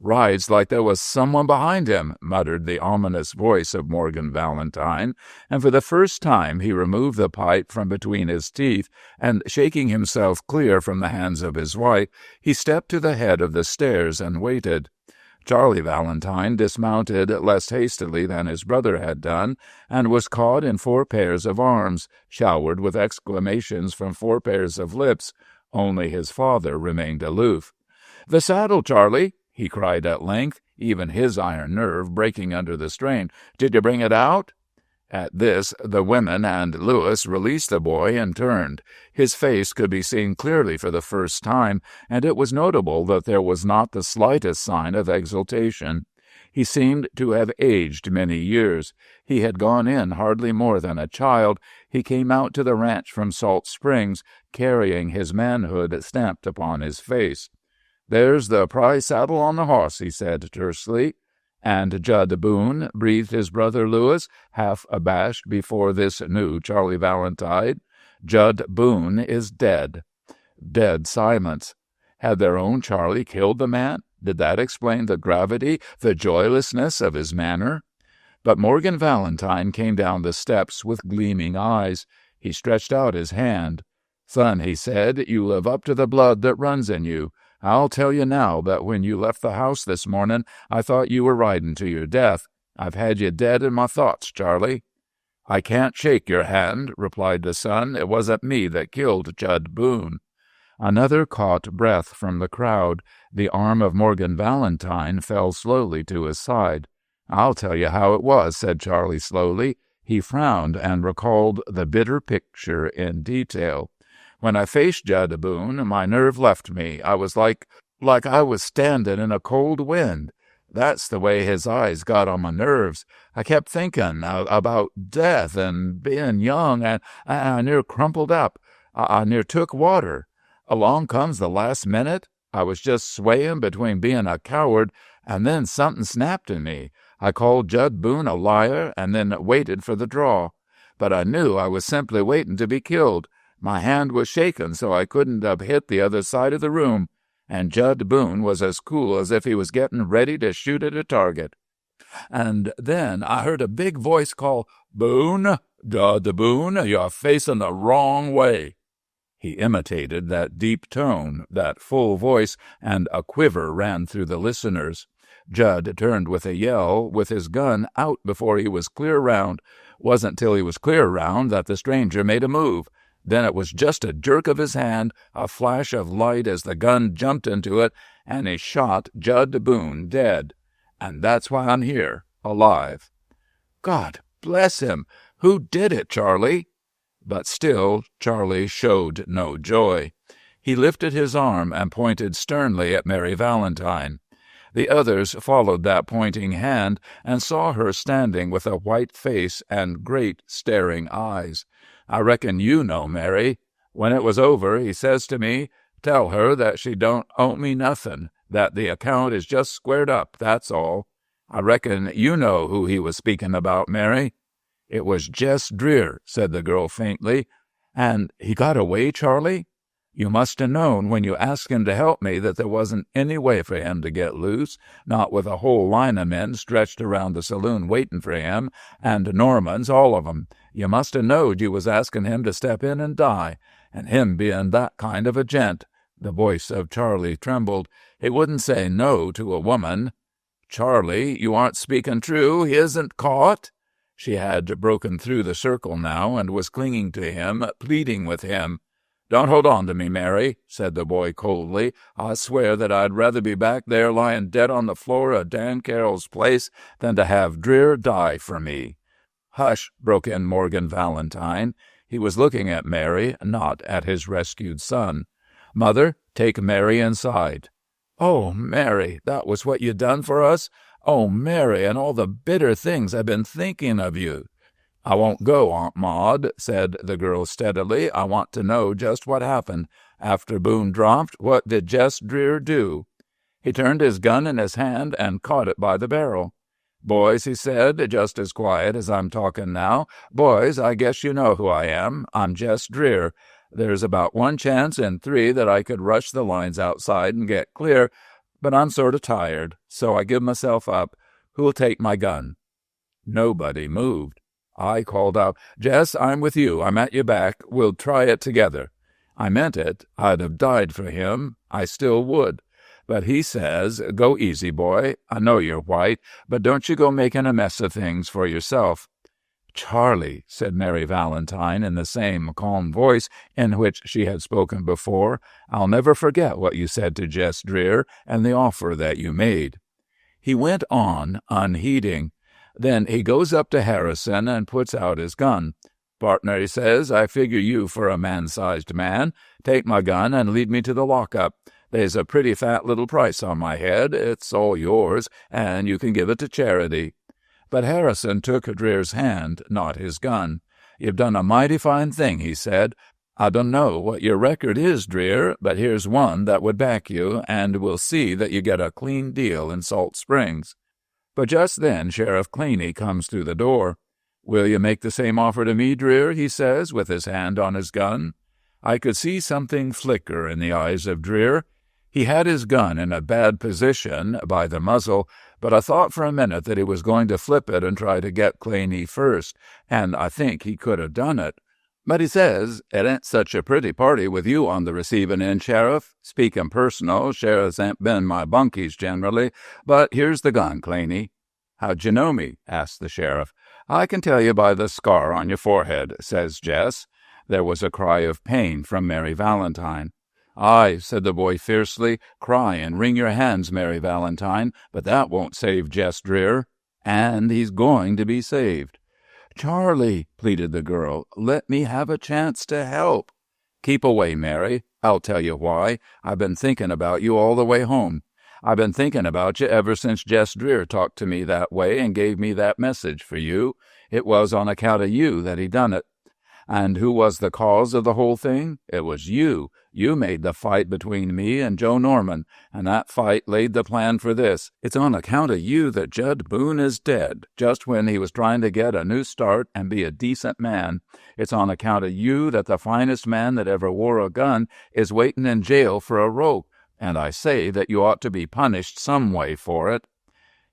"Rides like there was someone behind him," muttered the ominous voice of Morgan Valentine, and for the first time he removed the pipe from between his teeth, and shaking himself clear from the hands of his wife, he stepped to the head of the stairs and waited. Charlie Valentine dismounted less hastily than his brother had done, and was caught in 4 pairs of arms, showered with exclamations from 4 pairs of lips. Only his father remained aloof. "The saddle, Charlie!" he cried at length, even his iron nerve breaking under the strain. "Did you bring it out?" At this, the women and Louis released the boy and turned. His face could be seen clearly for the first time, and it was notable that there was not the slightest sign of exultation. He seemed to have aged many years. He had gone in hardly more than a child. He came out to the ranch from Salt Springs, carrying his manhood stamped upon his face. "There's the prize saddle on the horse," he said tersely. "And Judd Boone," breathed his brother Louis, half abashed before this new Charlie Valentine. "Judd Boone is dead." Dead silence. Had their own Charlie killed the man? Did that explain the gravity, the joylessness of his manner? But Morgan Valentine came down the steps with gleaming eyes. He stretched out his hand. "Son," he said, "you live up to the blood that runs in you. I'll tell you now that when you left the house this morning, I thought you were riding to your death. I've had you dead in my thoughts, Charlie." "I can't shake your hand," replied the son. "It wasn't me that killed Jud Boone." Another caught breath from the crowd. The arm of Morgan Valentine fell slowly to his side. "I'll tell you how it was," said Charlie slowly. He frowned and recalled the bitter picture in detail. "When I faced Jud Boone, my nerve left me. I was like I was standing in a cold wind. That's the way his eyes got on my nerves. I kept thinking about death and being young, and I near crumpled up. I near took water. Along comes the last minute. I was just swaying between being a coward, and then something snapped in me. I called Jud Boone a liar, and then waited for the draw. But I knew I was simply waiting to be killed. My hand was shaking so I couldn't have hit the other side of the room, and Jud Boone was as cool as if he was getting ready to shoot at a target. And then I heard a big voice call, 'Boone, Jud Boone, you're facing the wrong way.'" He imitated that deep tone, that full voice, and a quiver ran through the listeners. Jud turned with a yell, with his gun out before he was clear round. Wasn't till he was clear round that the stranger made a move. Then it was just a jerk of his hand, a flash of light as the gun jumped into it, and he shot Jud Boone dead. And that's why I'm here, alive. "God bless him! Who did it, Charlie?" But still Charlie showed no joy. He lifted his arm and pointed sternly at Mary Valentine. The others followed that pointing hand and saw her standing with a white face and great staring eyes. "I reckon you know, Mary. When it was over, he says to me, 'Tell her that she don't owe me nothing, that the account is just squared up, that's all.' I reckon you know who he was speaking about, Mary." "It was Jess Dreer," said the girl faintly. "And he got away, Charlie? You must have known when you asked him to help me that there wasn't any way for him to get loose, not with a whole line of men stretched around the saloon waiting for him, and Normans, all of 'em. You must have knowed you was asking him to step in and die, and him being that kind of a gent." The voice of Charlie trembled. "He wouldn't say no to a woman." "Charlie, you aren't speaking true. He isn't caught?" She had broken through the circle now and was clinging to him, pleading with him. "Don't hold on to me, Mary," said the boy coldly. "I swear that I'd rather be back there lying dead on the floor of Dan Carroll's place than to have Dreer die for me." "Hush," broke in Morgan Valentine. He was looking at Mary, not at his rescued son. "Mother, take Mary inside." "Oh, Mary, that was what you done for us? Oh, Mary, and all the bitter things I've been thinking of you." "I won't go, Aunt Maud," said the girl steadily. "I want to know just what happened. After Boone dropped, what did Jess Dreer do?" He turned his gun in his hand and caught it by the barrel. "Boys," he said, just as quiet as I'm talking now, "boys, I guess you know who I am. I'm Jess Dreer. There's about 1 chance in 3 that I could rush the lines outside and get clear, but I'm sort of tired, so I give myself up. Who'll take my gun?" Nobody moved. I called out, "Jess, I'm with you. I'm at your back. We'll try it together." I meant it. I'd have died for him. I still would. But he says, "Go easy, boy. I know you're white, but don't you go making a mess of things for yourself." "Charlie," said Mary Valentine in the same calm voice in which she had spoken before, "I'll never forget what you said to Jess Dreer and the offer that you made." He went on, unheeding. Then he goes up to Harrison and puts out his gun. "Partner," he says, "I figure you for a man-sized man. Take my gun and lead me to the lockup. There's a pretty fat little price on my head. It's all yours, and you can give it to charity." But Harrison took Dreer's hand, not his gun. "You've done a mighty fine thing," he said. "I don't know what your record is, Dreer, but here's one that would back you, and we'll see that you get a clean deal in Salt Springs." But just then Sheriff Claney comes through the door. "Will you make the same offer to me, Dreer?" he says, with his hand on his gun. I could see something flicker in the eyes of Dreer. He had his gun in a bad position by the muzzle, but I thought for a minute that he was going to flip it and try to get Claney first, and I think he could have done it. But he says, it ain't such a pretty party with you on the receiving end, Sheriff. Speaking personal, sheriffs ain't been my bunkies generally, but here's the gun, Claney. How'd you know me? Asked the sheriff. I can tell you by the scar on your forehead, says Jess. There was a cry of pain from Mary Valentine. Aye, said the boy fiercely, cry and wring your hands, Mary Valentine, but that won't save Jess Dreer. And he's going to be saved. Charlie, pleaded the girl, let me have a chance to help. Keep away, Mary. I'll tell you why. I've been thinking about you all the way home. I've been thinking about you ever since Jess Dreer talked to me that way and gave me that message for you. It was on account of you that he done it. And who was the cause of the whole thing? It was you. You made the fight between me and Joe Norman, and that fight laid the plan for this. It's on account of you that Judd Boone is dead, just when he was trying to get a new start and be a decent man. It's on account of you that the finest man that ever wore a gun is waiting in jail for a rope, and I say that you ought to be punished some way for it.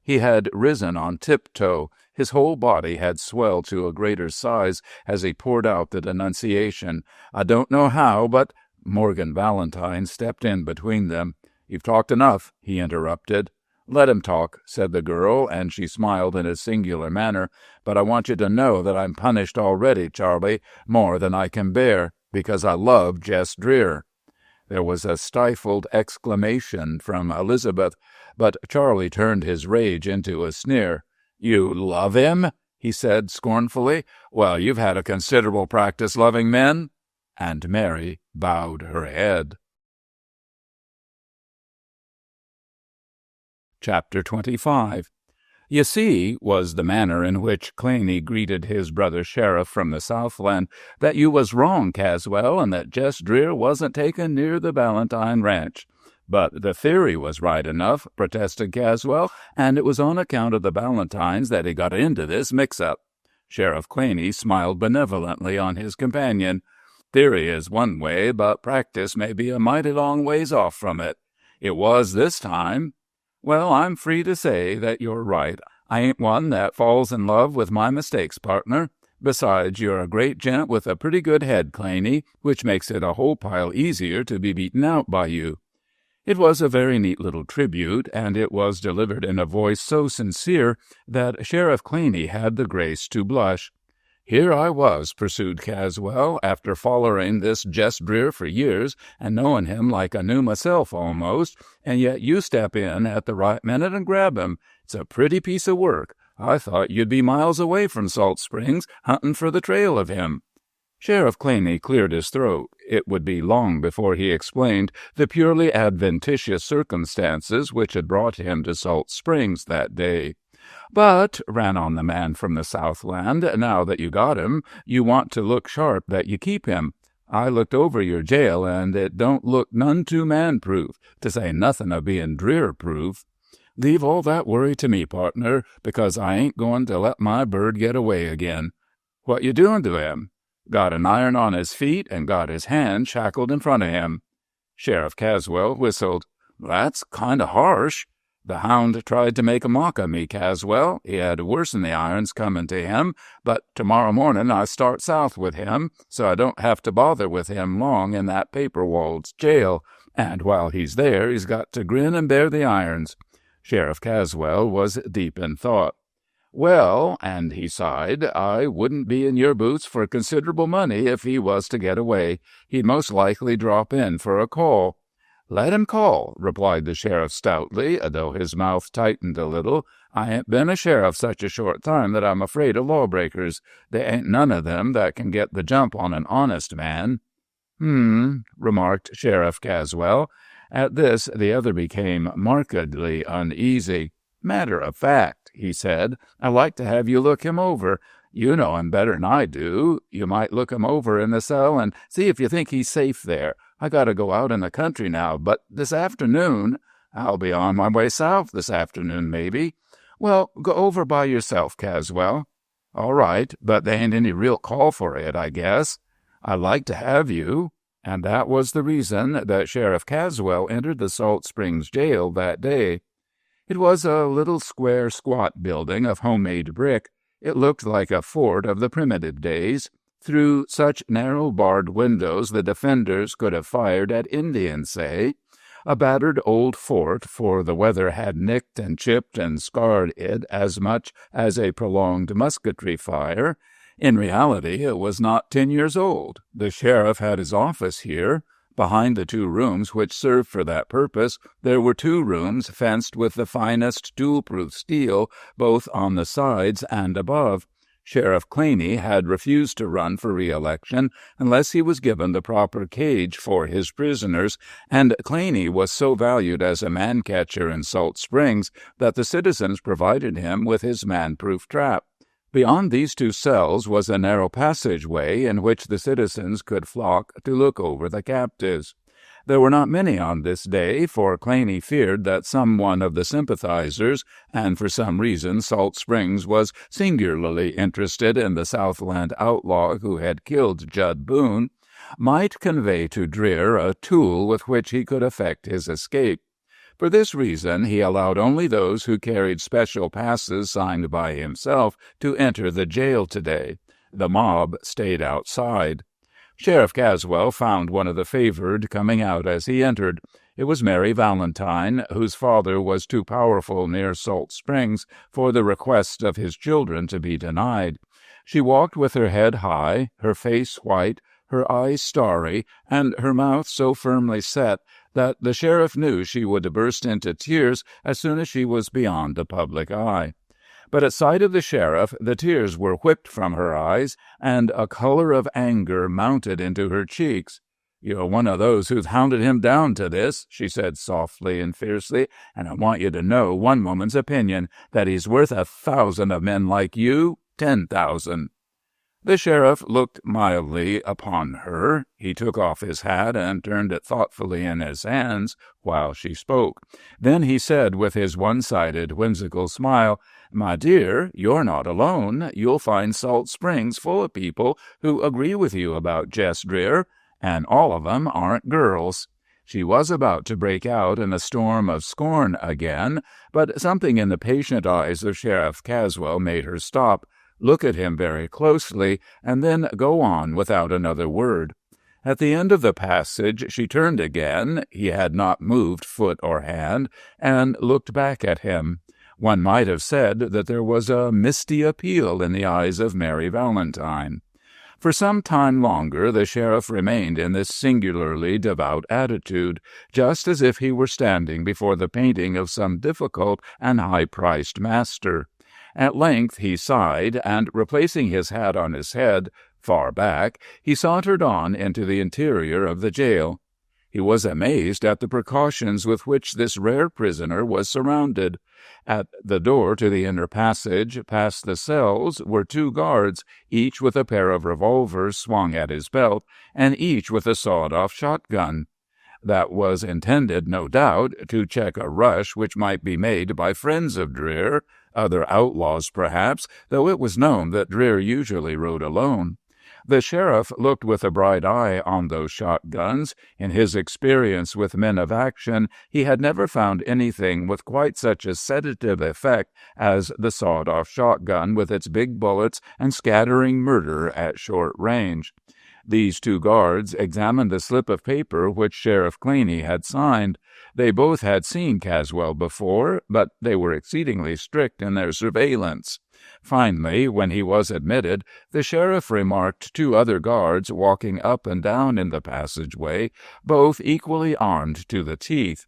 He had risen on tiptoe. His whole body had swelled to a greater size as he poured out the denunciation. I don't know how, but Morgan Valentine stepped in between them. You've talked enough, he interrupted. Let him talk, said the girl, and she smiled in a singular manner. But I want you to know that I'm punished already, Charlie, more than I can bear, because I love Jess Dreer. There was a stifled exclamation from Elizabeth, but Charlie turned his rage into a sneer. You love him? He said scornfully. Well, you've had a considerable practice loving men. And Mary bowed her head. Chapter 25. You see, was the manner in which Claney greeted his brother sheriff from the Southland, that you was wrong, Caswell, and that Jess Dreer wasn't taken near the Valentine ranch. But the theory was right enough, protested Caswell, and it was on account of the Valentines that he got into this mix-up. Sheriff Claney smiled benevolently on his companion. Theory is one way, but practice may be a mighty long ways off from it. It was this time. Well, I'm free to say that you're right. I ain't one that falls in love with my mistakes, partner. Besides, you're a great gent with a pretty good head, Claney, which makes it a whole pile easier to be beaten out by you. It was a very neat little tribute, and it was delivered in a voice so sincere that Sheriff Claney had the grace to blush. Here I was, pursued Caswell, after following this Jess Dreer for years, and knowing him like I knew myself almost, and yet you step in at the right minute and grab him. It's a pretty piece of work. I thought you'd be miles away from Salt Springs, hunting for the trail of him. Sheriff Claney cleared his throat. It would be long before he explained the purely adventitious circumstances which had brought him to Salt Springs that day. But, ran on the man from the Southland, now that you got him, you want to look sharp that you keep him. I looked over your jail, and it don't look none too man-proof, to say nothing of being Dreer-proof. Leave all that worry to me, partner, because I ain't going to let my bird get away again. What you doing to him? Got an iron on his feet and got his hand shackled in front of him. Sheriff Caswell whistled. That's kind of harsh. The hound tried to make a mock of me, Caswell. He had worse than the irons coming to him, but tomorrow morning I start south with him, so I don't have to bother with him long in that Paperwald's jail, and while he's there he's got to grin and bear the irons. Sheriff Caswell was deep in thought. Well, and he sighed, I wouldn't be in your boots for considerable money if he was to get away. He'd most likely drop in for a call. Let him call, replied the sheriff stoutly, though his mouth tightened a little. I ain't been a sheriff such a short time that I'm afraid of lawbreakers. They ain't none of them that can get the jump on an honest man. Remarked Sheriff Caswell. At this the other became markedly uneasy. Matter of fact, he said, I'd like to have you look him over. You know him better'n I do. You might look him over in the cell and see if you think he's safe there. I got to go out in the country now, but this afternoon, I'll be on my way south this afternoon, maybe. Well, go over by yourself, Caswell. All right, but there ain't any real call for it, I guess. I'd like to have you. And that was the reason that Sheriff Caswell entered the Salt Springs jail that day. It was a little square, squat building of homemade brick. It looked like a fort of the primitive days. Through such narrow barred windows the defenders could have fired at Indians, say. A battered old fort, for the weather had nicked and chipped and scarred it as much as a prolonged musketry fire. In reality, it was not 10 years old. The sheriff had his office here. Behind the 2 rooms which served for that purpose, there were 2 rooms fenced with the finest tool-proof steel, both on the sides and above. Sheriff Claney had refused to run for re-election unless he was given the proper cage for his prisoners, and Claney was so valued as a man-catcher in Salt Springs that the citizens provided him with his man-proof trap. Beyond these 2 cells was a narrow passageway in which the citizens could flock to look over the captives. There were not many on this day, for Claney feared that some one of the sympathizers, and for some reason Salt Springs was singularly interested in the Southland outlaw who had killed Judd Boone, might convey to Dreer a tool with which he could effect his escape. For this reason, he allowed only those who carried special passes signed by himself to enter the jail today. The mob stayed outside. Sheriff Caswell found one of the favored coming out as he entered. It was Mary Valentine, whose father was too powerful near Salt Springs for the request of his children to be denied. She walked with her head high, her face white, her eyes starry, and her mouth so firmly set that the sheriff knew she would burst into tears as soon as she was beyond the public eye. But at sight of the sheriff, the tears were whipped from her eyes, and a color of anger mounted into her cheeks. "You're one of those who've hounded him down to this," she said softly and fiercely, "and I want you to know one woman's opinion, that he's worth 1,000 of men like you, 10,000. The sheriff looked mildly upon her. He took off his hat and turned it thoughtfully in his hands while she spoke. Then he said with his one-sided, whimsical smile, "My dear, you're not alone. You'll find Salt Springs full of people who agree with you about Jess Dreer, and all of them aren't girls." She was about to break out in a storm of scorn again, but something in the patient eyes of Sheriff Caswell made her stop, look at him very closely, and then go on without another word. At the end of the passage she turned again, he had not moved foot or hand, and looked back at him. One might have said that there was a misty appeal in the eyes of Mary Valentine. For some time longer the sheriff remained in this singularly devout attitude, just as if he were standing before the painting of some difficult and high-priced master. At length he sighed, and, replacing his hat on his head, far back, he sauntered on into the interior of the jail. He was amazed at the precautions with which this rare prisoner was surrounded. At the door to the inner passage, past the cells, were 2 guards, each with a pair of revolvers swung at his belt, and each with a sawed-off shotgun. That was intended, no doubt, to check a rush which might be made by friends of Dreer, other outlaws perhaps, though it was known that Dreer usually rode alone. The sheriff looked with a bright eye on those shotguns. In his experience with men of action, he had never found anything with quite such a sedative effect as the sawed-off shotgun with its big bullets and scattering murder at short range. These 2 guards examined the slip of paper which Sheriff Claney had signed. They both had seen Caswell before, but they were exceedingly strict in their surveillance. Finally, when he was admitted, the sheriff remarked 2 other guards walking up and down in the passageway, both equally armed to the teeth.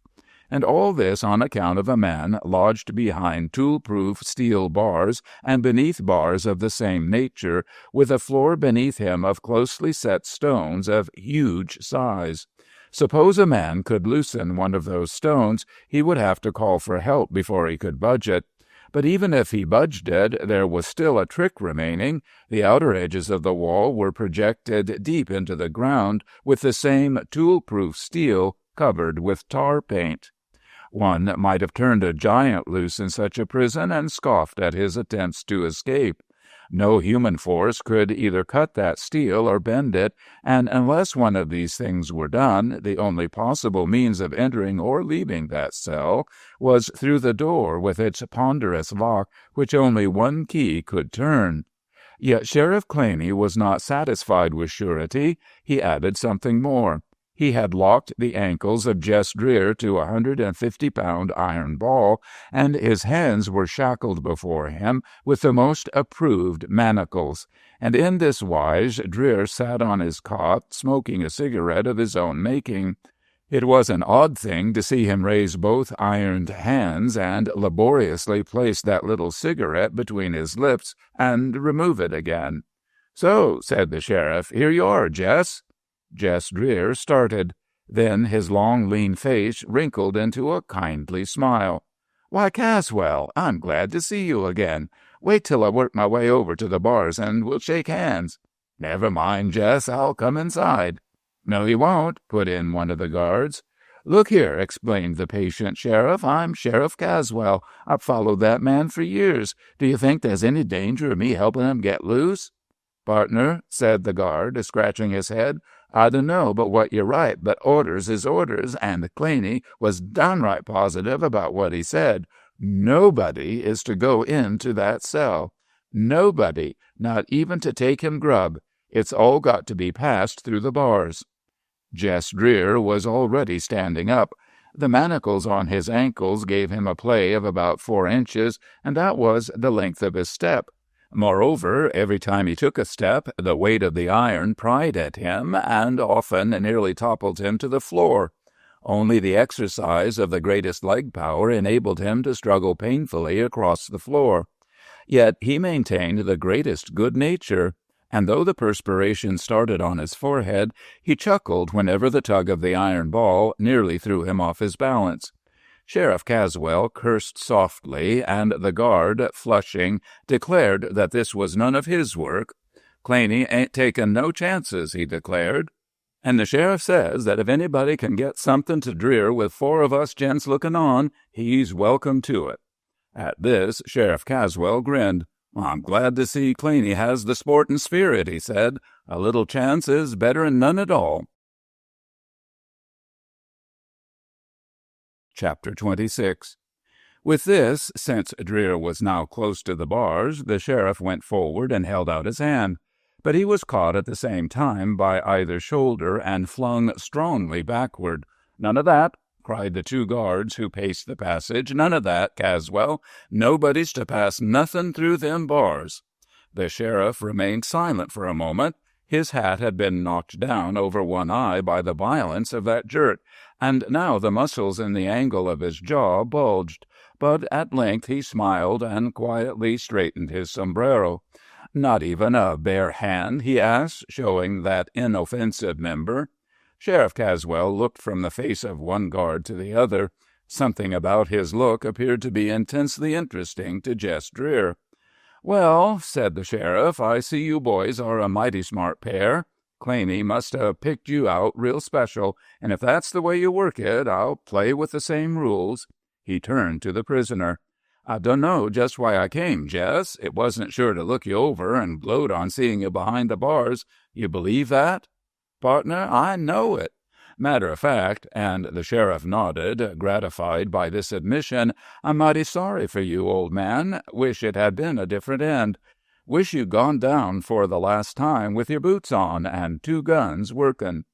And all this on account of a man lodged behind tool-proof steel bars and beneath bars of the same nature, with a floor beneath him of closely set stones of huge size. Suppose a man could loosen one of those stones, he would have to call for help before he could budge it. But even if he budged it, there was still a trick remaining. The outer edges of the wall were projected deep into the ground with the same tool-proof steel covered with tar paint. One might have turned a giant loose in such a prison and scoffed at his attempts to escape. No human force could either cut that steel or bend it, and unless one of these things were done, the only possible means of entering or leaving that cell was through the door with its ponderous lock, which only one key could turn. Yet Sheriff Claney was not satisfied with surety. He added something more. He had locked the ankles of Jess Dreer to a 150-pound iron ball, and his hands were shackled before him with the most approved manacles. And in this wise Dreer sat on his cot, smoking a cigarette of his own making. It was an odd thing to see him raise both ironed hands and laboriously place that little cigarette between his lips and remove it again. "So," said the sheriff, "here you are, Jess." Jess Dreer started. Then his long, lean face wrinkled into a kindly smile. "Why, Caswell, I'm glad to see you again. Wait till I work my way over to the bars and we'll shake hands." "Never mind, Jess, I'll come inside." "No, you won't," put in one of the guards. "Look here," explained the patient sheriff, "I'm Sheriff Caswell. I've followed that man for years. Do you think there's any danger of me helping him get loose?" "Partner," said the guard, scratching his head, "I dunno but what you're right, but orders is orders, and Claney was downright positive about what he said. Nobody is to go into that cell. Nobody, not even to take him grub. It's all got to be passed through the bars." Jess Dreer was already standing up. The manacles on his ankles gave him a play of about 4 inches, and that was the length of his step. Moreover, every time he took a step, the weight of the iron pried at him and often nearly toppled him to the floor. Only the exercise of the greatest leg power enabled him to struggle painfully across the floor. Yet he maintained the greatest good nature, and though the perspiration started on his forehead, he chuckled whenever the tug of the iron ball nearly threw him off his balance. Sheriff Caswell cursed softly, and the guard, flushing, declared that this was none of his work. "Claney ain't taking no chances," he declared. "And the sheriff says that if anybody can get something to Dreer with 4 of us gents looking on, he's welcome to it." At this, Sheriff Caswell grinned. "I'm glad to see Claney has the sportin' spirit," he said. "A little chance is better'n none at all." Chapter 26. With this, since Dreer was now close to the bars, the sheriff went forward and held out his hand. But he was caught at the same time by either shoulder and flung strongly backward. "None of that," cried the 2 guards who paced the passage. "None of that, Caswell. Nobody's to pass nothing through them bars." The sheriff remained silent for a moment. His hat had been knocked down over one eye by the violence of that jerk, and now the muscles in the angle of his jaw bulged. But at length he smiled and quietly straightened his sombrero. "Not even a bare hand?" he asked, showing that inoffensive member. Sheriff Caswell looked from the face of one guard to the other. Something about his look appeared to be intensely interesting to Jess Dreer. "Well," said the sheriff, "I see you boys are a mighty smart pair. Claney must have picked you out real special, and if that's the way you work it, I'll play with the same rules." He turned to the prisoner. "I dunno just why I came, Jess. It wasn't sure to look you over and gloat on seeing you behind the bars. You believe that?" "Partner, I know it." "Matter of fact," and the sheriff nodded, gratified by this admission, "I'm mighty sorry for you, old man. Wish it had been a different end. Wish you'd gone down for the last time with your boots on and 2 guns working.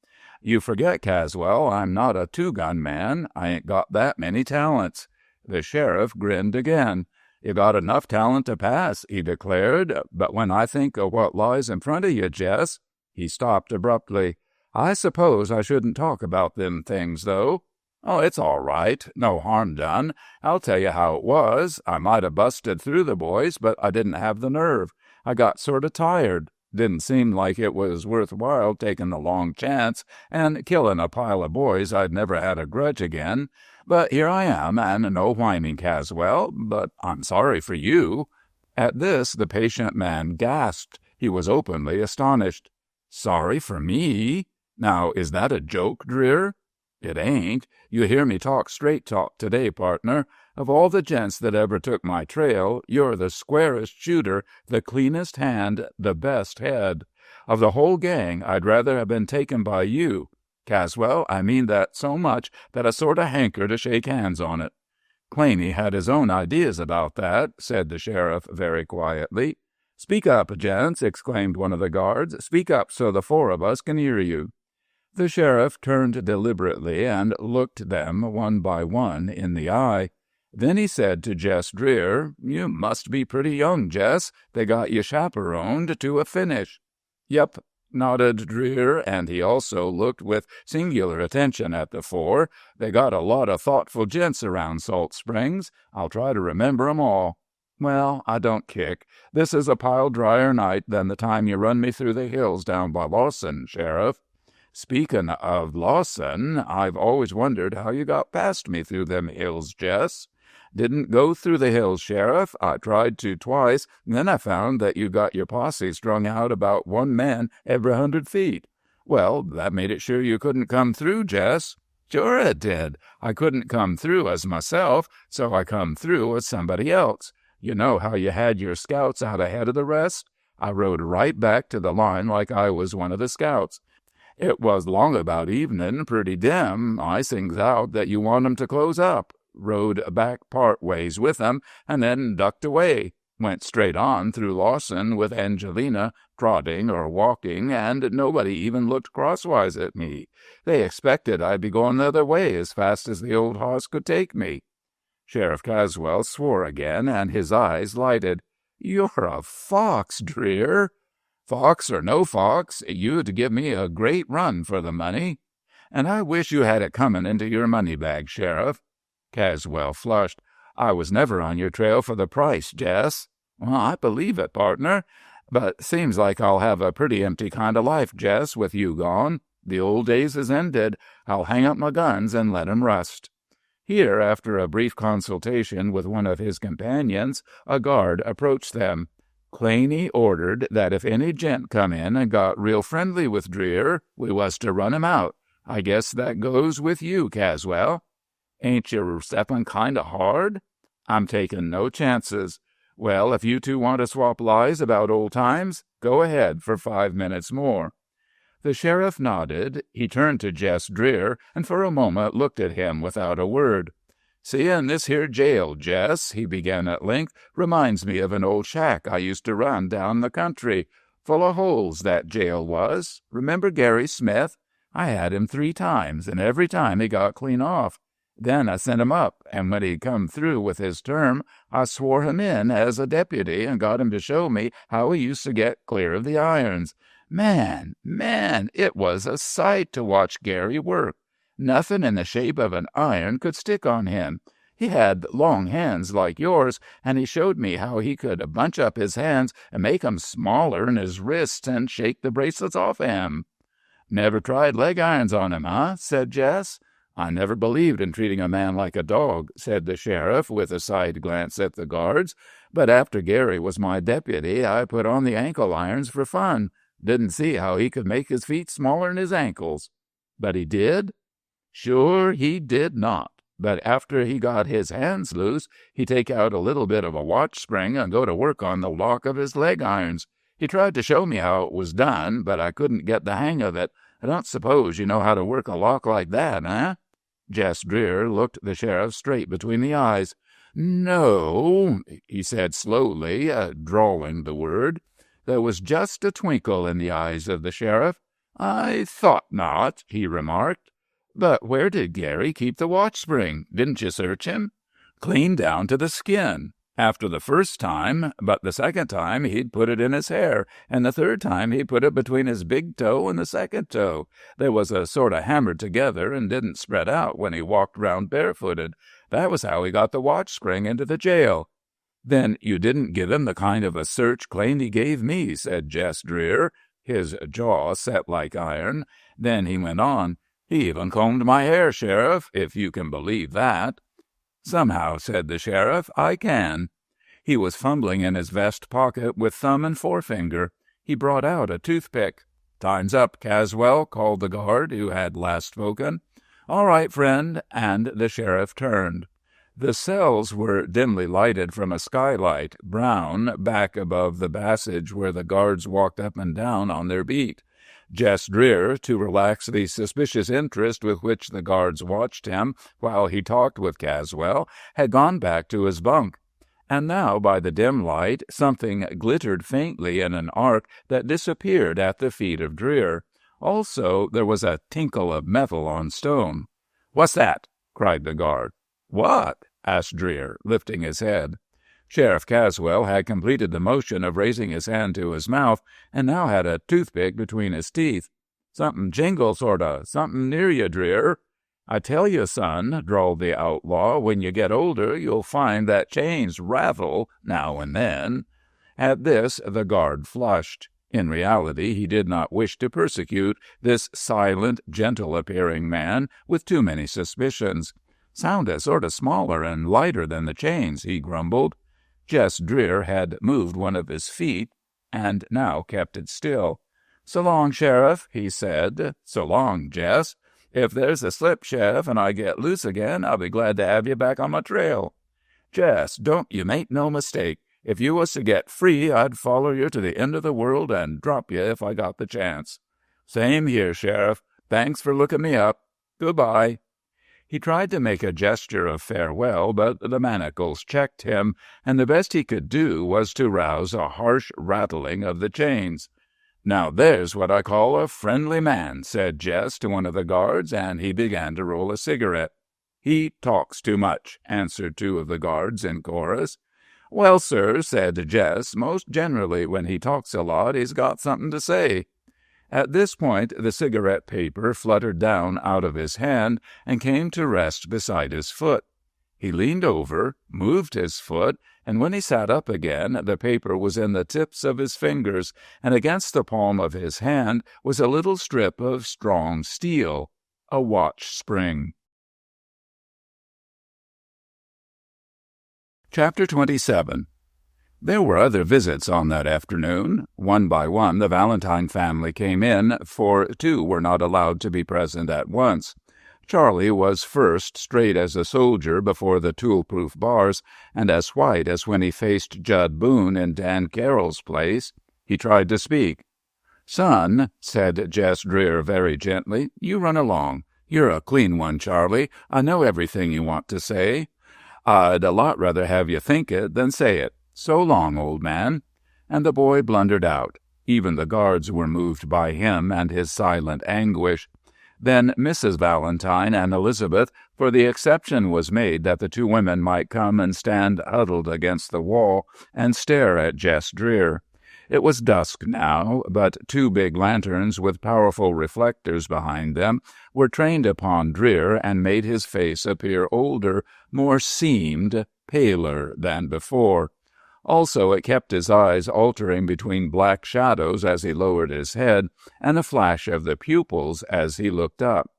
You forget, Caswell, I'm not a 2-gun man. I ain't got that many talents." The sheriff grinned again. "You got enough talent to pass," he declared, "but when I think of what lies in front of you, Jess—" He stopped abruptly. "I suppose I shouldn't talk about them things, though." "Oh, it's all right. No harm done. I'll tell you how it was. I might have busted through the boys, but I didn't have the nerve. I got sort of tired. Didn't seem like it was worthwhile taking the long chance and killing a pile of boys I'd never had a grudge again. But here I am, and no whining, Caswell, but I'm sorry for you." At this, the patient man gasped. He was openly astonished. "Sorry for me? Now, is that a joke, Dreer?" "It ain't. You hear me talk straight talk today, partner. Of all the gents that ever took my trail, you're the squarest shooter, the cleanest hand, the best head. Of the whole gang, I'd rather have been taken by you. Caswell, I mean that so much that I sort of hanker to shake hands on it." "Claney had his own ideas about that," said the sheriff very quietly. "Speak up, gents," exclaimed one of the guards. "Speak up so the four of us can hear you." The sheriff turned deliberately and looked them one by one in the eye. Then he said to Jess Dreer, "You must be pretty young, Jess. They got you chaperoned to a finish." "Yep," nodded Dreer, and he also looked with singular attention at the four. "They got a lot of thoughtful gents around Salt Springs. I'll try to remember 'em all. Well, I don't kick. This is a pile drier night than the time you run me through the hills down by Lawson, Sheriff." "Speakin' of Lawson, I've always wondered how you got past me through them hills, Jess." "Didn't go through the hills, Sheriff. I tried to twice, and then I found that you got your posse strung out about one man every 100 feet. "Well, that made it sure you couldn't come through, Jess." "Sure it did. I couldn't come through as myself, so I come through as somebody else. You know how you had your scouts out ahead of the rest? I rode right back to the line like I was one of the scouts. It was long about evening, pretty dim. I sings out that you want 'em to close up. Rode back part ways with 'em, and then ducked away. Went straight on through Lawson with Angelina, trotting or walking, and nobody even looked crosswise at me. They expected I'd be going the other way as fast as the old hoss could take me." Sheriff Caswell swore again, and his eyes lighted. "You're a fox, Dreer." "Fox or no fox, you'd give me a great run for the money. And I wish you had it coming into your money bag, Sheriff." Caswell flushed. "I was never on your trail for the price, Jess." "Well, I believe it, partner. But seems like I'll have a pretty empty kind of life, Jess, with you gone. The old days is ended. I'll hang up my guns and let 'em rust." Here, after a brief consultation with one of his companions, a guard approached them. "Claney ordered that if any gent come in and got real friendly with Dreer, we was to run him out. I guess that goes with you, Caswell." "Ain't you steppin' kind of hard?" "I'm taking no chances." "Well, if you two want to swap lies about old times, go ahead for 5 minutes more." The sheriff nodded. He turned to Jess Dreer, and for a moment looked at him without a word. "Seein' this here jail, Jess," he began at length, "reminds me of an old shack I used to run down the country. Full of holes, that jail was. Remember Gary Smith? I had him 3 times, and every time he got clean off. Then I sent him up, and when he'd come through with his term, I swore him in as a deputy and got him to show me how he used to get clear of the irons. Man, it was a sight to watch Gary work. Nothing in the shape of an iron could stick on him. He had long hands like yours, and he showed me how he could bunch up his hands and make 'em smaller in his wrists and shake the bracelets off him." "Never tried leg irons on him, huh?" said Jess. "I never believed in treating a man like a dog," said the sheriff, with a side glance at the guards. "But after Gary was my deputy, I put on the ankle irons for fun. Didn't see how he could make his feet smaller'n his ankles." "But he did?" "Sure he did not. But after he got his hands loose, he'd take out a little bit of a watch spring and go to work on the lock of his leg irons. He tried to show me how it was done, but I couldn't get the hang of it. I don't suppose you know how to work a lock like that, eh?" Jess Dreer looked the sheriff straight between the eyes. "No," he said slowly, drawling the word. There was just a twinkle in the eyes of the sheriff. "I thought not," he remarked. "But where did Gary keep the watch spring? Didn't you search him?" "Clean down to the skin. After the first time, but the second time he'd put it in his hair, and the third time he put it between his big toe and the second toe. They was a sort of hammered together and didn't spread out when he walked round barefooted. That was how he got the watch spring into the jail." "Then you didn't give him the kind of a search Claney gave me," said Jess Dreer, his jaw set like iron. Then he went on. "He even combed my hair, Sheriff, if you can believe that." "Somehow," said the sheriff, "I can." He was fumbling in his vest pocket with thumb and forefinger. He brought out a toothpick. "Time's up, Caswell," called the guard who had last spoken. "All right, friend," and the sheriff turned. The cells were dimly lighted from a skylight, brown, back above the passage where the guards walked up and down on their beat. Jess Dreer, to relax the suspicious interest with which the guards watched him while he talked with Caswell, had gone back to his bunk. And now, by the dim light, something glittered faintly in an arc that disappeared at the feet of Dreer. Also, there was a tinkle of metal on stone. "What's that?" cried the guard. "What?" asked Dreer, lifting his head. Sheriff Caswell had completed the motion of raising his hand to his mouth, and now had a toothpick between his teeth. "Something jingle, sorta. Something near you, Dreer." "I tell you, son," drawled the outlaw, "when you get older, you'll find that chains rattle now and then." At this, the guard flushed. In reality, he did not wish to persecute this silent, gentle-appearing man with too many suspicions. "Sounded sort of smaller and lighter than the chains," he grumbled. Jess Dreer had moved one of his feet, and now kept it still. "So long, Sheriff," he said. "So long, Jess. If there's a slip, Sheriff, and I get loose again, I'll be glad to have you back on my trail." "Jess, don't you make no mistake. If you was to get free, I'd follow you to the end of the world and drop you if I got the chance." "Same here, Sheriff. Thanks for looking me up. Goodbye." He tried to make a gesture of farewell, but the manacles checked him, and the best he could do was to rouse a harsh rattling of the chains. "Now there's what I call a friendly man," said Jess to one of the guards, and he began to roll a cigarette. "He talks too much," answered two of the guards in chorus. "Well, sir," said Jess, "most generally when he talks a lot he's got something to say." At this point the cigarette paper fluttered down out of his hand and came to rest beside his foot. He leaned over, moved his foot, and when he sat up again, the paper was in the tips of his fingers, and against the palm of his hand was a little strip of strong steel, a watch spring. Chapter 27. There were other visits on that afternoon. One by one the Valentine family came in, for two were not allowed to be present at once. Charlie was first, straight as a soldier before the tool-proof bars, and as white as when he faced Judd Boone in Dan Carroll's place. He tried to speak. "Son," said Jess Dreer very gently, "you run along. You're a clean one, Charlie. I know everything you want to say. I'd a lot rather have you think it than say it. So long, old man." And the boy blundered out. Even the guards were moved by him and his silent anguish. Then Mrs. Valentine and Elizabeth, for the exception was made that the two women might come and stand huddled against the wall and stare at Jess Dreer. It was dusk now, but two big lanterns with powerful reflectors behind them were trained upon Dreer and made his face appear older, more seamed, paler than before. Also, it kept his eyes altering between black shadows as he lowered his head, and a flash of the pupils as he looked up.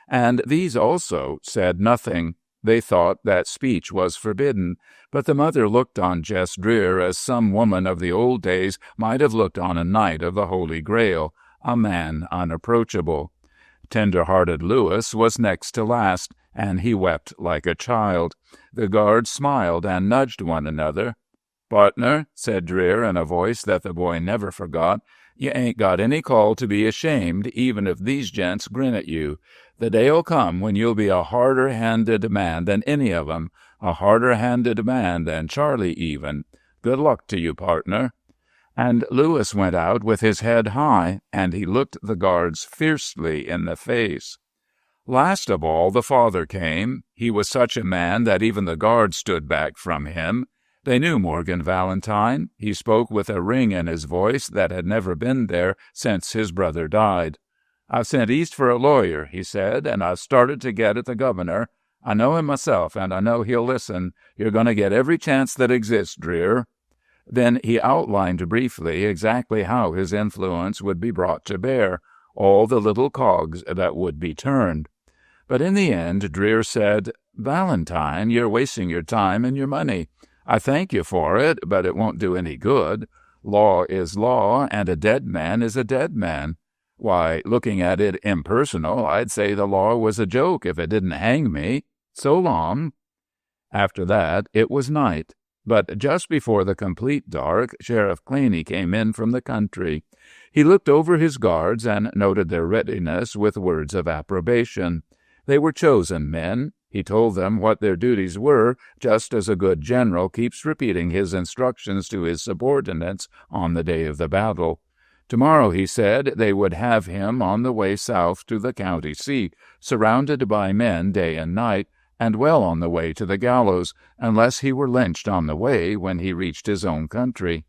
And these also said nothing. They thought that speech was forbidden, but the mother looked on Jess Dreer as some woman of the old days might have looked on a knight of the Holy Grail, a man unapproachable. Tender-hearted Lewis was next to last, and he wept like a child. The guards smiled and nudged one another. "Partner," said Dreer in a voice that the boy never forgot, "you ain't got any call to be ashamed, even if these gents grin at you. The day'll come when you'll be a harder-handed man than any of 'em, a harder-handed man than Charlie even. Good luck to you, partner." And Lewis went out with his head high, and he looked the guards fiercely in the face. Last of all, the father came. He was such a man that even the guards stood back from him. They knew Morgan Valentine. He spoke with a ring in his voice that had never been there since his brother died. "I've sent east for a lawyer," he said, "and I've started to get at the governor. I know him myself, and I know he'll listen. You're going to get every chance that exists, Dreer." Then he outlined briefly exactly how his influence would be brought to bear, all the little cogs that would be turned. But in the end, Dreer said, "Valentine, you're wasting your time and your money. I thank you for it, but it won't do any good. Law is law, and a dead man is a dead man. Why, looking at it impersonal, I'd say the law was a joke if it didn't hang me. So long." After that, it was night. But just before the complete dark, Sheriff Claney came in from the country. He looked over his guards and noted their readiness with words of approbation. They were chosen men. He told them what their duties were, just as a good general keeps repeating his instructions to his subordinates on the day of the battle. Tomorrow, he said, they would have him on the way south to the county seat, surrounded by men day and night, and well on the way to the gallows, unless he were lynched on the way when he reached his own country.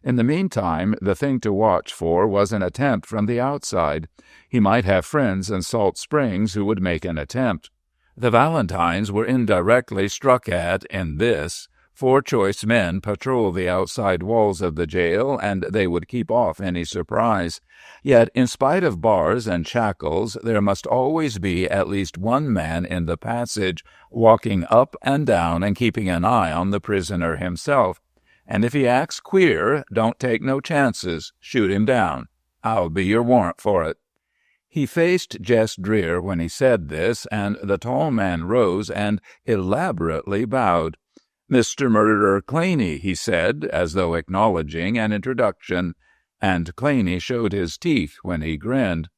In the meantime, the thing to watch for was an attempt from the outside. He might have friends in Salt Springs who would make an attempt. The Valentines were indirectly struck at in this. 4 choice men patrol the outside walls of the jail, and they would keep off any surprise. Yet, in spite of bars and shackles, there must always be at least one man in the passage, walking up and down and keeping an eye on the prisoner himself. And if he acts queer, don't take no chances. Shoot him down. I'll be your warrant for it. He faced Jess Dreer when he said this, and the tall man rose and elaborately bowed. "Mr. Murderer Claney," he said, as though acknowledging an introduction, and Claney showed his teeth when he grinned.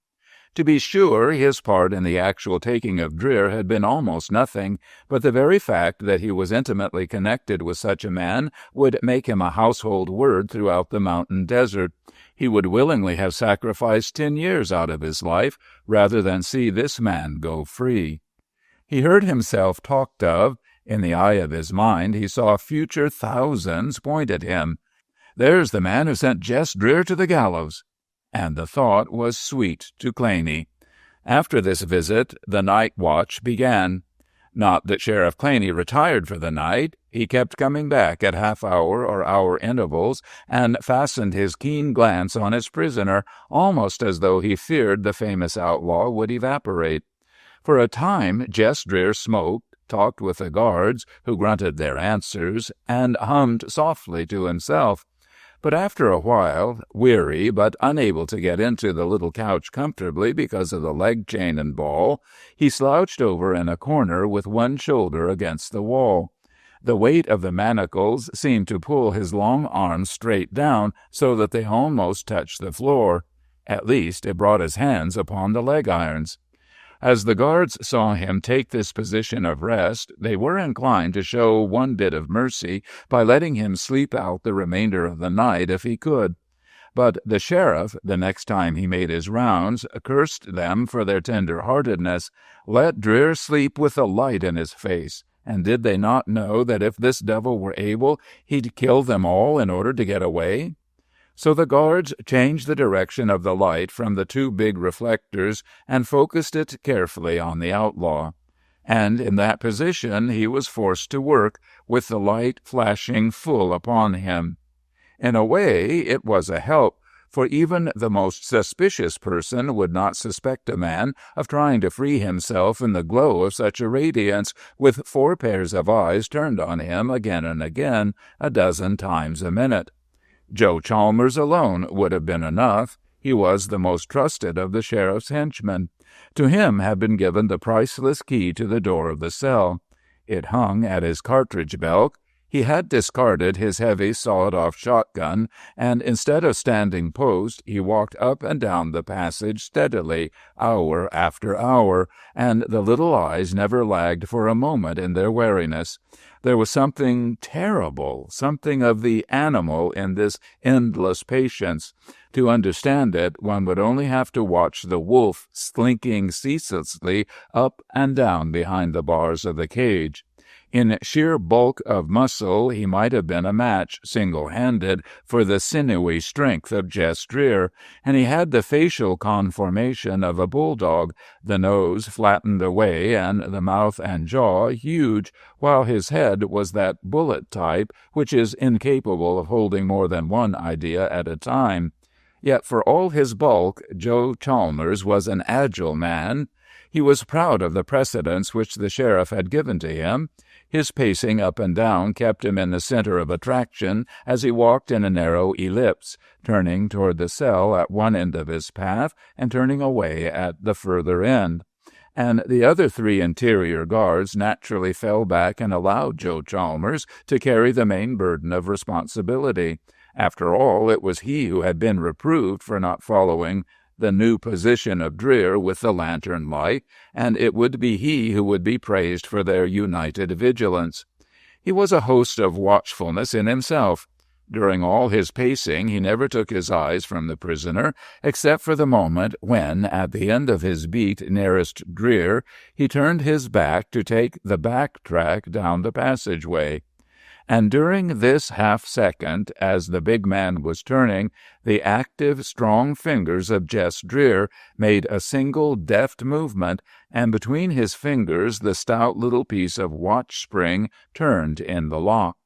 To be sure, his part in the actual taking of Dreer had been almost nothing, but the very fact that he was intimately connected with such a man would make him a household word throughout the mountain desert. He would willingly have sacrificed 10 years out of his life rather than see this man go free. He heard himself talked of. In the eye of his mind, he saw future thousands point at him. There's the man who sent Jess Dreer to the gallows. And the thought was sweet to Claney. After this visit, the night watch began. Not that Sheriff Claney retired for the night. He kept coming back at half-hour or hour intervals and fastened his keen glance on his prisoner, almost as though he feared the famous outlaw would evaporate. For a time, Jess Dreer smoked, talked with the guards, who grunted their answers, and hummed softly to himself. But after a while, weary but unable to get into the little couch comfortably because of the leg chain and ball, he slouched over in a corner with one shoulder against the wall. The weight of the manacles seemed to pull his long arms straight down so that they almost touched the floor. At least it brought his hands upon the leg irons. As the guards saw him take this position of rest, they were inclined to show one bit of mercy by letting him sleep out the remainder of the night if he could. But the sheriff, the next time he made his rounds, cursed them for their tender-heartedness. Let Dreer sleep with a light in his face, and did they not know that if this devil were able, he'd kill them all in order to get away? So the guards changed the direction of the light from the 2 big reflectors and focused it carefully on the outlaw. And in that position he was forced to work, with the light flashing full upon him. In a way, it was a help, for even the most suspicious person would not suspect a man of trying to free himself in the glow of such a radiance, with 4 pairs of eyes turned on him again and again, a dozen times a minute. Joe Chalmers alone would have been enough. He was the most trusted of the sheriff's henchmen. To him had been given the priceless key to the door of the cell. It hung at his cartridge belt. He had discarded his heavy, sawed-off shotgun, and instead of standing post, he walked up and down the passage steadily, hour after hour, and the little eyes never lagged for a moment in their wariness. There was something terrible, something of the animal in this endless patience. To understand it, one would only have to watch the wolf slinking ceaselessly up and down behind the bars of the cage. In sheer bulk of muscle, he might have been a match, single-handed, for the sinewy strength of Jess Dreer, and he had the facial conformation of a bulldog, the nose flattened away and the mouth and jaw huge, while his head was that bullet type which is incapable of holding more than one idea at a time. Yet for all his bulk, Joe Chalmers was an agile man. He was proud of the precedence which the sheriff had given to him. His pacing up and down kept him in the center of attraction as he walked in a narrow ellipse, turning toward the cell at one end of his path and turning away at the further end. and the other 3 interior guards naturally fell back and allowed Joe Chalmers to carry the main burden of responsibility. After all, it was he who had been reproved for not following the new position of Dreer with the lantern light, and it would be he who would be praised for their united vigilance. He was a host of watchfulness in himself. During all his pacing, he never took his eyes from the prisoner, except for the moment when, at the end of his beat nearest Dreer, he turned his back to take the back track down the passageway. And during this half-second, as the big man was turning, the active, strong fingers of Jess Dreer made a single deft movement, and between his fingers the stout little piece of watch spring turned in the lock.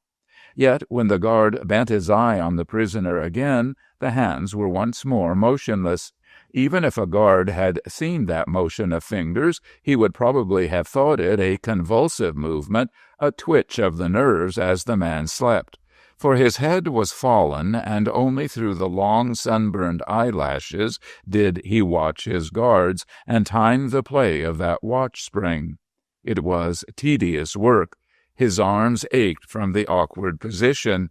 Yet when the guard bent his eye on the prisoner again, the hands were once more motionless. Even if a guard had seen that motion of fingers, he would probably have thought it a convulsive movement, a twitch of the nerves as the man slept. For his head was fallen, and only through the long sunburned eyelashes did he watch his guards and time the play of that watch spring. It was tedious work. His arms ached from the awkward position.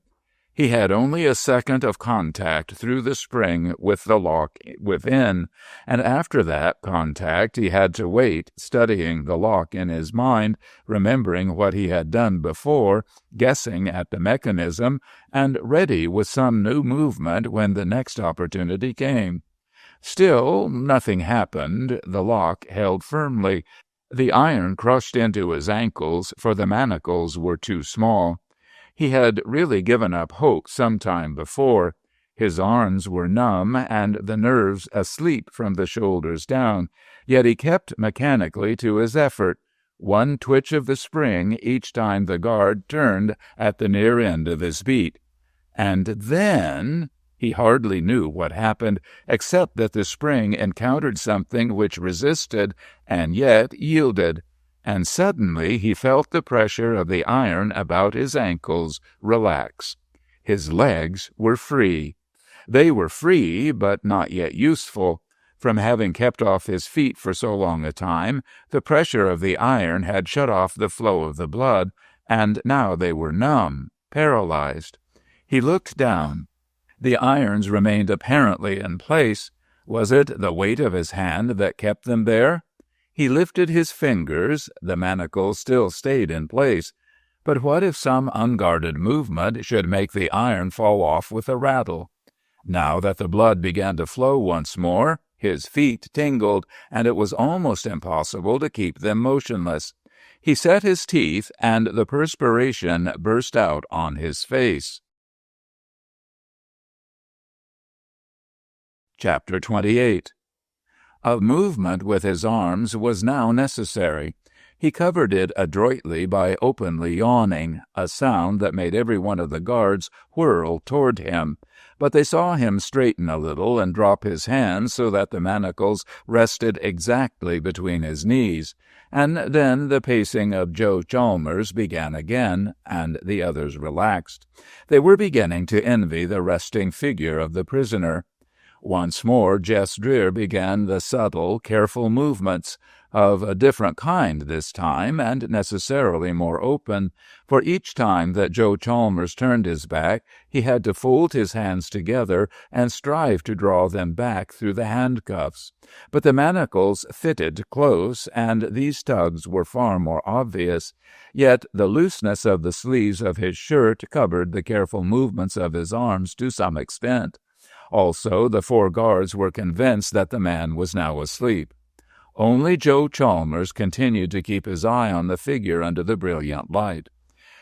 He had only a second of contact through the spring with the lock within, and after that contact he had to wait, studying the lock in his mind, remembering what he had done before, guessing at the mechanism, and ready with some new movement when the next opportunity came. Still, nothing happened. The lock held firmly. The iron crushed into his ankles, for the manacles were too small. He had really given up hope some time before. His arms were numb and the nerves asleep from the shoulders down, yet he kept mechanically to his effort, one twitch of the spring each time the guard turned at the near end of his beat. And then he hardly knew what happened, except that the spring encountered something which resisted and yet yielded, and suddenly he felt the pressure of the iron about his ankles relax. His legs were free. They were free, but not yet useful. From having kept off his feet for so long a time, the pressure of the iron had shut off the flow of the blood, and now they were numb, paralyzed. He looked down. The irons remained apparently in place. Was it the weight of his hand that kept them there? He lifted his fingers. The manacles still stayed in place. But what if some unguarded movement should make the iron fall off with a rattle? Now that the blood began to flow once more, his feet tingled, and it was almost impossible to keep them motionless. He set his teeth, and the perspiration burst out on his face. Chapter 28. A movement with his arms was now necessary. He covered it adroitly by openly yawning, a sound that made every one of the guards whirl toward him. But they saw him straighten a little and drop his hands so that the manacles rested exactly between his knees. And then the pacing of Joe Chalmers began again, and the others relaxed. They were beginning to envy the resting figure of the prisoner. Once more Jess Dreer began the subtle, careful movements, of a different kind this time, and necessarily more open, for each time that Joe Chalmers turned his back, he had to fold his hands together and strive to draw them back through the handcuffs. But the manacles fitted close, and these tugs were far more obvious. Yet the looseness of the sleeves of his shirt covered the careful movements of his arms to some extent. Also, the 4 guards were convinced that the man was now asleep. Only Joe Chalmers continued to keep his eye on the figure under the brilliant light.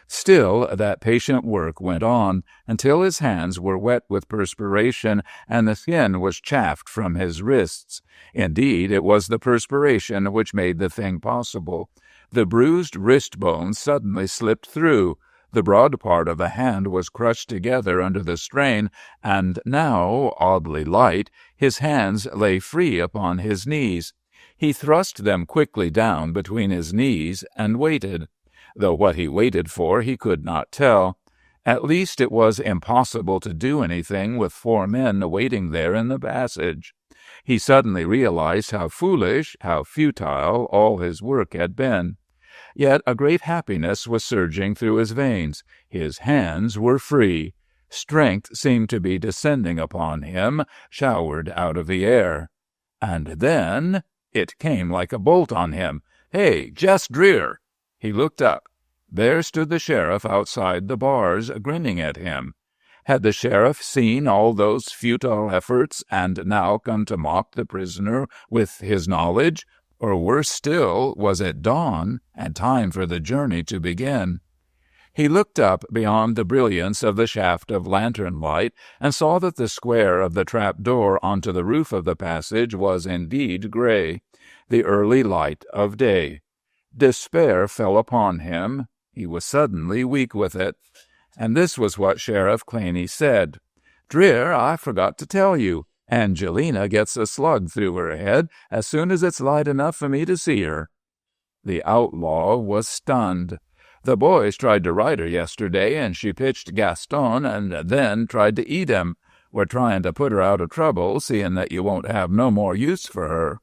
Still, that patient work went on until his hands were wet with perspiration and the skin was chafed from his wrists. Indeed, it was the perspiration which made the thing possible. The bruised wrist bones suddenly slipped through. The broad part of the hand was crushed together under the strain, and now, oddly light, his hands lay free upon his knees. He thrust them quickly down between his knees and waited, though what he waited for he could not tell. At least it was impossible to do anything with 4 men waiting there in the passage. He suddenly realized how foolish, how futile all his work had been. Yet a great happiness was surging through his veins. His hands were free. Strength seemed to be descending upon him, showered out of the air. And then it came like a bolt on him. "Hey, Jess Dreer!" He looked up. There stood the sheriff outside the bars, grinning at him. Had the sheriff seen all those futile efforts and now come to mock the prisoner with his knowledge? Or worse still, was it dawn and time for the journey to begin? He looked up beyond the brilliance of the shaft of lantern light and saw that the square of the trap door onto the roof of the passage was indeed gray, the early light of day. Despair fell upon him. He was suddenly weak with it. And this was what Sheriff Claney said. "Dreer, I forgot to tell you. Angelina gets a slug through her head as soon as it's light enough for me to see her." The outlaw was stunned. "The boys tried to ride her yesterday, and she pitched Gaston and then tried to eat him. We're trying to put her out of trouble, seeing that you won't have no more use for her."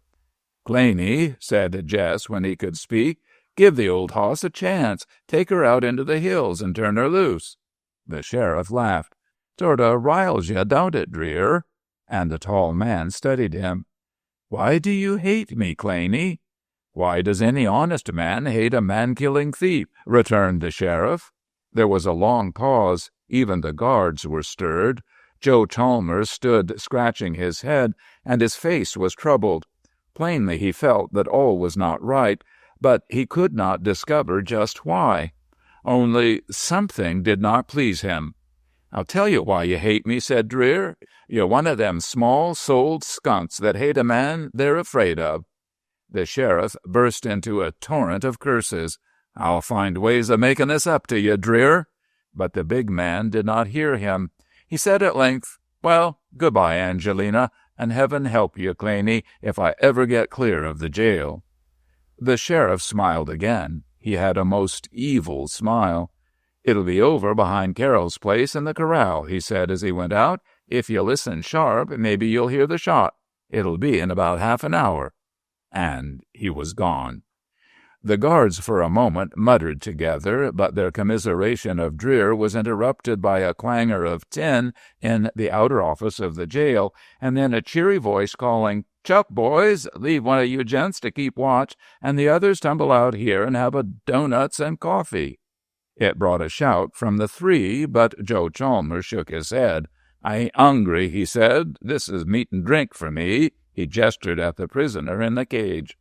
"Claney," said Jess when he could speak, "give the old hoss a chance. Take her out into the hills and turn her loose." The sheriff laughed. "Sorta riles you, don't it, Dreer?" And the tall man studied him. "Why do you hate me, Claney?" "Why does any honest man hate a man-killing thief?" returned the sheriff. There was a long pause. Even the guards were stirred. Joe Chalmers stood scratching his head, and his face was troubled. Plainly he felt that all was not right, but he could not discover just why. Only something did not please him. "I'll tell you why you hate me," said Dreer. "You're one of them small-souled skunks that hate a man they're afraid of." The sheriff burst into a torrent of curses. "I'll find ways of making this up to you, Dreer." But the big man did not hear him. He said at length, "Well, goodbye, Angelina, and heaven help you, Claney, if I ever get clear of the jail." The sheriff smiled again. He had a most evil smile. "It'll be over behind Carroll's place in the corral," he said as he went out. "If you listen sharp, maybe you'll hear the shot. It'll be in about half an hour." And he was gone. The guards for a moment muttered together, but their commiseration of Dreer was interrupted by a clangor of tin in the outer office of the jail, and then a cheery voice calling, "Chuck, boys, leave one of you gents to keep watch, and the others tumble out here and have a doughnuts and coffee." It brought a shout from the three, but Joe Chalmers shook his head. "I ain't hungry," he said. "This is meat and drink for me." He gestured at the prisoner in the cage.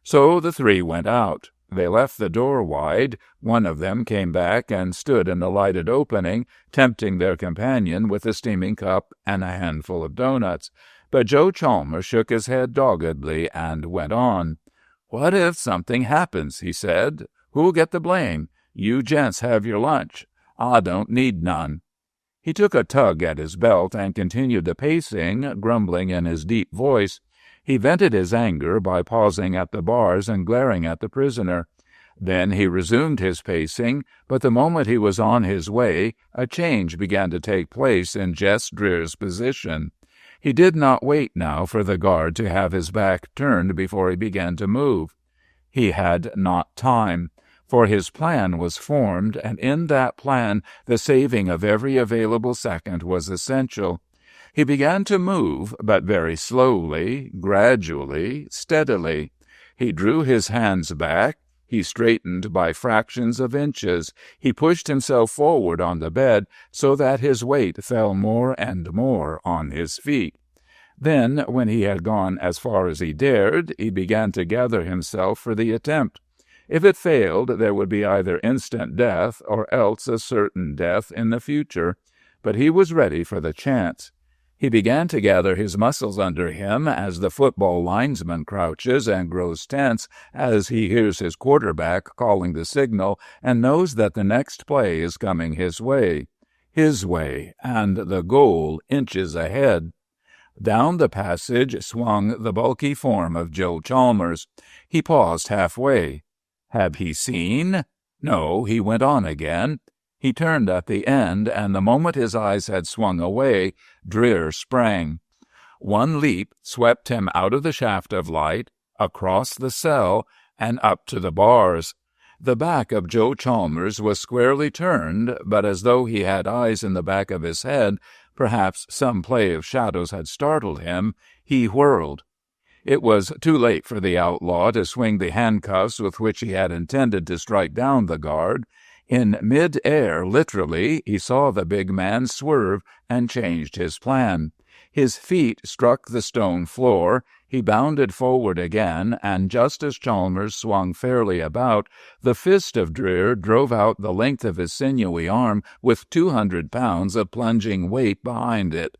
So the three went out. They left the door wide. One of them came back and stood in the lighted opening, tempting their companion with a steaming cup and a handful of doughnuts. But Joe Chalmers shook his head doggedly and went on. "What if something happens?" he said. "Who'll get the blame? You gents have your lunch. I don't need none." He took a tug at his belt and continued the pacing, grumbling in his deep voice. He vented his anger by pausing at the bars and glaring at the prisoner. Then he resumed his pacing, but the moment he was on his way, a change began to take place in Jess Dreer's position. He did not wait now for the guard to have his back turned before he began to move. He had not time, for his plan was formed, and in that plan the saving of every available second was essential. He began to move, but very slowly, gradually, steadily. He drew his hands back. He straightened by fractions of inches. He pushed himself forward on the bed so that his weight fell more and more on his feet. Then, when he had gone as far as he dared, he began to gather himself for the attempt. If it failed, there would be either instant death or else a certain death in the future. But he was ready for the chance. He began to gather his muscles under him as the football linesman crouches and grows tense as he hears his quarterback calling the signal and knows that the next play is coming his way, and the goal inches ahead. Down the passage swung the bulky form of Joe Chalmers. He paused halfway. Had he seen? No, he went on again. He turned at the end, and the moment his eyes had swung away, Dreer sprang. One leap swept him out of the shaft of light, across the cell, and up to the bars. The back of Joe Chalmers was squarely turned, but as though he had eyes in the back of his head, perhaps some play of shadows had startled him, he whirled. It was too late for the outlaw to swing the handcuffs with which he had intended to strike down the guard. In mid-air, literally, he saw the big man swerve and changed his plan. His feet struck the stone floor, he bounded forward again, and just as Chalmers swung fairly about, the fist of Dreer drove out the length of his sinewy arm with 200 pounds of plunging weight behind it.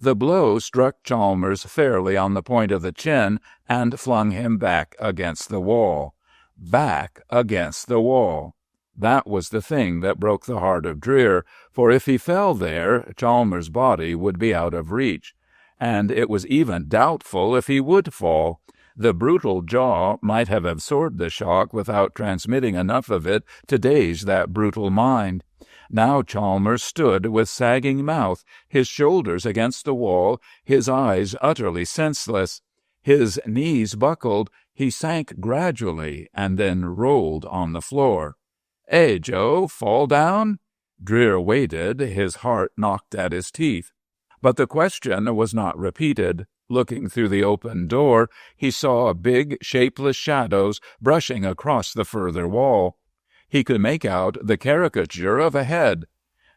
The blow struck Chalmers fairly on the point of the chin and flung him back against the wall. Back against the wall. That was the thing that broke the heart of Dreer, for if he fell there, Chalmers' body would be out of reach. And it was even doubtful if he would fall. The brutal jaw might have absorbed the shock without transmitting enough of it to daze that brutal mind. Now Chalmers stood with sagging mouth, his shoulders against the wall, his eyes utterly senseless. His knees buckled, he sank gradually and then rolled on the floor. Joe, fall down?" Dreer waited, his heart knocked at his teeth. But the question was not repeated. Looking through the open door, he saw big, shapeless shadows brushing across the further wall. He could make out the caricature of a head.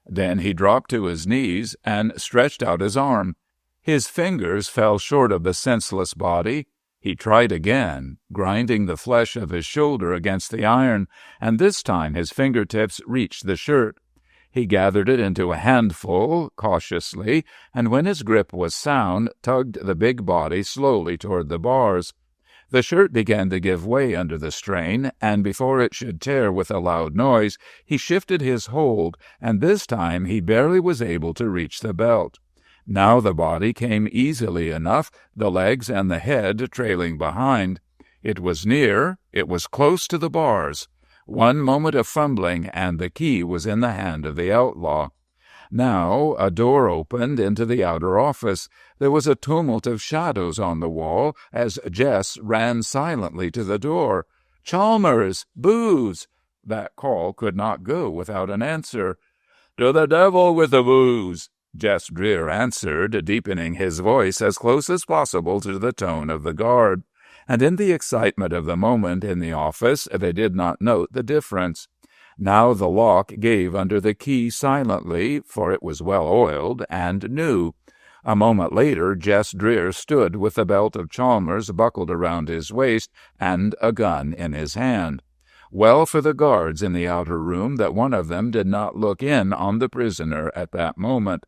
Then he dropped to his knees and stretched out his arm. His fingers fell short of the senseless body. He tried again, grinding the flesh of his shoulder against the iron, and this time his fingertips reached the shirt. He gathered it into a handful, cautiously, and when his grip was sound, tugged the big body slowly toward the bars. The shirt began to give way under the strain, and before it should tear with a loud noise, he shifted his hold, and this time he barely was able to reach the belt. Now the body came easily enough, the legs and the head trailing behind. It was near, it was close to the bars. One moment of fumbling, and the key was in the hand of the outlaw. Now a door opened into the outer office. There was a tumult of shadows on the wall as Jess ran silently to the door. "Chalmers! Booze!" That call could not go without an answer. "To the devil with the booze!" Jess Dreer answered, deepening his voice as close as possible to the tone of the guard. And in the excitement of the moment in the office, they did not note the difference. Now the lock gave under the key silently, for it was well oiled and new. A moment later, Jess Dreer stood with the belt of Chalmers buckled around his waist and a gun in his hand. Well for the guards in the outer room that one of them did not look in on the prisoner at that moment.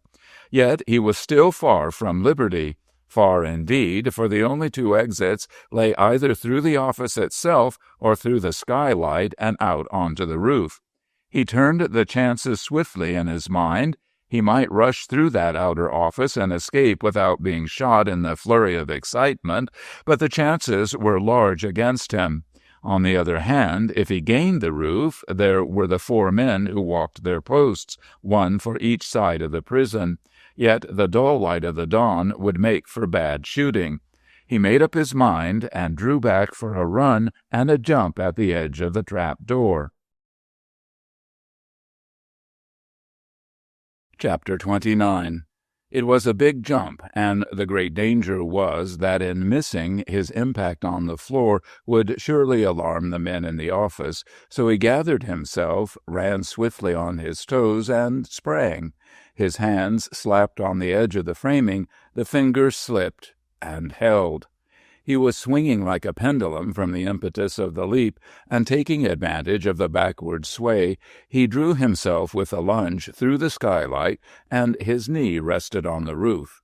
Yet he was still far from liberty. Far indeed, for the only two exits lay either through the office itself or through the skylight and out onto the roof. He turned the chances swiftly in his mind. He might rush through that outer office and escape without being shot in the flurry of excitement, but the chances were large against him. On the other hand, if he gained the roof, there were the 4 men who walked their posts, one for each side of the prison. Yet the dull light of the dawn would make for bad shooting. He made up his mind and drew back for a run and a jump at the edge of the trap door. Chapter 29. It was a big jump, and the great danger was that in missing, his impact on the floor would surely alarm the men in the office, so he gathered himself, ran swiftly on his toes, and sprang. His hands slapped on the edge of the framing, the fingers slipped and held. He was swinging like a pendulum from the impetus of the leap, and taking advantage of the backward sway, he drew himself with a lunge through the skylight, and his knee rested on the roof.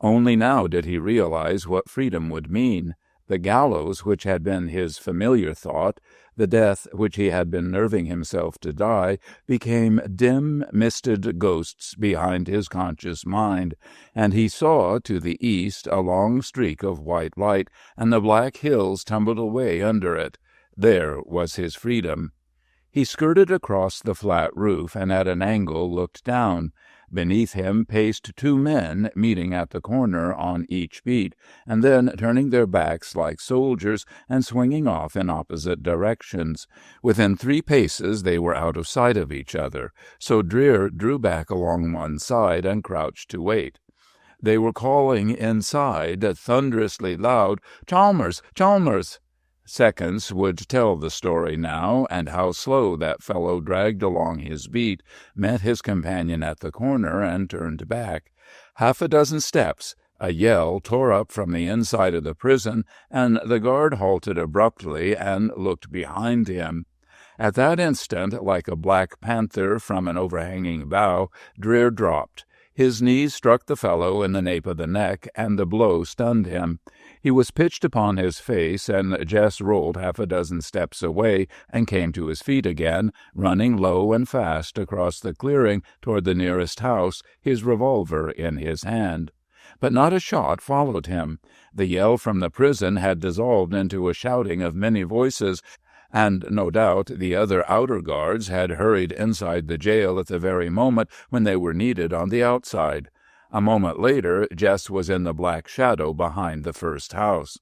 Only now did he realize what freedom would mean. The gallows, which had been his familiar thought, the death which he had been nerving himself to die, became dim, misted ghosts behind his conscious mind, and he saw to the east a long streak of white light, and the black hills tumbled away under it. There was his freedom. He skirted across the flat roof, and at an angle looked down. Beneath him paced two men, meeting at the corner on each beat, and then turning their backs like soldiers and swinging off in opposite directions. Within 3 paces they were out of sight of each other, so Dreer drew back along one side and crouched to wait. They were calling inside, thunderously loud, "Chalmers! Chalmers!" Seconds would tell the story now, and how slow that fellow dragged along his beat, met his companion at the corner, and turned back. 6 steps, a yell tore up from the inside of the prison, and the guard halted abruptly and looked behind him. At that instant, like a black panther from an overhanging bough, Dreer dropped. His knees struck the fellow in the nape of the neck, and the blow stunned him. He was pitched upon his face, and Jess rolled 6 steps away and came to his feet again, running low and fast across the clearing toward the nearest house, his revolver in his hand. But not a shot followed him. The yell from the prison had dissolved into a shouting of many voices, and no doubt the other outer guards had hurried inside the jail at the very moment when they were needed on the outside. A moment later, Jess was in the black shadow behind the first house.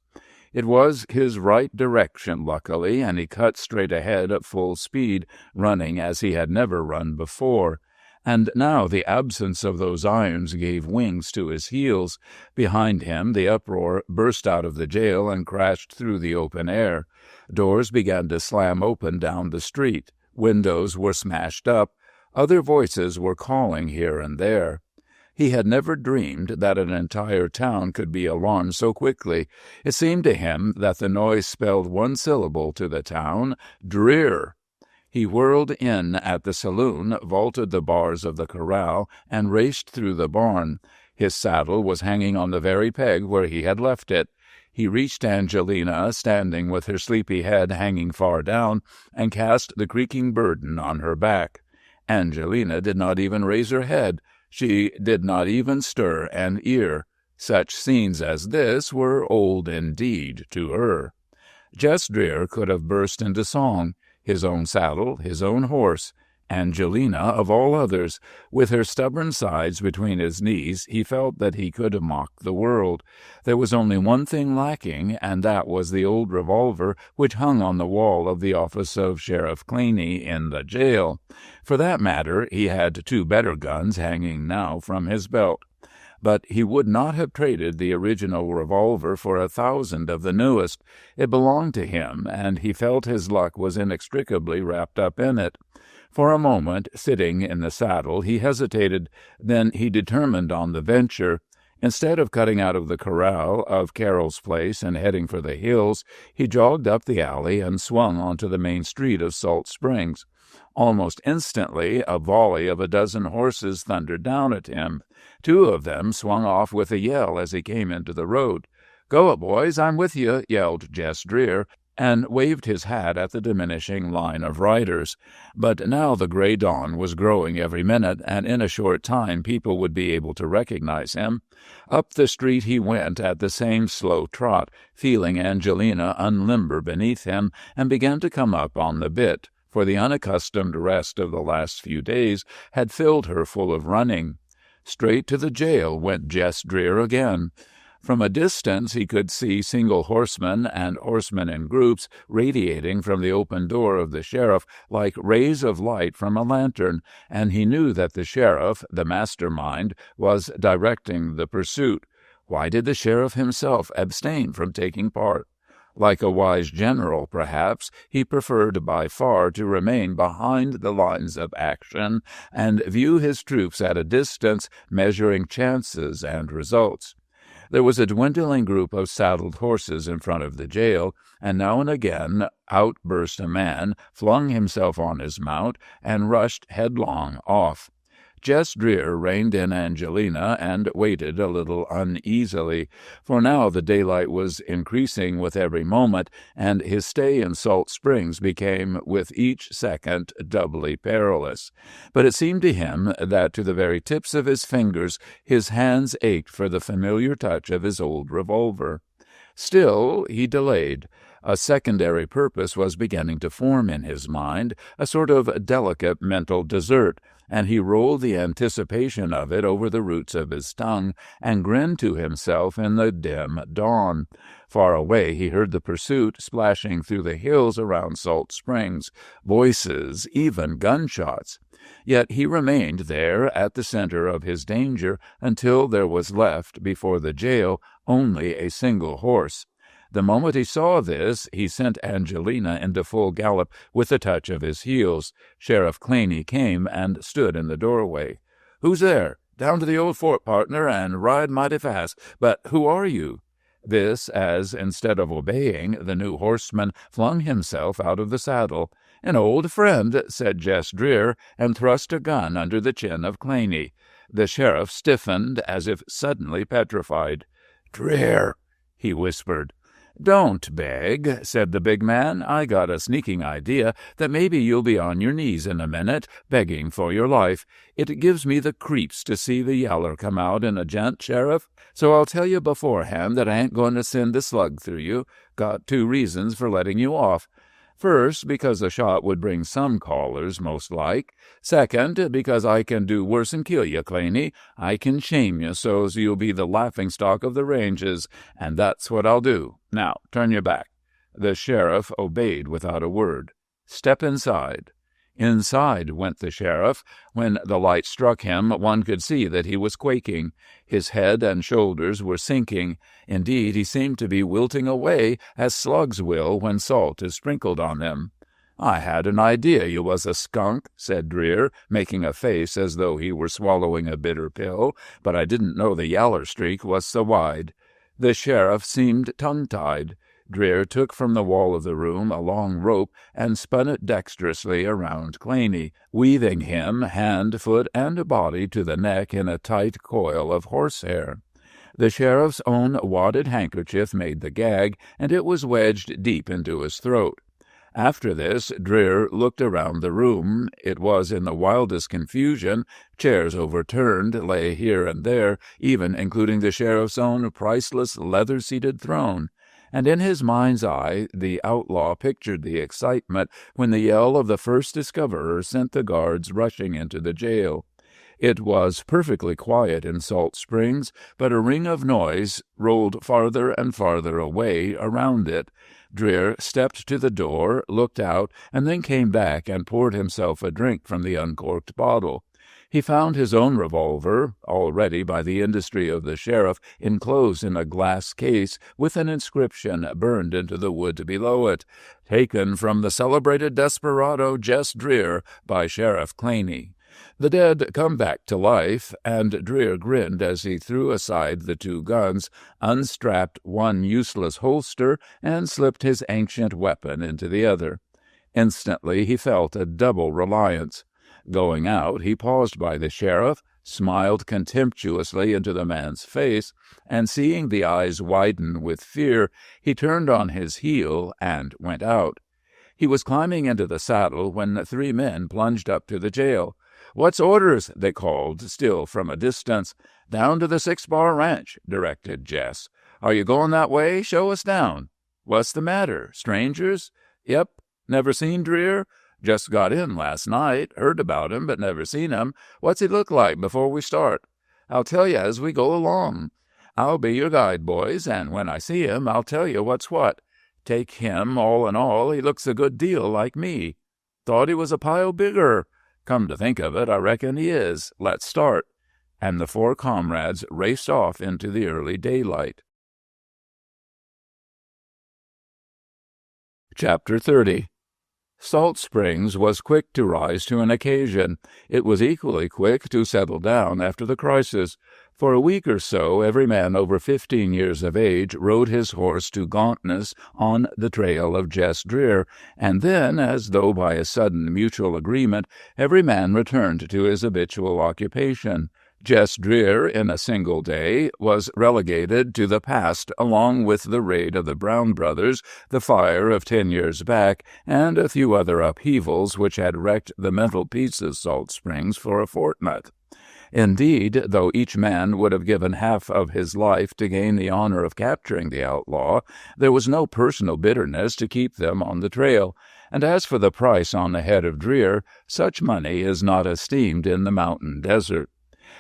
It was his right direction, luckily, and he cut straight ahead at full speed, running as he had never run before. And now the absence of those irons gave wings to his heels. Behind him the uproar burst out of the jail and crashed through the open air. Doors began to slam open down the street. Windows were smashed up. Other voices were calling here and there. He had never dreamed that an entire town could be alarmed so quickly. It seemed to him that the noise spelled one syllable to the town: Dreer. He whirled in at the saloon, vaulted the bars of the corral, and raced through the barn. His saddle was hanging on the very peg where he had left it. He reached Angelina, standing with her sleepy head hanging far down, and cast the creaking burden on her back. Angelina did not even raise her head. She did not even stir an ear. Such scenes as this were old indeed to her. Jess Dreer could have burst into song. His own saddle, his own horse. Angelina, of all others. With her stubborn sides between his knees, he felt that he could mock the world. There was only one thing lacking, and that was the old revolver which hung on the wall of the office of Sheriff Claney in the jail. For that matter, he had 2 better guns hanging now from his belt. But he would not have traded the original revolver for 1,000 of the newest. It belonged to him, and he felt his luck was inextricably wrapped up in it. For a moment, sitting in the saddle, he hesitated. Then he determined on the venture. Instead of cutting out of the corral of Carroll's place and heading for the hills, he jogged up the alley and swung onto the main street of Salt Springs. Almost instantly, a volley of 12 horses thundered down at him. 2 of them swung off with a yell as he came into the road. "Go it, boys, I'm with you," yelled Jess Dreer, and waved his hat at the diminishing line of riders. But now the gray dawn was growing every minute, and in a short time people would be able to recognize him. Up the street he went at the same slow trot, feeling Angelina unlimber beneath him, and began to come up on the bit, for the unaccustomed rest of the last few days had filled her full of running. Straight to the jail went Jess Dreer again. From a distance he could see single horsemen and horsemen in groups radiating from the open door of the sheriff like rays of light from a lantern, and he knew that the sheriff, the mastermind, was directing the pursuit. Why did the sheriff himself abstain from taking part? Like a wise general, perhaps, he preferred by far to remain behind the lines of action and view his troops at a distance, measuring chances and results. There was a dwindling group of saddled horses in front of the jail, and now and again out burst a man, flung himself on his mount, and rushed headlong off. Jess Dreer reined in Angelina and waited a little uneasily, for now the daylight was increasing with every moment, and his stay in Salt Springs became with each second doubly perilous. But it seemed to him that to the very tips of his fingers his hands ached for the familiar touch of his old revolver. Still he delayed. A secondary purpose was beginning to form in his mind, a sort of delicate mental dessert, and he rolled the anticipation of it over the roots of his tongue and grinned to himself in the dim dawn. Far away he heard the pursuit splashing through the hills around Salt Springs, voices, even gunshots. Yet he remained there at the center of his danger until there was left before the jail only a single horse. The moment he saw this, he sent Angelina into full gallop with a touch of his heels. Sheriff Claney came and stood in the doorway. "Who's there? Down to the old fort, partner, and ride mighty fast. But who are you?" This, as, instead of obeying, the new horseman flung himself out of the saddle. "An old friend," said Jess Dreer, and thrust a gun under the chin of Claney. The sheriff stiffened as if suddenly petrified. "Dreer," he whispered. "Don't beg," said the big man. "I got a sneaking idea that maybe you'll be on your knees in a minute, begging for your life. It gives me the creeps to see the yaller come out in a gent, Sheriff. So I'll tell you beforehand that I ain't going to send the slug through you. Got 2 reasons for letting you off. First, because a shot would bring some callers, most like. Second, because I can do worse'n kill you, Claney. I can shame you so's you'll be the laughing-stock of the ranges, and that's what I'll do. Now, turn your back." The sheriff obeyed without a word. "Step inside." Inside went the sheriff. When the light struck him, one could see that he was quaking. His head and shoulders were sinking. Indeed, he seemed to be wilting away, as slugs will when salt is sprinkled on them. "I had an idea you was a skunk," said Dreer, making a face as though he were swallowing a bitter pill, "but I didn't know the yaller streak was so wide." The sheriff seemed tongue-tied. Dreer took from the wall of the room a long rope and spun it dexterously around Claney, weaving him hand, foot, and body to the neck in a tight coil of horsehair. The sheriff's own wadded handkerchief made the gag, and it was wedged deep into his throat. After this, Dreer looked around the room. It was in the wildest confusion. Chairs overturned lay here and there, even including the sheriff's own priceless leather-seated throne. And in his mind's eye the outlaw pictured the excitement when the yell of the first discoverer sent the guards rushing into the jail. It was perfectly quiet in Salt Springs, but a ring of noise rolled farther and farther away around it. Dreer stepped to the door, looked out, and then came back and poured himself a drink from the uncorked bottle. He found his own revolver, already by the industry of the sheriff, enclosed in a glass case with an inscription burned into the wood below it, "Taken from the celebrated desperado Jess Dreer by Sheriff Claney." The dead come back to life, and Dreer grinned as he threw aside the 2 guns, unstrapped one useless holster, and slipped his ancient weapon into the other. Instantly he felt a double reliance. Going out, he paused by the sheriff, smiled contemptuously into the man's face, and seeing the eyes widen with fear, he turned on his heel and went out. He was climbing into the saddle when 3 men plunged up to the jail. "What's orders?" they called, still from a distance. "Down to the 6-Bar Ranch," directed Jess. "Are you going that way? Show us down." "What's the matter? Strangers?" "Yep. Never seen Dreer?" "Just got in last night. Heard about him, but never seen him. What's he look like before we start?" "I'll tell you as we go along." "I'll be your guide, boys, and when I see him, I'll tell you what's what. Take him, all in all, he looks a good deal like me." "Thought he was a pile bigger." "Come to think of it, I reckon he is. Let's start." And the 4 comrades raced off into the early daylight. Chapter 30. Salt Springs was quick to rise to an occasion. It was equally quick to settle down after the crisis. For a week or so, every man over 15 years of age rode his horse to Gauntness on the trail of Jess Dreer, and then, as though by a sudden mutual agreement, every man returned to his habitual occupation. Jess Dreer, in a single day, was relegated to the past along with the raid of the Brown brothers, the fire of 10 years back, and a few other upheavals which had wrecked the mental peace of Salt Springs for a fortnight. Indeed, though each man would have given half of his life to gain the honor of capturing the outlaw, there was no personal bitterness to keep them on the trail, And as for the price on the head of Dreer, such money is not esteemed in the mountain desert.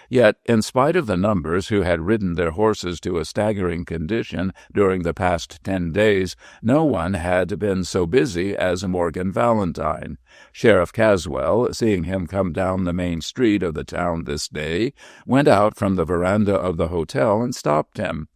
Yet, in spite of the numbers who had ridden their horses to a staggering condition during the past 10 days, no one had been so busy as Morgan Valentine. Sheriff Caswell, seeing him come down the main street of the town this day, went out from the veranda of the hotel and stopped him.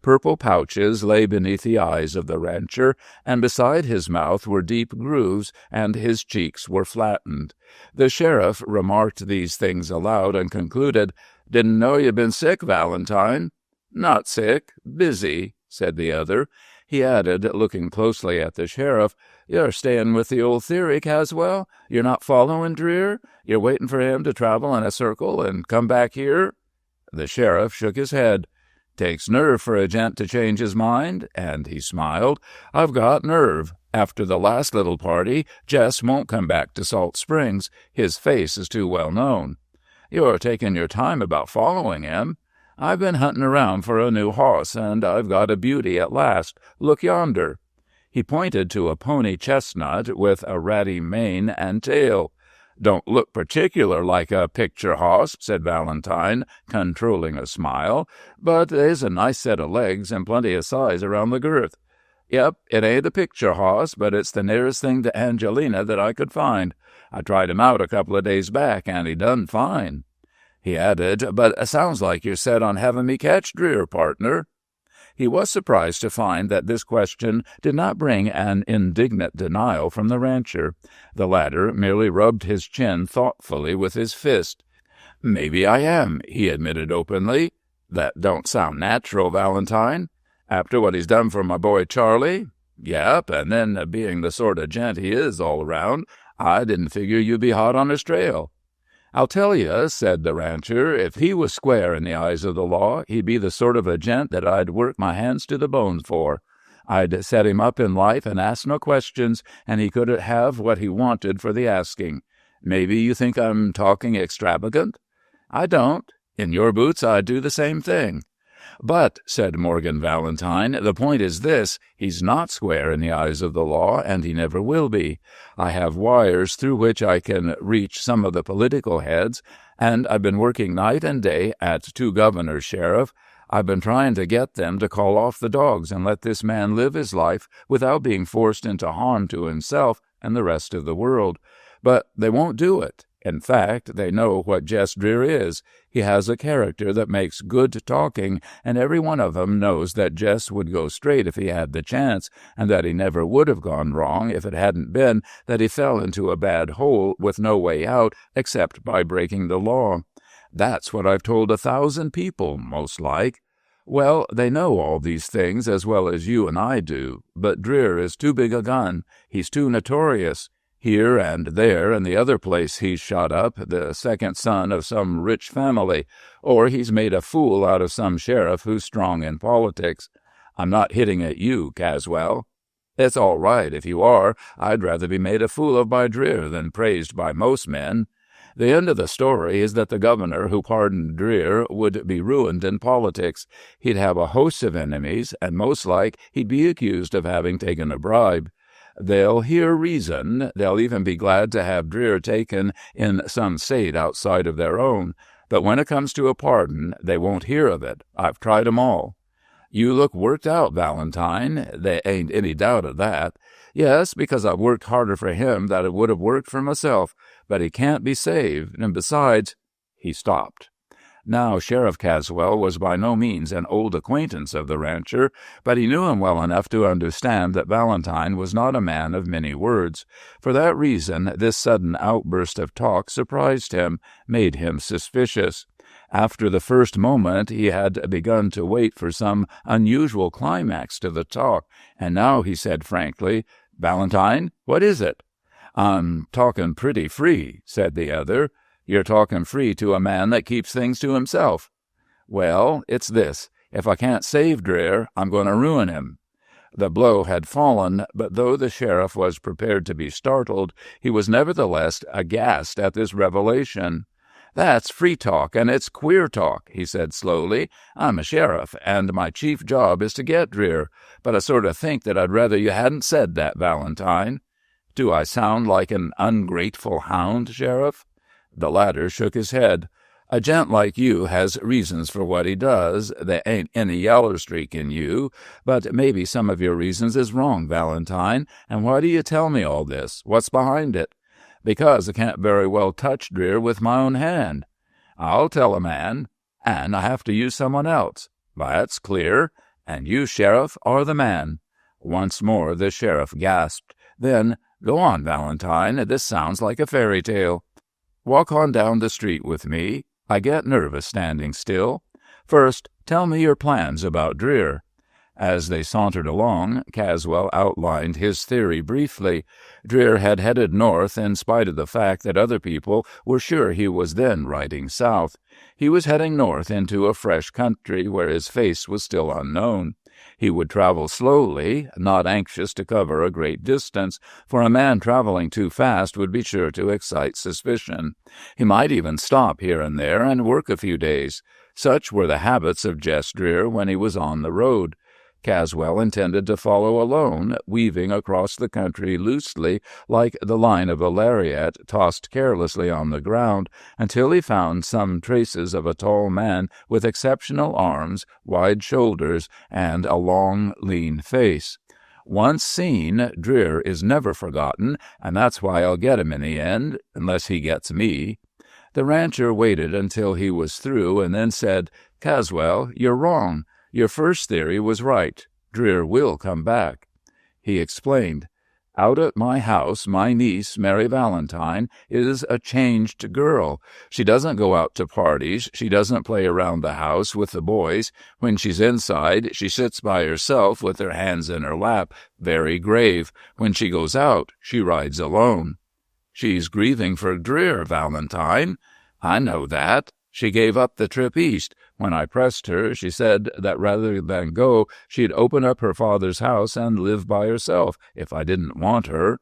Purple pouches lay beneath the eyes of the rancher, and beside his mouth were deep grooves, and his cheeks were flattened. The sheriff remarked these things aloud and concluded, "Didn't know you'd been sick, Valentine." "Not sick, busy," said the other. He added, looking closely at the sheriff, "You're staying with the old theory, Caswell? You're not following Dreer? You're waiting for him to travel in a circle and come back here?" The sheriff shook his head. "Takes nerve for a gent to change his mind," and he smiled. "I've got nerve. After the last little party, Jess won't come back to Salt Springs. His face is too well known." "You're taking your time about following him." "I've been hunting around for a new hoss, and I've got a beauty at last. Look yonder." He pointed to a pony chestnut with a ratty mane and tail. "Don't look particular like a picture hoss," said Valentine, controlling a smile, "but there's a nice set of legs and plenty of size around the girth." "Yep, it ain't a picture hoss, but it's the nearest thing to Angelina that I could find. I tried him out a couple of days back, and he done fine." He added, "But it sounds like you're set on having me catch Dreer, partner." He was surprised to find that this question did not bring an indignant denial from the rancher. The latter merely rubbed his chin thoughtfully with his fist. "Maybe I am," he admitted openly. "That don't sound natural, Valentine. After what he's done for my boy Charlie?" "Yep, and then being the sort of gent he is all around, I didn't figure you'd be hot on his trail." "I'll tell you," said the rancher, "if he was square in the eyes of the law, he'd be the sort of a gent that I'd work my hands to the bones for. I'd set him up in life and ask no questions, and he could have what he wanted for the asking. Maybe you think I'm talking extravagant?" "I don't. In your boots, I'd do the same thing." "But," said Morgan Valentine, "the point is this. He's not square in the eyes of the law, and he never will be. I have wires through which I can reach some of the political heads, and I've been working night and day at 2 governors, Sheriff. I've been trying to get them to call off the dogs and let this man live his life without being forced into harm to himself and the rest of the world. But they won't do it. In fact, they know what Jess Dreer is. He has a character that makes good talking, and every one of 'em knows that Jess would go straight if he had the chance, and that he never would have gone wrong if it hadn't been that he fell into a bad hole with no way out except by breaking the law. That's what I've told 1,000 people, most like. Well, they know all these things as well as you and I do, but Dreer is too big a gun. He's too notorious. Here and there and the other place he's shot up, the second son of some rich family, or he's made a fool out of some sheriff who's strong in politics. I'm not hitting at you, Caswell. It's all right if you are. I'd rather be made a fool of by Dreer than praised by most men. The end of the story is that the governor who pardoned Dreer would be ruined in politics. He'd have a host of enemies, and most like he'd be accused of having taken a bribe. They'll hear reason. They'll even be glad to have Dreer taken in some state outside of their own. But when it comes to a pardon, they won't hear of it. I've tried 'em all. You look worked out, Valentine. There ain't any doubt of that. Yes, because I've worked harder for him than I would have worked for myself. But he can't be saved, and besides—" He stopped. Now, Sheriff Caswell was by no means an old acquaintance of the rancher, but he knew him well enough to understand that Valentine was not a man of many words. For that reason, this sudden outburst of talk surprised him, made him suspicious. After the first moment, he had begun to wait for some unusual climax to the talk, and now he said frankly, "Valentine, what is it?" "I'm talking pretty free," said the other. "You're talking free to a man that keeps things to himself." "Well, it's this. If I can't save Dreer, I'm going to ruin him." The blow had fallen, but though the sheriff was prepared to be startled, he was nevertheless aghast at this revelation. "That's free talk, and it's queer talk," he said slowly. "I'm a sheriff, and my chief job is to get Dreer, but I sort of think that I'd rather you hadn't said that, Valentine." Do I sound like an ungrateful hound, Sheriff?" The latter shook his head. "A gent like you has reasons for what he does. There ain't any yaller streak in you, but maybe some of your reasons is wrong, Valentine. And why do you tell me all this? What's behind it?" "Because I can't very well touch Dreer with my own hand." "I'll tell a man, and I have to use someone else." "That's clear. And you, Sheriff, are the man." Once more the sheriff gasped. Then, "Go on, Valentine. This sounds like a fairy tale." "Walk on down the street with me. I get nervous standing still. First, tell me your plans about Dreer." As they sauntered along, Caswell outlined his theory briefly. Dreer had headed north in spite of the fact that other people were sure he was then riding south. He was heading north into a fresh country where his face was still unknown. He would travel slowly, not anxious to cover a great distance, for a man traveling too fast would be sure to excite suspicion. He might even stop here and there and work a few days. Such were the habits of Jess Dreer when he was on the road. Caswell intended to follow alone, weaving across the country loosely like the line of a lariat tossed carelessly on the ground, until he found some traces of a tall man with exceptional arms, wide shoulders, and a long, lean face. Once seen, Dreer is never forgotten, and that's why I'll get him in the end, unless he gets me. The rancher waited until he was through and then said, "Caswell, you're wrong. Your first theory was right. Dreer will come back." He explained, "Out at my house, my niece, Mary Valentine, is a changed girl. She doesn't go out to parties. She doesn't play around the house with the boys. When she's inside, she sits by herself with her hands in her lap, very grave. When she goes out, she rides alone." "She's grieving for Dreer, Valentine." "I know that. She gave up the trip east. When I pressed her, she said that rather than go, she'd open up her father's house and live by herself, if I didn't want her."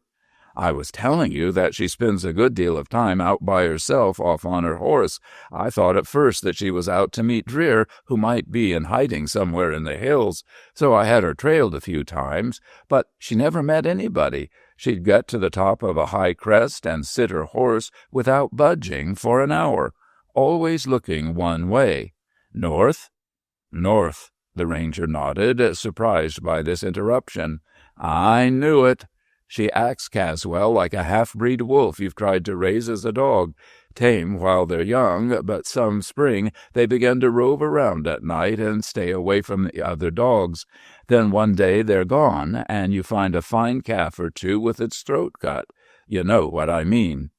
"I was telling you that she spends a good deal of time out by herself off on her horse. I thought at first that she was out to meet Dreer, who might be in hiding somewhere in the hills, so I had her trailed a few times, but she never met anybody. She'd get to the top of a high crest and sit her horse without budging for an hour, always looking one way." "North?" "North," the ranger nodded, surprised by this interruption. "I knew it. She acts, Caswell, like a half-breed wolf you've tried to raise as a dog. Tame while they're young, but some spring they begin to rove around at night and stay away from the other dogs. Then one day they're gone, and you find a fine calf or two with its throat cut. You know what I mean."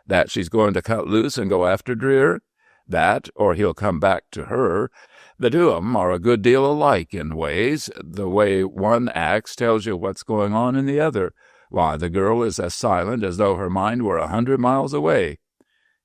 "That she's going to cut loose and go after Dreer?" "That, or he'll come back to her. The two of 'em are a good deal alike in ways. The way one acts tells you what's going on in the other. Why, the girl is as silent as though her mind were 100 miles away."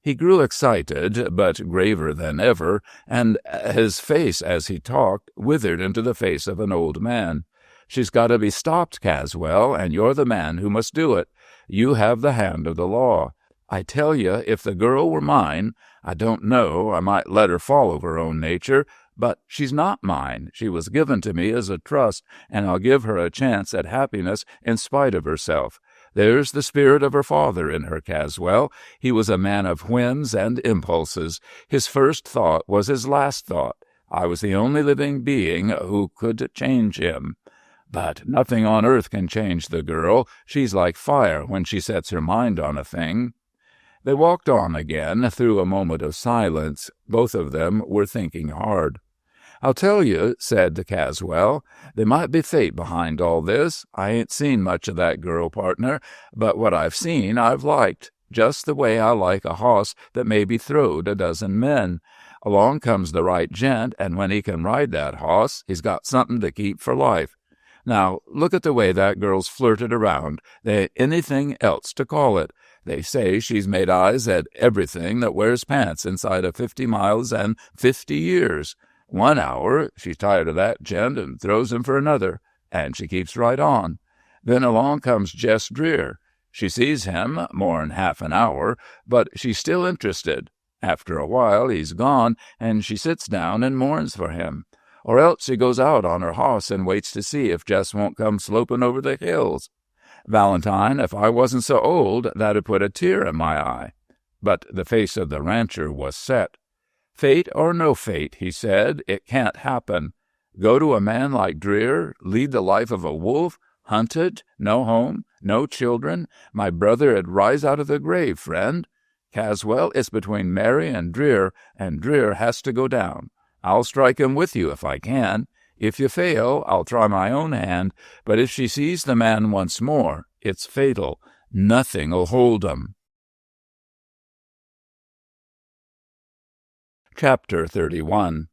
He grew excited, but graver than ever, and his face, as he talked, withered into the face of an old man. "She's got to be stopped, Caswell, and you're the man who must do it. You have the hand of the law. I tell you, if the girl were mine, I don't know, I might let her fall of her own nature, but she's not mine. She was given to me as a trust, and I'll give her a chance at happiness in spite of herself. There's the spirit of her father in her, Caswell. He was a man of whims and impulses. His first thought was his last thought. I was the only living being who could change him. But nothing on earth can change the girl. She's like fire when she sets her mind on a thing." They walked on again through a moment of silence. Both of them were thinking hard. "I'll tell you," said Caswell, "there might be fate behind all this. I ain't seen much of that girl, partner, but what I've seen I've liked, just the way I like a hoss that maybe throwed a dozen men. Along comes the right gent, and when he can ride that hoss, he's got something to keep for life. Now, look at the way that girl's flirted around. There ain't anything else to call it. They say she's made eyes at everything that wears pants inside of 50 miles and 50 years. 1 hour, she's tired of that gent and throws him for another, and she keeps right on. Then along comes Jess Dreer. She sees him more'n half an hour, but she's still interested. After a while he's gone, and she sits down and mourns for him. Or else she goes out on her hoss and waits to see if Jess won't come sloping over the hills. Valentine, if I wasn't so old, that'd put a tear in my eye." But the face of the rancher was set. "Fate or no fate," he said, "it can't happen. Go to a man like Dreer, lead the life of a wolf, hunted, no home, no children. My brother'd rise out of the grave, friend. Caswell, it's between Mary and Dreer has to go down. I'll strike him with you if I can. If you fail, I'll try my own hand, but if she sees the man once more, it's fatal. Nothing'll hold 'em." Chapter 31.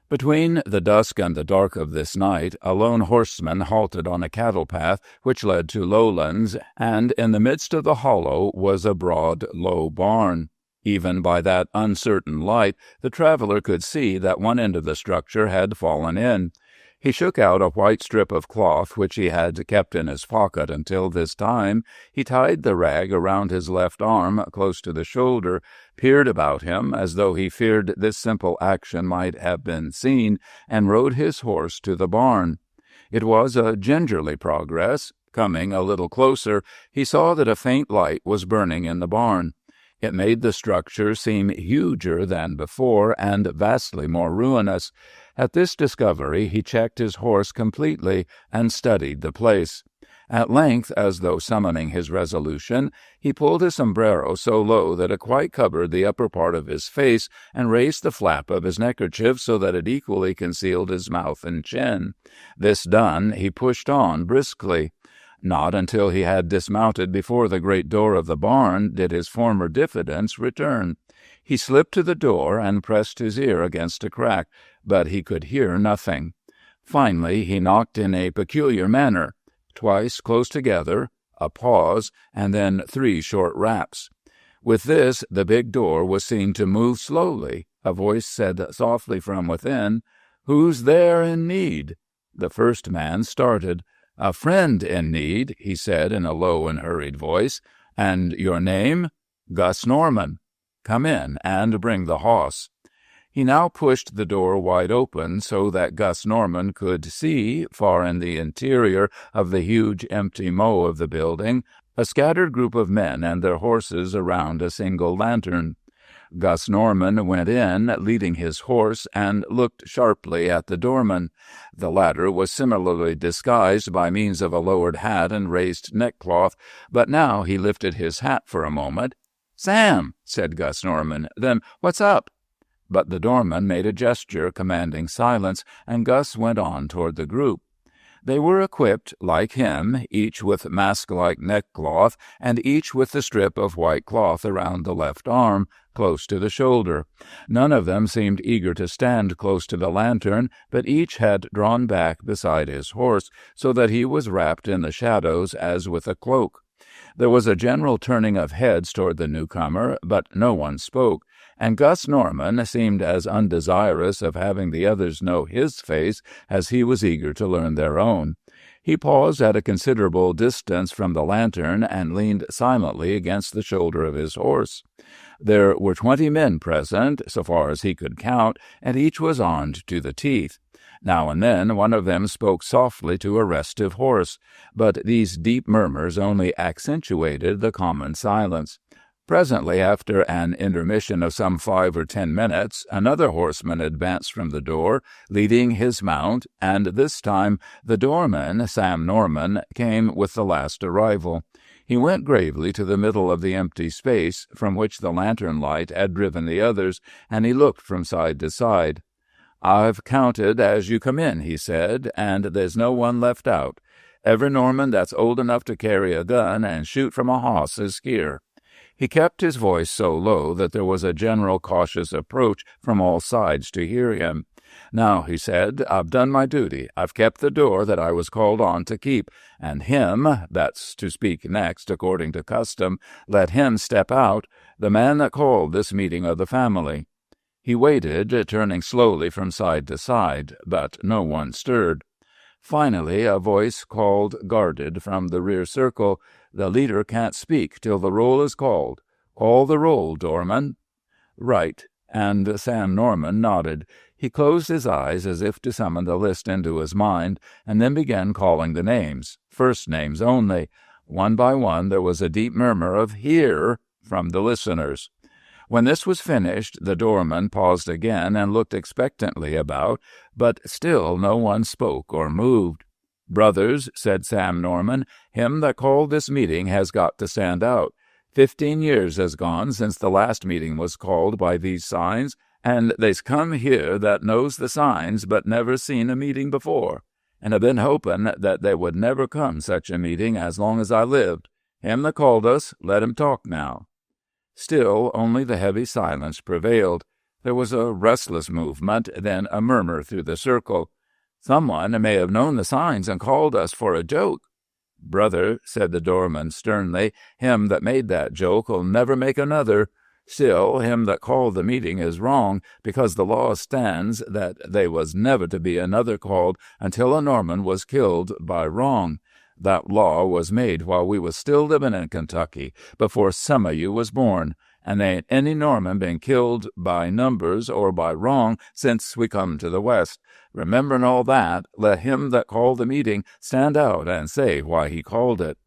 Between the dusk and the dark of this night, a lone horseman halted on a cattle path which led to lowlands, and in the midst of the hollow was a broad, low barn. Even by that uncertain light, the traveler could see that one end of the structure had fallen in. He shook out a white strip of cloth which he had kept in his pocket until this time. He tied the rag around his left arm close to the shoulder, peered about him as though he feared this simple action might have been seen, and rode his horse to the barn. It was a gingerly progress. Coming a little closer, he saw that a faint light was burning in the barn. It made the structure seem huger than before and vastly more ruinous. At this discovery he checked his horse completely and studied the place. At length, as though summoning his resolution, he pulled his sombrero so low that it quite covered the upper part of his face, and raised the flap of his neckerchief so that it equally concealed his mouth and chin. This done, he pushed on briskly. Not until he had dismounted before the great door of the barn did his former diffidence return. He slipped to the door and pressed his ear against a crack, but he could hear nothing. Finally he knocked in a peculiar manner, twice close together, a pause, and then 3 short raps. With this the big door was seen to move slowly. A voice said softly from within, "Who's there in need?" The first man started. "A friend in need," he said in a low and hurried voice. "And your name?" "Gus Norman." "Come in and bring the hoss." He now pushed the door wide open so that Gus Norman could see, far in the interior of the huge empty mow of the building, a scattered group of men and their horses around a single lantern. Gus Norman went in, leading his horse, and looked sharply at the doorman. The latter was similarly disguised by means of a lowered hat and raised neckcloth, but now he lifted his hat for a moment. "Sam," said Gus Norman. "Then what's up?" But the doorman made a gesture commanding silence, and Gus went on toward the group. They were equipped, like him, each with mask-like neckcloth, and each with the strip of white cloth around the left arm, close to the shoulder. None of them seemed eager to stand close to the lantern, but each had drawn back beside his horse, so that he was wrapped in the shadows as with a cloak. There was a general turning of heads toward the newcomer, but no one spoke, and Gus Norman seemed as undesirous of having the others know his face as he was eager to learn their own. He paused at a considerable distance from the lantern and leaned silently against the shoulder of his horse. There were 20 men present, so far as he could count, and each was armed to the teeth. Now and then one of them spoke softly to a restive horse, but these deep murmurs only accentuated the common silence. Presently, after an intermission of some 5 or 10 minutes, another horseman advanced from the door, leading his mount, and this time the doorman, Sam Norman, came with the last arrival. He went gravely to the middle of the empty space from which the lantern light had driven the others, and he looked from side to side. "I've counted as you come in," he said, "and there's no one left out. Every Norman that's old enough to carry a gun and shoot from a hoss is here." He kept his voice so low that there was a general cautious approach from all sides to hear him. "Now," he said, "I've done my duty. I've kept the door that I was called on to keep, and him, that's to speak next according to custom, let him step out, the man that called this meeting of the family." He waited, turning slowly from side to side, but no one stirred. Finally, a voice called guarded from the rear circle, "The leader can't speak till the roll is called. Call the roll, doorman." "Right," and Sam Norman nodded. He closed his eyes as if to summon the list into his mind, and then began calling the names, first names only. One by one there was a deep murmur of "Hear" from the listeners. When this was finished, the doorman paused again and looked expectantly about, but still no one spoke or moved. "Brothers," said Sam Norman, "him that called this meeting has got to stand out. 15 years has gone since the last meeting was called by these signs, and they's come here that knows the signs but never seen a meeting before, and I've been hoping that they would never come such a meeting as long as I lived. Him that called us, let him talk now." Still only the heavy silence prevailed. There was a restless movement, then a murmur through the circle. "Someone may have known the signs and called us for a joke." "Brother," said the doorman sternly, "him that made that joke'll never make another. Still, him that called the meeting is wrong, because the law stands that they was never to be another called until a Norman was killed by wrong. That law was made while we was still living in Kentucky, before some of you was born, and ain't any Norman been killed by numbers or by wrong since we come to the West. Remembering all that, let him that called the meeting stand out and say why he called it."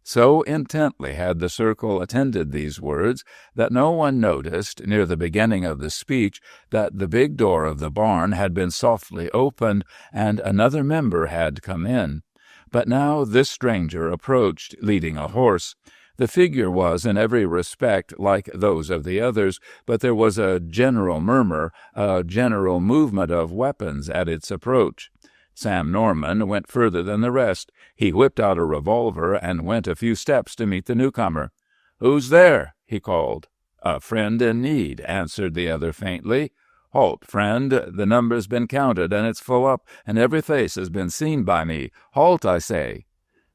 So intently had the circle attended these words that no one noticed, near the beginning of the speech, that the big door of the barn had been softly opened and another member had come in. But now this stranger approached, leading a horse. The figure was in every respect like those of the others, but there was a general murmur, a general movement of weapons at its approach. Sam Norman went further than the rest. He whipped out a revolver and went a few steps to meet the newcomer. "Who's there?" he called. "A friend in need," answered the other faintly. "Halt, friend. The number's been counted, and it's full up, and every face has been seen by me. Halt, I say."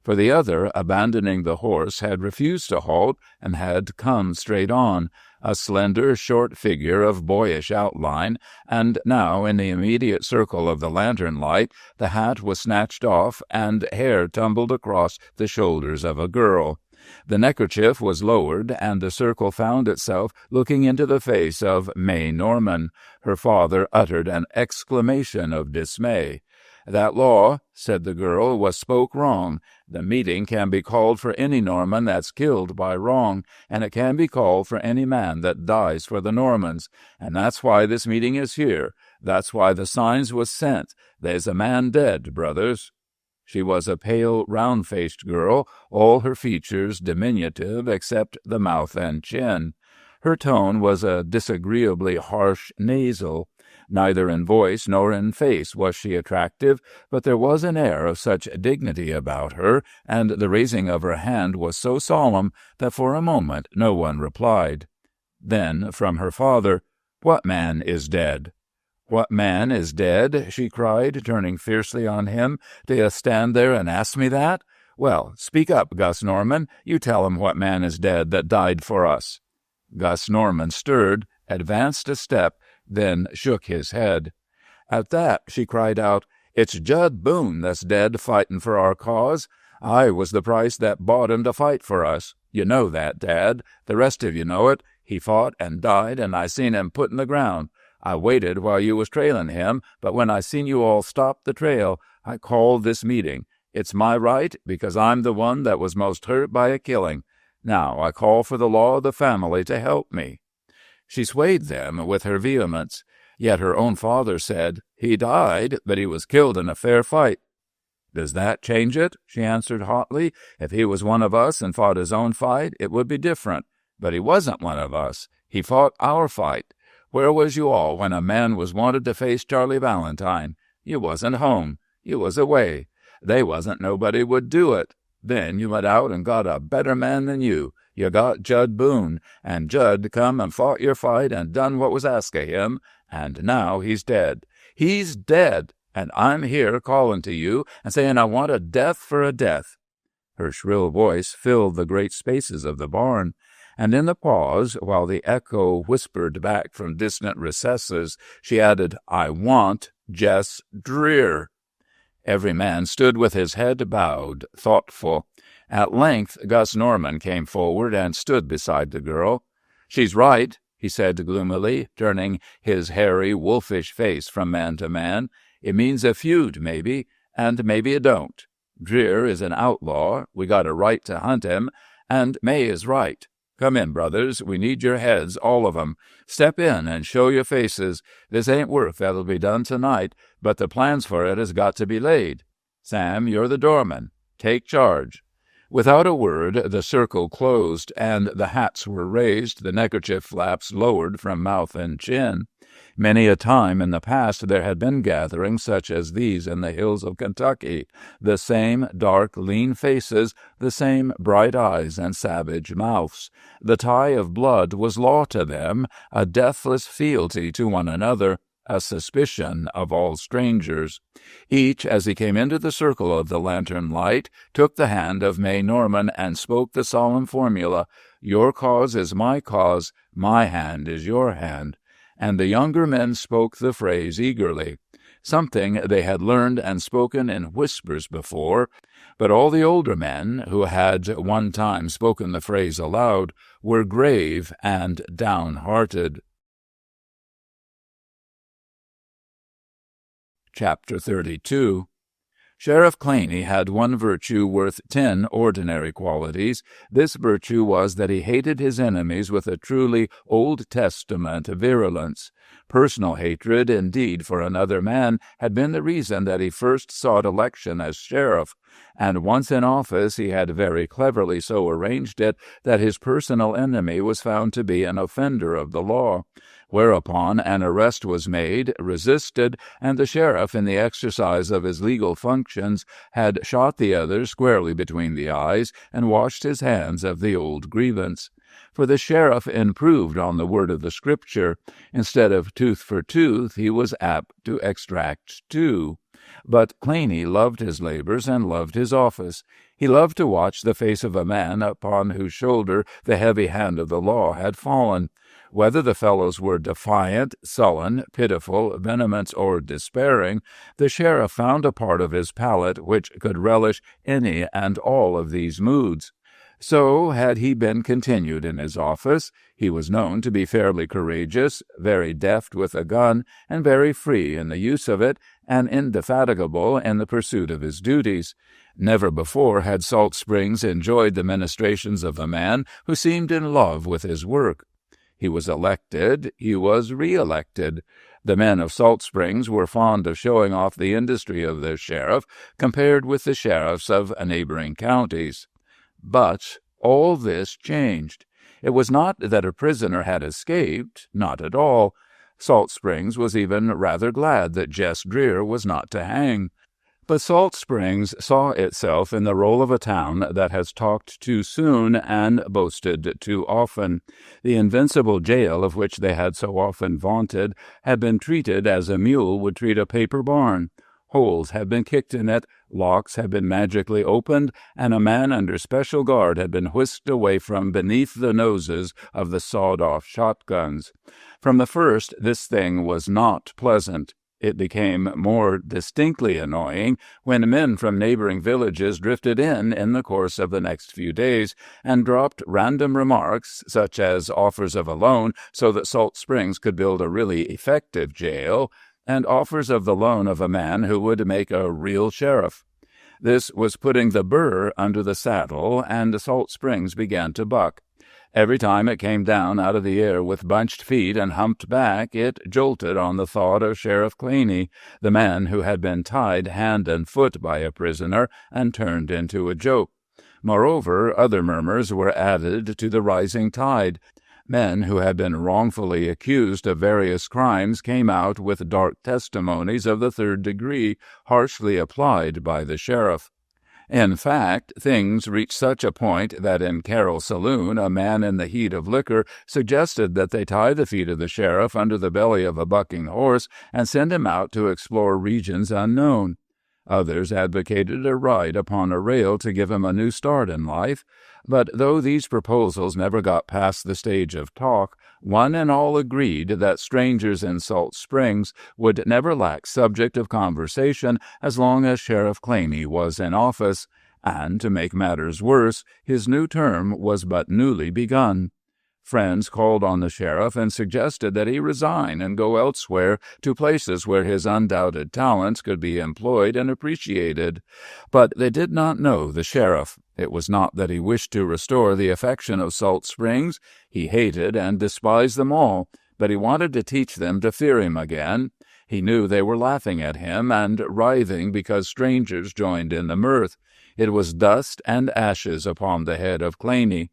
For the other, abandoning the horse, had refused to halt, and had come straight on, a slender, short figure of boyish outline, and now, in the immediate circle of the lantern light, the hat was snatched off, and hair tumbled across the shoulders of a girl. The neckerchief was lowered, and the circle found itself looking into the face of May Norman. Her father uttered an exclamation of dismay. "That law," said the girl, "was spoke wrong. The meeting can be called for any Norman that's killed by wrong, and it can be called for any man that dies for the Normans. And that's why this meeting is here. That's why the signs was sent. There's a man dead, brothers." She was a pale, round-faced girl, all her features diminutive except the mouth and chin. Her tone was a disagreeably harsh nasal. Neither in voice nor in face was she attractive, but there was an air of such dignity about her, and the raising of her hand was so solemn that for a moment no one replied. Then, from her father, "What man is dead?" "What man is dead?" she cried, turning fiercely on him. "Do you stand there and ask me that? Well, speak up, Gus Norman. You tell him what man is dead that died for us." Gus Norman stirred, advanced a step, then shook his head. At that she cried out, "It's Jud Boone that's dead fighting for our cause. I was the price that bought him to fight for us. You know that, Dad. The rest of you know it. He fought and died, and I seen him put in the ground. I waited while you was trailing him, but when I seen you all stop the trail, I called this meeting. It's my right, because I'm the one that was most hurt by a killing. Now I call for the law of the family to help me." She swayed them with her vehemence. Yet her own father said, "He died, but he was killed in a fair fight." "Does that change it?" she answered hotly. "If he was one of us and fought his own fight, it would be different. But he wasn't one of us. He fought our fight. Where was you all when a man was wanted to face Charlie Valentine? You wasn't home. You was away. They wasn't nobody would do it. Then you went out and got a better man than you. You got Jud Boone, and Jud come and fought your fight and done what was asked of him, and now he's dead. He's dead, and I'm here calling to you and saying I want a death for a death." Her shrill voice filled the great spaces of the barn, and in the pause, while the echo whispered back from distant recesses, she added, "I want Jess Dreer." Every man stood with his head bowed, thoughtful. At length Gus Norman came forward and stood beside the girl. "She's right," he said gloomily, turning his hairy, wolfish face from man to man. "It means a feud, maybe, and maybe it don't. Dreer is an outlaw. We got a right to hunt him, and May is right. Come in, brothers. We need your heads, all of 'em. Step in and show your faces. This ain't work that'll be done tonight, but the plans for it has got to be laid. Sam, you're the doorman. Take charge." Without a word, the circle closed, and the hats were raised, the neckerchief flaps lowered from mouth and chin. Many a time in the past there had been gatherings such as these in the hills of Kentucky, the same dark, lean faces, the same bright eyes and savage mouths. The tie of blood was law to them, a deathless fealty to one another, a suspicion of all strangers. Each, as he came into the circle of the lantern light, took the hand of May Norman and spoke the solemn formula, "Your cause is my cause, my hand is your hand." And the younger men spoke the phrase eagerly, something they had learned and spoken in whispers before, but all the older men, who had one time spoken the phrase aloud, were grave and downhearted. Chapter 32. Sheriff Claney had one virtue worth 10 ordinary qualities. This virtue was that he hated his enemies with a truly Old Testament virulence. Personal hatred, indeed, for another man had been the reason that he first sought election as sheriff, and once in office he had very cleverly so arranged it that his personal enemy was found to be an offender of the law. Whereupon an arrest was made, resisted, and the sheriff, in the exercise of his legal functions, had shot the other squarely between the eyes and washed his hands of the old grievance. For the sheriff improved on the word of the Scripture. Instead of tooth for tooth, he was apt to extract two. But Claney loved his labors and loved his office. He loved to watch the face of a man upon whose shoulder the heavy hand of the law had fallen. Whether the fellows were defiant, sullen, pitiful, venomous, or despairing, the sheriff found a part of his palate which could relish any and all of these moods. So had he been continued in his office. He was known to be fairly courageous, very deft with a gun, and very free in the use of it, and indefatigable in the pursuit of his duties. Never before had Salt Springs enjoyed the ministrations of a man who seemed in love with his work. He was elected, he was re-elected. The men of Salt Springs were fond of showing off the industry of their sheriff compared with the sheriffs of neighboring counties. But all this changed. It was not that a prisoner had escaped, not at all. Salt Springs was even rather glad that Jess Dreer was not to hang. But Salt Springs saw itself in the role of a town that has talked too soon and boasted too often. The invincible jail of which they had so often vaunted had been treated as a mule would treat a paper barn. Holes had been kicked in it, locks had been magically opened, and a man under special guard had been whisked away from beneath the noses of the sawed-off shotguns. From the first, this thing was not pleasant. It became more distinctly annoying when men from neighboring villages drifted in the course of the next few days and dropped random remarks, such as offers of a loan so that Salt Springs could build a really effective jail, and offers of the loan of a man who would make a real sheriff. This was putting the burr under the saddle, and Salt Springs began to buck. Every time it came down out of the air with bunched feet and humped back, it jolted on the thought of Sheriff Claney, the man who had been tied hand and foot by a prisoner and turned into a joke. Moreover, other murmurs were added to the rising tide. Men who had been wrongfully accused of various crimes came out with dark testimonies of the third degree, harshly applied by the sheriff. In fact, things reached such a point that in Carroll Saloon a man in the heat of liquor suggested that they tie the feet of the sheriff under the belly of a bucking horse and send him out to explore regions unknown. Others advocated a ride upon a rail to give him a new start in life. But though these proposals never got past the stage of talk, one and all agreed that strangers in Salt Springs would never lack subject of conversation as long as Sheriff Claney was in office, and, to make matters worse, his new term was but newly begun. Friends called on the sheriff and suggested that he resign and go elsewhere to places where his undoubted talents could be employed and appreciated. But they did not know the sheriff. It was not that he wished to restore the affection of Salt Springs. He hated and despised them all, but he wanted to teach them to fear him again. He knew they were laughing at him and writhing because strangers joined in the mirth. It was dust and ashes upon the head of Claney.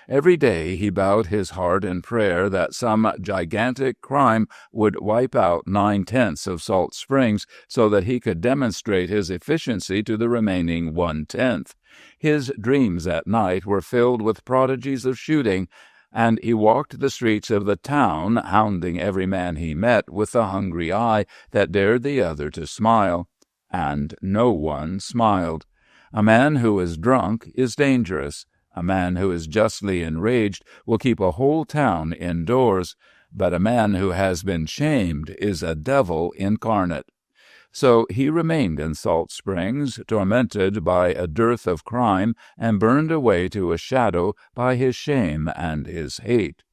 Every day he bowed his heart in prayer that some gigantic crime would wipe out 9/10 of Salt Springs so that he could demonstrate his efficiency to the remaining 1/10. His dreams at night were filled with prodigies of shooting, and he walked the streets of the town, hounding every man he met with the hungry eye that dared the other to smile. And no one smiled. A man who is drunk is dangerous. A man who is justly enraged will keep a whole town indoors, but a man who has been shamed is a devil incarnate. So he remained in Salt Springs, tormented by a dearth of crime and burned away to a shadow by his shame and his hate.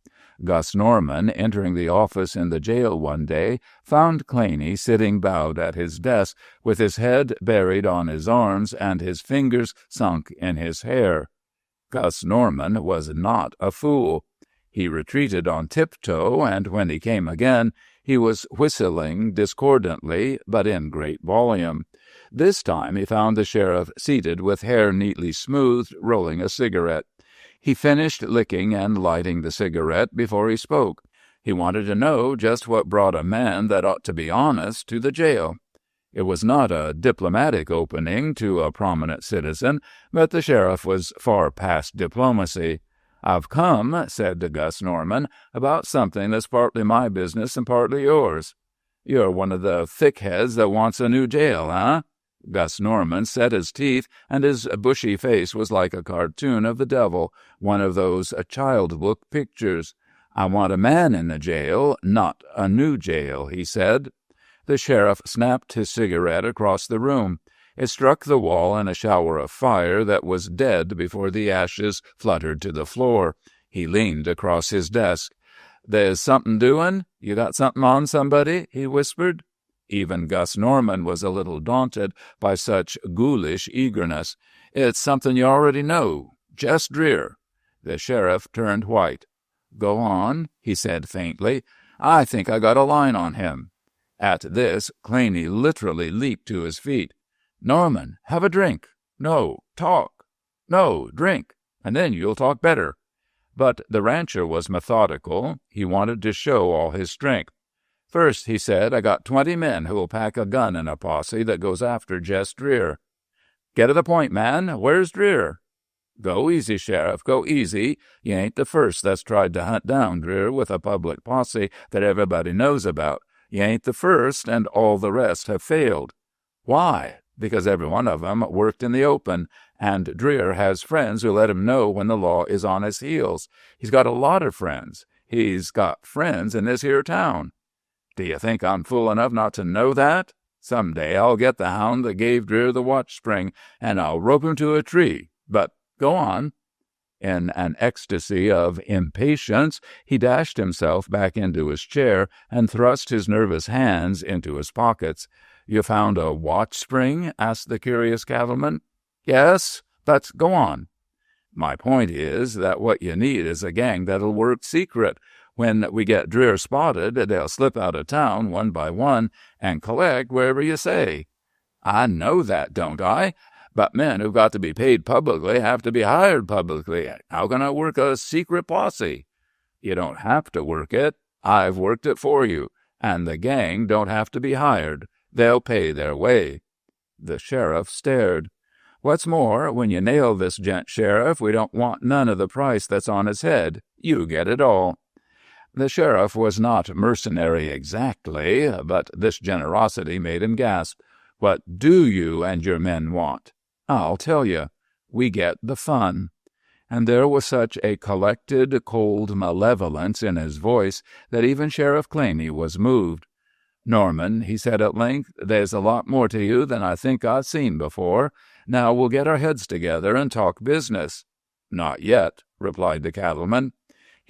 Gus Norman, entering the office in the jail one day, found Claney sitting bowed at his desk with his head buried on his arms and his fingers sunk in his hair. Gus Norman was not a fool. He retreated on tiptoe, and when he came again, he was whistling discordantly, but in great volume. This time he found the sheriff seated with hair neatly smoothed, rolling a cigarette. He finished licking and lighting the cigarette before he spoke. He wanted to know just what brought a man that ought to be honest to the jail. It was not a diplomatic opening to a prominent citizen, but the sheriff was far past diplomacy. "I've come," said Gus Norman, "about something that's partly my business and partly yours." "You're one of the thickheads that wants a new jail, huh?" Gus Norman set his teeth, and his bushy face was like a cartoon of the devil, one of those child book pictures. "I want a man in the jail, not a new jail," he said. The sheriff snapped his cigarette across the room. It struck the wall in a shower of fire that was dead before the ashes fluttered to the floor. He leaned across his desk. "There's something doing? You got something on somebody?" he whispered. Even Gus Norman was a little daunted by such ghoulish eagerness. "It's something you already know. Jess Dreer." The sheriff turned white. "Go on," he said faintly. "I think I got a line on him." At this, Claney literally leaped to his feet. "Norman, have a drink." "No, talk." "No, drink, and then you'll talk better." But the rancher was methodical. He wanted to show all his strength. "First," he said, "I got 20 men who will pack a gun in a posse that goes after Jess Dreer." "Get to the point, man. Where's Dreer?" "Go easy, Sheriff, go easy. You ain't the first that's tried to hunt down Dreer with a public posse that everybody knows about. You ain't the first, and all the rest have failed." "Why?" "Because every one of 'em worked in the open, and Dreer has friends who let him know when the law is on his heels. He's got a lot of friends. He's got friends in this here town." "Do you think I'm fool enough not to know that? Some day I'll get the hound that gave Dreer the watch spring, and I'll rope him to a tree. But go on." In an ecstasy of impatience, he dashed himself back into his chair and thrust his nervous hands into his pockets. "You found a watch spring?" asked the curious cattleman. "Yes, but go on." "My point is that what you need is a gang that'll work secret. When we get Dreer spotted, they'll slip out of town one by one and collect wherever you say." "I know that, don't I? But men who've got to be paid publicly have to be hired publicly. How can I work a secret posse?" "You don't have to work it. I've worked it for you. And the gang don't have to be hired. They'll pay their way." The sheriff stared. "What's more, when you nail this gent, Sheriff, we don't want none of the price that's on his head. You get it all." The sheriff was not mercenary exactly, but this generosity made him gasp. "What do you and your men want?" "I'll tell you. We get the fun." And there was such a collected, cold malevolence in his voice that even Sheriff Claney was moved. "Norman," he said at length, "there's a lot more to you than I think I've seen before. Now we'll get our heads together and talk business." "Not yet," replied the cattleman.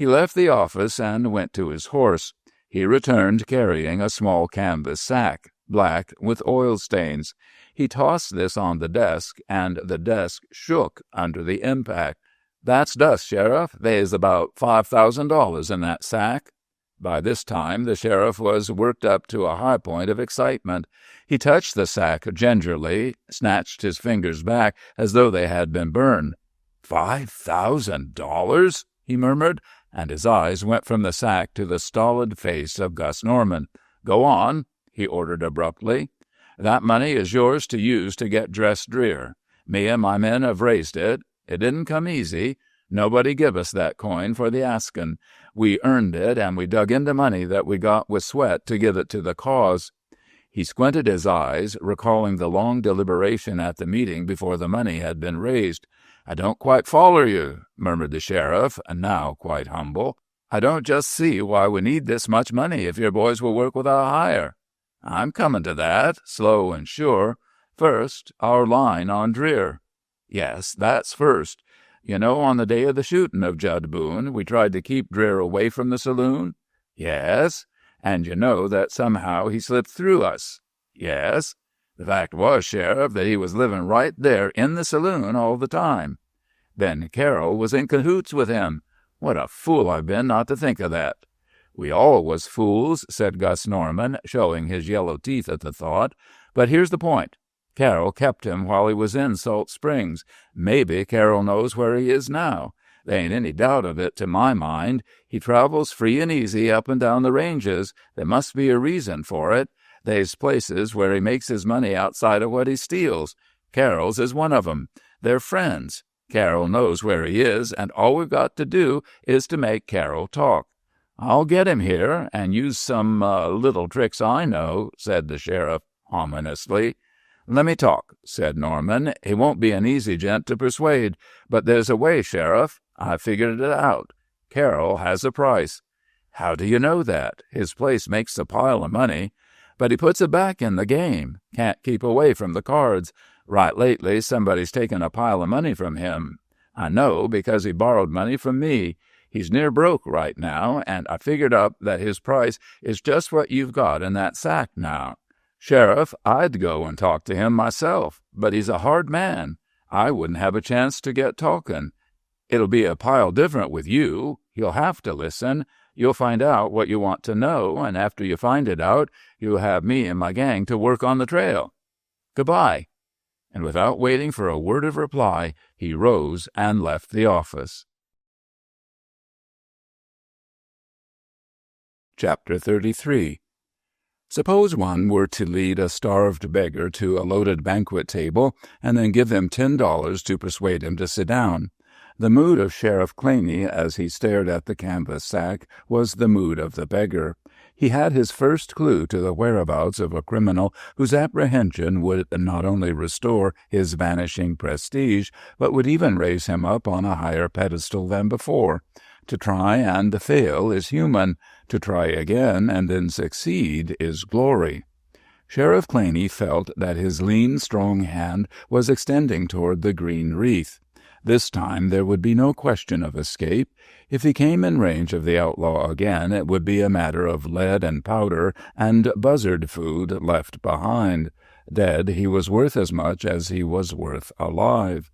He left the office and went to his horse. He returned carrying a small canvas sack, black with oil stains. He tossed this on the desk, and the desk shook under the impact. "That's dust, Sheriff. There's about $5,000 in that sack." By this time, the sheriff was worked up to a high point of excitement. He touched the sack gingerly, snatched his fingers back as though they had been burned. $5,000? He murmured, and his eyes went from the sack to the stolid face of Gus Norman. "Go on," he ordered abruptly. "That money is yours to use to get dressed drear. Me and my men have raised it. It didn't come easy. Nobody give us that coin for the asking. We earned it, and we dug into money that we got with sweat to give it to the cause." He squinted his eyes, recalling the long deliberation at the meeting before the money had been raised. "I don't quite follow you," murmured the sheriff, now quite humble. "I don't just see why we need this much money if your boys will work without hire." "I'm coming to that, slow and sure. First, our line on Dreer." "Yes, that's first. You know, on the day of the shooting of Judd Boone, we tried to keep Dreer away from the saloon?" "Yes." "And you know that somehow he slipped through us?" "Yes." "The fact was, Sheriff, that he was living right there in the saloon all the time." "Then Carroll was in cahoots with him. What a fool I've been not to think of that." "We all was fools," said Gus Norman, showing his yellow teeth at the thought. "But here's the point. Carroll kept him while he was in Salt Springs. Maybe Carroll knows where he is now. There ain't any doubt of it to my mind. He travels free and easy up and down the ranges. There must be a reason for it. There's places where he makes his money outside of what he steals. Carroll's is one of 'em. They're friends. Carroll knows where he is, and all we've got to do is to make Carroll talk." "I'll get him here, and use some little tricks I know," said the sheriff ominously. "Let me talk," said Norman. "He won't be an easy gent to persuade, but there's a way, Sheriff. I figured it out. Carroll has a price." "How do you know that? His place makes a pile of money." "But he puts it back in the game. Can't keep away from the cards. Right lately, somebody's taken a pile of money from him. I know because he borrowed money from me. He's near broke right now, and I figured up that his price is just what you've got in that sack now. Sheriff, I'd go and talk to him myself, but he's a hard man. I wouldn't have a chance to get talking. It'll be a pile different with you. You'll have to listen. You'll find out what you want to know, and after you find it out, you'll have me and my gang to work on the trail. Goodbye." And without waiting for a word of reply, he rose and left the office. Chapter 33. Suppose one were to lead a starved beggar to a loaded banquet table and then give him $10 to persuade him to sit down. The mood of Sheriff Claney as he stared at the canvas sack was the mood of the beggar. He had his first clue to the whereabouts of a criminal whose apprehension would not only restore his vanishing prestige, but would even raise him up on a higher pedestal than before. To try and fail is human. To try again and then succeed is glory. Sheriff Claney felt that his lean, strong hand was extending toward the green wreath. This time there would be no question of escape. If he came in range of the outlaw again, it would be a matter of lead and powder and buzzard food left behind. Dead, he was worth as much as he was worth alive.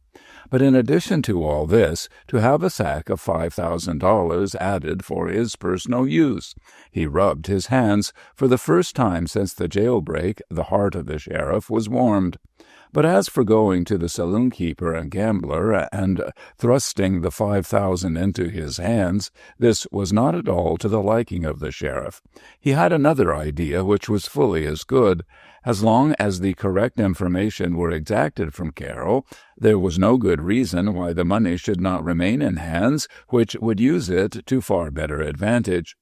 But in addition to all this, to have a sack of $5,000 added for his personal use. He rubbed his hands. For the first time since the jailbreak, the heart of the sheriff was warmed. But as for going to the saloon-keeper and gambler and thrusting the $5,000 into his hands, this was not at all to the liking of the sheriff. He had another idea which was fully as good. As long as the correct information were exacted from Carroll, there was no good reason why the money should not remain in hands which would use it to far better advantage.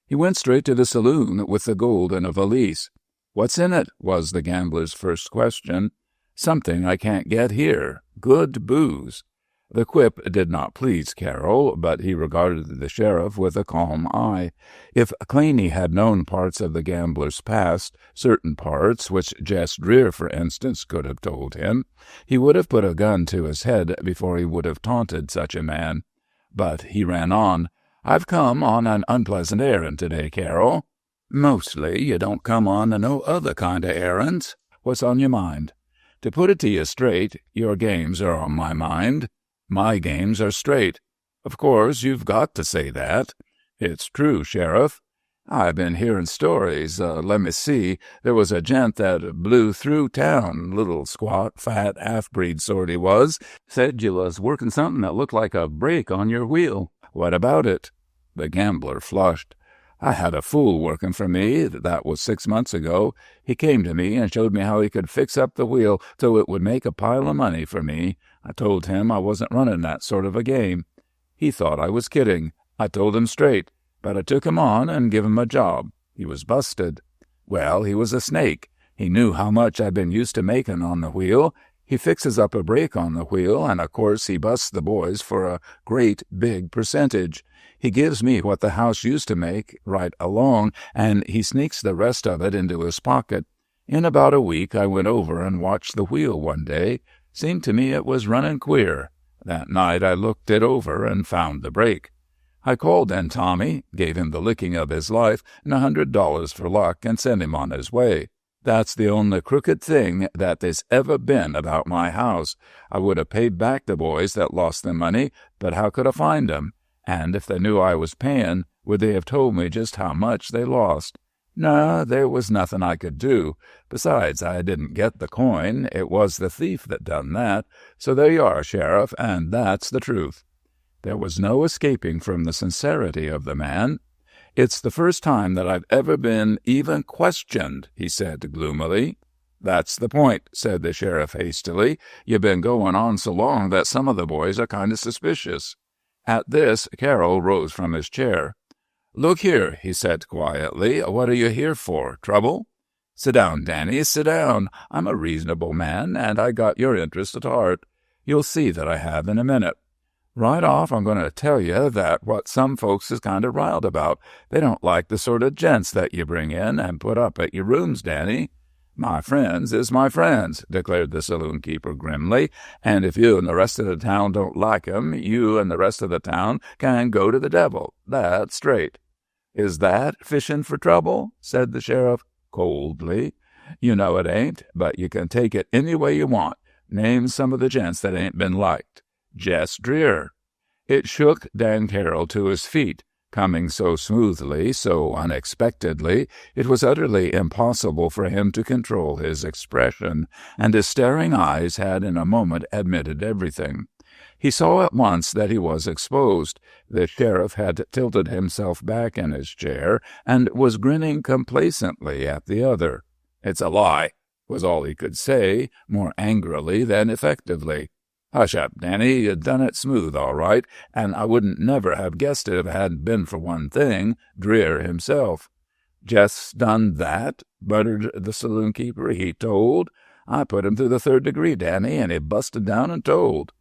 He went straight to the saloon with the gold in a valise. "What's in it?" was the gambler's first question. "Something I can't get here. Good booze." The quip did not please Carroll, but he regarded the sheriff with a calm eye. If Claney had known parts of the gambler's past, certain parts which Jess Dreer, for instance, could have told him, he would have put a gun to his head before he would have taunted such a man. But he ran on. "I've come on an unpleasant errand today, Carol." "Mostly you don't come on no other kind of errands. What's on your mind?" "To put it to you straight, your games are on my mind." "My games are straight." "Of course, you've got to say that." "It's true, Sheriff." "I've been hearing stories. Let me see. There was a gent that blew through town, little squat, fat, half-breed sort he was. Said you was working something that looked like a brake on your wheel." "What about it?" The gambler flushed. "I had a fool working for me. That was 6 months ago. He came to me and showed me how he could fix up the wheel so it would make a pile of money for me. I told him I wasn't running that sort of a game. He thought I was kidding. I told him straight, but I took him on and give him a job. He was busted. Well, he was a snake. He knew how much I'd been used to making on the wheel. He fixes up a brake on the wheel, and of course he busts the boys for a great big percentage. He gives me what the house used to make right along, and he sneaks the rest of it into his pocket. In about a week I went over and watched the wheel one day. Seemed to me it was running queer. That night I looked it over and found the brake. I called in Tommy, gave him the licking of his life and $100 for luck, and sent him on his way. That's the only crooked thing that there's ever been about my house. I would have paid back the boys that lost their money, but how could I find 'em? And if they knew I was paying, would they have told me just how much they lost? No, there was nothing I could do. Besides, I didn't get the coin. It was the thief that done that. So there you are, Sheriff, and that's the truth." There was no escaping from the sincerity of the man. "It's the first time that I've ever been even questioned," he said gloomily. "That's the point," said the sheriff hastily. "You've been going on so long that some of the boys are kind of suspicious." At this, Carroll rose from his chair. "Look here," he said quietly, "what are you here for? Trouble?" "Sit down, Danny, sit down. I'm a reasonable man, and I got your interest at heart. You'll see that I have in a minute. Right off, I'm going to tell you that what some folks is kind of riled about. They don't like the sort of gents that you bring in and put up at your rooms, Danny." "My friends is my friends," declared the saloon-keeper grimly, "and if you and the rest of the town don't like 'em, you and the rest of the town can go to the devil. That's straight." "Is that fishing for trouble?" said the sheriff coldly. "You know it ain't, but you can take it any way you want. Name some of the gents that ain't been liked." "Jess Dreer." It shook Dan Carroll to his feet. Coming so smoothly, so unexpectedly, it was utterly impossible for him to control his expression, and his staring eyes had in a moment admitted everything. He saw at once that he was exposed. The sheriff had tilted himself back in his chair and was grinning complacently at the other. "It's a lie," was all he could say, more angrily than effectively. "Hush up, Danny, you done it smooth, all right, and I wouldn't never have guessed it if it hadn't been for one thing, Dreer himself." "Just done that?" muttered the saloon-keeper. "He told? I put him through the 3rd degree, Danny, and he busted down and told."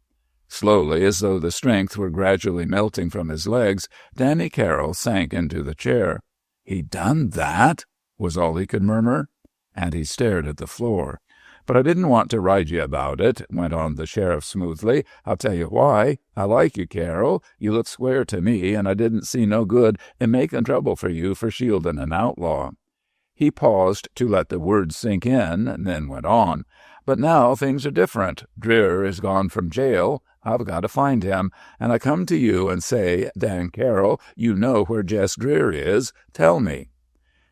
Slowly, as though the strength were gradually melting from his legs, Danny Carroll sank into the chair. "He done that?" was all he could murmur, and he stared at the floor. "But I didn't want to ride you about it," went on the sheriff smoothly. "I'll tell you why. I like you, Carroll. You look square to me, and I didn't see no good in making trouble for you for shielding an outlaw." He paused to let the words sink in, and then went on. "But now things are different. Dreer is gone from jail. I've got to find him, and I come to you and say, Dan Carroll, you know where Jess Dreer is. Tell me."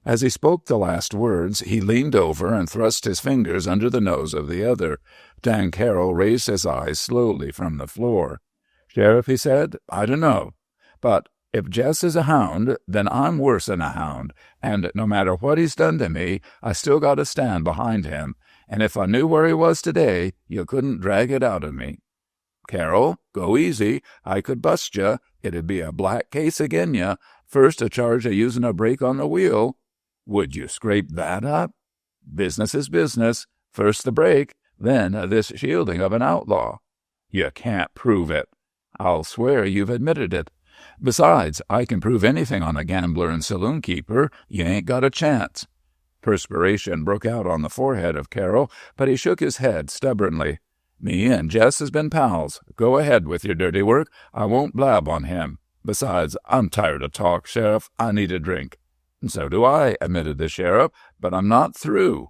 As he spoke the last words, he leaned over and thrust his fingers under the nose of the other. Dan Carroll raised his eyes slowly from the floor. "Sheriff," he said, "I don't know. But if Jess is a hound, then I'm worse than a hound, and no matter what he's done to me, I still got to stand behind him. And if I knew where he was today, you couldn't drag it out of me." "Carroll, go easy. I could bust you. It'd be a black case agin you. First, a charge of using a brake on the wheel." "Would you scrape that up?" "Business is business. First the brake, then this shielding of an outlaw." "You can't prove it." "I'll swear you've admitted it. Besides, I can prove anything on a gambler and saloon-keeper. You ain't got a chance." Perspiration broke out on the forehead of Carroll, but he shook his head stubbornly. "Me and Jess has been pals. Go ahead with your dirty work. I won't blab on him. Besides, I'm tired of talk, Sheriff. I need a drink." "So do I," admitted the sheriff, "but I'm not through."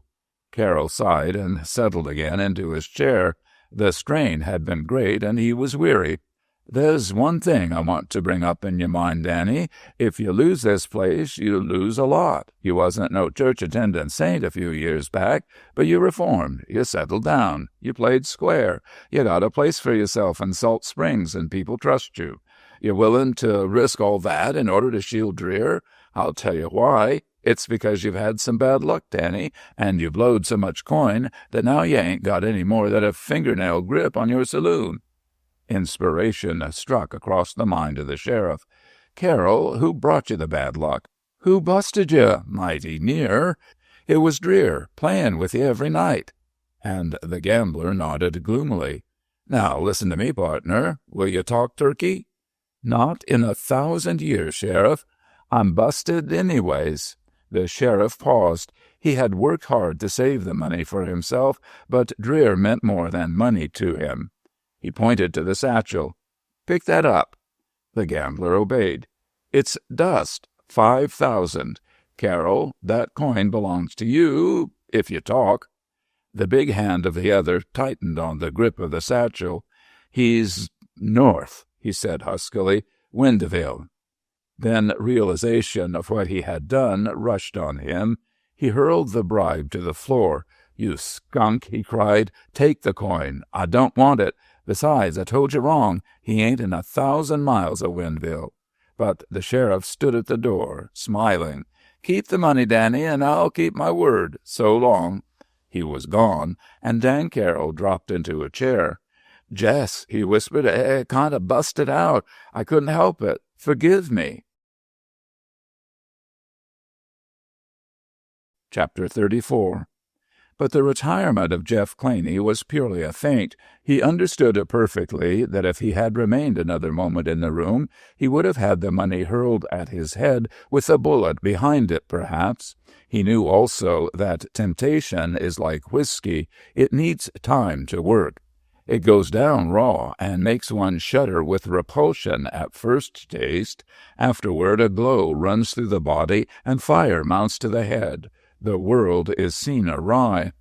Carroll sighed and settled again into his chair. The strain had been great, and he was weary. "There's one thing I want to bring up in your mind, Danny. If you lose this place, you lose a lot. You wasn't no church-attending saint a few years back, but you reformed. You settled down. You played square. You got a place for yourself in Salt Springs, and people trust you. You're willing to risk all that in order to shield Dreer? I'll tell you why. It's because you've had some bad luck, Danny, and you've blowed so much coin that now you ain't got any more than a fingernail grip on your saloon." Inspiration struck across the mind of the sheriff. "Carroll, who brought you the bad luck? Who busted you? Mighty near. It was Dreer, playing with you every night." And the gambler nodded gloomily. "Now listen to me, partner. Will you talk turkey?" "Not in 1,000 years, Sheriff. I'm busted anyways." The sheriff paused. He had worked hard to save the money for himself, but Dreer meant more than money to him. He pointed to the satchel. "Pick that up." The gambler obeyed. "It's dust. 5,000. Carroll, that coin belongs to you, if you talk." The big hand of the other tightened on the grip of the satchel. "He's north," he said huskily. "Windville." Then realization of what he had done rushed on him. He hurled the bribe to the floor. "You skunk," he cried. "Take the coin. I don't want it. Besides, I told you wrong. He ain't in 1,000 miles of Windville." But the sheriff stood at the door, smiling. "Keep the money, Danny, and I'll keep my word. So long." He was gone, and Dan Carroll dropped into a chair. "Jess," he whispered, "it kind of busted out. I couldn't help it. Forgive me." Chapter 34. But the retirement of Jeff Claney was purely a feint. He understood it perfectly that if he had remained another moment in the room, he would have had the money hurled at his head with a bullet behind it, perhaps. He knew also that temptation is like whiskey. It needs time to work. It goes down raw and makes one shudder with repulsion at first taste. Afterward, a glow runs through the body and fire mounts to the head. The world is seen awry.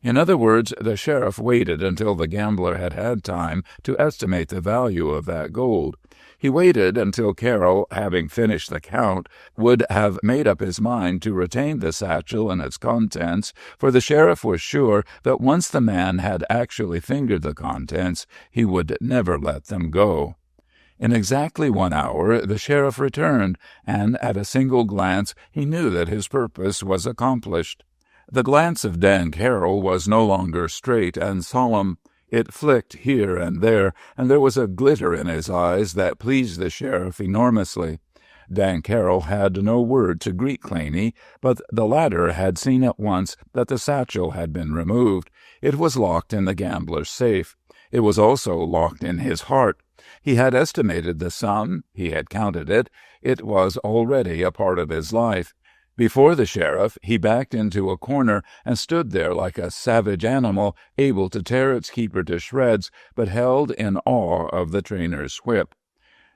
In other words, the sheriff waited until the gambler had had time to estimate the value of that gold. He waited until Carroll, having finished the count, would have made up his mind to retain the satchel and its contents, for the sheriff was sure that once the man had actually fingered the contents, he would never let them go. In exactly 1 hour the sheriff returned, and at a single glance he knew that his purpose was accomplished. The glance of Dan Carroll was no longer straight and solemn. It flicked here and there, and there was a glitter in his eyes that pleased the sheriff enormously. Dan Carroll had no word to greet Claney, but the latter had seen at once that the satchel had been removed. It was locked in the gambler's safe. It was also locked in his heart. He had estimated the sum. He had counted it. It was already a part of his life. Before the sheriff, he backed into a corner and stood there like a savage animal, able to tear its keeper to shreds, but held in awe of the trainer's whip.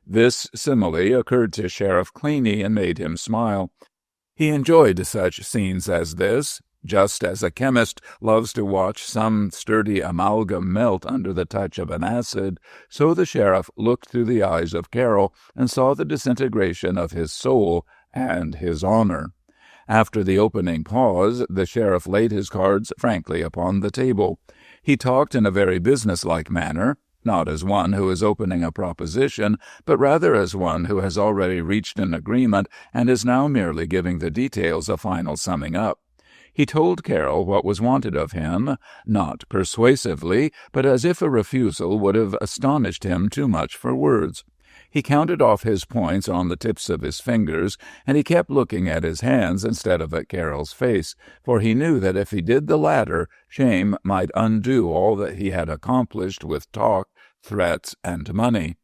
This simile occurred to Sheriff Claney and made him smile. He enjoyed such scenes as this. Just as a chemist loves to watch some sturdy amalgam melt under the touch of an acid, so the sheriff looked through the eyes of Carroll and saw the disintegration of his soul and his honor. After the opening pause, the sheriff laid his cards frankly upon the table. He talked in a very businesslike manner, not as one who is opening a proposition, but rather as one who has already reached an agreement and is now merely giving the details a final summing up. He told Carroll what was wanted of him, not persuasively, but as if a refusal would have astonished him too much for words. He counted off his points on the tips of his fingers, and he kept looking at his hands instead of at Carroll's face, for he knew that if he did the latter, shame might undo all that he had accomplished with talk, threats, and money.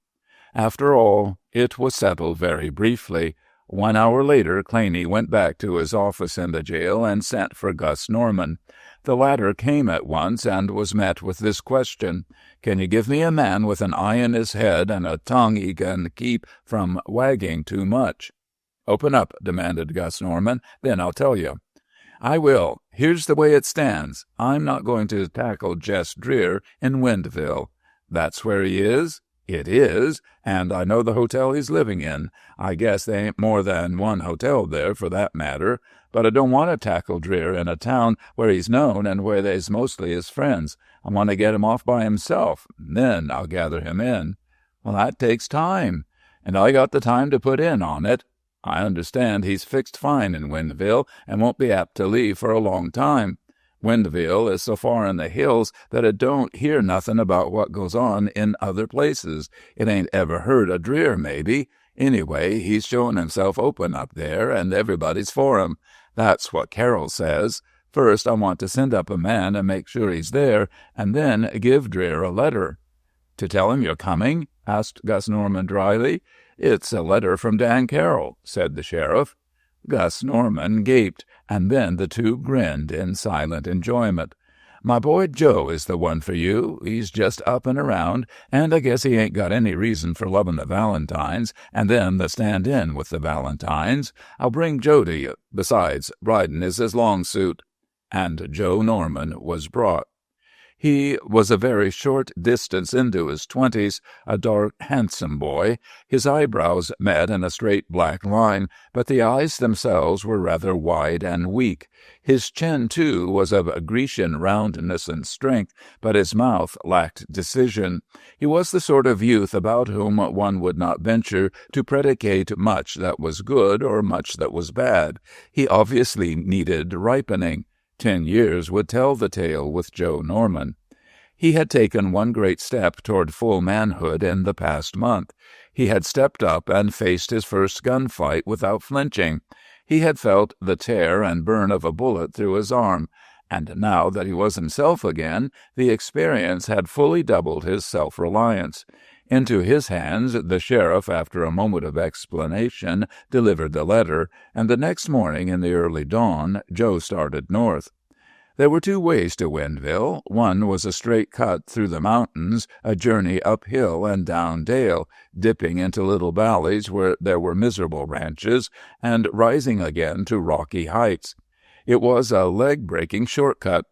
After all, it was settled very briefly. 1 hour later, Claney went back to his office in the jail and sent for Gus Norman. The latter came at once and was met with this question: "Can you give me a man with an eye in his head and a tongue he can keep from wagging too much?" "Open up," demanded Gus Norman. "Then I'll tell you." "I will. Here's the way it stands. I'm not going to tackle Jess Dreer in Windville." "That's where he is?" "It is, and I know the hotel he's living in. I guess there ain't more than one hotel there, for that matter. But I don't want to tackle Dreer in a town where he's known and where they's mostly his friends. I want to get him off by himself. Then I'll gather him in." "Well, that takes time." "And I got the time to put in on it. I understand he's fixed fine in Windville and won't be apt to leave for a long time. Windville is so far in the hills that it don't hear nothing about what goes on in other places. It ain't ever heard of Dreer, maybe. Anyway, he's showing himself open up there, and everybody's for him. That's what Carol says. First, I want to send up a man and make sure he's there, and then give Dreer a letter." "To tell him you're coming?" asked Gus Norman dryly. "It's a letter from Dan Carroll," said the sheriff. Gus Norman gaped, and then the two grinned in silent enjoyment. "My boy Joe is the one for you. He's just up and around, and I guess he ain't got any reason for loving the Valentines, and them that stand in with the Valentines. I'll bring Joe to you. Besides, riding is his long suit." And Joe Norman was brought. He was a very short distance into his 20s, a dark, handsome boy. His eyebrows met in a straight black line, but the eyes themselves were rather wide and weak. His chin, too, was of a Grecian roundness and strength, but his mouth lacked decision. He was the sort of youth about whom one would not venture to predicate much that was good or much that was bad. He obviously needed ripening. 10 years would tell the tale with Joe Norman. He had taken one great step toward full manhood in the past month. He had stepped up and faced his first gunfight without flinching. He had felt the tear and burn of a bullet through his arm, and now that he was himself again, the experience had fully doubled his self-reliance. Into his hands the sheriff, after a moment of explanation, delivered the letter, and the next morning in the early dawn Joe started north. There were 2 ways to Windville. One was a straight cut through the mountains, a journey uphill and down dale, dipping into little valleys where there were miserable ranches, and rising again to rocky heights. It was a leg-breaking shortcut.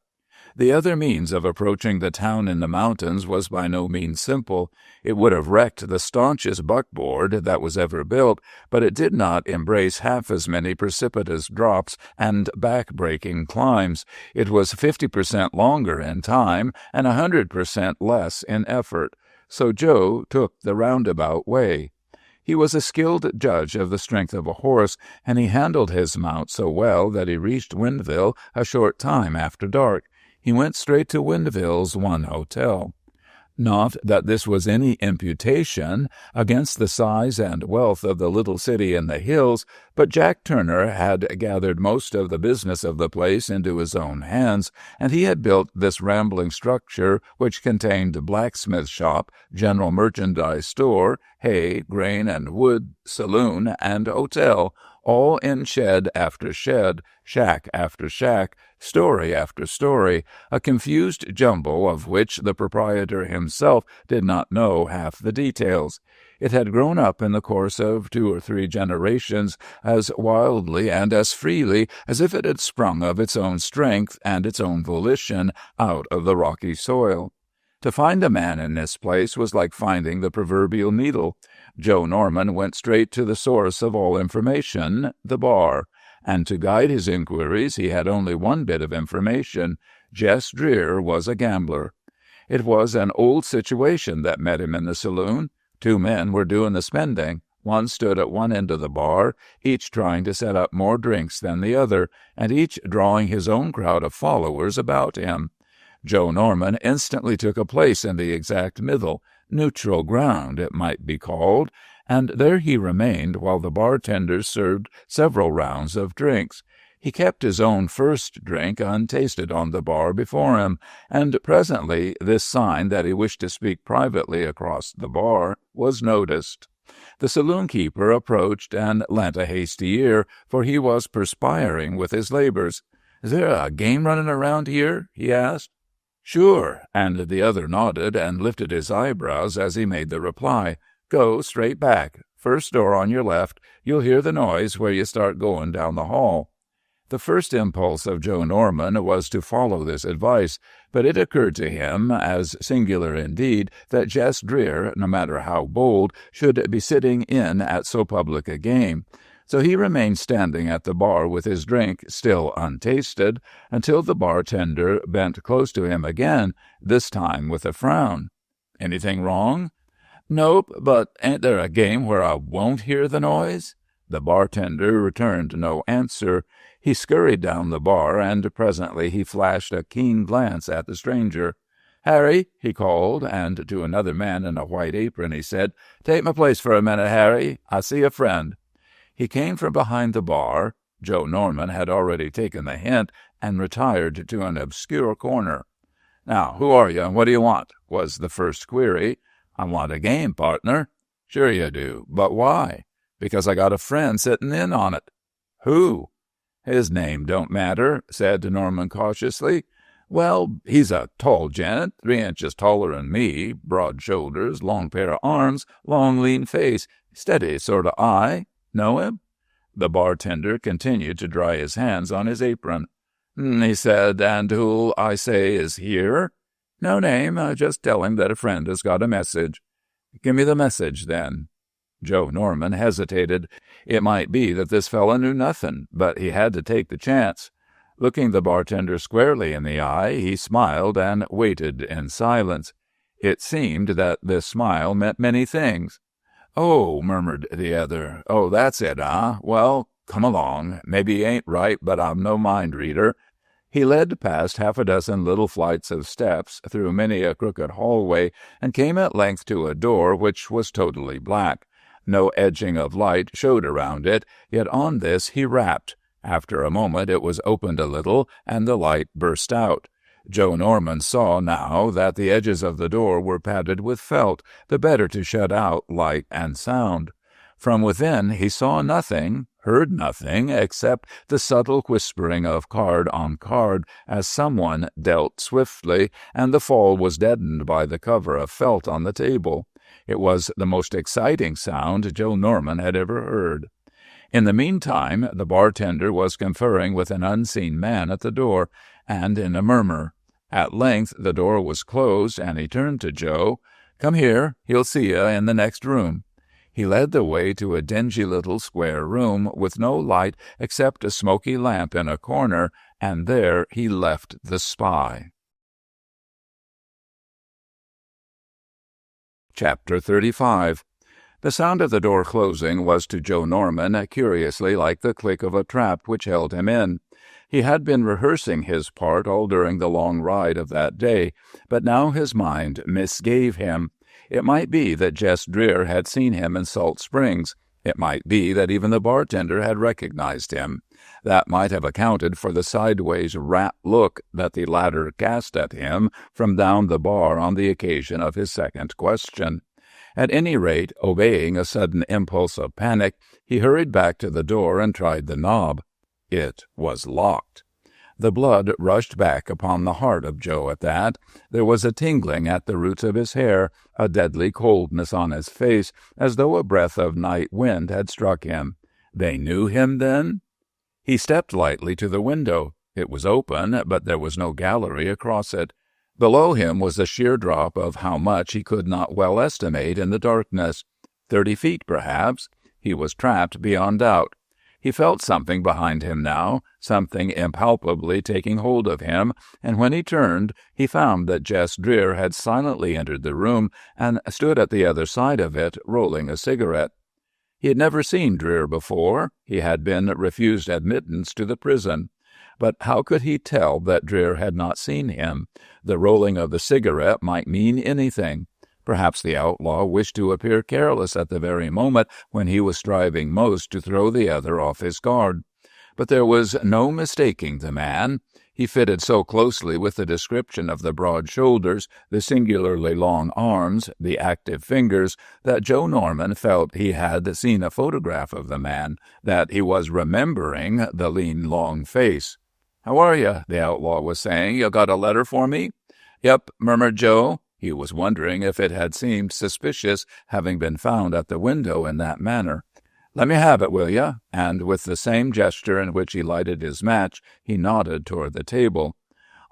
The other means of approaching the town in the mountains was by no means simple. It would have wrecked the staunchest buckboard that was ever built, but it did not embrace half as many precipitous drops and back-breaking climbs. It was 50% longer in time and 100% less in effort. So Joe took the roundabout way. He was a skilled judge of the strength of a horse, and he handled his mount so well that he reached Windville a short time after dark. He went straight to Windville's one hotel. Not that this was any imputation against the size and wealth of the little city in the hills, but Jack Turner had gathered most of the business of the place into his own hands, and he had built this rambling structure which contained blacksmith shop, general merchandise store, hay, grain and wood, saloon, and hotel, all in shed after shed, shack after shack, story after story, a confused jumble of which the proprietor himself did not know half the details. It had grown up in the course of 2 or 3 generations as wildly and as freely as if it had sprung of its own strength and its own volition out of the rocky soil. To find a man in this place was like finding the proverbial needle. Joe Norman went straight to the source of all information, the bar, and to guide his inquiries he had only one bit of information. Jess Dreer was a gambler. It was an old situation that met him in the saloon. 2 men were doing the spending. One stood at one end of the bar, each trying to set up more drinks than the other, and each drawing his own crowd of followers about him. Joe Norman instantly took a place in the exact middle, neutral ground it might be called, and there he remained while the bartenders served several rounds of drinks. He kept his own first drink untasted on the bar before him, and presently this sign that he wished to speak privately across the bar was noticed. The saloon-keeper approached and lent a hasty ear, for he was perspiring with his labors. "Is there a game running around here?" he asked. "Sure," and the other nodded and lifted his eyebrows as he made the reply. "Go straight back. First door on your left. You'll hear the noise where you start going down the hall." The first impulse of Joe Norman was to follow this advice, but it occurred to him, as singular indeed, that Jess Dreer, no matter how bold, should be sitting in at so public a game. So he remained standing at the bar with his drink still untasted, until the bartender bent close to him again, this time with a frown. "Anything wrong?" "Nope, but ain't there a game where I won't hear the noise?" The bartender returned no answer. He scurried down the bar, and presently he flashed a keen glance at the stranger. "Harry," he called, and to another man in a white apron he said, "Take my place for a minute, Harry. I see a friend." He came from behind the bar. Joe Norman had already taken the hint and retired to an obscure corner. "Now, who are you, and what do you want?" was the first query. "I want a game, partner." "Sure you do. But why?" "Because I got a friend sitting in on it." "Who?" "His name don't matter," said Norman cautiously. "Well, he's a tall gent, 3 inches taller than me, broad shoulders, long pair of arms, long lean face, steady sort of eye. Know him?" The bartender continued to dry his hands on his apron. He said, "And who, I say, is here?" "No name. Just tell him that a friend has got a message." "Give me the message, then." Joe Norman hesitated. It might be that this fellow knew nothing, but he had to take the chance. Looking the bartender squarely in the eye, he smiled and waited in silence. It seemed that this smile meant many things. "Oh," murmured the other. "Oh, that's it, huh? Well, come along. Maybe he ain't right, but I'm no mind-reader." He led past half a dozen little flights of steps, through many a crooked hallway, and came at length to a door which was totally black. No edging of light showed around it, yet on this he rapped. After a moment it was opened a little, and the light burst out. Joe Norman saw now that the edges of the door were padded with felt, the better to shut out light and sound. From within he saw nothing, heard nothing, except the subtle whispering of card on card as someone dealt swiftly, and the fall was deadened by the cover of felt on the table. It was the most exciting sound Joe Norman had ever heard. In the meantime, the bartender was conferring with an unseen man at the door, and in a murmur. At length the door was closed, and he turned to Joe. "Come here. He'll see you in the next room." He led the way to a dingy little square room with no light except a smoky lamp in a corner, and there he left the spy. Chapter 35. The sound of the door closing was to Joe Norman curiously like the click of a trap which held him in. He had been rehearsing his part all during the long ride of that day, but now his mind misgave him. It might be that Jess Dreer had seen him in Salt Springs. It might be that even the bartender had recognized him. That might have accounted for the sideways rapt look that the latter cast at him from down the bar on the occasion of his second question. At any rate, obeying a sudden impulse of panic, he hurried back to the door and tried the knob. It was locked. The blood rushed back upon the heart of Joe at that. There was a tingling at the roots of his hair, a deadly coldness on his face, as though a breath of night wind had struck him. They knew him, then? He stepped lightly to the window. It was open, but there was no gallery across it. Below him was a sheer drop of how much he could not well estimate in the darkness. 30 feet, perhaps. He was trapped beyond doubt. He felt something behind him now, something impalpably taking hold of him, and when he turned, he found that Jess Dreer had silently entered the room and stood at the other side of it, rolling a cigarette. He had never seen Dreer before. He had been refused admittance to the prison. But how could he tell that Dreer had not seen him? The rolling of the cigarette might mean anything. Perhaps the outlaw wished to appear careless at the very moment when he was striving most to throw the other off his guard. But there was no mistaking the man. He fitted so closely with the description of the broad shoulders, the singularly long arms, the active fingers, that Joe Norman felt he had seen a photograph of the man, that he was remembering the lean, long face. "How are you?" the outlaw was saying. "You got a letter for me?" "Yep," murmured Joe. He was wondering if it had seemed suspicious having been found at the window in that manner. "Let me have it, will you?" And with the same gesture in which he lighted his match, he nodded toward the table.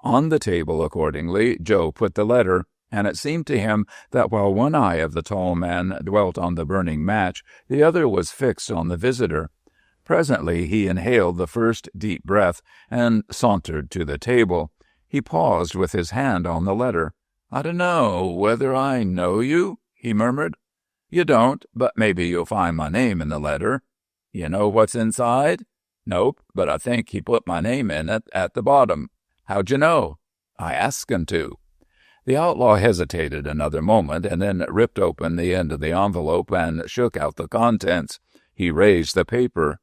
On the table, accordingly, Joe put the letter, and it seemed to him that while one eye of the tall man dwelt on the burning match, the other was fixed on the visitor. Presently he inhaled the first deep breath and sauntered to the table. He paused with his hand on the letter. "I dunno whether I know you," he murmured. "You don't, but maybe you'll find my name in the letter." "You know what's inside?" "Nope, but I think he put my name in it at the bottom." "How'd you know?" "I asked him to." The outlaw hesitated another moment, and then ripped open the end of the envelope and shook out the contents. He raised the paper.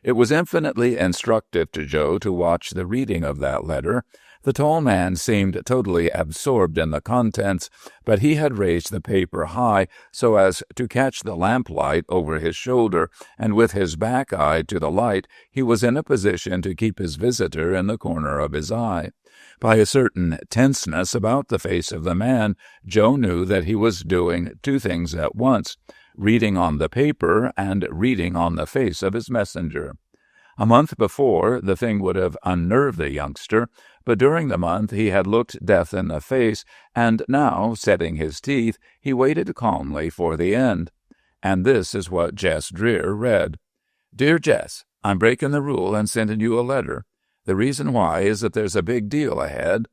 It was infinitely instructive to Joe to watch the reading of that letter. The tall man seemed totally absorbed in the contents, but he had raised the paper high so as to catch the lamplight over his shoulder, and with his back eye to the light, he was in a position to keep his visitor in the corner of his eye. By a certain tenseness about the face of the man, Joe knew that he was doing two things at once, reading on the paper and reading on the face of his messenger. A month before, the thing would have unnerved the youngster, but during the month he had looked death in the face, and now, setting his teeth, he waited calmly for the end. And this is what Jess Dreer read. "Dear Jess, I'm breaking the rule and sending you a letter. The reason why is that there's a big deal ahead.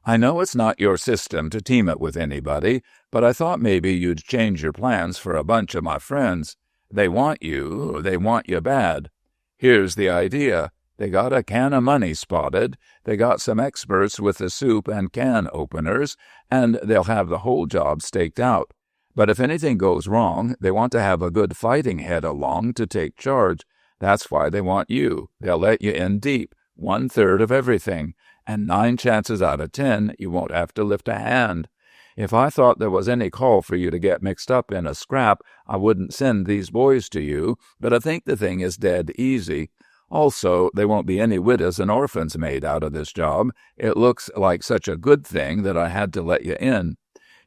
I know it's not your system to team it with anybody, but I thought maybe you'd change your plans for a bunch of my friends. They want you bad. Here's the idea. They got a can of money spotted, they got some experts with the soup and can openers, and they'll have the whole job staked out. But if anything goes wrong, they want to have a good fighting head along to take charge. That's why they want you. They'll let you in deep, 1/3 of everything, and 9 chances out of 10 you won't have to lift a hand. If I thought there was any call for you to get mixed up in a scrap, I wouldn't send these boys to you, but I think the thing is dead easy. Also, there won't be any widows and orphans made out of this job. It looks like such a good thing that I had to let you in.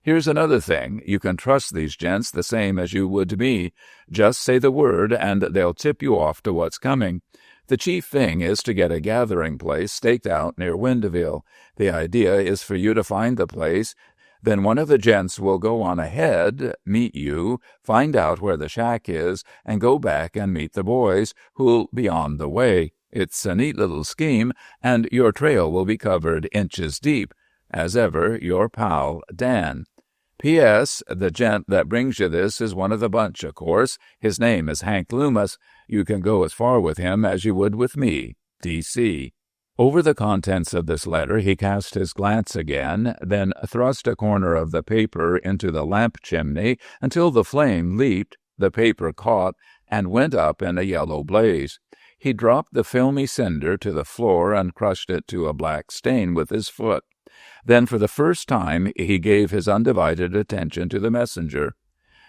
Here's another thing. You can trust these gents the same as you would me. Just say the word, and they'll tip you off to what's coming. The chief thing is to get a gathering place staked out near Windaville. The idea is for you to find the place. Then one of the gents will go on ahead, meet you, find out where the shack is, and go back and meet the boys, who'll be on the way. It's a neat little scheme, and your trail will be covered inches deep. As ever, your pal, Dan. P.S. The gent that brings you this is one of the bunch, of course. His name is Hank Loomis. You can go as far with him as you would with me. D.C. Over the contents of this letter he cast his glance again, then thrust a corner of the paper into the lamp chimney until the flame leaped, the paper caught, and went up in a yellow blaze. He dropped the filmy cinder to the floor and crushed it to a black stain with his foot. Then for the first time he gave his undivided attention to the messenger.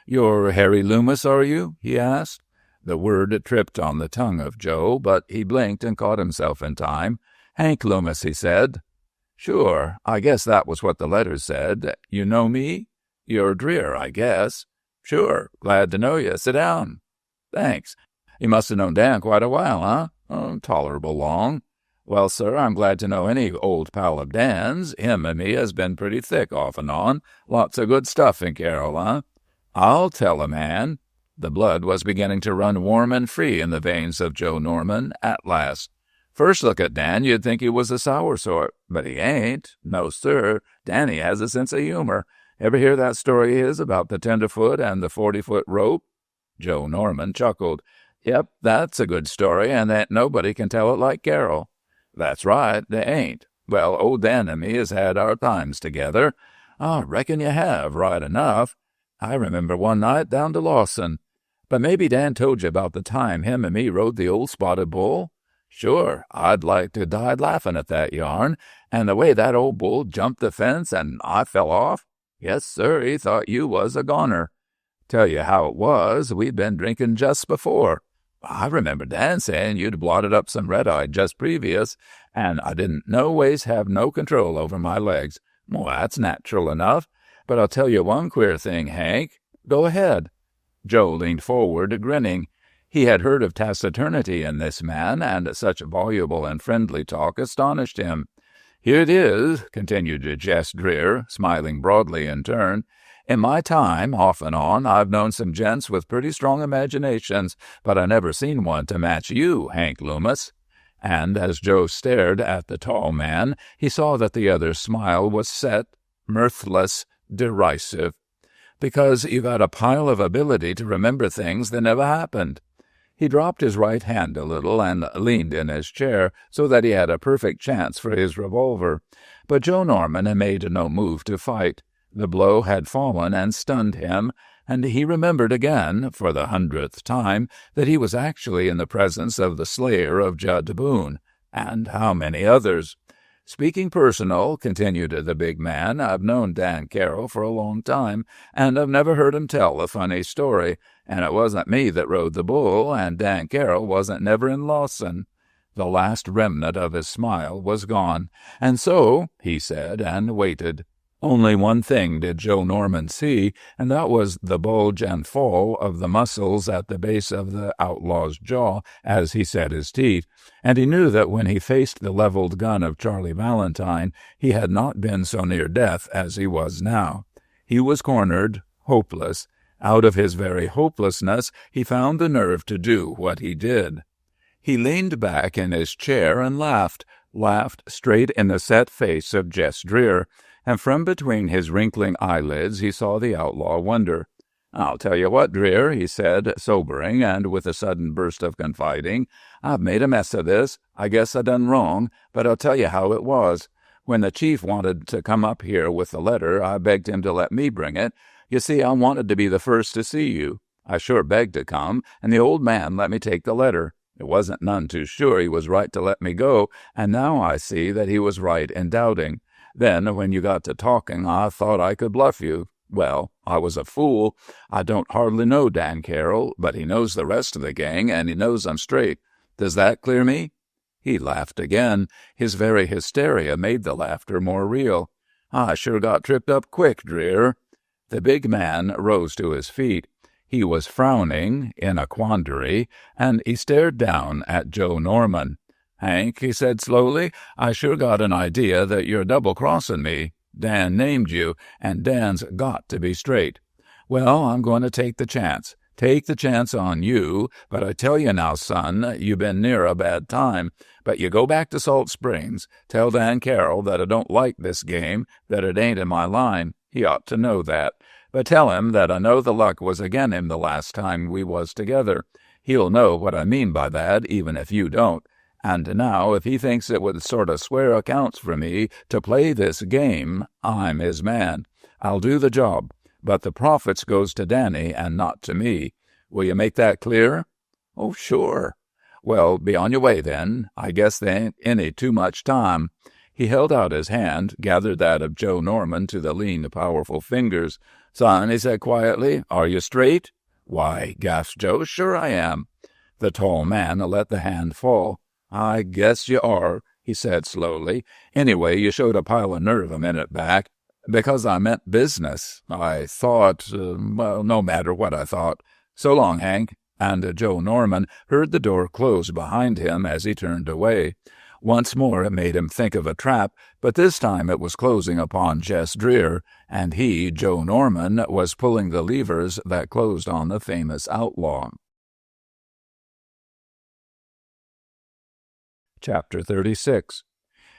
"You're Harry Loomis, are you?" he asked. The word tripped on the tongue of Joe, but he blinked and caught himself in time. "Hank Loomis," he said. "Sure, I guess that was what the letter said. You know me? You're Dreer, I guess." "Sure, glad to know you. Sit down." "Thanks. You must have known Dan quite a while, huh?" "Oh, tolerable long." "Well, sir, I'm glad to know any old pal of Dan's. Him and me has been pretty thick off and on. Lots of good stuff in Carroll, huh?" "I'll tell a man." The blood was beginning to run warm and free in the veins of Joe Norman at last. "First look at Dan, you'd think he was the sour sort, but he ain't. No, sir. Danny has a sense of humor. Ever hear that story of his about the tenderfoot and the 40-foot rope?" Joe Norman chuckled. "Yep, that's a good story, and ain't nobody can tell it like Carroll." "That's right, they ain't. Well, old Dan and me has had our times together." "I reckon you have, right enough. I remember one night down to Lawson. But maybe Dan told you about the time him and me rode the old spotted bull?" Sure, I'd like to died laughing at that yarn, and the way that old bull jumped the fence and I fell off. Yes, sir, he thought you was a goner. Tell you how it was, we'd been drinking just before. I remember Dan saying you'd blotted up some red-eye just previous, and I didn't no ways have no control over my legs. Well, that's natural enough, but I'll tell you one queer thing, Hank. Go ahead. Joe leaned forward, grinning. He had heard of taciturnity in this man, and such voluble and friendly talk astonished him. Here it is, continued Jess Dreer, smiling broadly in turn. In my time, off and on, I've known some gents with pretty strong imaginations, but I never seen one to match you, Hank Loomis. And as Joe stared at the tall man, he saw that the other's smile was set, mirthless, derisive. Because you got a pile of ability to remember things that never happened. He dropped his right hand a little and leaned in his chair so that he had a perfect chance for his revolver. But Joe Norman had made no move to fight. The blow had fallen and stunned him, and he remembered again, for the 100th time, that he was actually in the presence of the slayer of Judd Boone, and how many others. Speaking personal, continued the big man, I've known Dan Carroll for a long time, and I've never heard him tell a funny story, and it wasn't me that rode the bull, and Dan Carroll wasn't never in Lawson. The last remnant of his smile was gone, and so, he said, and waited. Only one thing did Joe Norman see, and that was the bulge and fall of the muscles at the base of the outlaw's jaw as he set his teeth, and he knew that when he faced the leveled gun of Charlie Valentine, he had not been so near death as he was now. He was cornered, hopeless. Out of his very hopelessness, he found the nerve to do what he did. He leaned back in his chair and laughed straight in the set face of Jess Dreer, and from between his wrinkling eyelids he saw the outlaw wonder. I'll tell you what, Dreer, he said, sobering, and with a sudden burst of confiding, I've made a mess of this. I guess I done wrong, but I'll tell you how it was. When the chief wanted to come up here with the letter, I begged him to let me bring it. You see, I wanted to be the first to see you. I sure begged to come, and the old man let me take the letter. It wasn't none too sure he was right to let me go, and now I see that he was right in doubting. Then, when you got to talking, I thought I could bluff you. Well, I was a fool. I don't hardly know Dan Carroll, but he knows the rest of the gang, and he knows I'm straight. Does that clear me? He laughed again. His very hysteria made the laughter more real. I sure got tripped up quick, Dreer. The big man rose to his feet. He was frowning, in a quandary, and he stared down at Joe Norman. Hank, he said slowly, I sure got an idea that you're double-crossing me. Dan named you, and Dan's got to be straight. Well, I'm going to take the chance. Take the chance on you, but I tell you now, son, you've been near a bad time. But you go back to Salt Springs. Tell Dan Carroll that I don't like this game, that it ain't in my line. He ought to know that. But tell him that I know the luck was agin him the last time we was together. He'll know what I mean by that, even if you don't. And now, if he thinks it would sort of square accounts for me to play this game, I'm his man. I'll do the job, but the profits goes to Danny and not to me. Will you make that clear? Oh, sure. Well, be on your way then. I guess there ain't any too much time. He held out his hand, gathered that of Joe Norman to the lean, powerful fingers. Son, he said quietly, are you straight? Why, gasped Joe, sure I am. The tall man let the hand fall. I guess you are, he said slowly. Anyway, you showed a pile of nerve a minute back. Because I meant business. I thought, well, no matter what I thought. So long, Hank. And Joe Norman heard the door close behind him as he turned away. Once more it made him think of a trap, but this time it was closing upon Jess Dreer, and he, Joe Norman, was pulling the levers that closed on the famous outlaw. Chapter 36.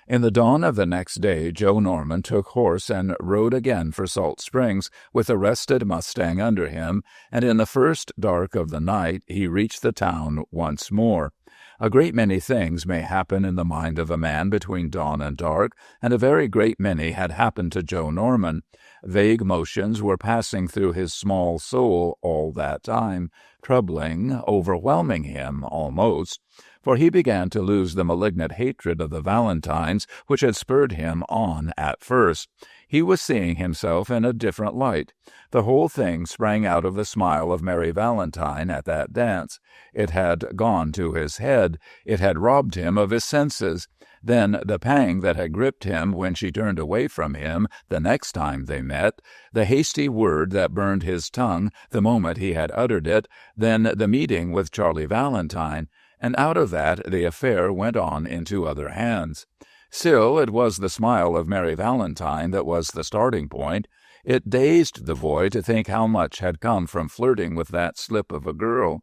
In the dawn of the next day, Joe Norman took horse and rode again for Salt Springs with a rested mustang under him, and in the first dark of the night he reached the town once more. A great many things may happen in the mind of a man between dawn and dark, and a very great many had happened to Joe Norman. Vague motions were passing through his small soul all that time, troubling, overwhelming him almost. for he began to lose the malignant hatred of the Valentines which had spurred him on at first. He was seeing himself in a different light. The whole thing sprang out of the smile of Mary Valentine at that dance. It had gone to his head. It had robbed him of his senses. Then the pang that had gripped him when she turned away from him the next time they met, the hasty word that burned his tongue the moment he had uttered it, then the meeting with Charlie Valentine, and out of that the affair went on into other hands. Still, it was the smile of Mary Valentine that was the starting point. It dazed the boy to think how much had come from flirting with that slip of a girl.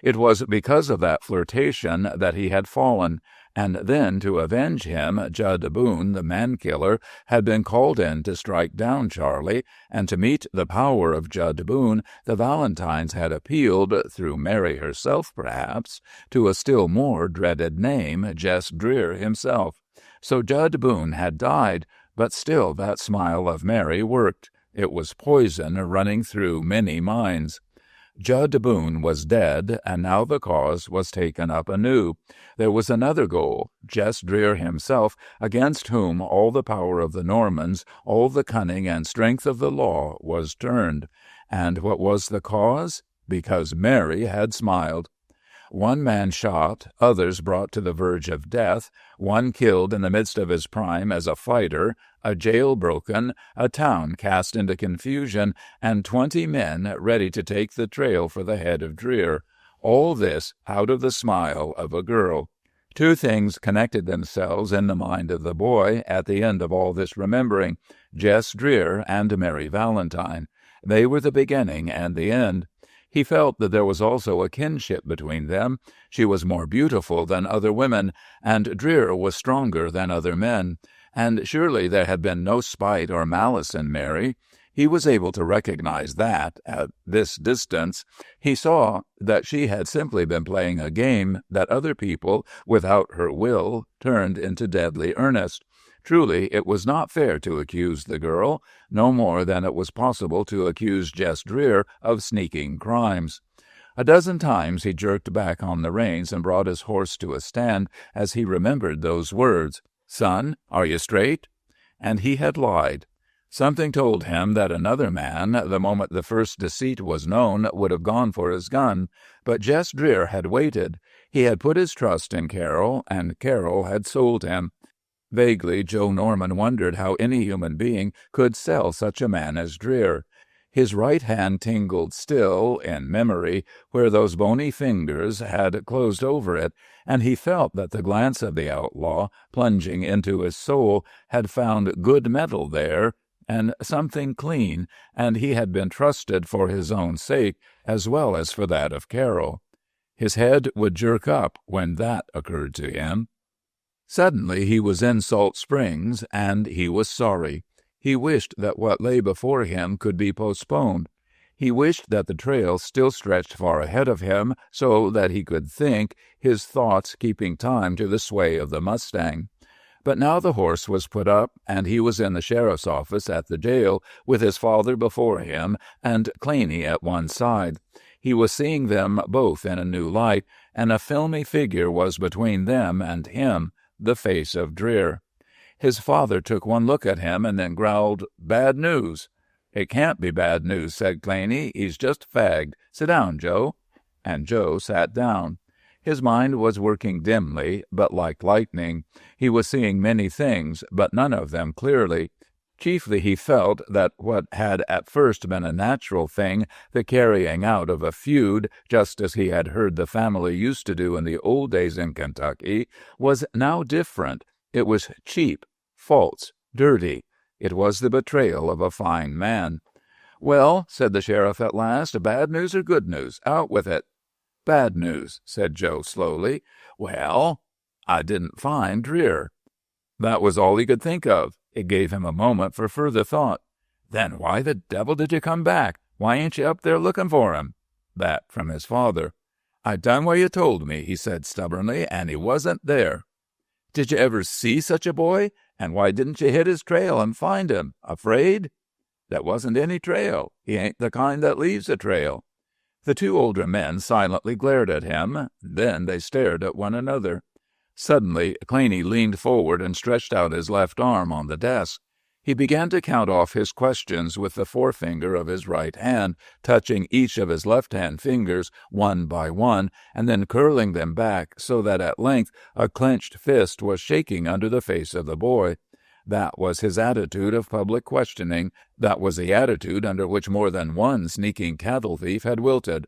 It was because of that flirtation that he had fallen, and then to avenge him, Judd Boone, the man-killer, had been called in to strike down Charlie, and to meet the power of Judd Boone, the Valentines had appealed, through Mary herself perhaps, to a still more dreaded name, Jess Dreer himself. So Judd Boone had died, but still that smile of Mary worked. It was poison running through many minds. Judd Boone was dead, and now the cause was taken up anew. There was another goal, Jess Dreer himself, against whom all the power of the Normans, all the cunning and strength of the law was turned. And what was the cause? Because Mary had smiled. One man shot, others brought to the verge of death, one killed in the midst of his prime as a fighter, a jail broken, a town cast into confusion, and 20 men ready to take the trail for the head of Dreer. All this out of the smile of a girl. Two things connected themselves in the mind of the boy at the end of all this remembering, Jess Dreer and Mary Valentine. They were the beginning and the end. He felt that there was also a kinship between them. She was more beautiful than other women, and Dreer was stronger than other men. And surely there had been no spite or malice in Mary. He was able to recognize that at this distance. He saw that she had simply been playing a game that other people, without her will, turned into deadly earnest. Truly, it was not fair to accuse the girl, no more than it was possible to accuse Jess Dreer of sneaking crimes. A dozen times he jerked back on the reins and brought his horse to a stand as he remembered those words, "Son, are you straight?" And he had lied. Something told him that another man, the moment the first deceit was known, would have gone for his gun, but Jess Dreer had waited. He had put his trust in Carol, and Carol had sold him. Vaguely, Joe Norman wondered how any human being could sell such a man as Dreer. His right hand tingled still, in memory, where those bony fingers had closed over it, and he felt that the glance of the outlaw, plunging into his soul, had found good metal there, and something clean, and he had been trusted for his own sake as well as for that of Carol. His head would jerk up when that occurred to him. Suddenly he was in Salt Springs, and he was sorry. He wished that what lay before him could be postponed. He wished that the trail still stretched far ahead of him so that he could think, his thoughts keeping time to the sway of the mustang. But now the horse was put up, and he was in the sheriff's office at the jail, with his father before him and Claney at one side. He was seeing them both in a new light, and a filmy figure was between them and him, the face of Dreer. His father took one look at him and then growled, "Bad news." "It can't be bad news," said Claney. "He's just fagged. Sit down, Joe." And Joe sat down. His mind was working dimly, but like lightning. He was seeing many things, but none of them clearly. Chiefly he felt that what had at first been a natural thing, the carrying out of a feud, just as he had heard the family used to do in the old days in Kentucky, was now different. It was cheap, false, dirty. It was the betrayal of a fine man. "Well," said the sheriff at last, "bad news or good news? Out with it." "Bad news," said Joe slowly. "Well, I didn't find Dreer." That was all he could think of. It gave him a moment for further thought. "Then why the devil did you come back? Why ain't you up there looking for him?" That from his father. "I done what you told me," he said stubbornly, "and he wasn't there." "Did you ever see such a boy? And why didn't you hit his trail and find him? Afraid?" "There wasn't any trail. He ain't the kind that leaves a trail." The two older men silently glared at him. Then they stared at one another. Suddenly, Claney leaned forward and stretched out his left arm on the desk. He began to count off his questions with the forefinger of his right hand, touching each of his left-hand fingers one by one, and then curling them back so that at length a clenched fist was shaking under the face of the boy. That was his attitude of public questioning. That was the attitude under which more than one sneaking cattle thief had wilted.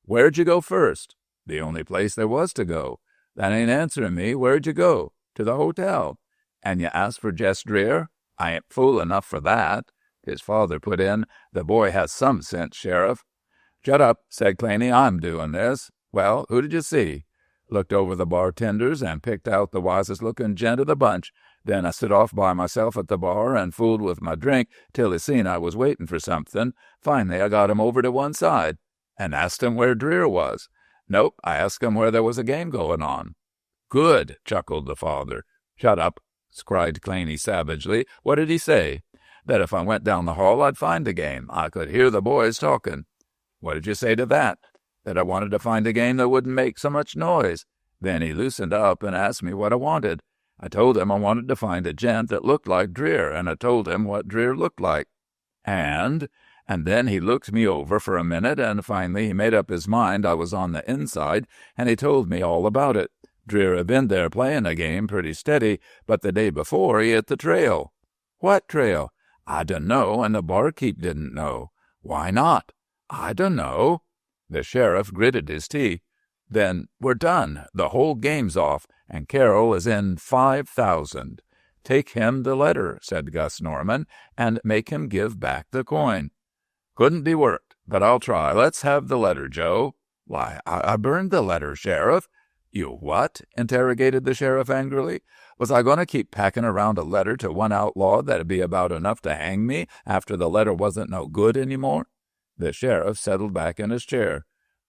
"Where'd you go first?" "The only place there was to go." "That ain't answering me. Where'd you go?" "To the hotel." "And you asked for Jess Dreer?" "I ain't fool enough for that." His father put in, "The boy has some sense, Sheriff." "Shut up," said Claney. "I'm doing this." "Well, who did you see?" "Looked over the bartenders and picked out the wisest-looking gent of the bunch. Then I sit off by myself at the bar and fooled with my drink till he seen I was waiting for something. Finally, I got him over to one side." "And asked him where Dreer was?" "Nope, I asked him where there was a game going on." "Good," chuckled the father. "Shut up," cried Claney savagely. "What did he say?" "That if I went down the hall I'd find a game. I could hear the boys talking." "What did you say to that?" "That I wanted to find a game that wouldn't make so much noise." Then he loosened up and asked me what I wanted. I told him I wanted to find a gent that looked like Dreer, and I told him what Dreer looked like. And then he looked me over for a minute, and finally he made up his mind I was on the inside, and he told me all about it. Dreer had been there playing a game pretty steady, but the day before he hit the trail. "What trail?" "I dunno, and the barkeep didn't know." "Why not?" "I dunno." The sheriff gritted his teeth. "Then we're done. The whole game's off, and Carroll is in 5,000. "Take him the letter," said Gus Norman, "and make him give back the coin." "Couldn't be worked, but I'll try. Let's have the letter, Joe." "Why, I burned the letter, Sheriff." "You what?" interrogated the sheriff angrily. "Was I going to keep packing around a letter to one outlaw that'd be about enough to hang me after the letter wasn't no good any more?" The sheriff settled back in his chair.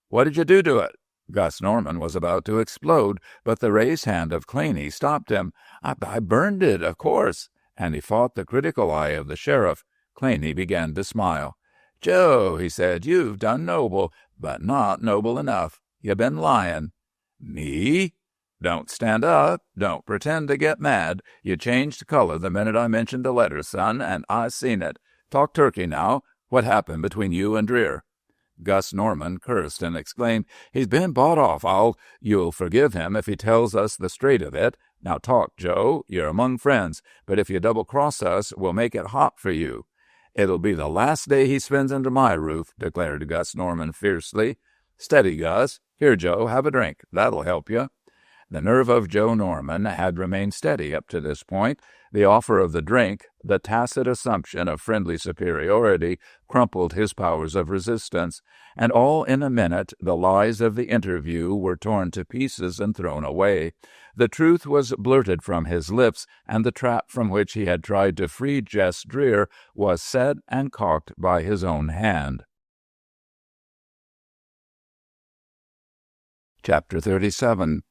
"What did you do to it?" Gus Norman was about to explode, but the raised hand of Claney stopped him. I burned it, of course." And he fought the critical eye of the sheriff. Claney began to smile. "Joe," he said, "you've done noble, but not noble enough. You've been lying." "Me?" "Don't stand up. Don't pretend to get mad. You changed color the minute I mentioned the letter, son, and I seen it. Talk turkey now. What happened between you and Dreer?" Gus Norman cursed and exclaimed, "He's been bought off. You'll forgive him if he tells us the straight of it. Now talk, Joe. You're among friends, but if you double-cross us, we'll make it hot for you." "It'll be the last day he spends under my roof," declared Gus Norman fiercely. "Steady, Gus. Here, Joe, have a drink. That'll help you." The nerve of Joe Norman had remained steady up to this point. The offer of the drink, the tacit assumption of friendly superiority, crumpled his powers of resistance, and all in a minute the lies of the interview were torn to pieces and thrown away. The truth was blurted from his lips, and the trap from which he had tried to free Jess Dreer was set and cocked by his own hand. Chapter 37.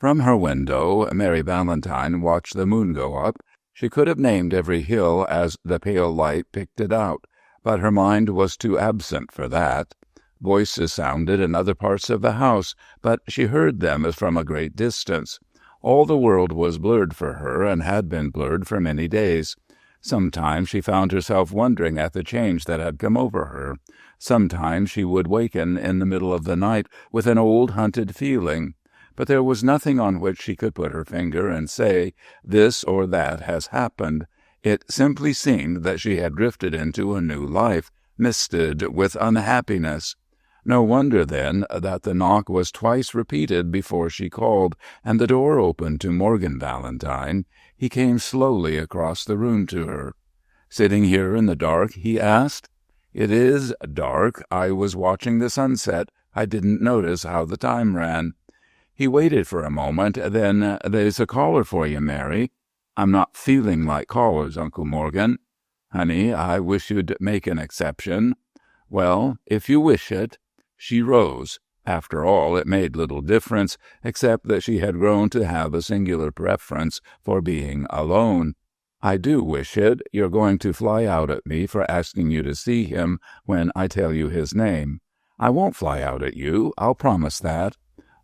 From her window, Mary Valentine watched the moon go up. She could have named every hill as the pale light picked it out, but her mind was too absent for that. Voices sounded in other parts of the house, but she heard them as from a great distance. All the world was blurred for her, and had been blurred for many days. Sometimes she found herself wondering at the change that had come over her. Sometimes she would waken in the middle of the night with an old hunted feeling. But there was nothing on which she could put her finger and say, "This or that has happened." It simply seemed that she had drifted into a new life, misted with unhappiness. No wonder, then, that the knock was twice repeated before she called, and the door opened to Morgan Valentine. He came slowly across the room to her. "Sitting here in the dark?" he asked. "It is dark. I was watching the sunset. I didn't notice how the time ran." He waited for a moment, then, "There's a caller for you, Mary." "I'm not feeling like callers, Uncle Morgan." "Honey, I wish you'd make an exception." "Well, if you wish it." She rose. After all, it made little difference, except that she had grown to have a singular preference for being alone. "I do wish it. You're going to fly out at me for asking you to see him when I tell you his name." I won't fly out at you, I'll promise that.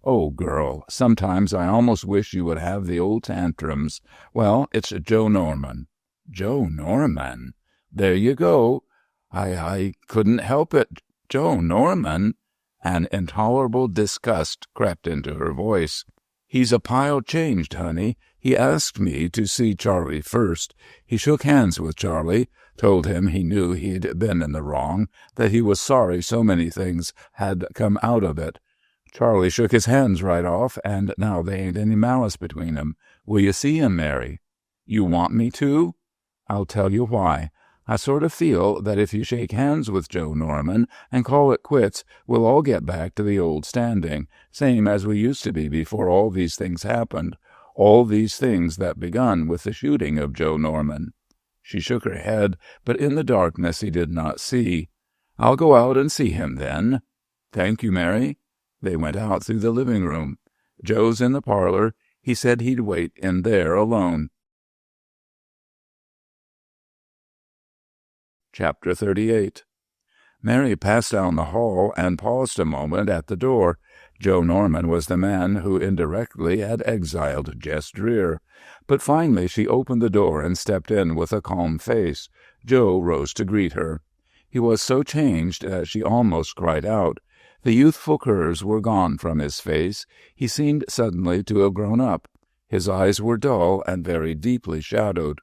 Oh, girl, sometimes I almost wish you would have the old tantrums. Well, it's Joe Norman." "Joe Norman? There you go. I couldn't help it. Joe Norman?" An intolerable disgust crept into her voice. "He's a pile changed, honey. He asked me to see Charlie first. He shook hands with Charlie, told him he knew he'd been in the wrong, that he was sorry so many things had come out of it. Charlie shook his hands right off, and now they ain't any malice between 'em. Will you see him, Mary?" "You want me to?" "I'll tell you why. I sort of feel that if you shake hands with Joe Norman and call it quits, we'll all get back to the old standing, same as we used to be before all these things happened, all these things that begun with the shooting of Joe Norman." She shook her head, but in the darkness he did not see. "I'll go out and see him then." "Thank you, Mary." They went out through the living room. "Joe's in the parlor. He said he'd wait in there alone." Chapter 38. Mary passed down the hall and paused a moment at the door. Joe Norman was the man who indirectly had exiled Jess Dreer. But finally she opened the door and stepped in with a calm face. Joe rose to greet her. He was so changed that she almost cried out. The youthful curves were gone from his face. He seemed suddenly to have grown up. His eyes were dull and very deeply shadowed.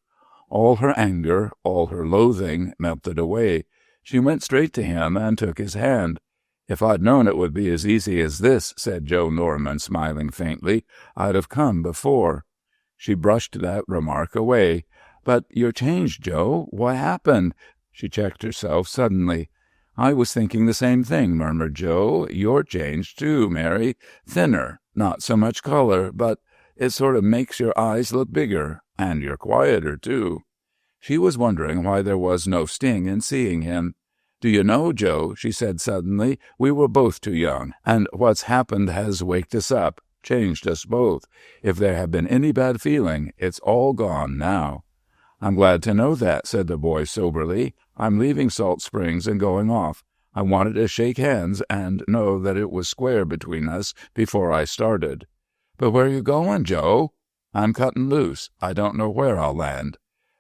All her anger, all her loathing melted away. She went straight to him and took his hand. "If I'd known it would be as easy as this," said Joe Norman, smiling faintly, "I'd have come before." She brushed that remark away. "But you're changed, Joe. What happened?" She checked herself suddenly. "I was thinking the same thing," murmured Joe. "You're changed, too, Mary. Thinner, not so much color, but it sort of makes your eyes look bigger, and you're quieter, too." She was wondering why there was no sting in seeing him. "Do you know, Joe," she said suddenly, "we were both too young, and what's happened has waked us up, changed us both. If there have been any bad feeling, it's all gone now." "I'm glad to know that," said the boy soberly. "I'm leaving Salt Springs and going off. I wanted to shake hands and know that it was square between us before I started." "But where are you going, Joe?" "I'm cutting loose. I don't know where I'll land."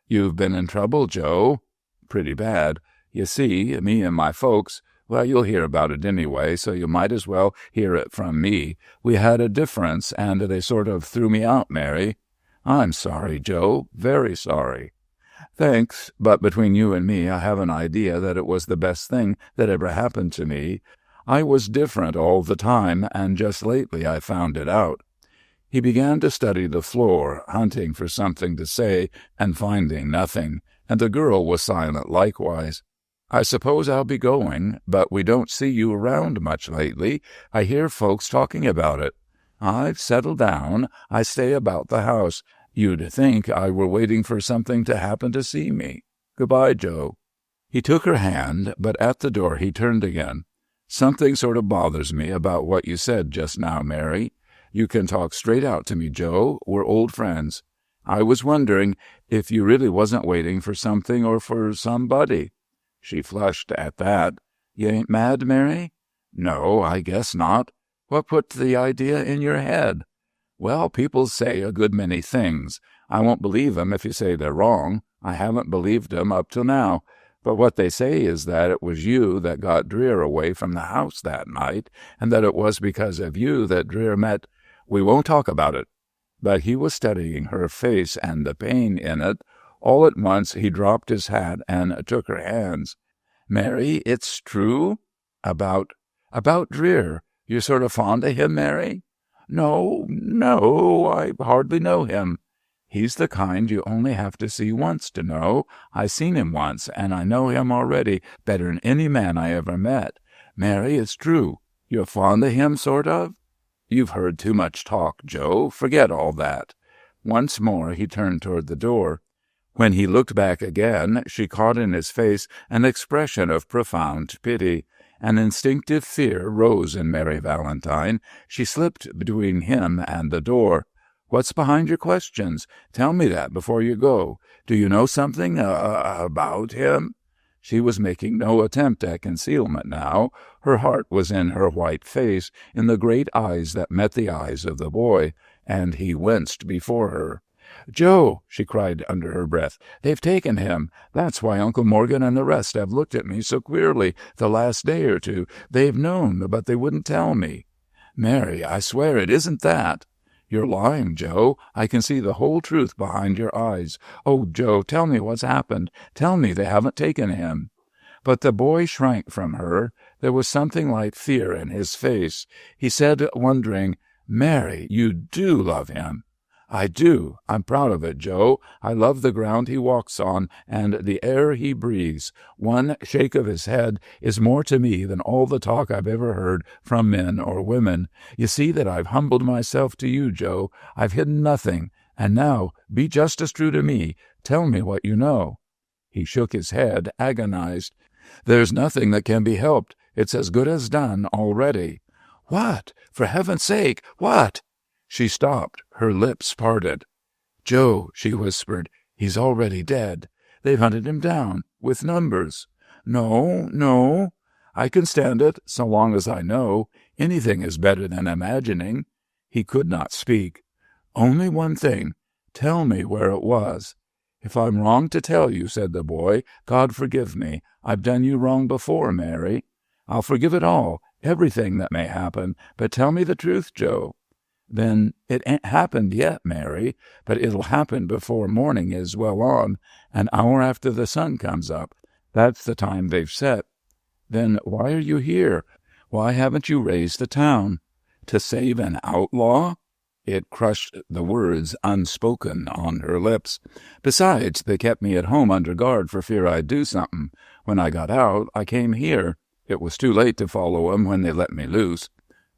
"You've been in trouble, Joe?" "Pretty bad. You see, me and my folks, well, you'll hear about it anyway, so you might as well hear it from me. We had a difference, and they sort of threw me out, Mary." "I'm sorry, Joe, very sorry." "Thanks, but between you and me, I have an idea that it was the best thing that ever happened to me. I was different all the time, and just lately I found it out." He began to study the floor, hunting for something to say and finding nothing, and the girl was silent likewise. "I suppose I'll be going, but we don't see you around much lately. I hear folks talking about it." "I've settled down. I stay about the house. You'd think I were waiting for something to happen to see me. Goodbye, Joe." He took her hand, but at the door he turned again. "Something sort of bothers me about what you said just now, Mary. You can talk straight out to me, Joe. We're old friends. I was wondering if you really wasn't waiting for something or for somebody." She flushed at that. "You ain't mad, Mary?" "No, I guess not. What put the idea in your head?" "Well, people say a good many things. I won't believe 'em if you say they're wrong. I haven't believed 'em up till now. But what they say is that it was you that got Dreer away from the house that night, and that it was because of you that Dreer met—" "We won't talk about it." But he was studying her face and the pain in it. All at once he dropped his hat and took her hands. "Mary, it's true?" About Dreer. You're sort of fond of him, Mary?" No, I hardly know him." "He's the kind you only have to see once to know. I seen him once, and I know him already better'n any man I ever met. Mary, it's true. You're fond of him, sort of?" "You've heard too much talk, Joe. Forget all that." Once more he turned toward the door. When he looked back again, she caught in his face an expression of profound pity. An instinctive fear rose in Mary Valentine. She slipped between him and the door. "What's behind your questions? Tell me that before you go. Do you know something about him?" She was making no attempt at concealment now. Her heart was in her white face, in the great eyes that met the eyes of the boy, and he winced before her. "Joe," she cried under her breath, "they've taken him. That's why Uncle Morgan and the rest have looked at me so queerly the last day or two. They've known, but they wouldn't tell me." "Mary, I swear it isn't that." "You're lying, Joe. I can see the whole truth behind your eyes. Oh, Joe, tell me what's happened. Tell me they haven't taken him." But the boy shrank from her. There was something like fear in his face. He said, wondering, "Mary, you do love him." "I do. I'm proud of it, Joe. I love the ground he walks on and the air he breathes. One shake of his head is more to me than all the talk I've ever heard from men or women. You see that I've humbled myself to you, Joe. I've hidden nothing. And now, be just as true to me. Tell me what you know." He shook his head, agonized. "There's nothing that can be helped. It's as good as done already." "What? For heaven's sake, what?" She stopped, her lips parted. "Joe," she whispered, "he's already dead. They've hunted him down, with numbers." "No, no. I can stand it, so long as I know. Anything is better than imagining." He could not speak. "Only one thing. Tell me where it was." "If I'm wrong to tell you," said the boy, "God forgive me. I've done you wrong before, Mary." "I'll forgive it all, everything that may happen, but tell me the truth, Joe." "Then it ain't happened yet, Mary, but it'll happen before morning is well on, an hour after the sun comes up. That's the time they've set." "Then why are you here? Why haven't you raised the town?" "To save an outlaw?" It crushed the words unspoken on her lips. "Besides, they kept me at home under guard for fear I'd do something. When I got out, I came here. It was too late to follow 'em when they let me loose."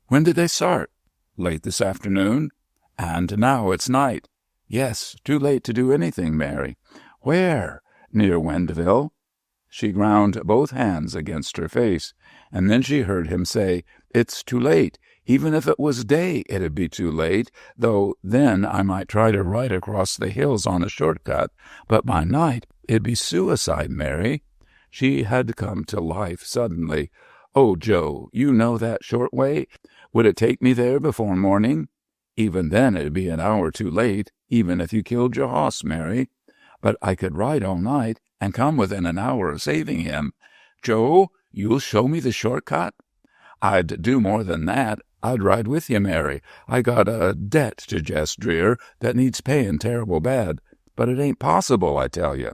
"When did they start?" "Late this afternoon." "And now it's night." "Yes, too late to do anything, Mary." "Where?" "Near Wendville." She ground both hands against her face, and then she heard him say, "It's too late. Even if it was day, it'd be too late, though then I might try to ride across the hills on a shortcut. But by night, it'd be suicide, Mary." She had come to life suddenly. "Oh, Joe, you know that short way? Would it take me there before morning?" "Even then it'd be an hour too late, even if you killed your hoss, Mary." "But I could ride all night and come within an hour of saving him." "Joe, you'll show me the short-cut?" "I'd do more than that. I'd ride with you, Mary. I got a debt to Jess Dreer that needs paying terrible bad. But it ain't possible, I tell you."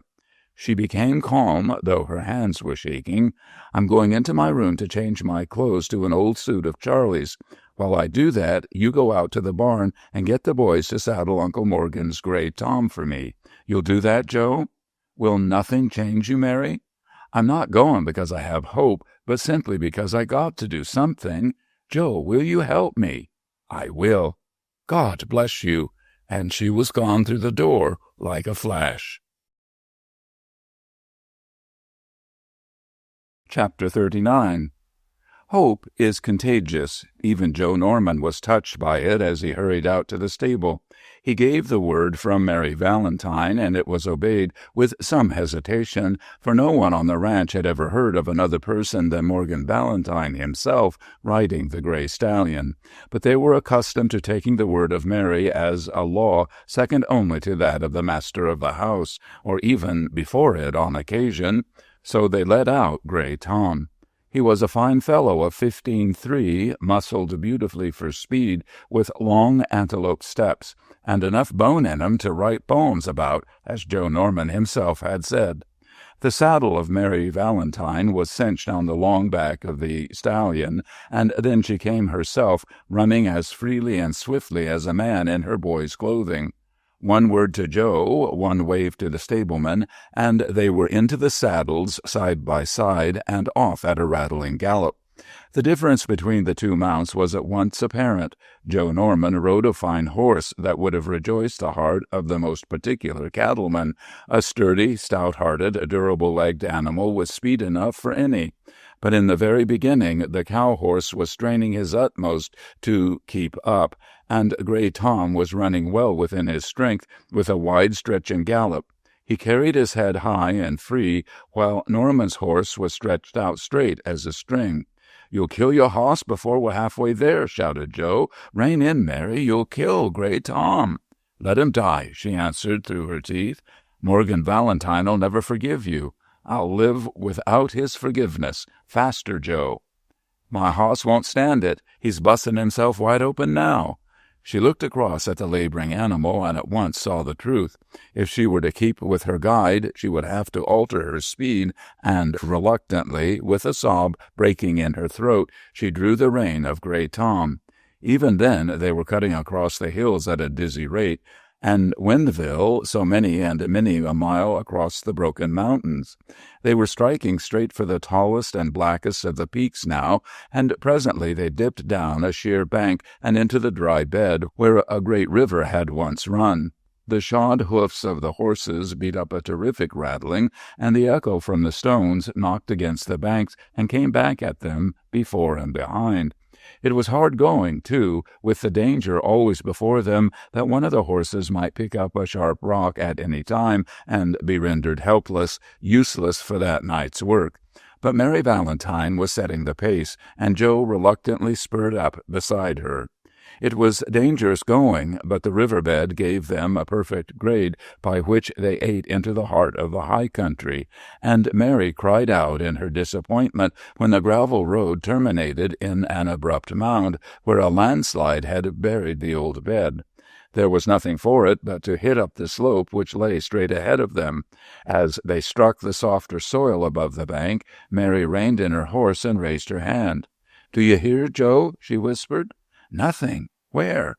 She became calm, though her hands were shaking. "I'm going into my room to change my clothes to an old suit of Charlie's. While I do that, you go out to the barn and get the boys to saddle Uncle Morgan's gray tom for me. You'll do that, Joe?" "Will nothing change you, Mary?" "I'm not going because I have hope, but simply because I got to do something. Joe, will you help me?" "I will." "God bless you." And she was gone through the door like a flash. Chapter 39. Hope is contagious. Even Joe Norman was touched by it as he hurried out to the stable. He gave the word from Mary Valentine, and it was obeyed with some hesitation, for no one on the ranch had ever heard of another person than Morgan Valentine himself riding the gray stallion. But they were accustomed to taking the word of Mary as a law second only to that of the master of the house, or even before it on occasion. So they let out Gray Tom. He was a fine fellow of 15-3, muscled beautifully for speed, with long antelope steps, and enough bone in him to write poems about, as Joe Norman himself had said. The saddle of Mary Valentine was cinched on the long back of the stallion, and then she came herself, running as freely and swiftly as a man in her boy's clothing. One word to Joe, one wave to the stableman, and they were into the saddles side by side and off at a rattling gallop. The difference between the two mounts was at once apparent. Joe Norman rode a fine horse that would have rejoiced the heart of the most particular cattleman, a sturdy, stout-hearted, durable-legged animal with speed enough for any. But in the very beginning the cow-horse was straining his utmost to keep up, and Gray Tom was running well within his strength with a wide-stretching gallop. He carried his head high and free, while Norman's horse was stretched out straight as a string. "You'll kill your hoss before we're halfway there," shouted Joe. "Rein in, Mary. You'll kill Grey Tom." "Let him die," she answered through her teeth. "Morgan Valentine'll never forgive you. I'll live without his forgiveness. Faster, Joe." "My hoss won't stand it. He's busting himself wide open now." She looked across at the laboring animal and at once saw the truth. If she were to keep with her guide, she would have to alter her speed, and reluctantly, with a sob breaking in her throat, she drew the rein of Grey Tom. Even then they were cutting across the hills at a dizzy rate, and Windville so many and many a mile across the broken mountains. They were striking straight for the tallest and blackest of the peaks now, and presently they dipped down a sheer bank and into the dry bed where a great river had once run. The shod hoofs of the horses beat up a terrific rattling, and the echo from the stones knocked against the banks and came back at them before and behind. It was hard going, too, with the danger always before them that one of the horses might pick up a sharp rock at any time and be rendered helpless, useless for that night's work. But Mary Valentine was setting the pace, and Joe reluctantly spurred up beside her. It was dangerous going, but the riverbed gave them a perfect grade by which they ate into the heart of the high country, and Mary cried out in her disappointment when the gravel road terminated in an abrupt mound where a landslide had buried the old bed. There was nothing for it but to hit up the slope which lay straight ahead of them. As they struck the softer soil above the bank, Mary reined in her horse and raised her hand. "Do you hear, Joe?" she whispered. "Nothing. Where?"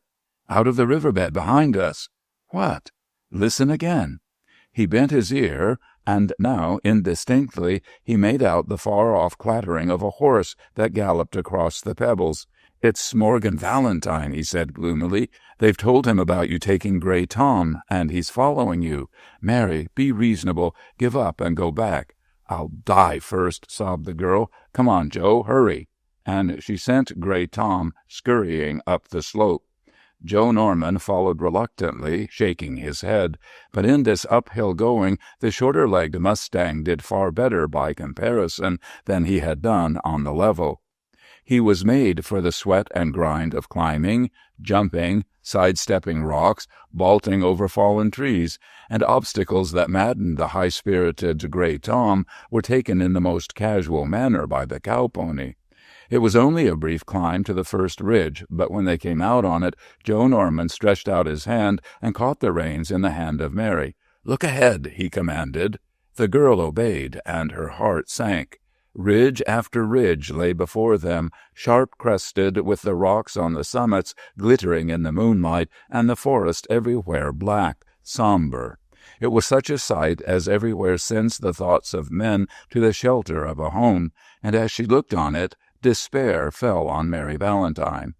"Out of the riverbed behind us." "What?" "Listen again." He bent his ear, and now, indistinctly, he made out the far-off clattering of a horse that galloped across the pebbles. "It's Morgan Valentine," he said gloomily. "They've told him about you taking Grey Tom, and he's following you. Mary, be reasonable. Give up and go back." "I'll die first," sobbed the girl. "Come on, Joe, hurry." And she sent Grey Tom scurrying up the slope. Joe Norman followed reluctantly, shaking his head, but in this uphill going the shorter-legged mustang did far better by comparison than he had done on the level. He was made for the sweat and grind of climbing, jumping, sidestepping rocks, vaulting over fallen trees, and obstacles that maddened the high-spirited Grey Tom were taken in the most casual manner by the cow-pony. It was only a brief climb to the first ridge, but when they came out on it, Joe Norman stretched out his hand and caught the reins in the hand of Mary. "Look ahead," he commanded. The girl obeyed, and her heart sank. Ridge after ridge lay before them, sharp-crested, with the rocks on the summits glittering in the moonlight, and the forest everywhere black, somber. It was such a sight as everywhere sends the thoughts of men to the shelter of a home, and as she looked on it, despair fell on Mary Valentine.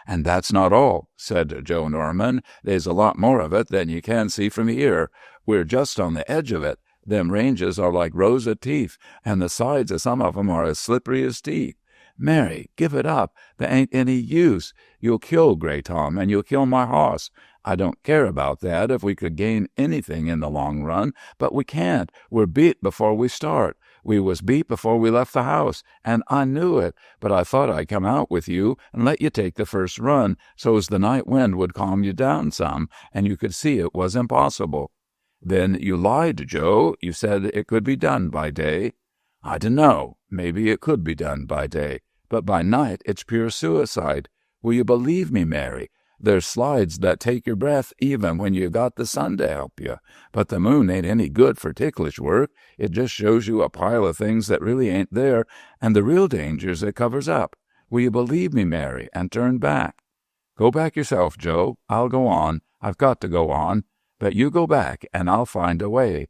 "And that's not all," said Joe Norman. "There's a lot more of it than you can see from here. We're just on the edge of it. Them ranges are like rows of teeth, and the sides of some of 'em are as slippery as teeth. Mary, give it up. There ain't any use. You'll kill Grey Tom, and you'll kill my hoss. I don't care about that if we could gain anything in the long run, but we can't. We're beat before we start. We was beat before we left the house, and I knew it, but I thought I'd come out with you and let you take the first run, so's the night wind would calm you down some, and you could see it was impossible." "Then you lied, Joe. You said it could be done by day." "I dunno. Maybe it could be done by day, but by night it's pure suicide. Will you believe me, Mary? There's slides that take your breath even when you got the sun to help you. But the moon ain't any good for ticklish work. It just shows you a pile of things that really ain't there, and the real dangers it covers up. Will you believe me, Mary, and turn back?" "Go back yourself, Joe. I'll go on. I've got to go on. But you go back, and I'll find a way."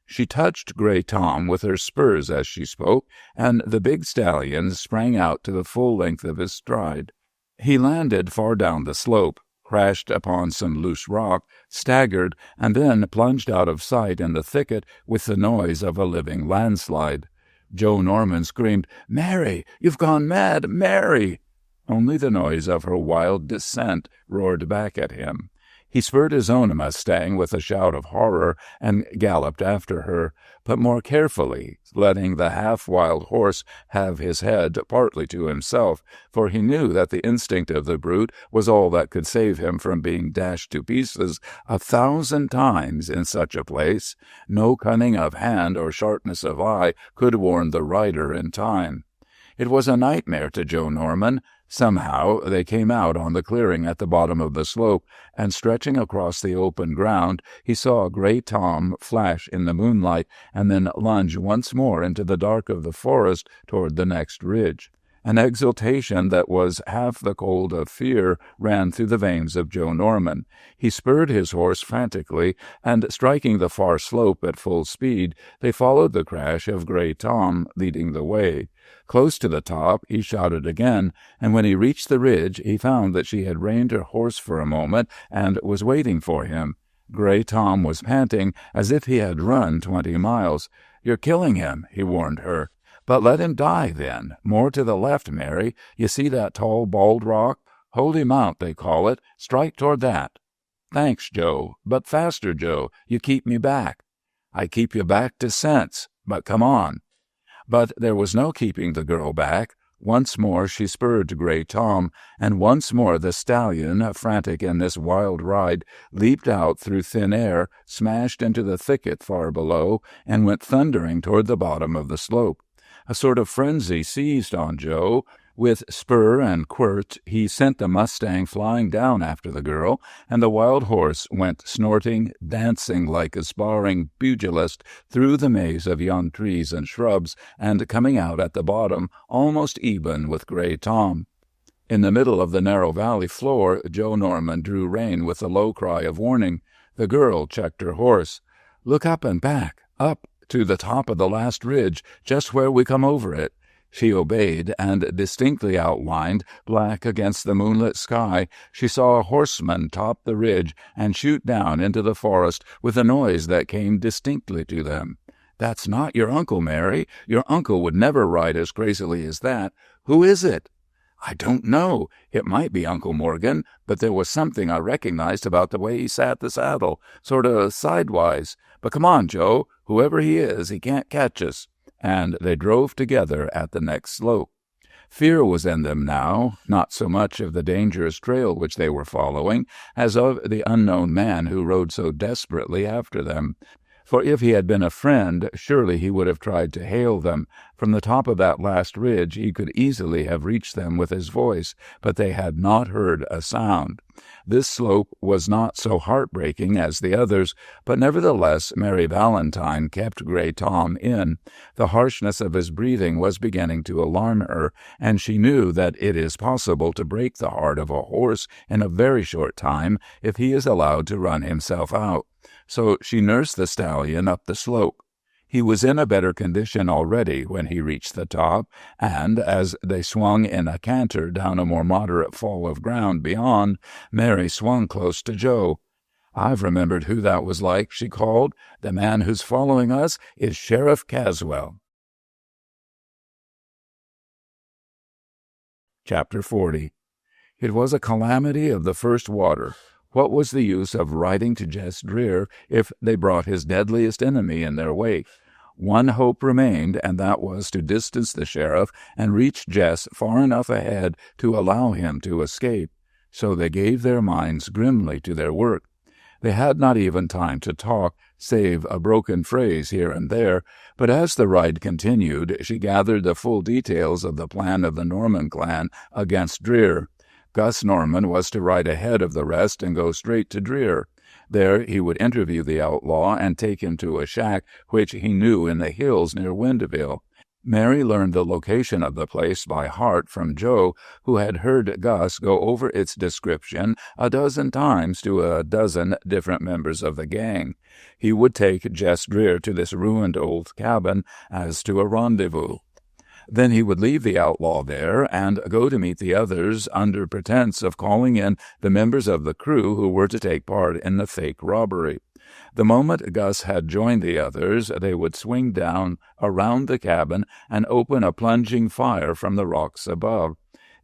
She touched Grey Tom with her spurs as she spoke, and the big stallion sprang out to the full length of his stride. He landed far down the slope, crashed upon some loose rock, staggered, and then plunged out of sight in the thicket with the noise of a living landslide. Joe Norman screamed, "Mary, you've gone mad, Mary!" Only the noise of her wild descent roared back at him. He spurred his own mustang with a shout of horror and galloped after her, but more carefully, letting the half-wild horse have his head partly to himself, for he knew that the instinct of the brute was all that could save him from being dashed to pieces 1,000 times in such a place. No cunning of hand or sharpness of eye could warn the rider in time. It was a nightmare to Joe Norman. Somehow they came out on the clearing at the bottom of the slope, and stretching across the open ground, he saw a gray Tom flash in the moonlight and then lunge once more into the dark of the forest toward the next ridge. An exultation that was half the cold of fear ran through the veins of Joe Norman. He spurred his horse frantically, and striking the far slope at full speed, they followed the crash of Gray Tom leading the way. Close to the top, he shouted again, and when he reached the ridge, he found that she had reined her horse for a moment and was waiting for him. Gray Tom was panting as if he had run 20 miles. "You're killing him," he warned her. "But let him die, then. More to the left, Mary. You see that tall, bald rock? Holy Mount, they call it. Strike toward that." "Thanks, Joe. But faster, Joe. You keep me back." "I keep you back to sense. But come on." But there was no keeping the girl back. Once more she spurred Gray Tom, and once more the stallion, frantic in this wild ride, leaped out through thin air, smashed into the thicket far below, and went thundering toward the bottom of the slope. A sort of frenzy seized on Joe. With spur and quirt, he sent the mustang flying down after the girl, and the wild horse went snorting, dancing like a sparring pugilist through the maze of young trees and shrubs, and coming out at the bottom almost even with Gray Tom. In the middle of the narrow valley floor, Joe Norman drew rein with a low cry of warning. The girl checked her horse. "Look up and back, up to the top of the last ridge, just where we come over it." She obeyed, and distinctly outlined, black against the moonlit sky, she saw a horseman top the ridge and shoot down into the forest with a noise that came distinctly to them. "That's not your uncle, Mary. Your uncle would never ride as crazily as that. Who is it?" "I don't know. It might be Uncle Morgan, but there was something I recognized about the way he sat the saddle, sort of sidewise. But come on, Joe. Whoever he is, he can't catch us." And they drove together at the next slope. Fear was in them now, not so much of the dangerous trail which they were following, as of the unknown man who rode so desperately after them. For if he had been a friend, surely he would have tried to hail them. From the top of that last ridge he could easily have reached them with his voice, but they had not heard a sound. This slope was not so heartbreaking as the others, but nevertheless Mary Valentine kept Gray Tom in. The harshness of his breathing was beginning to alarm her, and she knew that it is possible to break the heart of a horse in a very short time if he is allowed to run himself out. So she nursed the stallion up the slope. He was in a better condition already when he reached the top, and as they swung in a canter down a more moderate fall of ground beyond, Mary swung close to Joe. "I've remembered who that was like," she called. "The man who's following us is Sheriff Caswell." Chapter 40. It was a calamity of the first water. What was the use of riding to Jess Dreer if they brought his deadliest enemy in their wake? One hope remained, and that was to distance the sheriff and reach Jess far enough ahead to allow him to escape. So they gave their minds grimly to their work. They had not even time to talk, save a broken phrase here and there, but as the ride continued, she gathered the full details of the plan of the Norman clan against Dreer. Gus Norman was to ride ahead of the rest and go straight to Dreer. There he would interview the outlaw and take him to a shack which he knew in the hills near Windville. Mary learned the location of the place by heart from Joe, who had heard Gus go over its description a dozen times to a dozen different members of the gang. He would take Jess Dreer to this ruined old cabin as to a rendezvous. Then he would leave the outlaw there and go to meet the others under pretense of calling in the members of the crew who were to take part in the fake robbery. The moment Gus had joined the others, they would swing down around the cabin and open a plunging fire from the rocks above.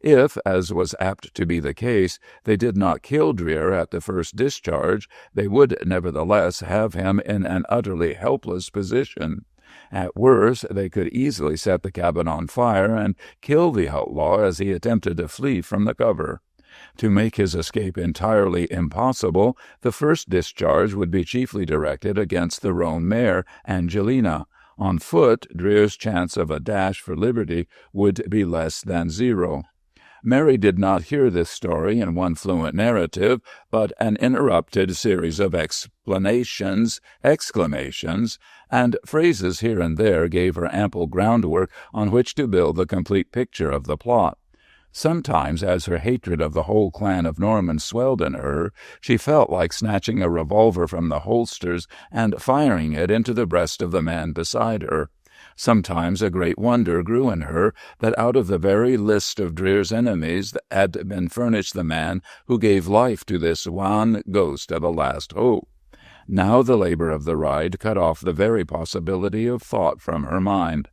If, as was apt to be the case, they did not kill Dreer at the first discharge, they would nevertheless have him in an utterly helpless position. At worst, they could easily set the cabin on fire and kill the outlaw as he attempted to flee from the cover. To make his escape entirely impossible, the first discharge would be chiefly directed against the roan mare, Angelina. On foot, Dreer's chance of a dash for liberty would be less than zero. Mary did not hear this story in one fluent narrative, but an interrupted series of exclamations, and phrases here and there gave her ample groundwork on which to build the complete picture of the plot. Sometimes, as her hatred of the whole clan of Norman swelled in her, she felt like snatching a revolver from the holsters and firing it into the breast of the man beside her. Sometimes a great wonder grew in her that out of the very list of Dreer's enemies had been furnished the man who gave life to this wan ghost of a last hope. Now the labor of the ride cut off the very possibility of thought from her mind.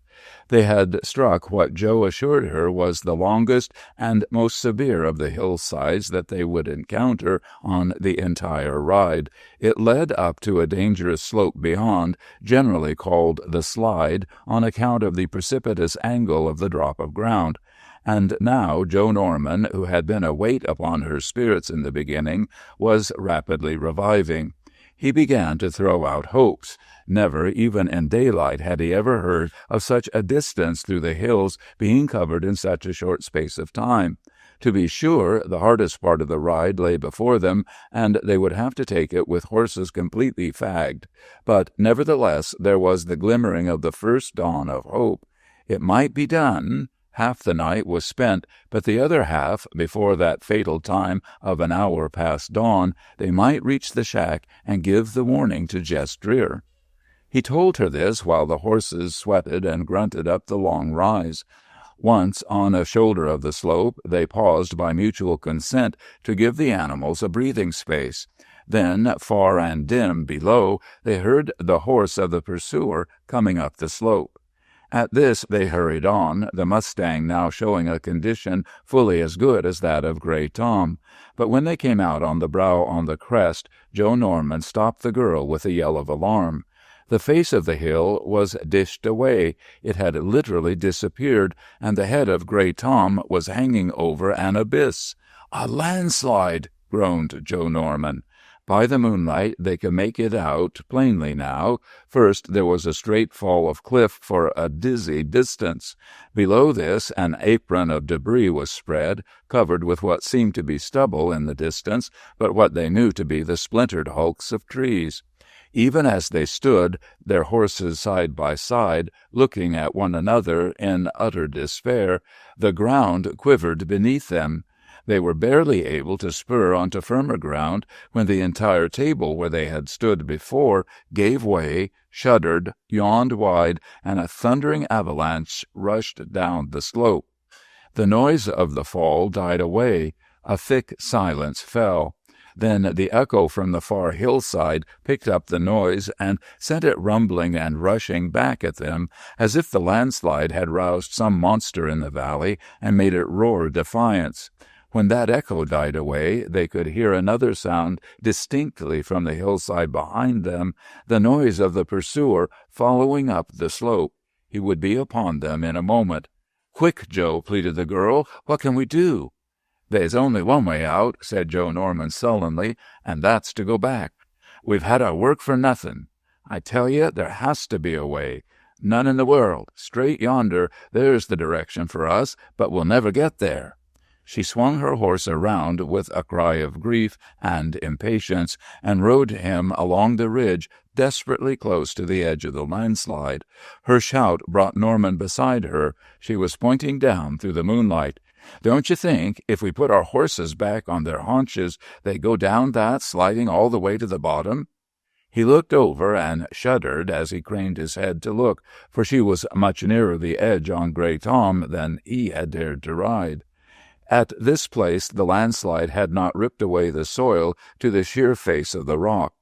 They had struck what Joe assured her was the longest and most severe of the hillsides that they would encounter on the entire ride. It led up to a dangerous slope beyond, generally called the Slide, on account of the precipitous angle of the drop of ground. And now Joe Norman, who had been a weight upon her spirits in the beginning, was rapidly reviving. He began to throw out hopes. Never, even in daylight, had he ever heard of such a distance through the hills being covered in such a short space of time. To be sure, the hardest part of the ride lay before them, and they would have to take it with horses completely fagged. But nevertheless, there was the glimmering of the first dawn of hope. It might be done. Half the night was spent, but the other half, before that fatal time of an hour past dawn, they might reach the shack and give the warning to Jess Dreer. He told her this while the horses sweated and grunted up the long rise. Once on a shoulder of the slope, they paused by mutual consent to give the animals a breathing space. Then, far and dim below, they heard the horse of the pursuer coming up the slope. At this they hurried on, the mustang now showing a condition fully as good as that of Gray Tom. But when they came out on the brow on the crest, Joe Norman stopped the girl with a yell of alarm. The face of the hill was dished away. It had literally disappeared, and the head of Gray Tom was hanging over an abyss. "A landslide!" groaned Joe Norman. By the moonlight they could make it out plainly now. First there was a straight fall of cliff for a dizzy distance. Below this an apron of debris was spread, covered with what seemed to be stubble in the distance, but what they knew to be the splintered hulks of trees. Even as they stood, their horses side by side, looking at one another in utter despair, the ground quivered beneath them. They were barely able to spur onto firmer ground when the entire table where they had stood before gave way, shuddered, yawned wide, and a thundering avalanche rushed down the slope. The noise of the fall died away. A thick silence fell. Then the echo from the far hillside picked up the noise and sent it rumbling and rushing back at them, as if the landslide had roused some monster in the valley and made it roar defiance. When that echo died away, they could hear another sound distinctly from the hillside behind them, the noise of the pursuer following up the slope. He would be upon them in a moment. "Quick, Joe," pleaded the girl. "What can we do?" "There's only one way out," said Joe Norman sullenly, "and that's to go back. We've had our work for nothing. I tell you, there has to be a way. None in the world. Straight yonder, there's the direction for us, but we'll never get there." She swung her horse around with a cry of grief and impatience, and rode him along the ridge, desperately close to the edge of the landslide. Her shout brought Norman beside her. She was pointing down through the moonlight. "Don't you think, if we put our horses back on their haunches, they go down that, sliding all the way to the bottom?" He looked over and shuddered as he craned his head to look, for she was much nearer the edge on Gray Tom than he had dared to ride. At this place the landslide had not ripped away the soil to the sheer face of the rock.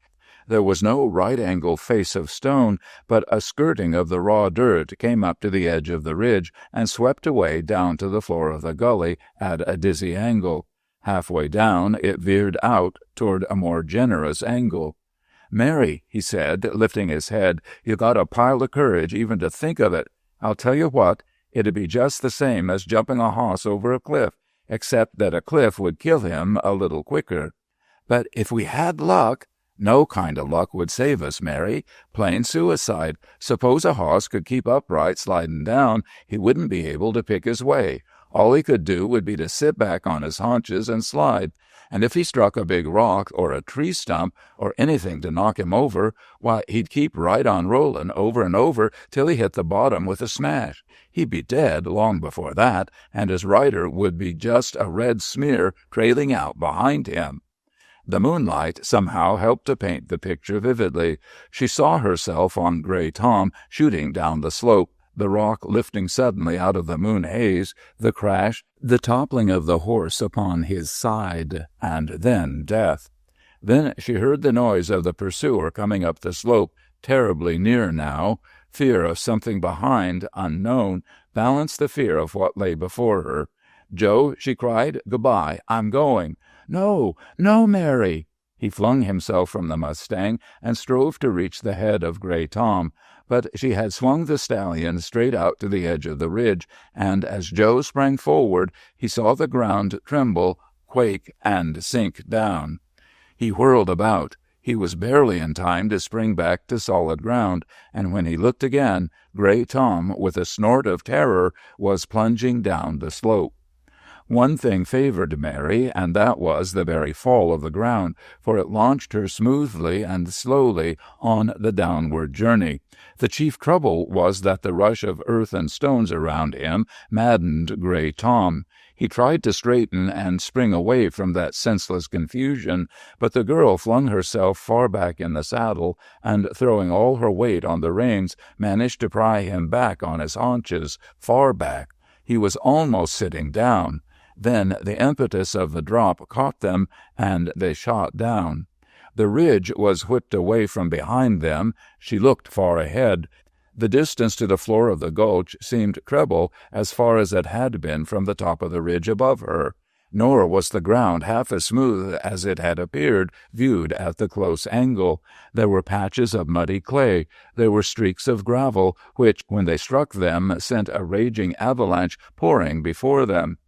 There was no right-angle face of stone, but a skirting of the raw dirt came up to the edge of the ridge and swept away down to the floor of the gully at a dizzy angle. Halfway down, it veered out toward a more generous angle. "Mary," he said, lifting his head, "you got a pile of courage even to think of it. I'll tell you what, it'd be just the same as jumping a hoss over a cliff, except that a cliff would kill him a little quicker. But if we had luck—" "No kind of luck would save us, Mary. Plain suicide. Suppose a hoss could keep upright sliding down, he wouldn't be able to pick his way. All he could do would be to sit back on his haunches and slide. And if he struck a big rock or a tree stump or anything to knock him over, why, he'd keep right on rolling over and over till he hit the bottom with a smash. He'd be dead long before that, and his rider would be just a red smear trailing out behind him." The moonlight somehow helped to paint the picture vividly. She saw herself on Gray Tom shooting down the slope, the rock lifting suddenly out of the moon haze, the crash, the toppling of the horse upon his side, and then death. Then she heard the noise of the pursuer coming up the slope, terribly near now. Fear of something behind, unknown, balanced the fear of what lay before her. "Joe," she cried, "goodbye. I'm going." "No, no, Mary." He flung himself from the mustang and strove to reach the head of Gray Tom, but she had swung the stallion straight out to the edge of the ridge, and as Joe sprang forward, he saw the ground tremble, quake, and sink down. He whirled about. He was barely in time to spring back to solid ground, and when he looked again, Gray Tom, with a snort of terror, was plunging down the slope. One thing favored Mary, and that was the very fall of the ground, for it launched her smoothly and slowly on the downward journey. The chief trouble was that the rush of earth and stones around him maddened Gray Tom. He tried to straighten and spring away from that senseless confusion, but the girl flung herself far back in the saddle, and throwing all her weight on the reins, managed to pry him back on his haunches, far back. He was almost sitting down. Then the impetus of the drop caught them, and they shot down. The ridge was whipped away from behind them. She looked far ahead. The distance to the floor of the gulch seemed treble as far as it had been from the top of the ridge above her. Nor was the ground half as smooth as it had appeared, viewed at the close angle. There were patches of muddy clay. There were streaks of gravel, which, when they struck them, sent a raging avalanche pouring before them.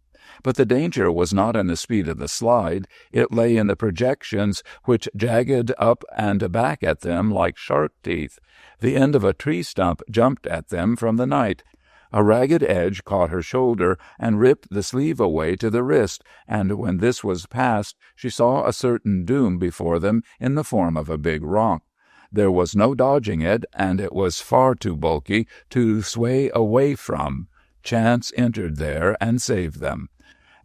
But the danger was not in the speed of the slide. It lay in the projections, which jagged up and back at them like shark teeth. The end of a tree stump jumped at them from the night. A ragged edge caught her shoulder and ripped the sleeve away to the wrist, and when this was past, she saw a certain doom before them in the form of a big rock. There was no dodging it, and it was far too bulky to sway away from. Chance entered there and saved them.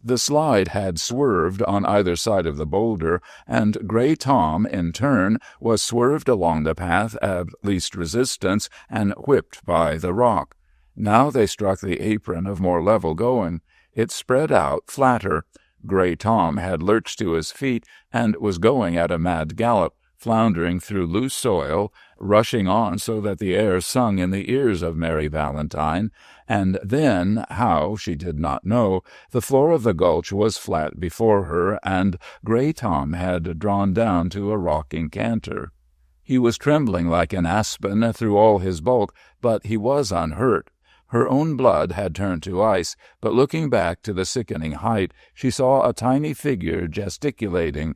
The slide had swerved on either side of the boulder, and Gray Tom, in turn, was swerved along the path of least resistance and whipped by the rock. Now they struck the apron of more level going. It spread out flatter. Gray Tom had lurched to his feet and was going at a mad gallop, floundering through loose soil, rushing on so that the air sung in the ears of Mary Valentine, and then, how, she did not know, the floor of the gulch was flat before her, and Gray Tom had drawn down to a rocking canter. He was trembling like an aspen through all his bulk, but he was unhurt. Her own blood had turned to ice, but looking back to the sickening height, she saw a tiny figure gesticulating.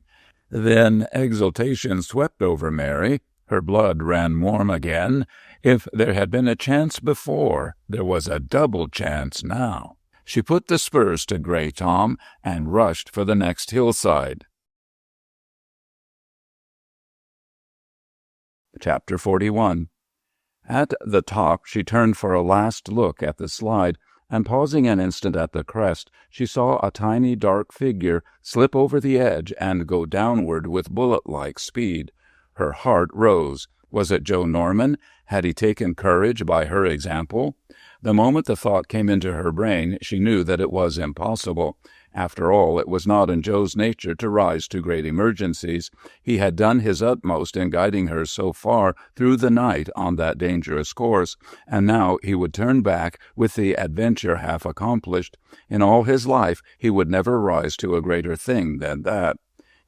Then exultation swept over Mary. Her blood ran warm again. If there had been a chance before, there was a double chance now. She put the spurs to Gray Tom and rushed for the next hillside. Chapter 41. At the top, she turned for a last look at the slide, and pausing an instant at the crest, she saw a tiny dark figure slip over the edge and go downward with bullet-like speed. Her heart rose. Was it Joe Norman? Had he taken courage by her example? The moment the thought came into her brain, she knew that it was impossible. After all, it was not in Joe's nature to rise to great emergencies. He had done his utmost in guiding her so far through the night on that dangerous course, and now he would turn back with the adventure half accomplished. In all his life he would never rise to a greater thing than that.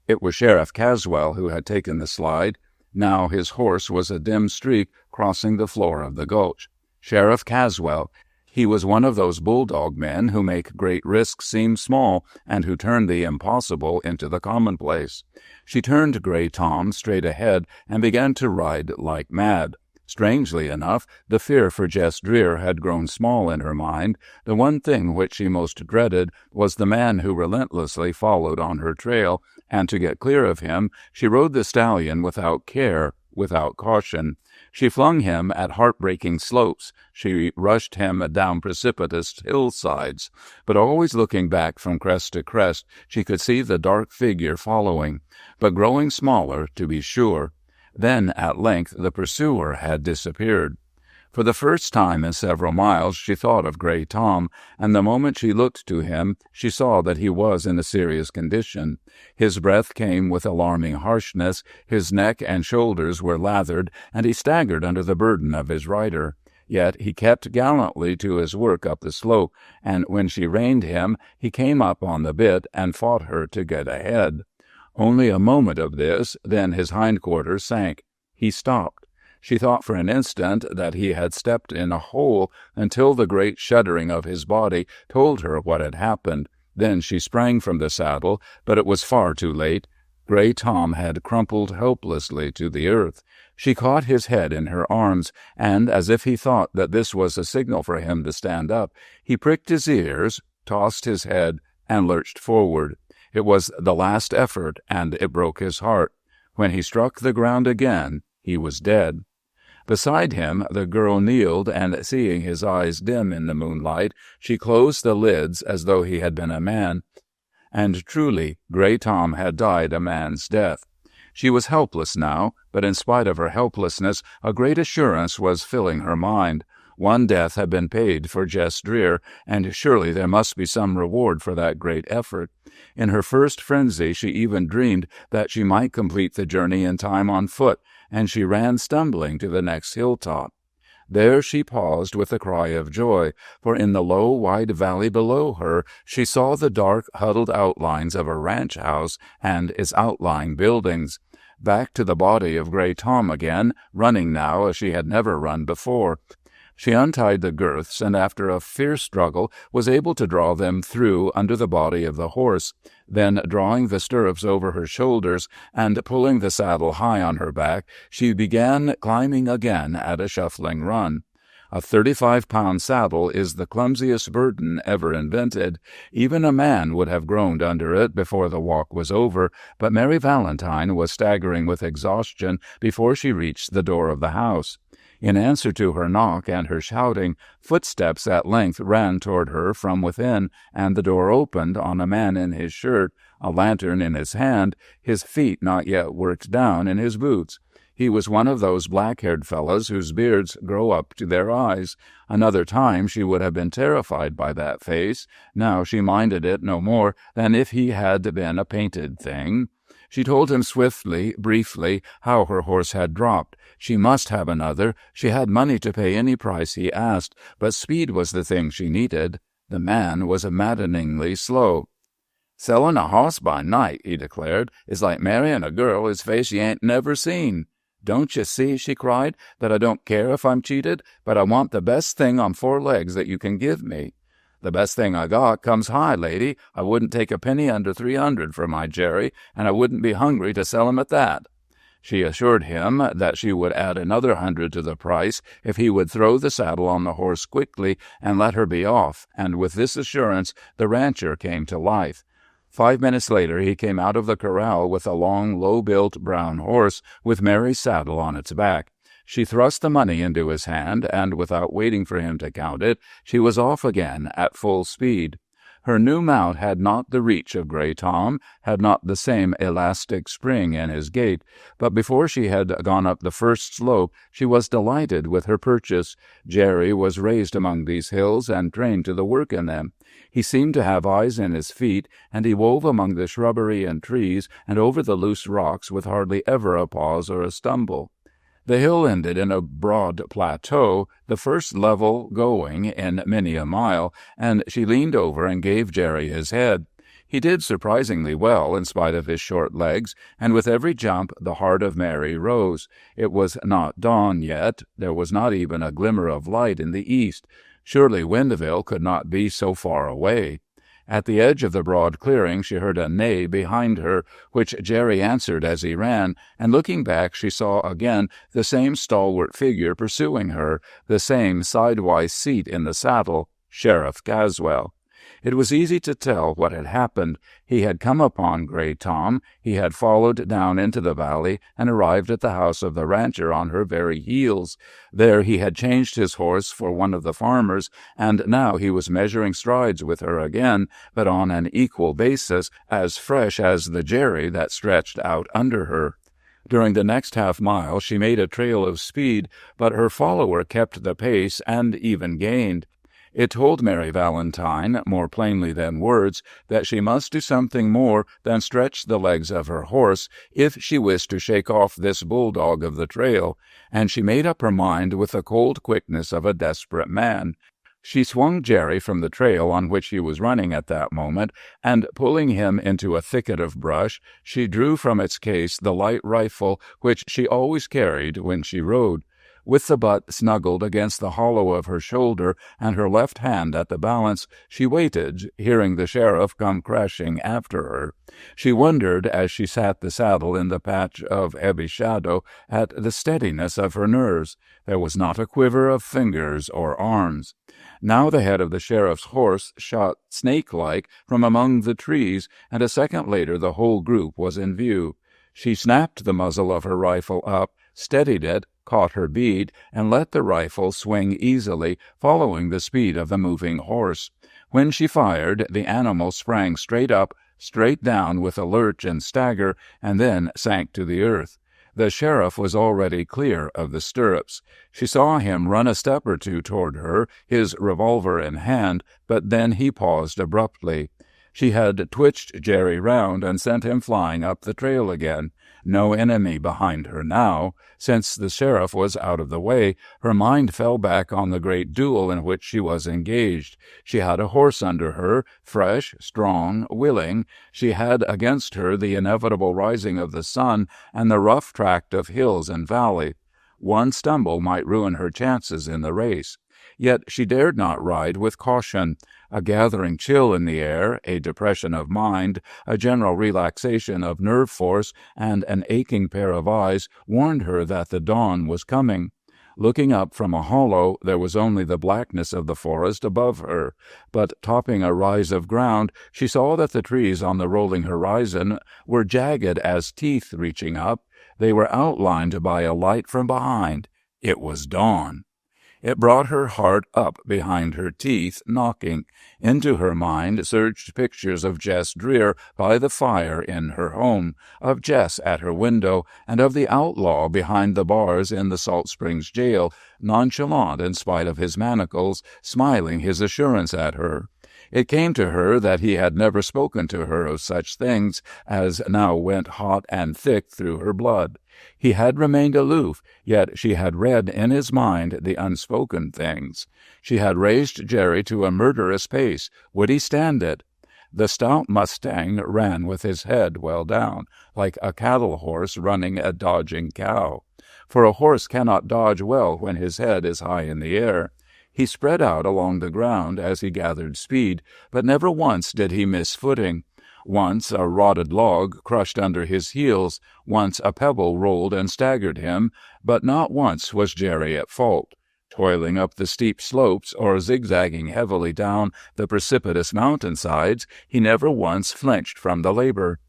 It was Sheriff Caswell who had taken the slide. Now his horse was a dim streak crossing the floor of the gulch. Sheriff Caswell. He was one of those bulldog men who make great risks seem small and who turn the impossible into the commonplace. She turned Gray Tom straight ahead and began to ride like mad. Strangely enough, the fear for Jess Dreer had grown small in her mind. The one thing which she most dreaded was the man who relentlessly followed on her trail, and to get clear of him, she rode the stallion without care, without caution. She flung him at heartbreaking slopes. She rushed him down precipitous hillsides. But always looking back from crest to crest, she could see the dark figure following, but growing smaller, to be sure. Then, at length, the pursuer had disappeared. For the first time in several miles she thought of Gray Tom, and the moment she looked to him, she saw that he was in a serious condition. His breath came with alarming harshness, his neck and shoulders were lathered, and he staggered under the burden of his rider. Yet he kept gallantly to his work up the slope, and when she reined him, he came up on the bit and fought her to get ahead. Only a moment of this, then his hindquarters sank. He stopped. She thought for an instant that he had stepped in a hole until the great shuddering of his body told her what had happened. Then she sprang from the saddle, but it was far too late. Gray Tom had crumpled helplessly to the earth. She caught his head in her arms, and, as if he thought that this was a signal for him to stand up, he pricked his ears, tossed his head, and lurched forward. It was the last effort, and it broke his heart. When he struck the ground again, he was dead. Beside him, the girl kneeled, and seeing his eyes dim in the moonlight, she closed the lids as though he had been a man. And truly, Gray Tom had died a man's death. She was helpless now, but in spite of her helplessness, a great assurance was filling her mind. One death had been paid for Jess Dreer, and surely there must be some reward for that great effort. In her first frenzy, she even dreamed that she might complete the journey in time on foot, and she ran stumbling to the next hilltop. There she paused with a cry of joy, for in the low, wide valley below her she saw the dark, huddled outlines of a ranch house and its outlying buildings. Back to the body of Gray Tom again, running now as she had never run before. She untied the girths, and after a fierce struggle was able to draw them through under the body of the horse. Then, drawing the stirrups over her shoulders and pulling the saddle high on her back, she began climbing again at a shuffling run. A 35-pound saddle is the clumsiest burden ever invented. Even a man would have groaned under it before the walk was over, but Mary Valentine was staggering with exhaustion before she reached the door of the house. In answer to her knock and her shouting, footsteps at length ran toward her from within, and the door opened on a man in his shirt, a lantern in his hand, his feet not yet worked down in his boots. He was one of those black-haired fellows whose beards grow up to their eyes. Another time she would have been terrified by that face. Now she minded it no more than if he had been a painted thing. She told him swiftly, briefly, how her horse had dropped. She must have another. She had money to pay any price he asked, but speed was the thing she needed. The man was maddeningly slow. "Sellin' a hoss by night," he declared, "is like marryin' a girl whose face ye ain't never seen. Don't you see," she cried, "that I don't care if I'm cheated, but I want the best thing on 4 legs that you can give me? The best thing I got comes high, lady. I wouldn't take a penny under 300 for my Jerry, and I wouldn't be hungry to sell him at that." She assured him that she would add another 100 to the price if he would throw the saddle on the horse quickly and let her be off, and with this assurance the rancher came to life. 5 minutes later he came out of the corral with a long, low-built brown horse with Mary's saddle on its back. She thrust the money into his hand, and without waiting for him to count it, she was off again at full speed. Her new mount had not the reach of Grey Tom, had not the same elastic spring in his gait, but before she had gone up the first slope, she was delighted with her purchase. Jerry was raised among these hills and trained to the work in them. He seemed to have eyes in his feet, and he wove among the shrubbery and trees and over the loose rocks with hardly ever a pause or a stumble. The hill ended in a broad plateau, the first level going in many a mile, and she leaned over and gave Jerry his head. He did surprisingly well in spite of his short legs, and with every jump the heart of Mary rose. It was not dawn yet. There was not even a glimmer of light in the east. Surely Windville could not be so far away. At the edge of the broad clearing she heard a neigh behind her, which Jerry answered as he ran, and looking back she saw again the same stalwart figure pursuing her, the same sidewise seat in the saddle, Sheriff Caswell. It was easy to tell what had happened. He had come upon Grey Tom, he had followed down into the valley, and arrived at the house of the rancher on her very heels. There he had changed his horse for one of the farmers, and now he was measuring strides with her again, but on an equal basis, as fresh as the Jerry that stretched out under her. During the next half-mile she made a trail of speed, but her follower kept the pace and even gained. It told Mary Valentine, more plainly than words, that she must do something more than stretch the legs of her horse if she wished to shake off this bulldog of the trail, and she made up her mind with the cold quickness of a desperate man. She swung Jerry from the trail on which he was running at that moment, and pulling him into a thicket of brush, she drew from its case the light rifle which she always carried when she rode. With the butt snuggled against the hollow of her shoulder and her left hand at the balance, she waited, hearing the sheriff come crashing after her. She wondered, as she sat the saddle in the patch of heavy shadow, at the steadiness of her nerves. There was not a quiver of fingers or arms. Now the head of the sheriff's horse shot snake-like from among the trees, and a second later the whole group was in view. She snapped the muzzle of her rifle up, steadied it, caught her bead, and let the rifle swing easily, following the speed of the moving horse. When she fired, the animal sprang straight up, straight down with a lurch and stagger, and then sank to the earth. The sheriff was already clear of the stirrups. She saw him run a step or two toward her, his revolver in hand, but then he paused abruptly. She had twitched Jerry round and sent him flying up the trail again. No enemy behind her now. Since the sheriff was out of the way, her mind fell back on the great duel in which she was engaged. She had a horse under her, fresh, strong, willing. She had against her the inevitable rising of the sun and the rough tract of hills and valley. One stumble might ruin her chances in the race. Yet she dared not ride with caution. A gathering chill in the air, a depression of mind, a general relaxation of nerve force, and an aching pair of eyes warned her that the dawn was coming. Looking up from a hollow, there was only the blackness of the forest above her, but topping a rise of ground, she saw that the trees on the rolling horizon were jagged as teeth reaching up. They were outlined by a light from behind. It was dawn. It brought her heart up behind her teeth, knocking. Into her mind surged pictures of Jess Dreer by the fire in her home, of Jess at her window, and of the outlaw behind the bars in the Salt Springs jail, nonchalant in spite of his manacles, smiling his assurance at her. It came to her that he had never spoken to her of such things as now went hot and thick through her blood. He had remained aloof, yet she had read in his mind the unspoken things. She had raised Jerry to a murderous pace. Would he stand it? The stout mustang ran with his head well down, like a cattle horse running a dodging cow. For a horse cannot dodge well when his head is high in the air. He spread out along the ground as he gathered speed, but never once did he miss footing. Once a rotted log crushed under his heels, once a pebble rolled and staggered him, but not once was Jerry at fault. Toiling up the steep slopes or zigzagging heavily down the precipitous mountainsides, he never once flinched from the labor.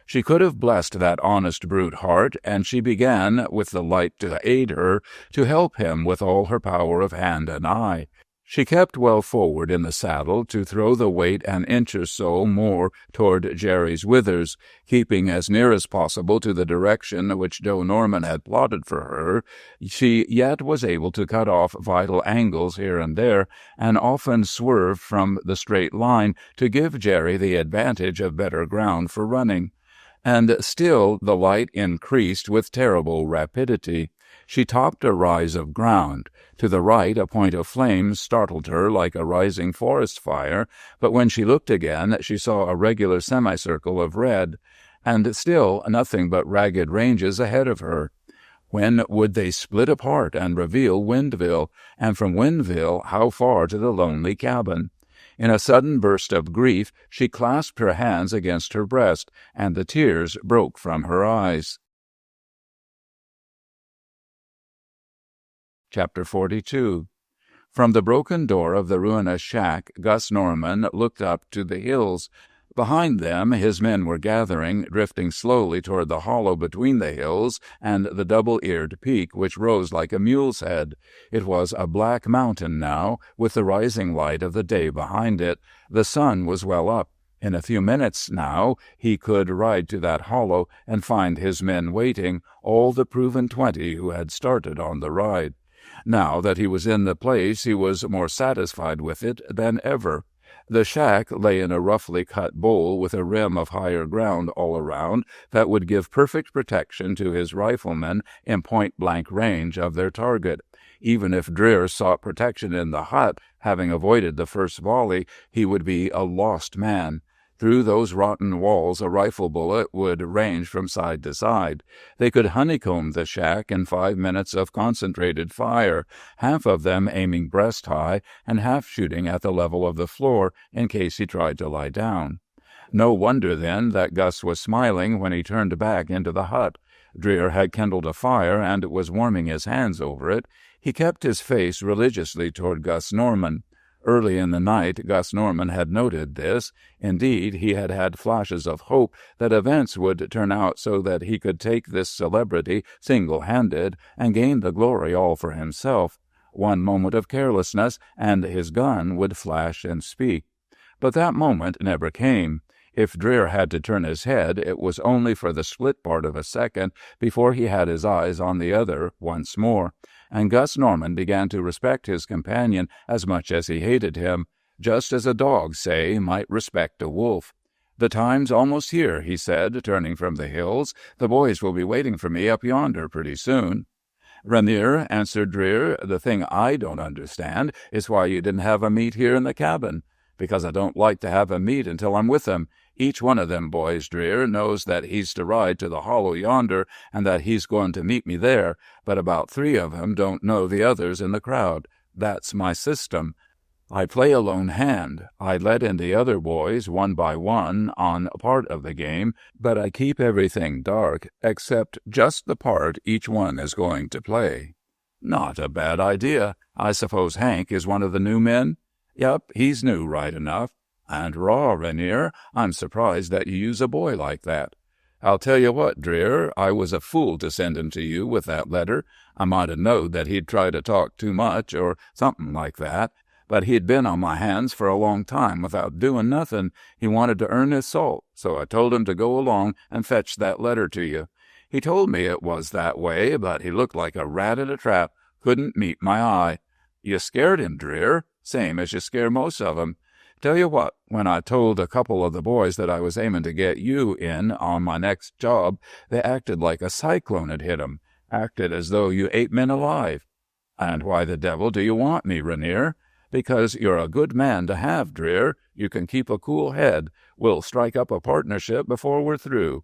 She could have blessed that honest brute heart, and she began, with the light to aid her, to help him with all her power of hand and eye. She kept well forward in the saddle to throw the weight an inch or so more toward Jerry's withers, keeping as near as possible to the direction which Joe Norman had plotted for her. She yet was able to cut off vital angles here and there, and often swerved from the straight line to give Jerry the advantage of better ground for running. And still the light increased with terrible rapidity. She topped a rise of ground. To the right, a point of flame startled her like a rising forest fire, but when she looked again, she saw a regular semicircle of red, and still nothing but ragged ranges ahead of her. When would they split apart and reveal Windville, and from Windville how far to the lonely cabin? In a sudden burst of grief, she clasped her hands against her breast, and the tears broke from her eyes. Chapter 42. From the broken door of the ruinous shack, Gus Norman looked up to the hills. Behind them his men were gathering, drifting slowly toward the hollow between the hills and the double-eared peak which rose like a mule's head. It was a black mountain now, with the rising light of the day behind it. The sun was well up. In a few minutes now he could ride to that hollow and find his men waiting, all the proven 20 who had started on the ride. Now that he was in the place, he was more satisfied with it than ever. The shack lay in a roughly cut bowl with a rim of higher ground all around that would give perfect protection to his riflemen in point-blank range of their target. Even if Dreer sought protection in the hut, having avoided the first volley, he would be a lost man. Through those rotten walls a rifle bullet would range from side to side. They could honeycomb the shack in 5 minutes of concentrated fire, half of them aiming breast high and half shooting at the level of the floor in case he tried to lie down. No wonder, then, that Gus was smiling when he turned back into the hut. Dreer had kindled a fire and was warming his hands over it. He kept his face religiously toward Gus Norman. Early in the night, Gus Norman had noted this. Indeed, he had had flashes of hope that events would turn out so that he could take this celebrity single-handed and gain the glory all for himself. One moment of carelessness, and his gun would flash and speak. But that moment never came. If Dreer had to turn his head, it was only for the split part of a second before he had his eyes on the other once more, and Gus Norman began to respect his companion as much as he hated him, just as a dog, say, might respect a wolf. "The time's almost here," he said, turning from the hills. "The boys will be waiting for me up yonder pretty soon." "Rainier," answered Dreer, "the thing I don't understand is why you didn't have a meet here in the cabin." "Because I don't like to have a meet until I'm with them. Each one of them boys, Dreer, knows that he's to ride to the hollow yonder and that he's going to meet me there, but about 3 of 'em don't know the others in the crowd. That's my system. I play a lone hand. I let in the other boys one by one on part of the game, but I keep everything dark except just the part each one is going to play." "Not a bad idea. I suppose Hank is one of the new men?" "Yep, he's new right enough. And raw, Rainier. I'm surprised that you use a boy like that." "I'll tell you what, Dreer, I was a fool to send him to you with that letter. I might have knowed that he'd try to talk too much or something like that, but he'd been on my hands for a long time without doing nothing. He wanted to earn his salt, so I told him to go along and fetch that letter to you. He told me it was that way, but he looked like a rat in a trap, couldn't meet my eye. You scared him, Dreer, same as you scare most of 'em. Tell you what, when I told a couple of the boys that I was aiming to get you in on my next job, they acted like a cyclone had hit 'em, acted as though you ate men alive." "And why the devil do you want me, Rainier?" "Because you're a good man to have, Dreer. You can keep a cool head. We'll strike up a partnership before we're through."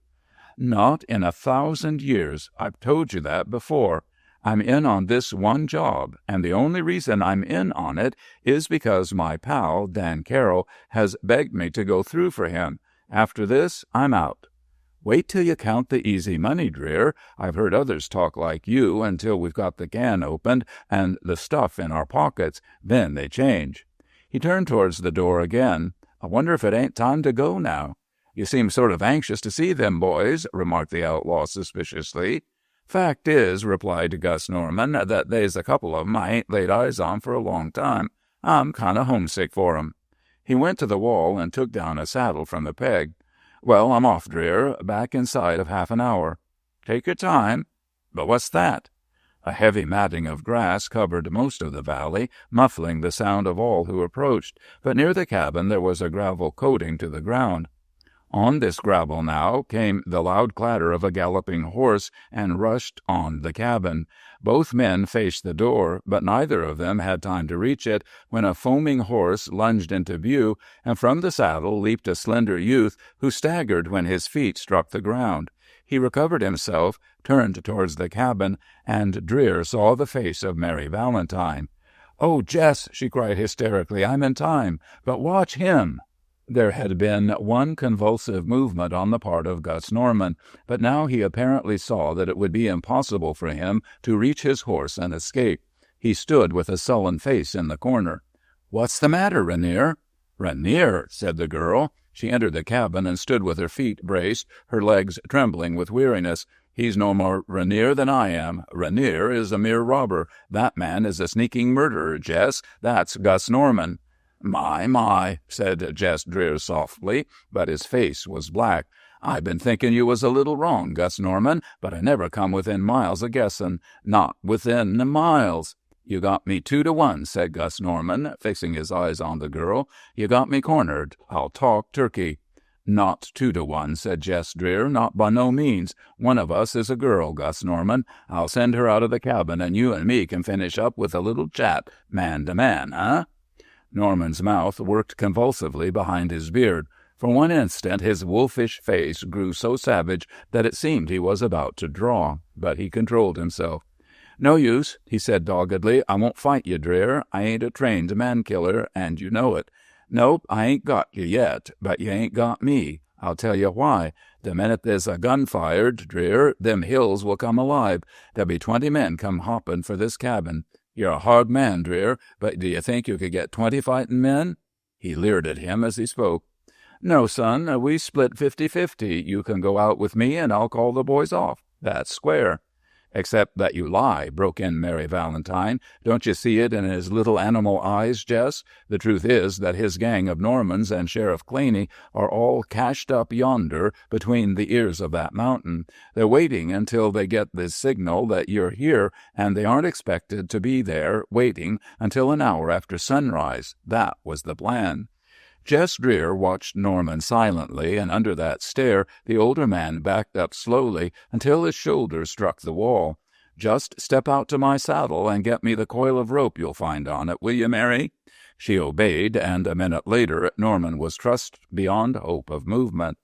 "Not in 1,000 years. I've told you that before. I'm in on this one job, and the only reason I'm in on it is because my pal, Dan Carroll, has begged me to go through for him. After this, I'm out." "Wait till you count the easy money, Dreer. I've heard others talk like you until we've got the can opened and the stuff in our pockets. Then they change." He turned towards the door again. "I wonder if it ain't time to go now." "You seem sort of anxious to see them boys," remarked the outlaw suspiciously. "Fact is," replied Gus Norman, "that they's a couple of 'em I ain't laid eyes on for a long time. I'm kind of homesick for 'em." He went to the wall and took down a saddle from the peg. "Well, I'm off, Dreer. Back inside of half an hour." "Take your time." "But what's that?" A heavy matting of grass covered most of the valley, muffling the sound of all who approached, but near the cabin there was a gravel coating to the ground. On this gravel now came the loud clatter of a galloping horse and rushed on the cabin. Both men faced the door, but neither of them had time to reach it when a foaming horse lunged into view, and from the saddle leaped a slender youth who staggered when his feet struck the ground. He recovered himself, turned towards the cabin, and Dreer saw the face of Mary Valentine. "Oh, Jess," she cried hysterically, "I'm in time, but watch him." There had been one convulsive movement on the part of Gus Norman, but now he apparently saw that it would be impossible for him to reach his horse and escape. He stood with a sullen face in the corner. "What's the matter, Rainier?" "Rainier," said the girl. She entered the cabin and stood with her feet braced, her legs trembling with weariness. "He's no more Rainier than I am. Rainier is a mere robber. That man is a sneaking murderer, Jess. That's Gus Norman." My, said Jess Dreer softly, but his face was black. "I've been thinking you was a little wrong, Gus Norman, but I never come within miles of guessing. Not within miles." "You got me 2-1, said Gus Norman, fixing his eyes on the girl. "You got me cornered. I'll talk turkey." "Not 2-1, said Jess Dreer. "Not by no means. One of us is a girl, Gus Norman. I'll send her out of the cabin, and you and me can finish up with a little chat, man to man, huh?" Norman's mouth worked convulsively behind his beard. For one instant his wolfish face grew so savage that it seemed he was about to draw, but he controlled himself. "No use," he said doggedly. "I won't fight you, Dreer. I ain't a trained man-killer, and you know it. Nope, I ain't got you yet, but you ain't got me. I'll tell you why. The minute there's a gun fired, Dreer, them hills will come alive. There'll be 20 men come hopping for this cabin. You're a hard man, Dreer, but do you think you could get 20 fighting men?" He leered at him as he spoke. "No, son, we split 50-50. You can go out with me, and I'll call the boys off. That's square." "Except that you lie," broke in Mary Valentine. "Don't you see it in his little animal eyes, Jess? The truth is that his gang of Normans and Sheriff Claney are all cached up yonder between the ears of that mountain. They're waiting until they get this signal that you're here, and they aren't expected to be there waiting until an hour after sunrise. That was the plan." Jess Dreer watched Norman silently, and under that stare the older man backed up slowly until his shoulders struck the wall. "Just step out to my saddle and get me the coil of rope you'll find on it, will you, Mary?" She obeyed, and a minute later Norman was trussed beyond hope of movement.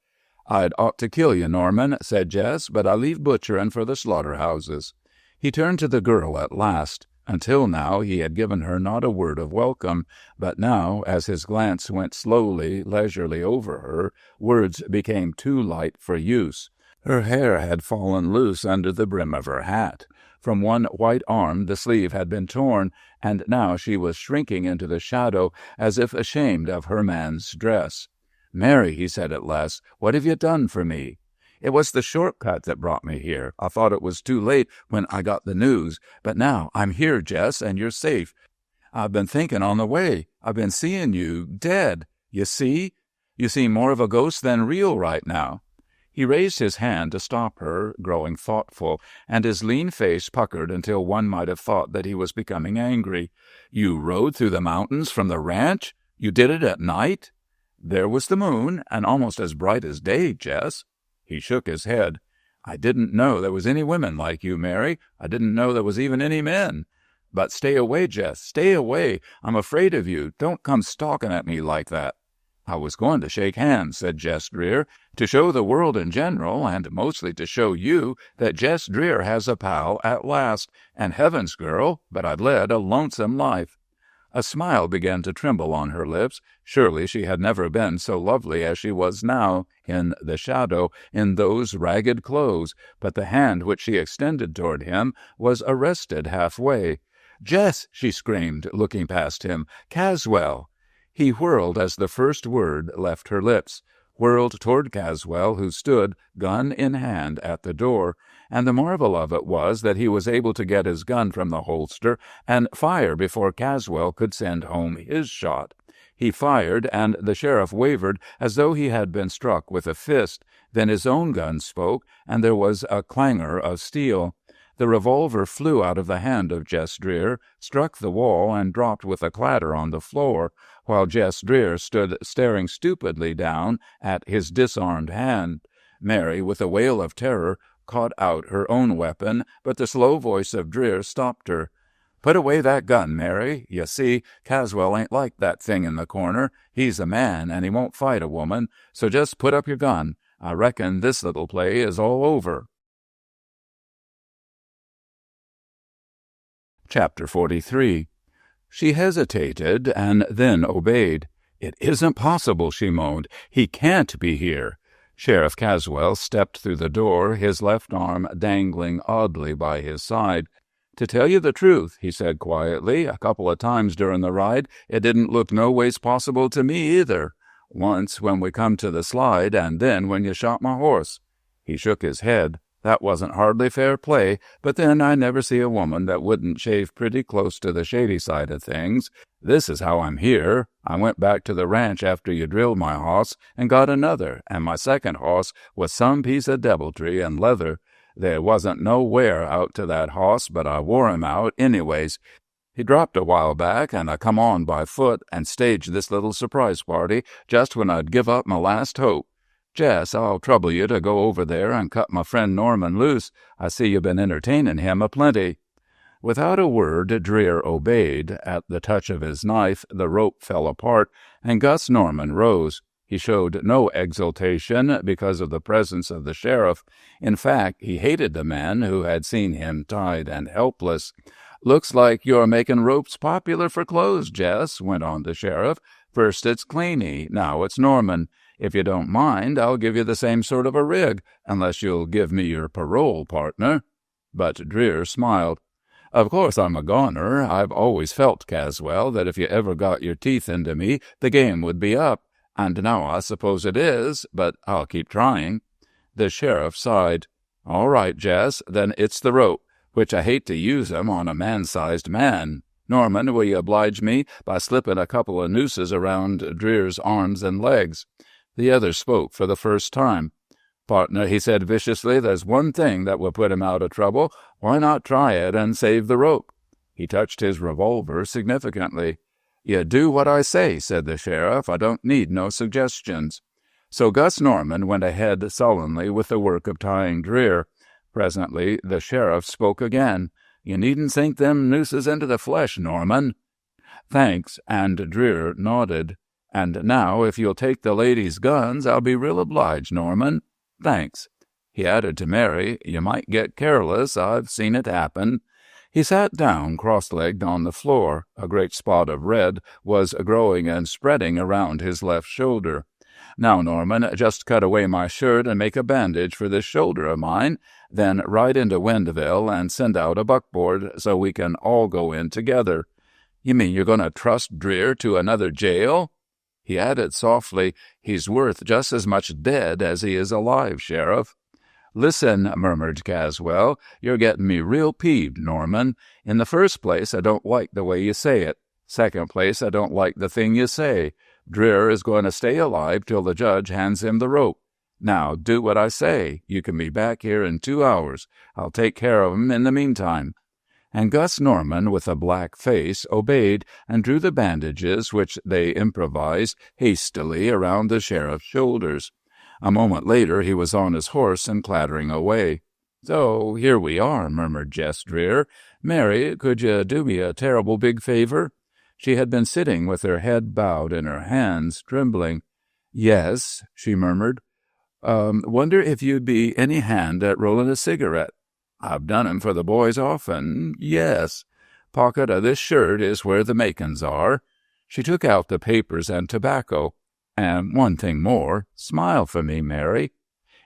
"I'd ought to kill you, Norman," said Jess, "but I leave butchering for the slaughterhouses." He turned to the girl at last. Until now he had given her not a word of welcome, but now, as his glance went slowly, leisurely over her, words became too light for use. Her hair had fallen loose under the brim of her hat. From one white arm the sleeve had been torn, and now she was shrinking into the shadow as if ashamed of her man's dress. "Mary," he said at last, "what have you done for me?" "It was the shortcut that brought me here. I thought it was too late when I got the news, but now I'm here, Jess, and you're safe. I've been thinking on the way. I've been seeing you dead. You see? You seem more of a ghost than real right now." He raised his hand to stop her, growing thoughtful, and his lean face puckered until one might have thought that he was becoming angry. "You rode through the mountains from the ranch? You did it at night?" "There was the moon, and almost as bright as day, Jess." He shook his head. "I didn't know there was any women like you, Mary. I didn't know there was even any men. But stay away, Jess, stay away. I'm afraid of you. Don't come stalking at me like that." "I was going to shake hands," said Jess Dreer, "to show the world in general, and mostly to show you, that Jess Dreer has a pal at last. And heavens, girl, but I've led a lonesome life." A smile began to tremble on her lips. Surely she had never been so lovely as she was now, in the shadow, in those ragged clothes, but the hand which she extended toward him was arrested halfway. "Jess!" she screamed, looking past him. "Caswell!" He whirled as the first word left her lips. whirled toward Caswell, who stood, gun in hand, at the door, and the marvel of it was that he was able to get his gun from the holster and fire before Caswell could send home his shot. He fired, and the sheriff wavered as though he had been struck with a fist. Then his own gun spoke, and there was a clangor of steel. The revolver flew out of the hand of Jess Dreer, struck the wall, and dropped with a clatter on the floor, while Jess Dreer stood staring stupidly down at his disarmed hand. Mary, with a wail of terror, caught out her own weapon, but the slow voice of Dreer stopped her. "Put away that gun, Mary. You see, Caswell ain't like that thing in the corner. He's a man, and he won't fight a woman, so just put up your gun. I reckon this little play is all over." Chapter 43. She hesitated and then obeyed. "It isn't possible," she moaned. "He can't be here." Sheriff Caswell stepped through the door, his left arm dangling oddly by his side. "To tell you the truth," he said quietly, "a couple of times during the ride, it didn't look no ways possible to me either. Once when we come to the slide, and then when you shot my horse." He shook his head. "That wasn't hardly fair play, but then I never see a woman that wouldn't shave pretty close to the shady side of things. This is how I'm here. I went back to the ranch after you drilled my hoss and got another, and my second hoss was some piece of deviltry and leather. There wasn't no wear out to that hoss, but I wore him out anyways. He dropped a while back, and I come on by foot and staged this little surprise party just when I'd give up my last hope. Jess, I'll trouble you to go over there and cut my friend Norman loose. I see you've been entertaining him a-plenty." Without a word, Dreer obeyed. At the touch of his knife, the rope fell apart, and Gus Norman rose. He showed no exultation because of the presence of the sheriff. In fact, he hated the man who had seen him tied and helpless. "Looks like you're making ropes popular for clothes, Jess," went on the sheriff. "First it's Cleany, now it's Norman. If you don't mind, I'll give you the same sort of a rig, unless you'll give me your parole, partner." But Dreer smiled. "Of course I'm a goner. I've always felt, Caswell, that if you ever got your teeth into me, the game would be up. And now I suppose it is, but I'll keep trying." The sheriff sighed. "All right, Jess, then it's the rope, which I hate to use 'em on a man-sized man. Norman, will you oblige me by slipping a couple of nooses around Dreer's arms and legs?" The other spoke for the first time. "Partner," he said viciously, "there's one thing that will put him out of trouble. Why not try it and save the rope?" He touched his revolver significantly. "You do what I say," said the sheriff. "I don't need no suggestions." So Gus Norman went ahead sullenly with the work of tying Dreer. Presently the sheriff spoke again. "You needn't sink them nooses into the flesh, Norman." "Thanks," and Dreer nodded. "And now, if you'll take the ladies' guns, I'll be real obliged, Norman." "Thanks." He added to Mary, "You might get careless. I've seen it happen." He sat down cross-legged on the floor. A great spot of red was growing and spreading around his left shoulder. "Now, Norman, just cut away my shirt and make a bandage for this shoulder of mine. Then ride into Wendville and send out a buckboard so we can all go in together." "You mean you're going to trust Dreer to another jail?" He added softly, "He's worth just as much dead as he is alive, Sheriff." "Listen," murmured Caswell, "you're getting me real peeved, Norman. In the first place, I don't like the way you say it. Second place, I don't like the thing you say. Dreer is going to stay alive till the judge hands him the rope. Now, do what I say. You can be back here in 2 hours. I'll take care of him in the meantime." And Gus Norman, with a black face, obeyed and drew the bandages which they improvised hastily around the sheriff's shoulders. A moment later he was on his horse and clattering away. "So here we are," murmured Jess Dreer. "Mary, could you do me a terrible big favor?" She had been sitting with her head bowed and her hands trembling. "Yes," she murmured. "Wonder if you'd be any hand at rolling a cigarette?" "I've done 'em for the boys often, yes. Pocket of this shirt is where the makings are." She took out the papers and tobacco. "And one thing more, smile for me, Mary."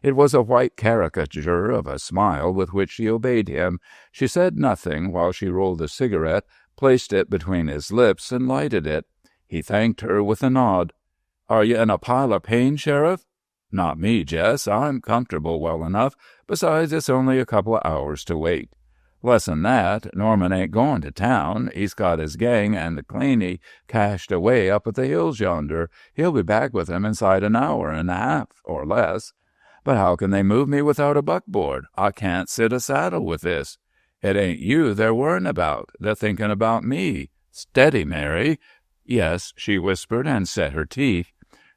It was a white caricature of a smile with which she obeyed him. She said nothing while she rolled a cigarette, placed it between his lips, and lighted it. He thanked her with a nod. "Are you in a pile of pain, Sheriff?" "Not me, Jess. I'm comfortable well enough. Besides, it's only a couple of hours to wait." "Less'n that. Norman ain't going to town. He's got his gang and the Claney cached away up at the hills yonder. He'll be back with them inside an hour and a half, or less." "But how can they move me without a buckboard? I can't sit a saddle with this." "It ain't you they're worrying about. They're thinking about me. Steady, Mary." "Yes," she whispered, and set her teeth.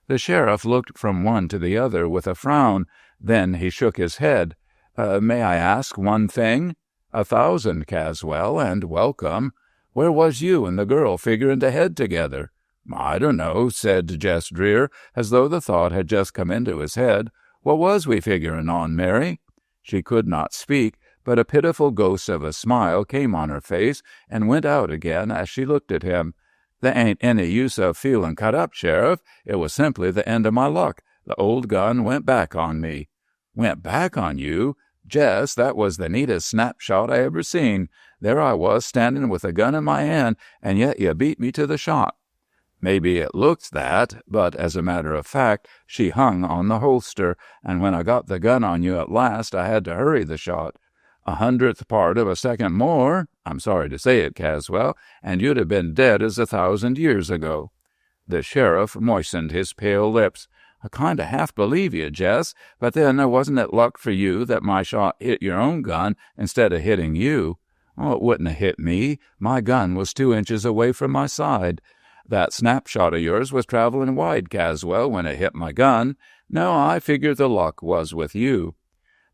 The sheriff looked from one to the other with a frown. Then he shook his head. "May I ask one thing?" "1,000, Caswell, and welcome. Where was you and the girl figuring to head together?" "I don't know," said Jess Dreer, as though the thought had just come into his head. "What was we figuring on, Mary?" She could not speak, but a pitiful ghost of a smile came on her face and went out again as she looked at him. "There ain't any use of feeling cut up, Sheriff. It was simply the end of my luck. The old gun went back on me." "Went back on you? Jess, that was the neatest snapshot I ever seen. There I was, standing with a gun in my hand, and yet you beat me to the shot." "Maybe it looked that, but as a matter of fact, she hung on the holster, and when I got the gun on you at last, I had to hurry the shot. 1/100th part of a second more, I'm sorry to say it, Caswell, and you'd have been dead as 1,000 years ago." The sheriff moistened his pale lips. "I kind of half believe you, Jess, but then wasn't it luck for you that my shot hit your own gun instead of hitting you?" "Oh, it wouldn't have hit me. My gun was 2 inches away from my side." "That snapshot of yours was traveling wide, Caswell, when it hit my gun. No, I figure the luck was with you."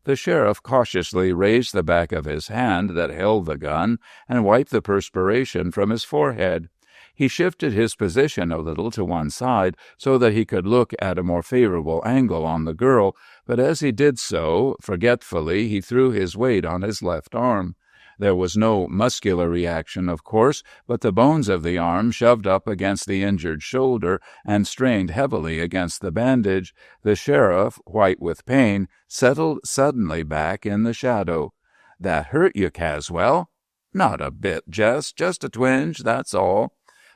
The sheriff cautiously raised the back of his hand that held the gun and wiped the perspiration from his forehead. He shifted his position a little to one side so that he could look at a more favorable angle on the girl, but as he did so, forgetfully, he threw his weight on his left arm. There was no muscular reaction, of course, but the bones of the arm shoved up against the injured shoulder and strained heavily against the bandage. The sheriff, white with pain, settled suddenly back in the shadow. "That hurt you, Caswell?" "Not a bit, Jess. Just a twinge, that's all."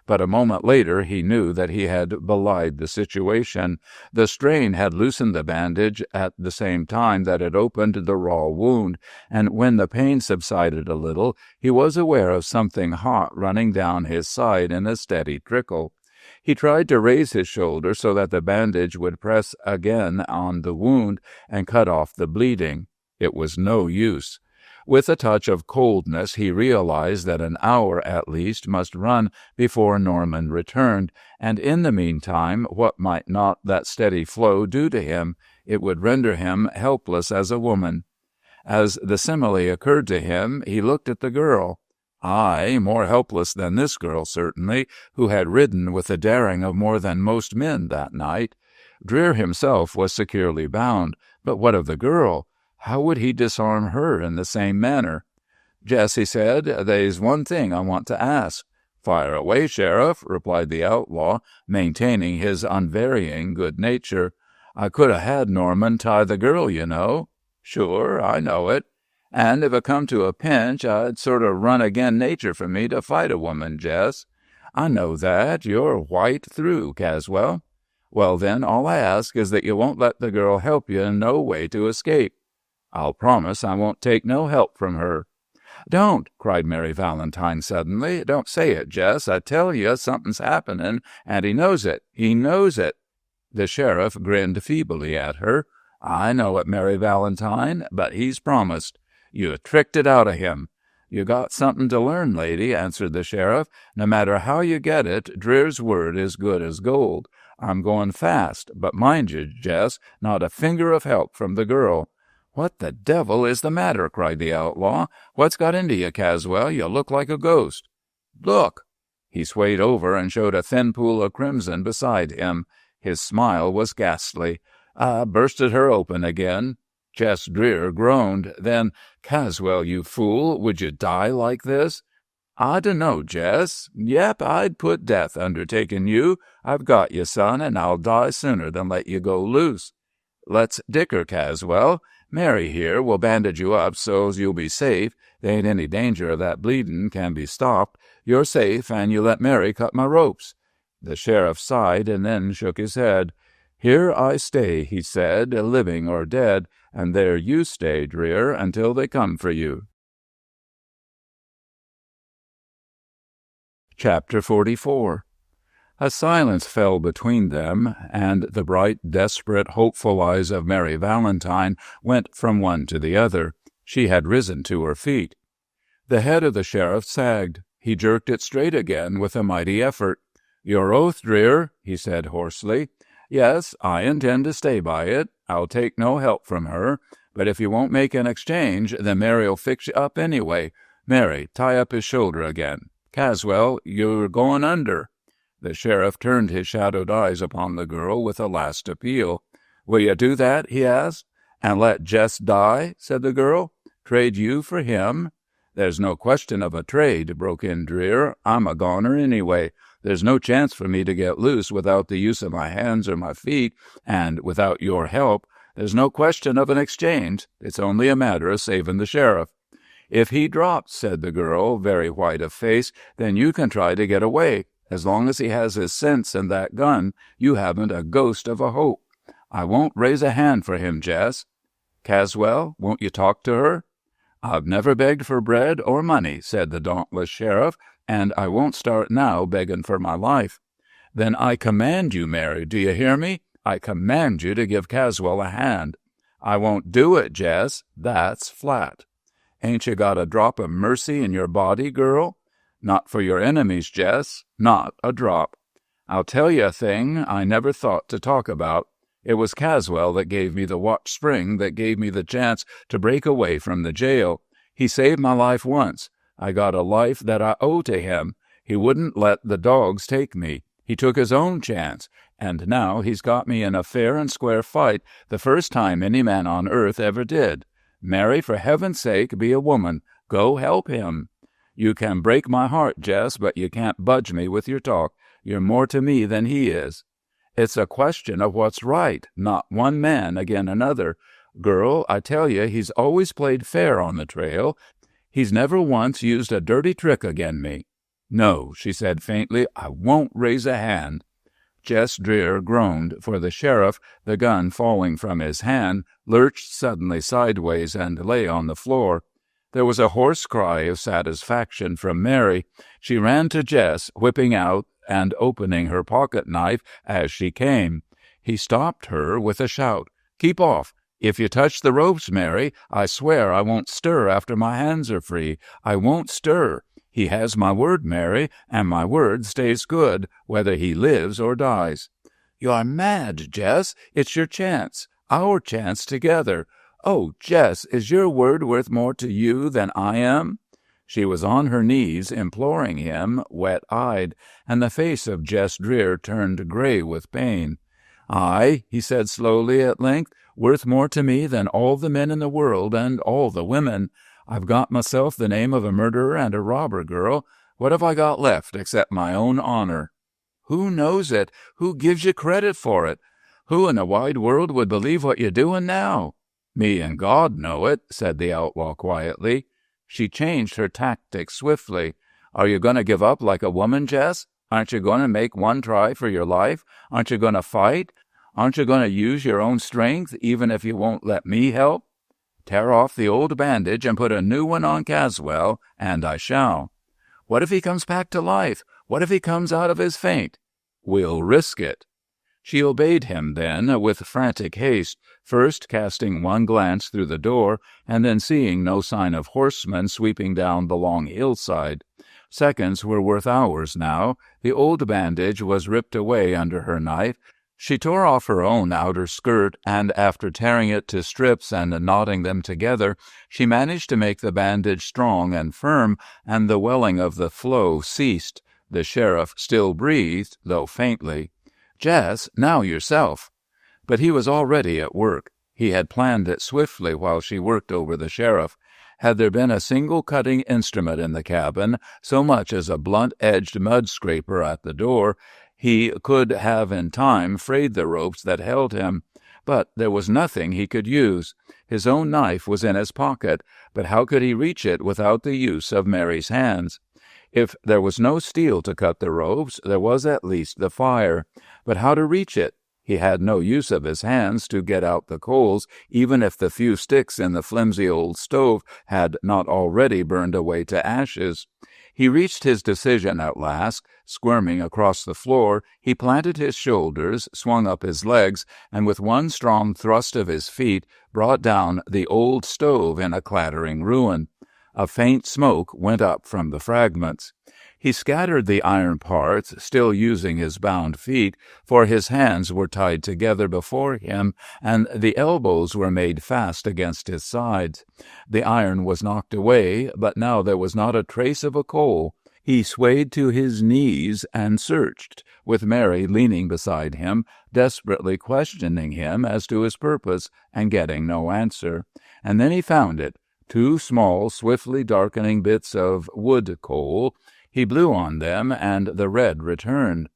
But a moment later he knew that he had belied the situation. The strain had loosened the bandage at the same time that it opened the raw wound, and when the pain subsided a little, he was aware of something hot running down his side in a steady trickle. He tried to raise his shoulder so that the bandage would press again on the wound and cut off the bleeding. It was no use. With a touch of coldness, he realized that an hour at least must run before Norman returned, and in the meantime, what might not that steady flow do to him? It would render him helpless as a woman. As the simile occurred to him, he looked at the girl. Aye, more helpless than this girl, certainly, who had ridden with the daring of more than most men that night. Dreer himself was securely bound, but what of the girl? How would he disarm her in the same manner? "Jess," he said, "they's one thing I want to ask." "Fire away, Sheriff," replied the outlaw, maintaining his unvarying good nature. "I could 'a' had Norman tie the girl, you know." "Sure, I know it." "And if it come to a pinch, I'd sort of run agin nature for me to fight a woman, Jess." "I know that. You're white through, Caswell." "Well, then, all I ask is that you won't let the girl help you in no way to escape." "I'll promise I won't take no help from her." "Don't!" cried Mary Valentine suddenly. "Don't say it, Jess. I tell you, something's happening, and he knows it. He knows it." The sheriff grinned feebly at her. "I know it, Mary Valentine, but he's promised. You tricked it out of him." "You got something to learn, lady," answered the sheriff. "No matter how you get it, Dreer's word is good as gold. I'm going fast, but mind you, Jess, not a finger of help from the girl." "What the devil is the matter?" cried the outlaw. "What's got into you, Caswell? You look like a ghost." "Look!" He swayed over and showed a thin pool of crimson beside him. His smile was ghastly. "I bursted her open again." Jess Dreer groaned. Then, "Caswell, you fool, would you die like this?" "I dunno, Jess. Yep, I'd put death under taking you. I've got you, son, and I'll die sooner than let you go loose." "Let's dicker, Caswell. Mary here will bandage you up so's you'll be safe. There ain't any danger of that bleeding can be stopped. You're safe, and you let Mary cut my ropes." The sheriff sighed and then shook his head. "Here I stay," he said, "living or dead, and there you stay, Dreer, until they come for you." Chapter 44. A silence fell between them, and the bright, desperate, hopeful eyes of Mary Valentine went from one to the other. She had risen to her feet. The head of the sheriff sagged. He jerked it straight again with a mighty effort. "Your oath, Dreer," he said hoarsely. "Yes, I intend to stay by it. I'll take no help from her. But if you won't make an exchange, then Mary'll fix you up anyway. Mary, tie up his shoulder again. Caswell, you're going under." The sheriff turned his shadowed eyes upon the girl with a last appeal. "Will you do that?" he asked. "And let Jess die?" said the girl. "Trade you for him?" "There's no question of a trade," broke in Dreer. "I'm a goner anyway. There's no chance for me to get loose without the use of my hands or my feet, and without your help. There's no question of an exchange. It's only a matter of saving the sheriff." "If he drops," said the girl, very white of face, "then you can try to get away. As long as he has his sense and that gun, you haven't a ghost of a hope. I won't raise a hand for him, Jess." "Caswell, won't you talk to her?" "I've never begged for bread or money," said the dauntless sheriff, "and I won't start now begging for my life." "Then I command you, Mary, do you hear me? I command you to give Caswell a hand." "I won't do it, Jess. That's flat." "Ain't you got a drop of mercy in your body, girl?" "Not for your enemies, Jess. Not a drop. I'll tell you a thing I never thought to talk about. It was Caswell that gave me the watch spring, that gave me the chance to break away from the jail. He saved my life once. I got a life that I owe to him. He wouldn't let the dogs take me. He took his own chance, and now he's got me in a fair and square fight, the first time any man on earth ever did. Mary, for heaven's sake, be a woman. Go help him." "You can break my heart, Jess, but you can't budge me with your talk. You're more to me than he is." "It's a question of what's right, not one man agin another. Girl, I tell you, he's always played fair on the trail. He's never once used a dirty trick agin me." "No," she said faintly, "I won't raise a hand." Jess Dreer groaned, for the sheriff, the gun falling from his hand, lurched suddenly sideways and lay on the floor. There was a hoarse cry of satisfaction from Mary. She ran to Jess, whipping out and opening her pocket-knife as she came. He stopped her with a shout. "Keep off! If you touch the ropes, Mary, I swear I won't stir after my hands are free. I won't stir. He has my word, Mary, and my word stays good, whether he lives or dies." "You're mad, Jess. It's your chance. Our chance together. Oh, Jess, is your word worth more to you than I am?" She was on her knees, imploring him, wet-eyed, and the face of Jess Dreer turned gray with pain. "Aye," he said slowly at length, "worth more to me than all the men in the world and all the women. I've got myself the name of a murderer and a robber, girl. What have I got left except my own honor?" "Who knows it? Who gives you credit for it? Who in the wide world would believe what you're doing now?" "Me and God know it," said the outlaw quietly. She changed her tactics swiftly. "Are you going to give up like a woman, Jess? Aren't you going to make one try for your life? Aren't you going to fight? Aren't you going to use your own strength, even if you won't let me help?" "Tear off the old bandage and put a new one on Caswell, and I shall." "What if he comes back to life? What if he comes out of his faint?" "We'll risk it." She obeyed him then with frantic haste, first casting one glance through the door, and then seeing no sign of horsemen sweeping down the long hillside. Seconds were worth hours now. The old bandage was ripped away under her knife. She tore off her own outer skirt, and after tearing it to strips and knotting them together, she managed to make the bandage strong and firm, and the welling of the flow ceased. The sheriff still breathed, though faintly. "Jess, now yourself." But he was already at work. He had planned it swiftly while she worked over the sheriff. Had there been a single cutting instrument in the cabin, so much as a blunt-edged mud-scraper at the door, he could have in time frayed the ropes that held him. But there was nothing he could use. His own knife was in his pocket, but how could he reach it without the use of Mary's hands? If there was no steel to cut the ropes, there was at least the fire. But how to reach it? He had no use of his hands to get out the coals, even if the few sticks in the flimsy old stove had not already burned away to ashes. He reached his decision at last. Squirming across the floor, he planted his shoulders, swung up his legs, and with one strong thrust of his feet brought down the old stove in a clattering ruin. A faint smoke went up from the fragments. He scattered the iron parts, still using his bound feet, for his hands were tied together before him, and the elbows were made fast against his sides. The iron was knocked away, but now there was not a trace of a coal. He swayed to his knees and searched, with Mary leaning beside him, desperately questioning him as to his purpose, and getting no answer. And then he found it, 2 small, swiftly darkening bits of wood coal. He blew on them, and the red returned.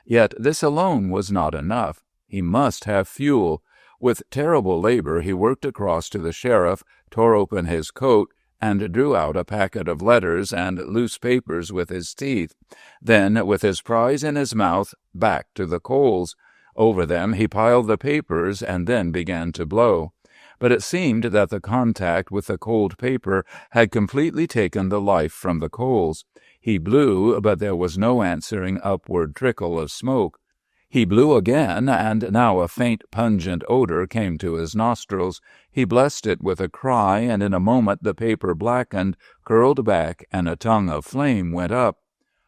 Yet this alone was not enough. He must have fuel. With terrible labor he worked across to the sheriff, tore open his coat, and drew out a packet of letters and loose papers with his teeth. Then, with his prize in his mouth, back to the coals. Over them he piled the papers, and then began to blow. But it seemed that the contact with the cold paper had completely taken the life from the coals. He blew, but there was no answering upward trickle of smoke. He blew again, and now a faint, pungent odor came to his nostrils. He blessed it with a cry, and in a moment the paper blackened, curled back, and a tongue of flame went up.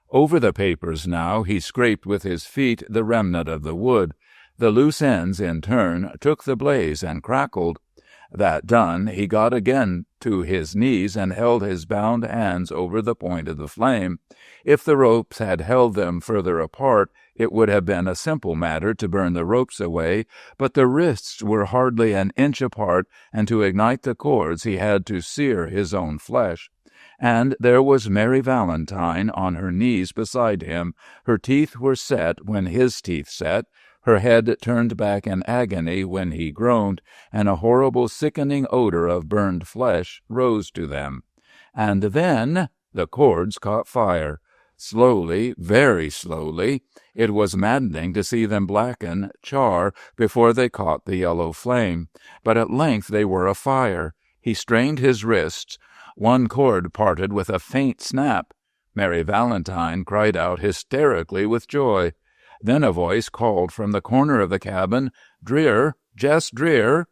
Over the papers now he scraped with his feet the remnant of the wood. The loose ends, in turn, took the blaze and crackled. That done, he got again to his knees and held his bound hands over the point of the flame. If the ropes had held them further apart, it would have been a simple matter to burn the ropes away, but the wrists were hardly an inch apart, and to ignite the cords he had to sear his own flesh. And there was Mary Valentine on her knees beside him. Her teeth were set when his teeth set, her head turned back in agony when he groaned, and a horrible sickening odor of burned flesh rose to them. And then the cords caught fire. Slowly, very slowly. It was maddening to see them blacken, char, before they caught the yellow flame. But at length they were afire. He strained his wrists. One cord parted with a faint snap. Mary Valentine cried out hysterically with joy. Then a voice called from the corner of the cabin, "Dreer, Jess Dreer."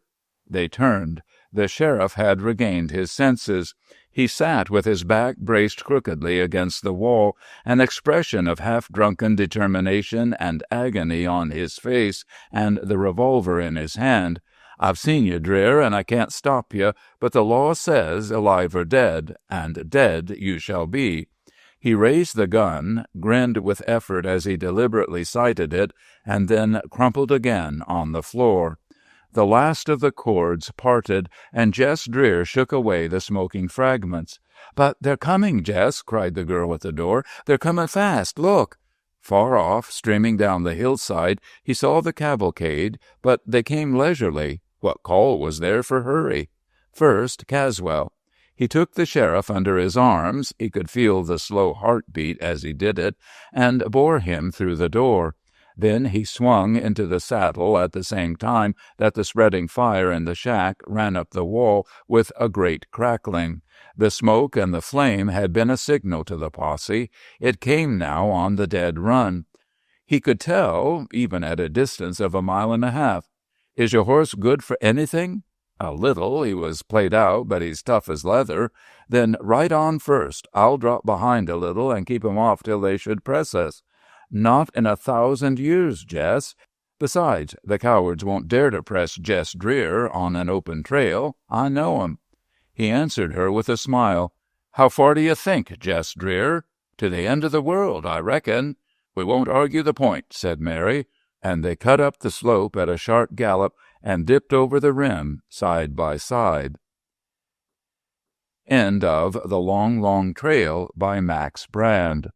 They turned. The sheriff had regained his senses. He sat with his back braced crookedly against the wall, an expression of half-drunken determination and agony on his face, and the revolver in his hand. "I've seen you, Dreer, and I can't stop you, but the law says, alive or dead, and dead you shall be." He raised the gun, grinned with effort as he deliberately sighted it, and then crumpled again on the floor. The last of the cords parted, and Jess Dreer shook away the smoking fragments. "But they're coming, Jess," cried the girl at the door. "They're coming fast, look." Far off, streaming down the hillside, he saw the cavalcade, but they came leisurely. What call was there for hurry? First, Caswell. He took the sheriff under his arms, he could feel the slow heartbeat as he did it, and bore him through the door. Then he swung into the saddle at the same time that the spreading fire in the shack ran up the wall with a great crackling. The smoke and the flame had been a signal to the posse. It came now on the dead run. He could tell, even at a distance of 1.5 miles. "Is your horse good for anything?" "A little. He was played out, but he's tough as leather." "Then ride on first. I'll drop behind a little and keep him off till they should press us." "Not in 1,000 years, Jess. Besides, the cowards won't dare to press Jess Dreer on an open trail. I know 'em." He answered her with a smile. "How far do you think, Jess Dreer?" "To the end of the world, I reckon." "We won't argue the point," said Mary, and they cut up the slope at a sharp gallop and dipped over the rim side by side. End of The Long, Long Trail by Max Brand.